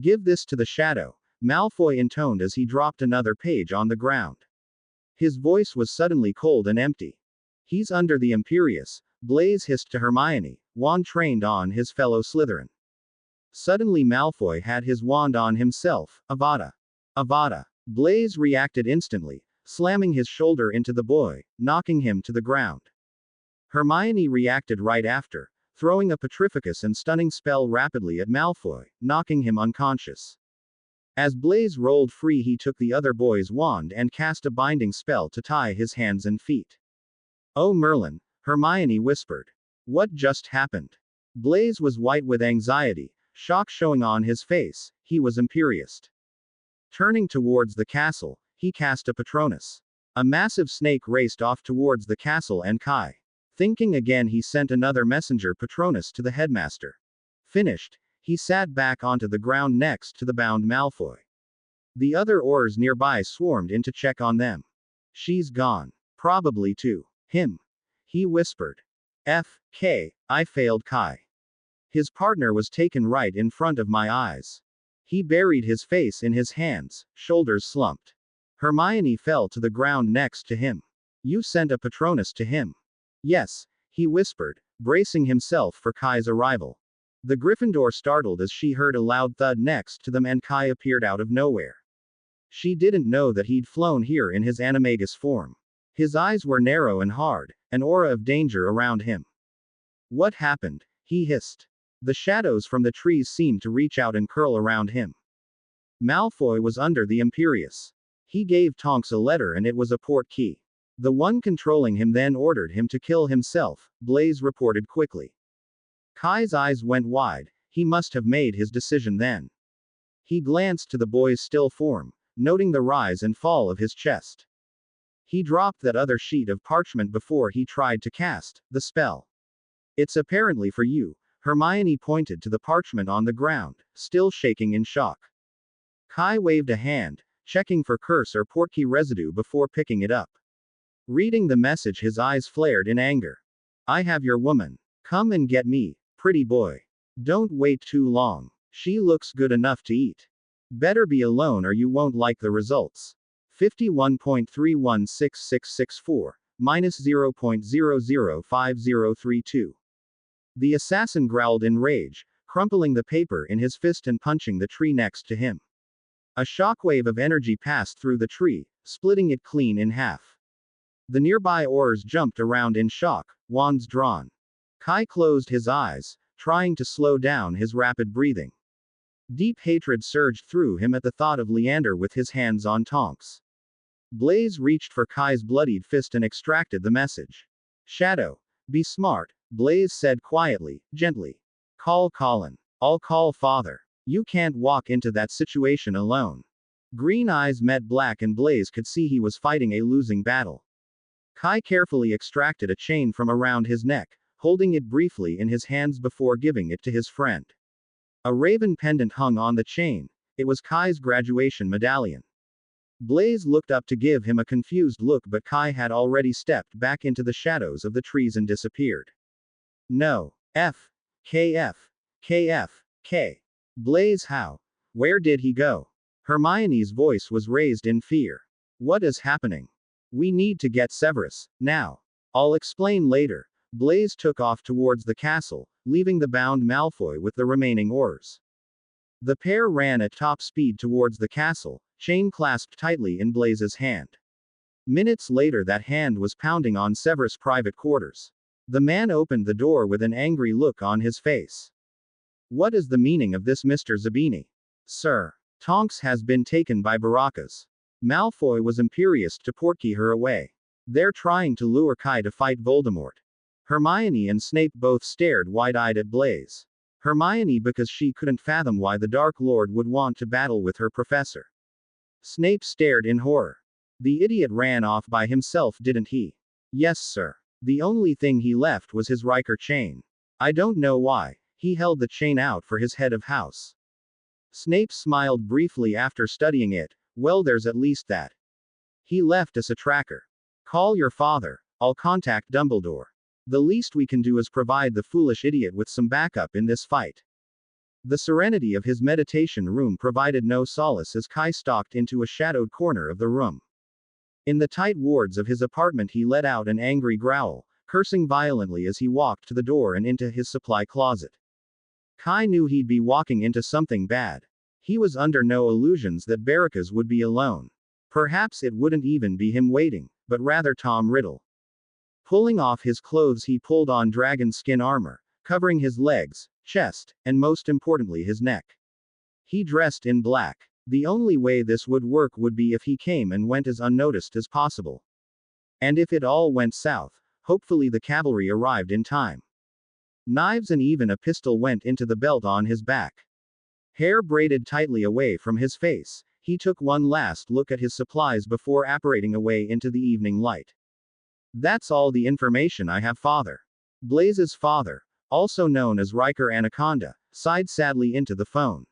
Give this to the shadow, Malfoy intoned as he dropped another page on the ground. His voice was suddenly cold and empty. He's under the Imperius, Blaze hissed to Hermione, wand trained on his fellow Slytherin. Suddenly Malfoy had his wand on himself. Avada. Avada. Blaze reacted instantly, slamming his shoulder into the boy, knocking him to the ground. Hermione reacted right after, throwing a Petrificus and stunning spell rapidly at Malfoy, knocking him unconscious. As Blaze rolled free, he took the other boy's wand and cast a binding spell to tie his hands and feet. Oh Merlin, Hermione whispered. What just happened? Blaze was white with anxiety, shock showing on his face. He was Imperious. Turning towards the castle, he cast a Patronus. A massive snake raced off towards the castle and Kai. Thinking again, he sent another messenger Patronus to the headmaster. Finished, he sat back onto the ground next to the bound Malfoy. The other Aurors nearby swarmed in to check on them. She's gone. Probably to him. He whispered. I failed Kai. His partner was taken right in front of my eyes. He buried his face in his hands, shoulders slumped. Hermione fell to the ground next to him. You sent a Patronus to him. Yes, he whispered, bracing himself for Kai's arrival. The Gryffindor startled as she heard a loud thud next to them and Kai appeared out of nowhere. She didn't know that he'd flown here in his animagus form. His eyes were narrow and hard, an aura of danger around him. What happened? He hissed. The shadows from the trees seemed to reach out and curl around him. Malfoy was under the Imperius. He gave Tonks a letter and it was a port key. The one controlling him then ordered him to kill himself, Blaze reported quickly. Kai's eyes went wide, he must have made his decision then. He glanced to the boy's still form, noting the rise and fall of his chest. He dropped that other sheet of parchment before he tried to cast the spell. It's apparently for you, Hermione pointed to the parchment on the ground, still shaking in shock. Kai waved a hand, checking for curse or portkey residue before picking it up. Reading the message, his eyes flared in anger. I have your woman. Come and get me, pretty boy. Don't wait too long. She looks good enough to eat. Better be alone or you won't like the results. 51.316664, minus 0.005032. The assassin growled in rage, crumpling the paper in his fist and punching the tree next to him. A shockwave of energy passed through the tree, splitting it clean in half. The nearby Aurors jumped around in shock, wands drawn. Kai closed his eyes, trying to slow down his rapid breathing. Deep hatred surged through him at the thought of Leander with his hands on Tonks. Blaze reached for Kai's bloodied fist and extracted the message. Shadow. Be smart, Blaze said quietly, gently. Call Colin. I'll call Father. You can't walk into that situation alone. Green eyes met black and Blaze could see he was fighting a losing battle. Kai carefully extracted a chain from around his neck, holding it briefly in his hands before giving it to his friend. A raven pendant hung on the chain. It was Kai's graduation medallion. Blaze looked up to give him a confused look, but Kai had already stepped back into the shadows of the trees and disappeared. No. KF. Blaze, how? Where did he go? Hermione's voice was raised in fear. What is happening? We need to get Severus, now. I'll explain later. Blaze took off towards the castle, leaving the bound Malfoy with the remaining Aurors. The pair ran at top speed towards the castle, chain clasped tightly in Blaze's hand. Minutes later, that hand was pounding on Severus' private quarters. The man opened the door with an angry look on his face. What is the meaning of this, Mr. Zabini? Sir. Tonks has been taken by Baracus. Malfoy was imperious to portkey her away. They're trying to lure Kai to fight Voldemort. Hermione and Snape both stared wide-eyed at Blaze. Hermione because she couldn't fathom why the Dark Lord would want to battle with her professor. Snape stared in horror. The idiot ran off by himself, didn't he? Yes, sir. The only thing he left was his Riker chain. I don't know why. He held the chain out for his head of house. Snape smiled briefly after studying it. Well, there's at least that. He left us a tracker. Call your father. I'll contact Dumbledore. The least we can do is provide the foolish idiot with some backup in this fight. The serenity of his meditation room provided no solace as Kai stalked into a shadowed corner of the room. In the tight wards of his apartment he let out an angry growl, cursing violently as he walked to the door and into his supply closet. Kai knew he'd be walking into something bad. He was under no illusions that Barakas would be alone. Perhaps it wouldn't even be him waiting, but rather Tom Riddle. Pulling off his clothes he pulled on dragon skin armor, covering his legs, chest, and most importantly his neck. He dressed in black. The only way this would work would be if he came and went as unnoticed as possible. And if it all went south, hopefully the cavalry arrived in time. Knives and even a pistol went into the belt on his back. Hair braided tightly away from his face, he took one last look at his supplies before apparating away into the evening light. That's all the information I have, Father. Blaze's father, also known as Riker Anaconda, sighed sadly into the phone.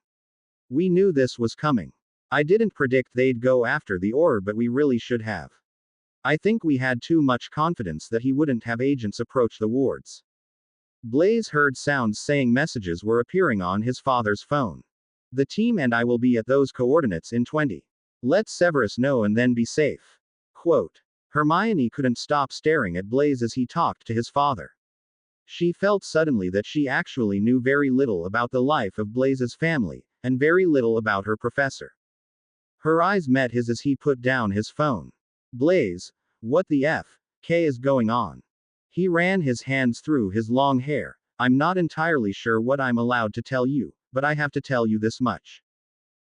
We knew this was coming. I didn't predict they'd go after the orb, but we really should have. I think we had too much confidence that he wouldn't have agents approach the wards. Blaze heard sounds saying messages were appearing on his father's phone. The team and I will be at those coordinates in 20. Let Severus know and then be safe. Quote. Hermione couldn't stop staring at Blaze as he talked to his father. She felt suddenly that she actually knew very little about the life of Blaze's family, and very little about her professor. Her eyes met his as he put down his phone. Blaze, what the F.K. is going on? He ran his hands through his long hair. I'm not entirely sure what I'm allowed to tell you, but I have to tell you this much.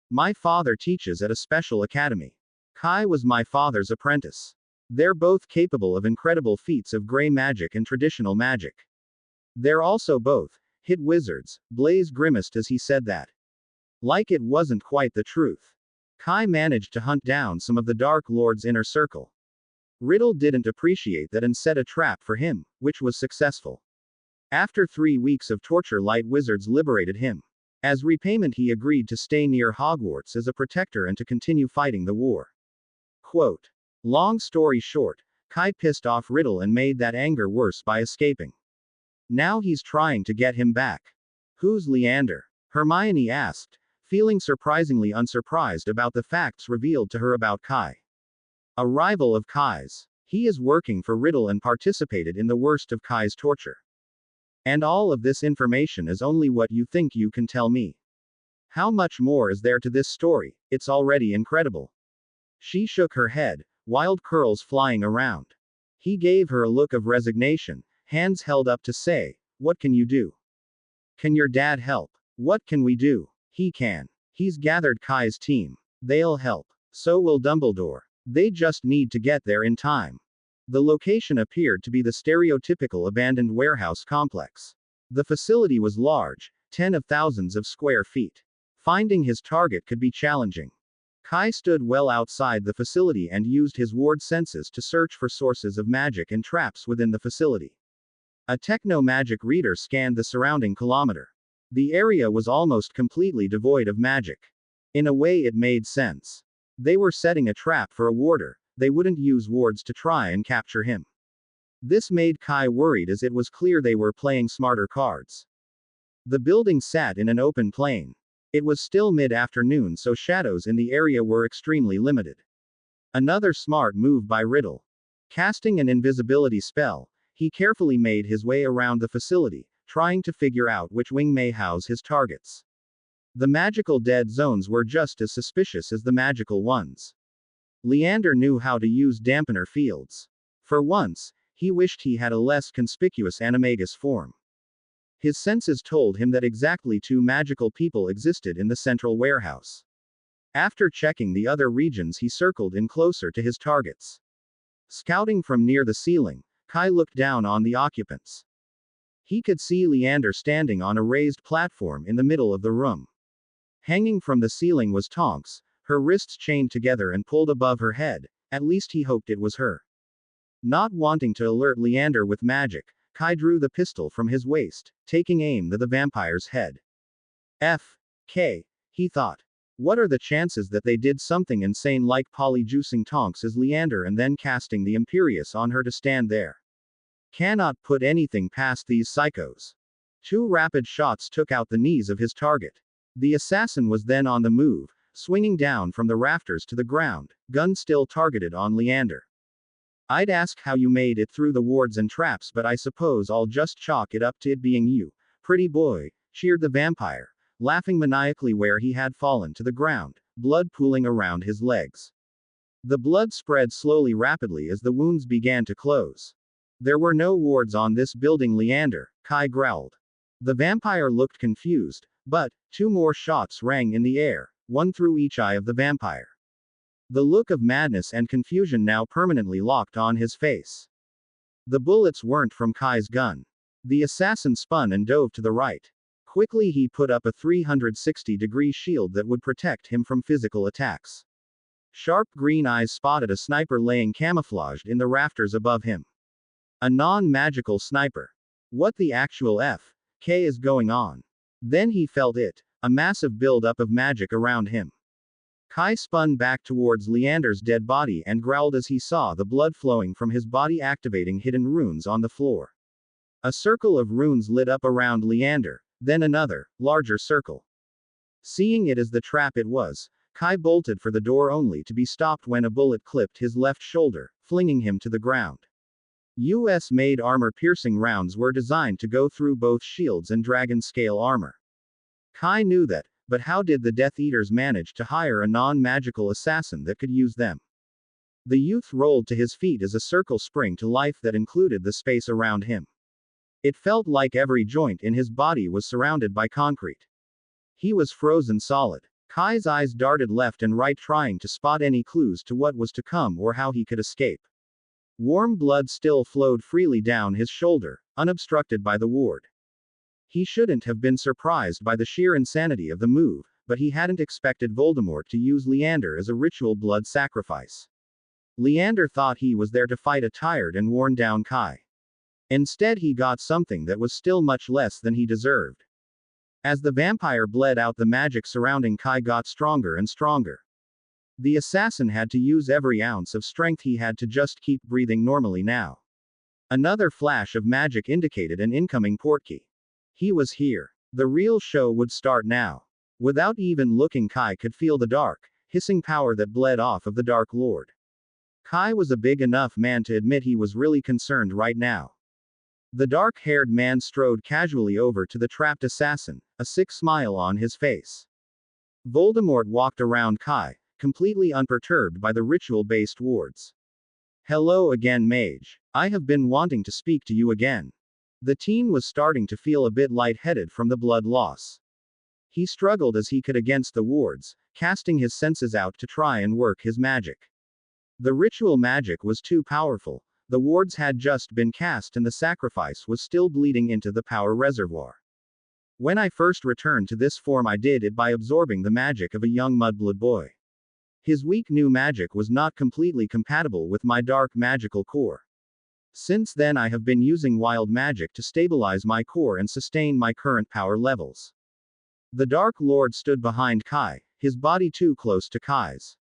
My father teaches at a special academy. Kai was my father's apprentice. They're both capable of incredible feats of gray magic and traditional magic. They're also both hit wizards. Blaze grimaced as he said that. Like it wasn't quite the truth. Kai managed to hunt down some of the Dark Lord's inner circle. Riddle didn't appreciate that and set a trap for him, which was successful. After 3 weeks of torture, light wizards liberated him. As repayment he agreed to stay near Hogwarts as a protector and to continue fighting the war. Quote. Long story short, Kai pissed off Riddle and made that anger worse by escaping. Now he's trying to get him back. Who's Leander? Hermione asked, feeling surprisingly unsurprised about the facts revealed to her about Kai. A rival of Kai's. He is working for Riddle and participated in the worst of Kai's torture. And all of this information is only what you think you can tell me. How much more is there to this story? It's already incredible. She shook her head, wild curls flying around. He gave her a look of resignation, hands held up to say, what can you do? Can your dad help? What can we do? He can. He's gathered Kai's team. They'll help. So will Dumbledore. They just need to get there in time. The location appeared to be the stereotypical abandoned warehouse complex. The facility was large, 10 of thousands of square feet. Finding his target could be challenging. Kai stood well outside the facility and used his ward senses to search for sources of magic and traps within the facility. A techno-magic reader scanned the surrounding kilometer. The area was almost completely devoid of magic. In a way it made sense. They were setting a trap for a warder. They wouldn't use wards to try and capture him. This made Kai worried as it was clear they were playing smarter cards. The building sat in an open plain. It was still mid-afternoon, so shadows in the area were extremely limited. Another smart move by Riddle. Casting an invisibility spell, he carefully made his way around the facility, trying to figure out which wing may house his targets. The magical dead zones were just as suspicious as the magical ones. Leander knew how to use dampener fields. For once, he wished he had a less conspicuous animagus form. His senses told him that exactly 2 magical people existed in the central warehouse. After checking the other regions, he circled in closer to his targets. Scouting from near the ceiling, Kai looked down on the occupants. He could see Leander standing on a raised platform in the middle of the room. Hanging from the ceiling was Tonks, her wrists chained together and pulled above her head. At least he hoped it was her. Not wanting to alert Leander with magic, Kai drew the pistol from his waist, taking aim at the vampire's head. F.K., he thought. What are the chances that they did something insane like polyjuicing Tonks as Leander and then casting the Imperius on her to stand there? Cannot put anything past these psychos. 2 rapid shots took out the knees of his target. The assassin was then on the move, swinging down from the rafters to the ground, gun still targeted on Leander. I'd ask how you made it through the wards and traps, but I suppose I'll just chalk it up to it being you, pretty boy, cheered the vampire, laughing maniacally where he had fallen to the ground, blood pooling around his legs. The blood spread slowly rapidly as the wounds began to close. There were no wards on this building, Leander, Kai growled. The vampire looked confused, but 2 more shots rang in the air, one through each eye of the vampire. The look of madness and confusion now permanently locked on his face. The bullets weren't from Kai's gun. The assassin spun and dove to the right. Quickly he put up a 360-degree shield that would protect him from physical attacks. Sharp green eyes spotted a sniper laying camouflaged in the rafters above him. A non-magical sniper. What the actual F.K. is going on? Then he felt it, a massive build-up of magic around him. Kai spun back towards Leander's dead body and growled as he saw the blood flowing from his body, activating hidden runes on the floor. A circle of runes lit up around Leander, then another, larger circle. Seeing it as the trap it was, Kai bolted for the door only to be stopped when a bullet clipped his left shoulder, flinging him to the ground. US-made armor-piercing rounds were designed to go through both shields and dragon-scale armor. Kai knew that, but how did the Death Eaters manage to hire a non-magical assassin that could use them? The youth rolled to his feet as a circle sprang to life that included the space around him. It felt like every joint in his body was surrounded by concrete. He was frozen solid. Kai's eyes darted left and right, trying to spot any clues to what was to come or how he could escape. Warm blood still flowed freely down his shoulder, unobstructed by the ward. He shouldn't have been surprised by the sheer insanity of the move, but he hadn't expected Voldemort to use Leander as a ritual blood sacrifice. Leander thought he was there to fight a tired and worn down Kai. Instead he got something that was still much less than he deserved. As the vampire bled out, the magic surrounding Kai got stronger and stronger. The assassin had to use every ounce of strength he had to just keep breathing normally now. Another flash of magic indicated an incoming portkey. He was here. The real show would start now. Without even looking, Kai could feel the dark, hissing power that bled off of the Dark Lord. Kai was a big enough man to admit he was really concerned right now. The dark-haired man strode casually over to the trapped assassin, a sick smile on his face. Voldemort walked around Kai, completely unperturbed by the ritual-based wards. Hello again, mage. I have been wanting to speak to you again. The teen was starting to feel a bit lightheaded from the blood loss. He struggled as he could against the wards, casting his senses out to try and work his magic. The ritual magic was too powerful. The wards had just been cast and the sacrifice was still bleeding into the power reservoir. When I first returned to this form, I did it by absorbing the magic of a young mudblood boy. His weak new magic was not completely compatible with my dark magical core. Since then I have been using wild magic to stabilize my core and sustain my current power levels. The Dark Lord stood behind Kai, his body too close to Kai's.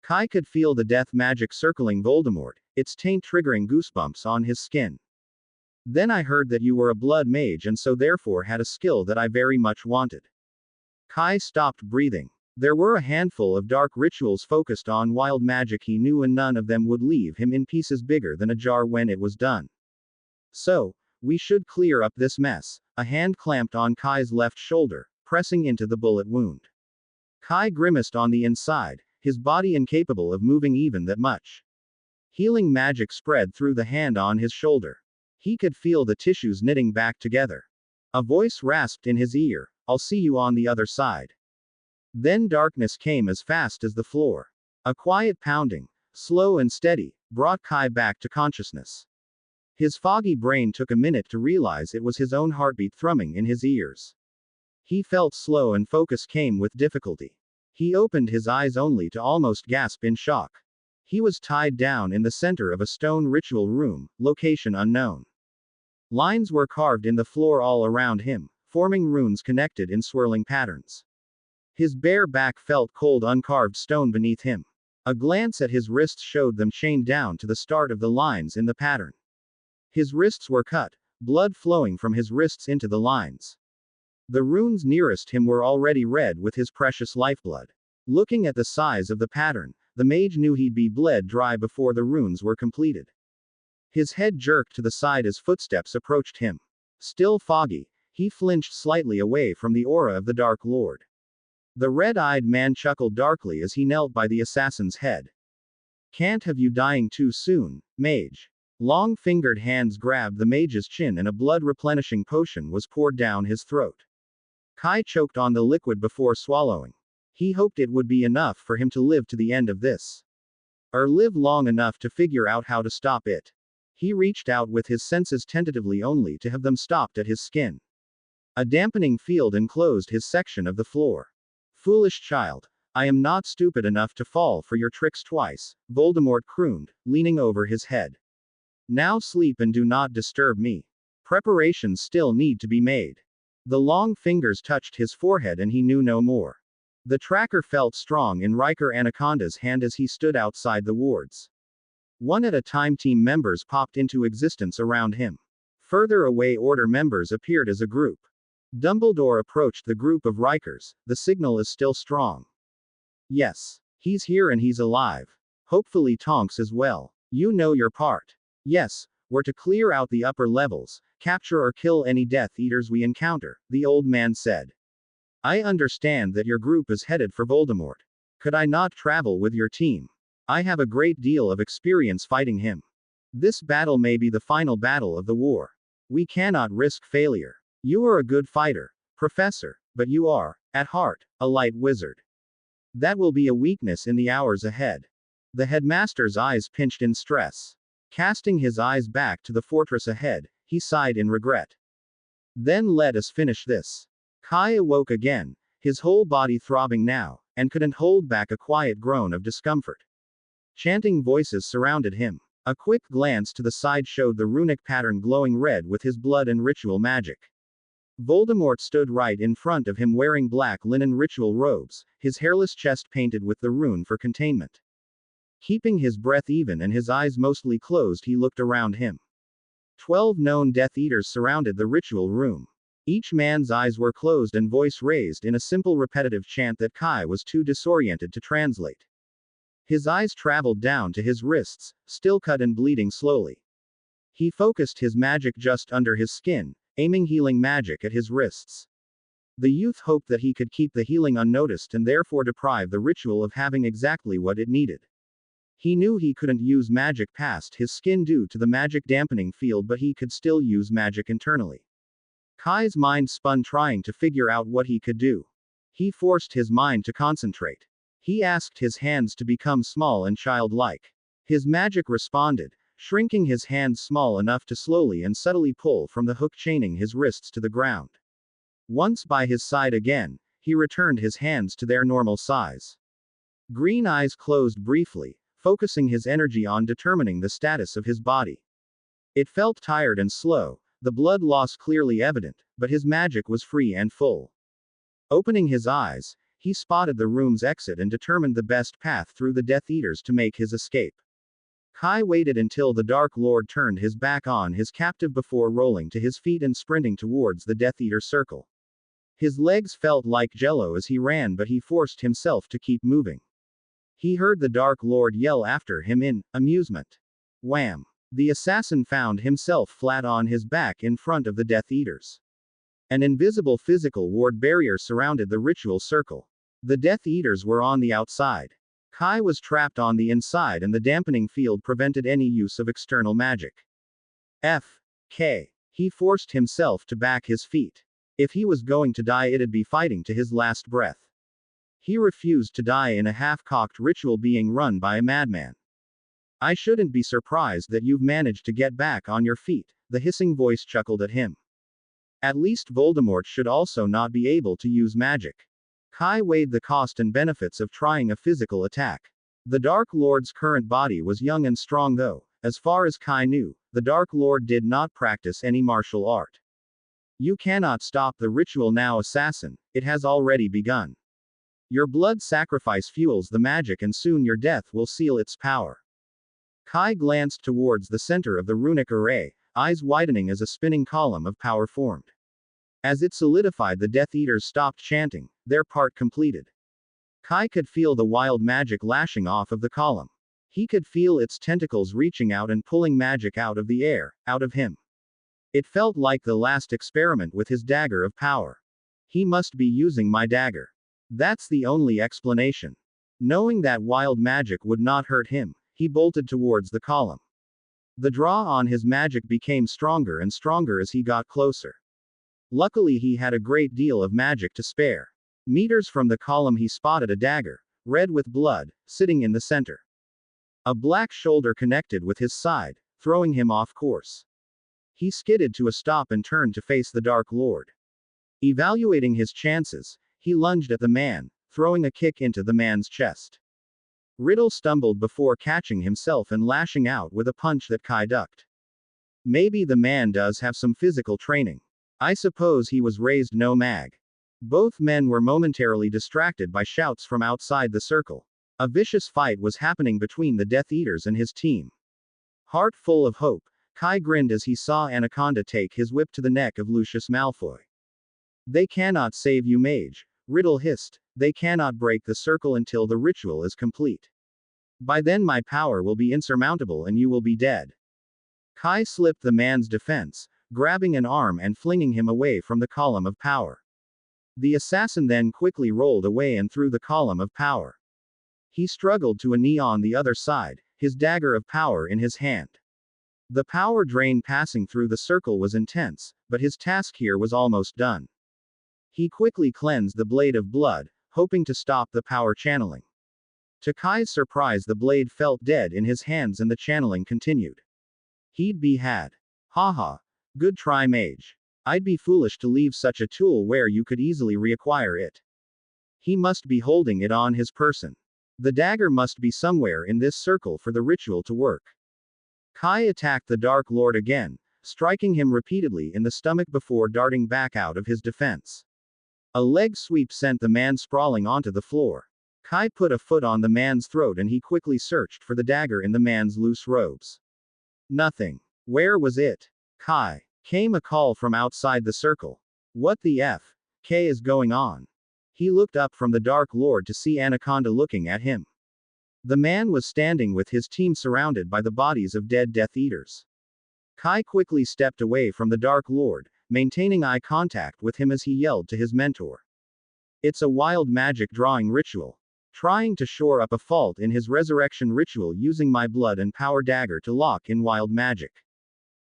Kai could feel the death magic circling Voldemort, its taint triggering goosebumps on his skin. Then I heard that you were a blood mage and so therefore had a skill that I very much wanted. Kai stopped breathing. There were a handful of dark rituals focused on wild magic he knew, and none of them would leave him in pieces bigger than a jar when it was done. So, we should clear up this mess. A hand clamped on Kai's left shoulder, pressing into the bullet wound. Kai grimaced on the inside, his body incapable of moving even that much. Healing magic spread through the hand on his shoulder. He could feel the tissues knitting back together. A voice rasped in his ear, "I'll see you on the other side." Then darkness came as fast as the floor. A quiet pounding, slow and steady, brought Kai back to consciousness. His foggy brain took a minute to realize it was his own heartbeat thrumming in his ears. He felt slow and focus came with difficulty. He opened his eyes only to almost gasp in shock. He was tied down in the center of a stone ritual room, location unknown. Lines were carved in the floor all around him, forming runes connected in swirling patterns. His bare back felt cold uncarved stone beneath him. A glance at his wrists showed them chained down to the start of the lines in the pattern. His wrists were cut, blood flowing from his wrists into the lines. The runes nearest him were already red with his precious lifeblood. Looking at the size of the pattern, the mage knew he'd be bled dry before the runes were completed. His head jerked to the side as footsteps approached him. Still foggy, he flinched slightly away from the aura of the Dark Lord. The red-eyed man chuckled darkly as he knelt by the assassin's head. Can't have you dying too soon, mage. Long-fingered hands grabbed the mage's chin and a blood-replenishing potion was poured down his throat. Kai choked on the liquid before swallowing. He hoped it would be enough for him to live to the end of this. Or live long enough to figure out how to stop it. He reached out with his senses tentatively only to have them stopped at his skin. A dampening field enclosed his section of the floor. Foolish child. I am not stupid enough to fall for your tricks twice, Voldemort crooned, leaning over his head. Now sleep and do not disturb me. Preparations still need to be made. The long fingers touched his forehead and he knew no more. The tracker felt strong in Riker Anaconda's hand as he stood outside the wards. One at a time team members popped into existence around him. Further away Order members appeared as a group. Dumbledore approached the group of Rikers. The signal is still strong. Yes. He's here and he's alive. Hopefully Tonks as well. You know your part. Yes, we're to clear out the upper levels, capture or kill any Death Eaters we encounter, the old man said. I understand that your group is headed for Voldemort. Could I not travel with your team? I have a great deal of experience fighting him. This battle may be the final battle of the war. We cannot risk failure. You are a good fighter, Professor, but you are, at heart, a light wizard. That will be a weakness in the hours ahead. The headmaster's eyes pinched in stress. Casting his eyes back to the fortress ahead, he sighed in regret. Then let us finish this. Kai awoke again, his whole body throbbing now, and couldn't hold back a quiet groan of discomfort. Chanting voices surrounded him. A quick glance to the side showed the runic pattern glowing red with his blood and ritual magic. Voldemort stood right in front of him wearing black linen ritual robes, his hairless chest painted with the rune for containment. Keeping his breath even and his eyes mostly closed, he looked around him. 12 known Death Eaters surrounded the ritual room. Each man's eyes were closed and voice raised in a simple repetitive chant that Kai was too disoriented to translate. His eyes traveled down to his wrists, still cut and bleeding slowly. He focused his magic just under his skin, aiming healing magic at his wrists. The youth hoped that he could keep the healing unnoticed and therefore deprive the ritual of having exactly what it needed. He knew he couldn't use magic past his skin due to the magic dampening field, but he could still use magic internally. Kai's mind spun trying to figure out what he could do. He forced his mind to concentrate. He asked his hands to become small and childlike. His magic responded, shrinking his hands small enough to slowly and subtly pull from the hook chaining his wrists to the ground. Once by his side again, he returned his hands to their normal size. Green eyes closed briefly, focusing his energy on determining the status of his body. It felt tired and slow, the blood loss clearly evident, but his magic was free and full. Opening his eyes, he spotted the room's exit and determined the best path through the Death Eaters to make his escape. Kai waited until the Dark Lord turned his back on his captive before rolling to his feet and sprinting towards the Death Eater circle. His legs felt like jello as he ran, but he forced himself to keep moving. He heard the Dark Lord yell after him in amusement. Wham! The assassin found himself flat on his back in front of the Death Eaters. An invisible physical ward barrier surrounded the ritual circle. The Death Eaters were on the outside. Kai was trapped on the inside and the dampening field prevented any use of external magic. K. He forced himself to back his feet. If he was going to die, it'd be fighting to his last breath. He refused to die in a half-cocked ritual being run by a madman. I shouldn't be surprised that you've managed to get back on your feet, the hissing voice chuckled at him. At least Voldemort should also not be able to use magic. Kai weighed the cost and benefits of trying a physical attack. The Dark Lord's current body was young and strong though, as far as Kai knew, the Dark Lord did not practice any martial art. You cannot stop the ritual now, assassin, it has already begun. Your blood sacrifice fuels the magic and soon your death will seal its power. Kai glanced towards the center of the runic array, eyes widening as a spinning column of power formed. As it solidified, the Death Eaters stopped chanting, their part completed. Kai could feel the wild magic lashing off of the column. He could feel its tentacles reaching out and pulling magic out of the air, out of him. It felt like the last experiment with his dagger of power. He must be using my dagger. That's the only explanation. Knowing that wild magic would not hurt him, he bolted towards the column. The draw on his magic became stronger and stronger as he got closer. Luckily, he had a great deal of magic to spare. Meters from the column, he spotted a dagger, red with blood, sitting in the center. A black shoulder connected with his side, throwing him off course. He skidded to a stop and turned to face the Dark Lord. Evaluating his chances, he lunged at the man, throwing a kick into the man's chest. Riddle stumbled before catching himself and lashing out with a punch that Kai ducked. Maybe the man does have some physical training. I suppose he was raised no mag. Both men were momentarily distracted by shouts from outside the circle. A vicious fight was happening between the Death Eaters and his team. Heart full of hope, Kai grinned as he saw Anaconda take his whip to the neck of Lucius Malfoy. They cannot save you, mage, Riddle hissed. They cannot break the circle until the ritual is complete. By then my power will be insurmountable and you will be dead. Kai slipped the man's defense, grabbing an arm and flinging him away from the column of power. The assassin then quickly rolled away and through the column of power. He struggled to a knee on the other side, his dagger of power in his hand. The power drain passing through the circle was intense, but his task here was almost done. He quickly cleansed the blade of blood, hoping to stop the power channeling. To Kai's surprise, the blade felt dead in his hands and the channeling continued. He'd be had. Haha. Good try, mage. I'd be foolish to leave such a tool where you could easily reacquire it. He must be holding it on his person. The dagger must be somewhere in this circle for the ritual to work. Kai attacked the Dark Lord again, striking him repeatedly in the stomach before darting back out of his defense. A leg sweep sent the man sprawling onto the floor. Kai put a foot on the man's throat and he quickly searched for the dagger in the man's loose robes. Nothing. Where was it? Kai. Came a call from outside the circle. What the F.K. is going on? He looked up from the Dark Lord to see Anaconda looking at him. The man was standing with his team surrounded by the bodies of dead Death Eaters. Kai quickly stepped away from the Dark Lord, maintaining eye contact with him as he yelled to his mentor. It's a wild magic drawing ritual. Trying to shore up a fault in his resurrection ritual using my blood and power dagger to lock in wild magic.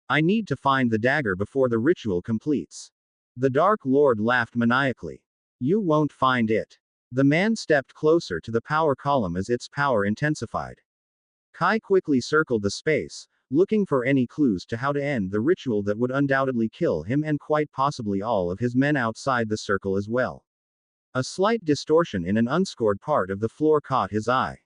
I need to find the dagger before the ritual completes. The Dark Lord laughed maniacally. You won't find it. The man stepped closer to the power column as its power intensified. Kai quickly circled the space, looking for any clues to how to end the ritual that would undoubtedly kill him and quite possibly all of his men outside the circle as well. A slight distortion in an unscored part of the floor caught his eye.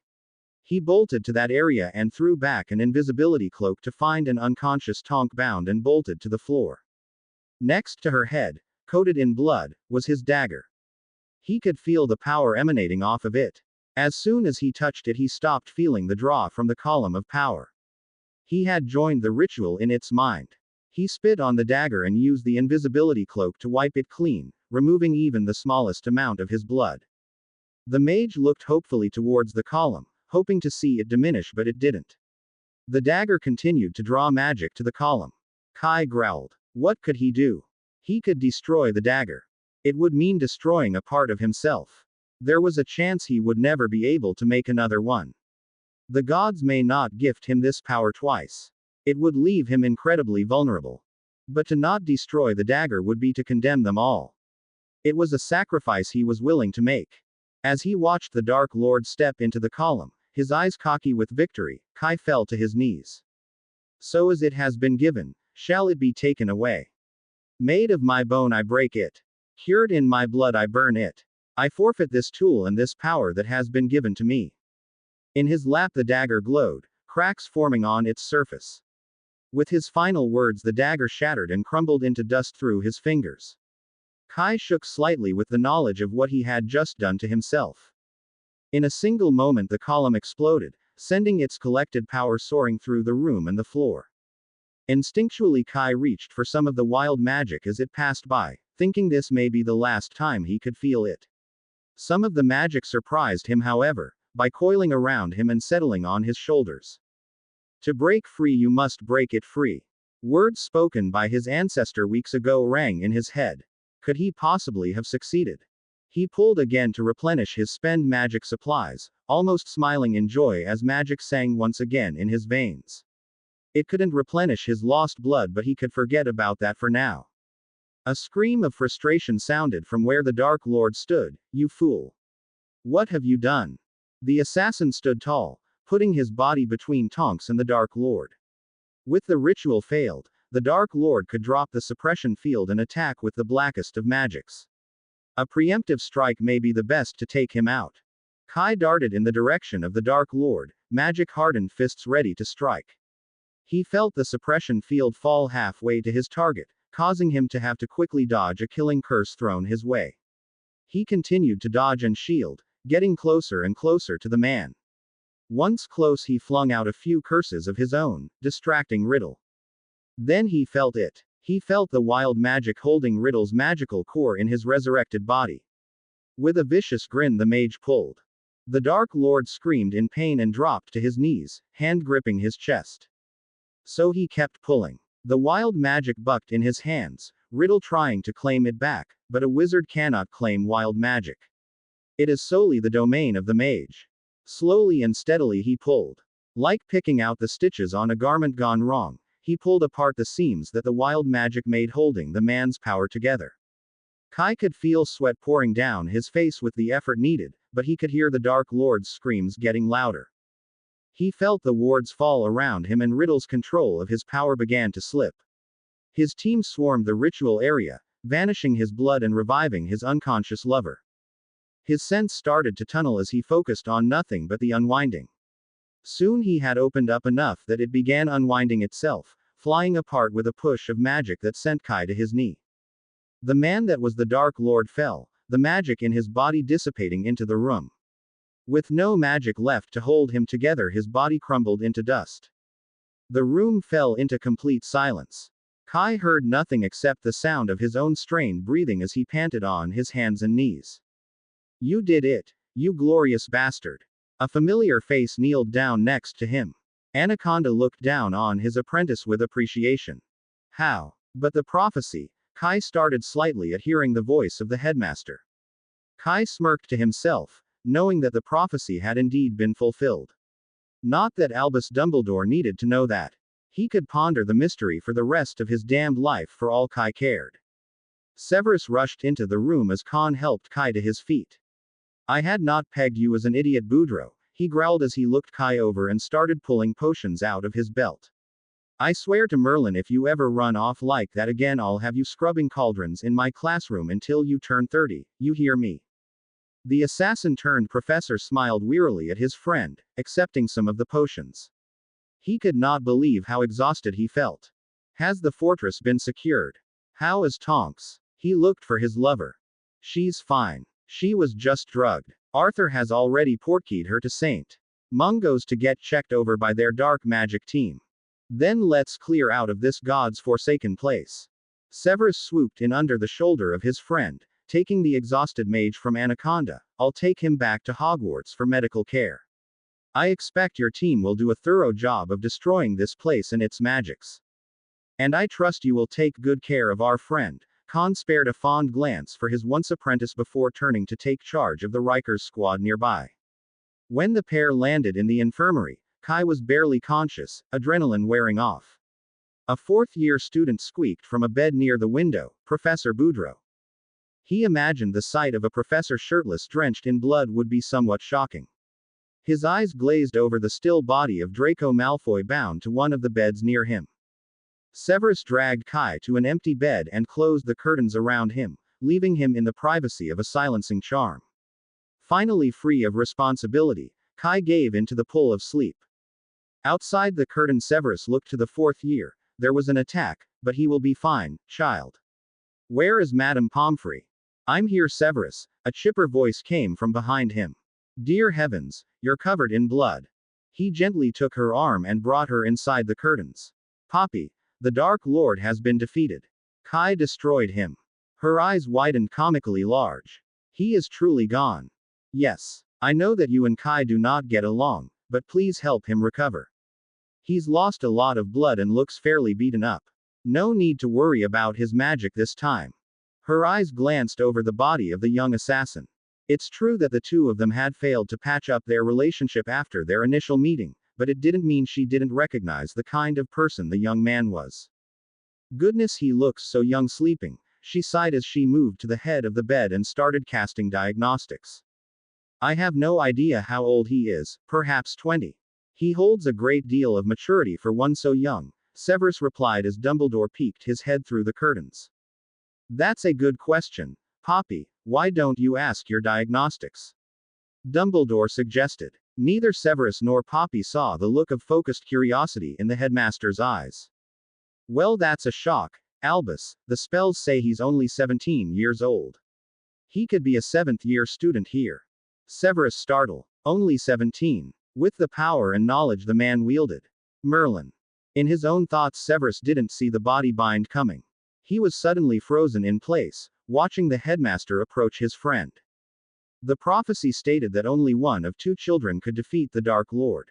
He bolted to that area and threw back an invisibility cloak to find an unconscious Tonk bound and bolted to the floor. Next to her head, coated in blood, was his dagger. He could feel the power emanating off of it. As soon as he touched it, he stopped feeling the draw from the column of power. He had joined the ritual in its mind. He spit on the dagger and used the invisibility cloak to wipe it clean, removing even the smallest amount of his blood. The mage looked hopefully towards the column, hoping to see it diminish, but it didn't. The dagger continued to draw magic to the column. Kai growled. What could he do? He could destroy the dagger. It would mean destroying a part of himself. There was a chance he would never be able to make another one. The gods may not gift him this power twice. It would leave him incredibly vulnerable. But to not destroy the dagger would be to condemn them all. It was a sacrifice he was willing to make. As he watched the Dark Lord step into the column, his eyes cocky with victory, Kai fell to his knees. So as it has been given, shall it be taken away. Made of my bone I break it. Cured in my blood I burn it. I forfeit this tool and this power that has been given to me. In his lap the dagger glowed, cracks forming on its surface. With his final words the dagger shattered and crumbled into dust through his fingers. Kai shook slightly with the knowledge of what he had just done to himself. In a single moment the column exploded, sending its collected power soaring through the room and the floor. Instinctually Kai reached for some of the wild magic as it passed by, thinking this may be the last time he could feel it. Some of the magic surprised him however, by coiling around him and settling on his shoulders. To break free you must break it free. Words spoken by his ancestor weeks ago rang in his head. Could he possibly have succeeded? He pulled again to replenish his spent magic supplies, almost smiling in joy as magic sang once again in his veins. It couldn't replenish his lost blood, but he could forget about that for now. A scream of frustration sounded from where the Dark Lord stood. You fool! What have you done? The assassin stood tall, putting his body between Tonks and the Dark Lord. With the ritual failed, the Dark Lord could drop the suppression field and attack with the blackest of magics. A preemptive strike may be the best to take him out. Kai darted in the direction of the Dark Lord, magic-hardened fists ready to strike. He felt the suppression field fall halfway to his target, causing him to have to quickly dodge a killing curse thrown his way. He continued to dodge and shield, getting closer and closer to the man. Once close he flung out a few curses of his own, distracting Riddle. Then he felt it. He felt the wild magic holding Riddle's magical core in his resurrected body. With a vicious grin the mage pulled. The Dark Lord screamed in pain and dropped to his knees, hand gripping his chest. So he kept pulling. The wild magic bucked in his hands, Riddle trying to claim it back, but a wizard cannot claim wild magic. It is solely the domain of the mage. Slowly and steadily he pulled. Like picking out the stitches on a garment gone wrong, he pulled apart the seams that the wild magic made holding the man's power together. Kai could feel sweat pouring down his face with the effort needed, but he could hear the Dark Lord's screams getting louder. He felt the wards fall around him and Riddle's control of his power began to slip. His team swarmed the ritual area, vanishing his blood and reviving his unconscious lover. His sense started to tunnel as he focused on nothing but the unwinding. Soon he had opened up enough that it began unwinding itself, flying apart with a push of magic that sent Kai to his knee. The man that was the Dark Lord fell, the magic in his body dissipating into the room. With no magic left to hold him together, his body crumbled into dust. The room fell into complete silence. Kai heard nothing except the sound of his own strained breathing as he panted on his hands and knees. You did it, you glorious bastard. A familiar face kneeled down next to him. Anaconda looked down on his apprentice with appreciation. How? But the prophecy. Kai started slightly at hearing the voice of the headmaster. Kai smirked to himself, knowing that the prophecy had indeed been fulfilled. Not that Albus Dumbledore needed to know that. He could ponder the mystery for the rest of his damned life for all Kai cared. Severus rushed into the room as Khan helped Kai to his feet. I had not pegged you as an idiot, Boudreaux, he growled as he looked Kai over and started pulling potions out of his belt. I swear to Merlin, if you ever run off like that again, I'll have you scrubbing cauldrons in my classroom until you turn 30, you hear me? The assassin-turned-professor smiled wearily at his friend, accepting some of the potions. He could not believe how exhausted he felt. Has the fortress been secured? How is Tonks? He looked for his lover. She's fine. She was just drugged. Arthur has already portkeyed her to St. Mungo's to get checked over by their dark magic team. Then let's clear out of this God's forsaken place. Severus swooped in under the shoulder of his friend, taking the exhausted mage from Anaconda. I'll take him back to Hogwarts for medical care. I expect your team will do a thorough job of destroying this place and its magics. And I trust you will take good care of our friend. Khan spared a fond glance for his once apprentice before turning to take charge of the Rikers squad nearby. When the pair landed in the infirmary, Kai was barely conscious, adrenaline wearing off. A fourth-year student squeaked from a bed near the window, Professor Boudreaux. He imagined the sight of a professor shirtless drenched in blood would be somewhat shocking. His eyes glazed over the still body of Draco Malfoy bound to one of the beds near him. Severus dragged Kai to an empty bed and closed the curtains around him, leaving him in the privacy of a silencing charm. Finally free of responsibility, Kai gave in to the pull of sleep. Outside the curtain, Severus looked to the fourth year. There was an attack, but he will be fine, child. Where is Madame Pomfrey? I'm here, Severus, a chipper voice came from behind him. Dear heavens, you're covered in blood. He gently took her arm and brought her inside the curtains. Poppy, The Dark Lord has been defeated. Kai destroyed him. Her eyes widened comically large. He is truly gone. Yes. I know that you and Kai do not get along, but please help him recover. He's lost a lot of blood and looks fairly beaten up. No need to worry about his magic this time. Her eyes glanced over the body of the young assassin. It's true that the two of them had failed to patch up their relationship after their initial meeting, but it didn't mean she didn't recognize the kind of person the young man was. Goodness, he looks so young sleeping, she sighed as she moved to the head of the bed and started casting diagnostics. I have no idea how old he is, perhaps 20. He holds a great deal of maturity for one so young, Severus replied as Dumbledore peeked his head through the curtains. That's a good question, Poppy. Why don't you ask your diagnostics? Dumbledore suggested. Neither Severus nor Poppy saw the look of focused curiosity in the headmaster's eyes. Well, that's a shock, Albus. The spells say he's only 17 years old. He could be a 7th-year student here. Severus startled. Only 17. With the power and knowledge the man wielded. Merlin. In his own thoughts, Severus didn't see the body bind coming. He was suddenly frozen in place, watching the headmaster approach his friend. The prophecy stated that only one of 2 children could defeat the Dark Lord.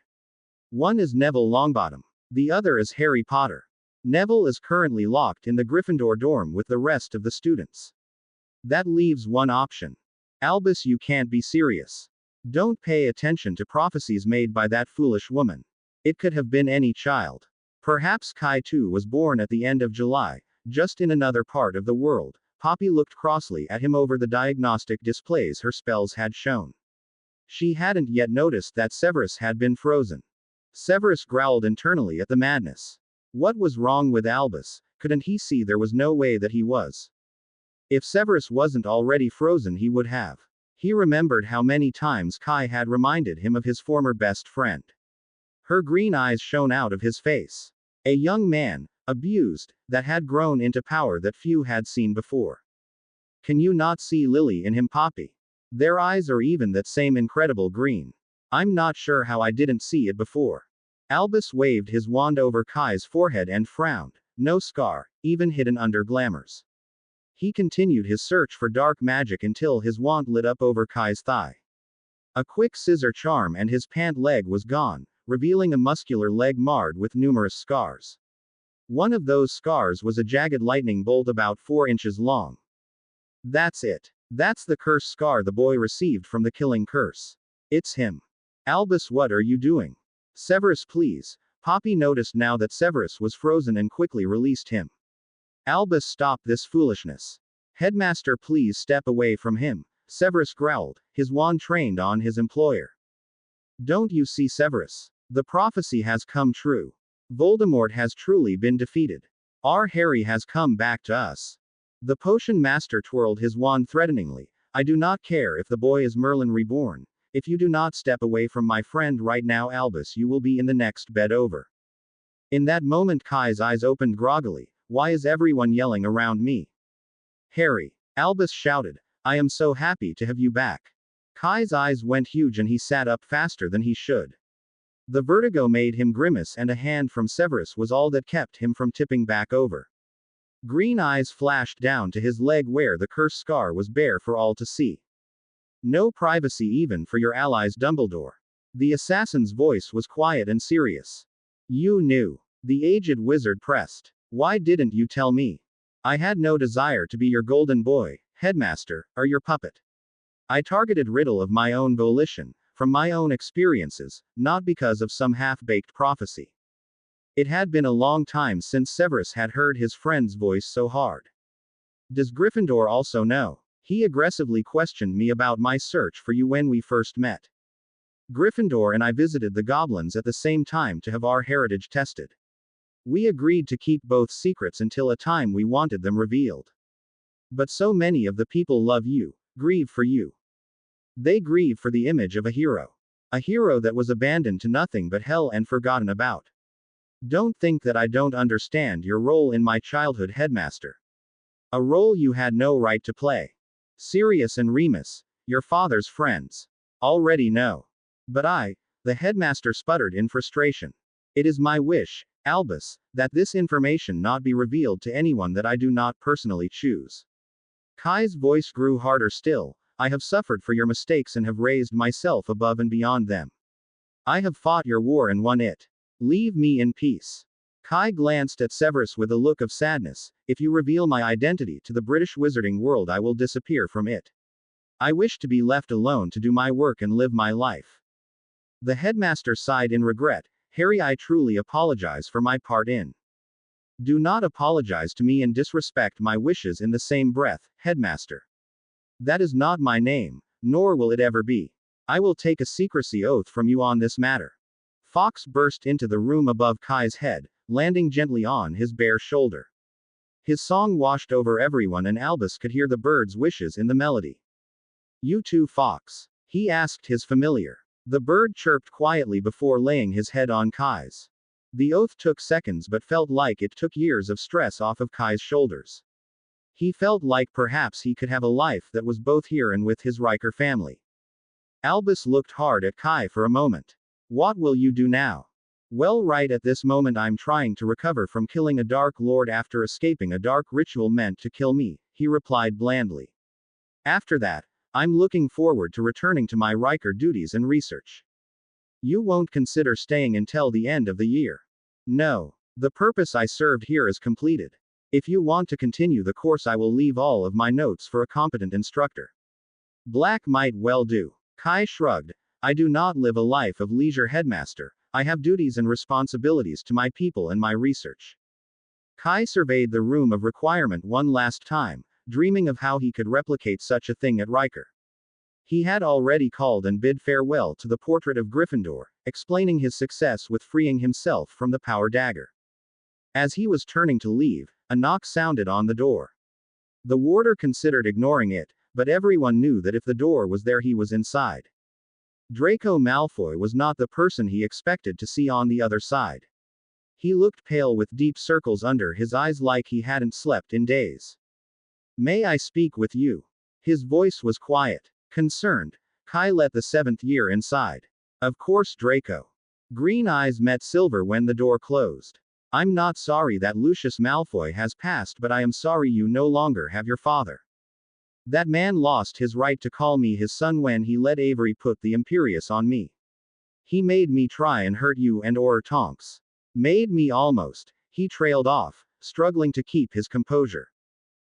One is Neville Longbottom. The other is Harry Potter. Neville is currently locked in the Gryffindor dorm with the rest of the students. That leaves one option. Albus, you can't be serious. Don't pay attention to prophecies made by that foolish woman. It could have been any child. Perhaps Kai too was born at the end of July, just in another part of the world. Poppy looked crossly at him over the diagnostic displays her spells had shown. She hadn't yet noticed that Severus had been frozen. Severus growled internally at the madness. What was wrong with Albus? Couldn't he see there was no way that he was? If Severus wasn't already frozen, he would have. He remembered how many times Kai had reminded him of his former best friend. Her green eyes shone out of his face. A young man, abused, that had grown into power that few had seen before. Can you not see Lily in him, Poppy? Their eyes are even that same incredible green. I'm not sure how I didn't see it before. Albus waved his wand over Kai's forehead and frowned. No scar, even hidden under glamours. He continued his search for dark magic until his wand lit up over Kai's thigh. A quick scissor charm and his pant leg was gone, revealing a muscular leg marred with numerous scars. One of those scars was a jagged lightning bolt about 4 inches long. That's it. That's the curse scar the boy received from the killing curse. It's him. Albus, what are you doing? Severus, please. Poppy noticed now that Severus was frozen and quickly released him. Albus, stop this foolishness. Headmaster, please step away from him. Severus growled, his wand trained on his employer. Don't you see, Severus? The prophecy has come true. Voldemort has truly been defeated. Our Harry has come back to us. The potion master twirled his wand threateningly. I do not care if the boy is Merlin reborn. If you do not step away from my friend right now, Albus, you will be in the next bed over. In that moment, Kai's eyes opened groggily. Why is everyone yelling around me? Harry. Albus shouted. I am so happy to have you back. Kai's eyes went huge and he sat up faster than he should. The vertigo made him grimace and a hand from Severus was all that kept him from tipping back over. Green eyes flashed down to his leg where the curse scar was bare for all to see. No privacy even for your allies, Dumbledore. The assassin's voice was quiet and serious. You knew. The aged wizard pressed. Why didn't you tell me? I had no desire to be your golden boy, headmaster, or your puppet. I targeted Riddle of my own volition, from my own experiences, not because of some half-baked prophecy. It had been a long time since Severus had heard his friend's voice so hard. Does Gryffindor also know? He aggressively questioned me about my search for you when we first met. Gryffindor and I visited the goblins at the same time to have our heritage tested. We agreed to keep both secrets until a time we wanted them revealed. But so many of the people love you, grieve for you. They grieve for the image of a hero. A hero that was abandoned to nothing but hell and forgotten about. Don't think that I don't understand your role in my childhood, headmaster. A role you had no right to play. Sirius and Remus, your father's friends, already know. But the headmaster sputtered in frustration. It is my wish, Albus, that this information not be revealed to anyone that I do not personally choose. Kai's voice grew harder still. I have suffered for your mistakes and have raised myself above and beyond them. I have fought your war and won it. Leave me in peace. Kai glanced at Severus with a look of sadness. If you reveal my identity to the British wizarding world, I will disappear from it. I wish to be left alone to do my work and live my life. The headmaster sighed in regret. Harry, I truly apologize for my part in. Do not apologize to me and disrespect my wishes in the same breath, headmaster. That is not my name, nor will it ever be. I will take a secrecy oath from you on this matter. Fawkes burst into the room above Kai's head, landing gently on his bare shoulder. His song washed over everyone and Albus could hear the bird's wishes in the melody. You too, Fawkes? He asked his familiar. The bird chirped quietly before laying his head on Kai's. The oath took seconds but felt like it took years of stress off of Kai's shoulders. He felt like perhaps he could have a life that was both here and with his Riker family. Albus looked hard at Kai for a moment. What will you do now? Well, right at this moment I'm trying to recover from killing a Dark Lord after escaping a dark ritual meant to kill me, he replied blandly. After that, I'm looking forward to returning to my Riker duties and research. You won't consider staying until the end of the year? No. The purpose I served here is completed. If you want to continue the course, I will leave all of my notes for a competent instructor. Black might well do. Kai shrugged. I do not live a life of leisure, headmaster. I have duties and responsibilities to my people and my research. Kai surveyed the room of requirement one last time, dreaming of how he could replicate such a thing at Riker. He had already called and bid farewell to the portrait of Gryffindor, explaining his success with freeing himself from the power dagger. As he was turning to leave, a knock sounded on the door. The warder considered ignoring it, but everyone knew that if the door was there, he was inside. Draco Malfoy was not the person he expected to see on the other side. He looked pale with deep circles under his eyes like he hadn't slept in days. May I speak with you? His voice was quiet. Concerned, Kai let the seventh year inside. Of course, Draco. Green eyes met silver when the door closed. I'm not sorry that Lucius Malfoy has passed, but I am sorry you no longer have your father. That man lost his right to call me his son when he let Avery put the Imperius on me. He made me try and hurt you and or Tonks. Made me almost. He trailed off, struggling to keep his composure.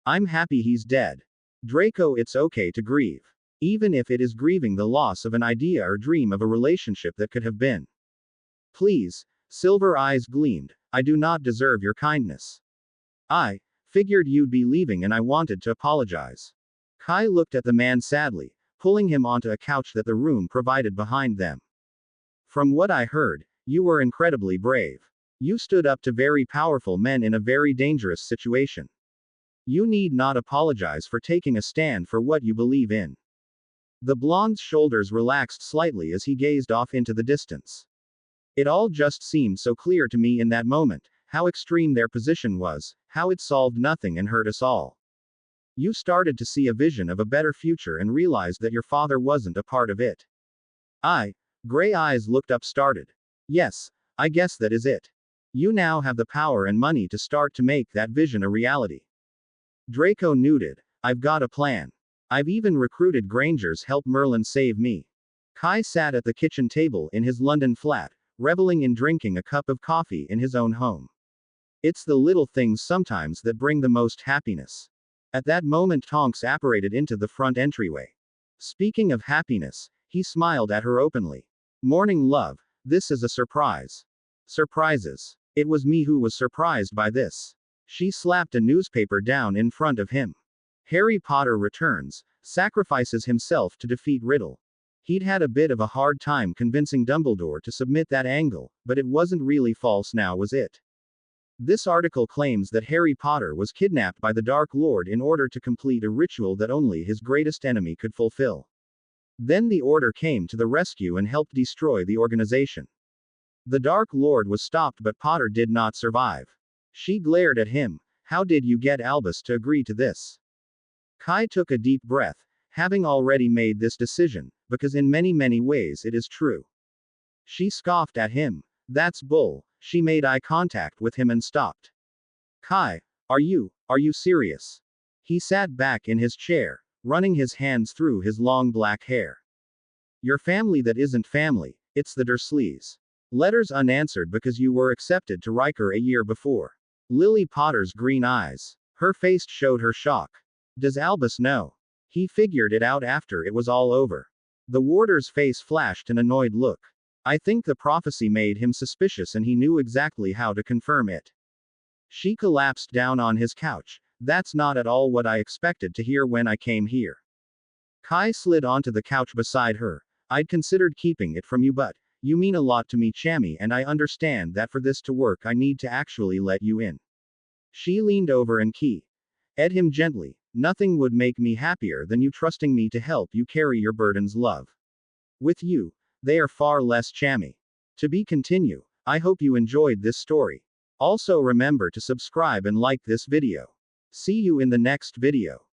I'm happy he's dead. Draco, it's okay to grieve. Even if it is grieving the loss of an idea or dream of a relationship that could have been. Please, silver eyes gleamed, I do not deserve your kindness. I figured you'd be leaving and I wanted to apologize. Kai looked at the man sadly, pulling him onto a couch that the room provided behind them. From what I heard, you were incredibly brave. You stood up to very powerful men in a very dangerous situation. You need not apologize for taking a stand for what you believe in. The blonde's shoulders relaxed slightly as he gazed off into the distance. It all just seemed so clear to me in that moment, how extreme their position was, how it solved nothing and hurt us all. You started to see a vision of a better future and realized that your father wasn't a part of it. Gray eyes looked up started. Yes, I guess that is it. You now have the power and money to start to make that vision a reality. Draco nodded. I've got a plan. I've even recruited Granger's help Merlin save me. Kai sat at the kitchen table in his London flat, reveling in drinking a cup of coffee in his own home. It's the little things sometimes that bring the most happiness. At that moment, Tonks apparated into the front entryway. Speaking of happiness, he smiled at her openly. Morning, love. This is a surprise. Surprises. It was me who was surprised by this. She slapped a newspaper down in front of him. Harry Potter returns, sacrifices himself to defeat Riddle. He'd had a bit of a hard time convincing Dumbledore to submit that angle, but it wasn't really false now, was it? This article claims that Harry Potter was kidnapped by the Dark Lord in order to complete a ritual that only his greatest enemy could fulfill. Then the Order came to the rescue and helped destroy the organization. The Dark Lord was stopped, but Potter did not survive. She glared at him. How did you get Albus to agree to this? Kai took a deep breath, having already made this decision, because in many ways it is true. She scoffed at him. That's bull. She made eye contact with him and stopped. Kai, are you serious? He sat back in his chair, running his hands through his long black hair. Your family that isn't family, it's the Dursleys. Letters unanswered because you were accepted to Riker a year before. Lily Potter's green eyes. Her face showed her shock. Does Albus know? He figured it out after it was all over. The warder's face flashed an annoyed look. I think the prophecy made him suspicious and he knew exactly how to confirm it. She collapsed down on his couch. That's not at all what I expected to hear when I came here. Kai slid onto the couch beside her. I'd considered keeping it from you, but you mean a lot to me, Chammy, and I understand that for this to work I need to actually let you in. She leaned over and kissed him gently. Nothing would make me happier than you trusting me to help you carry your burdens, love. With you, they are far less chammy. To be continue. I hope you enjoyed this story. Also remember to subscribe and like this video. See you in the next video.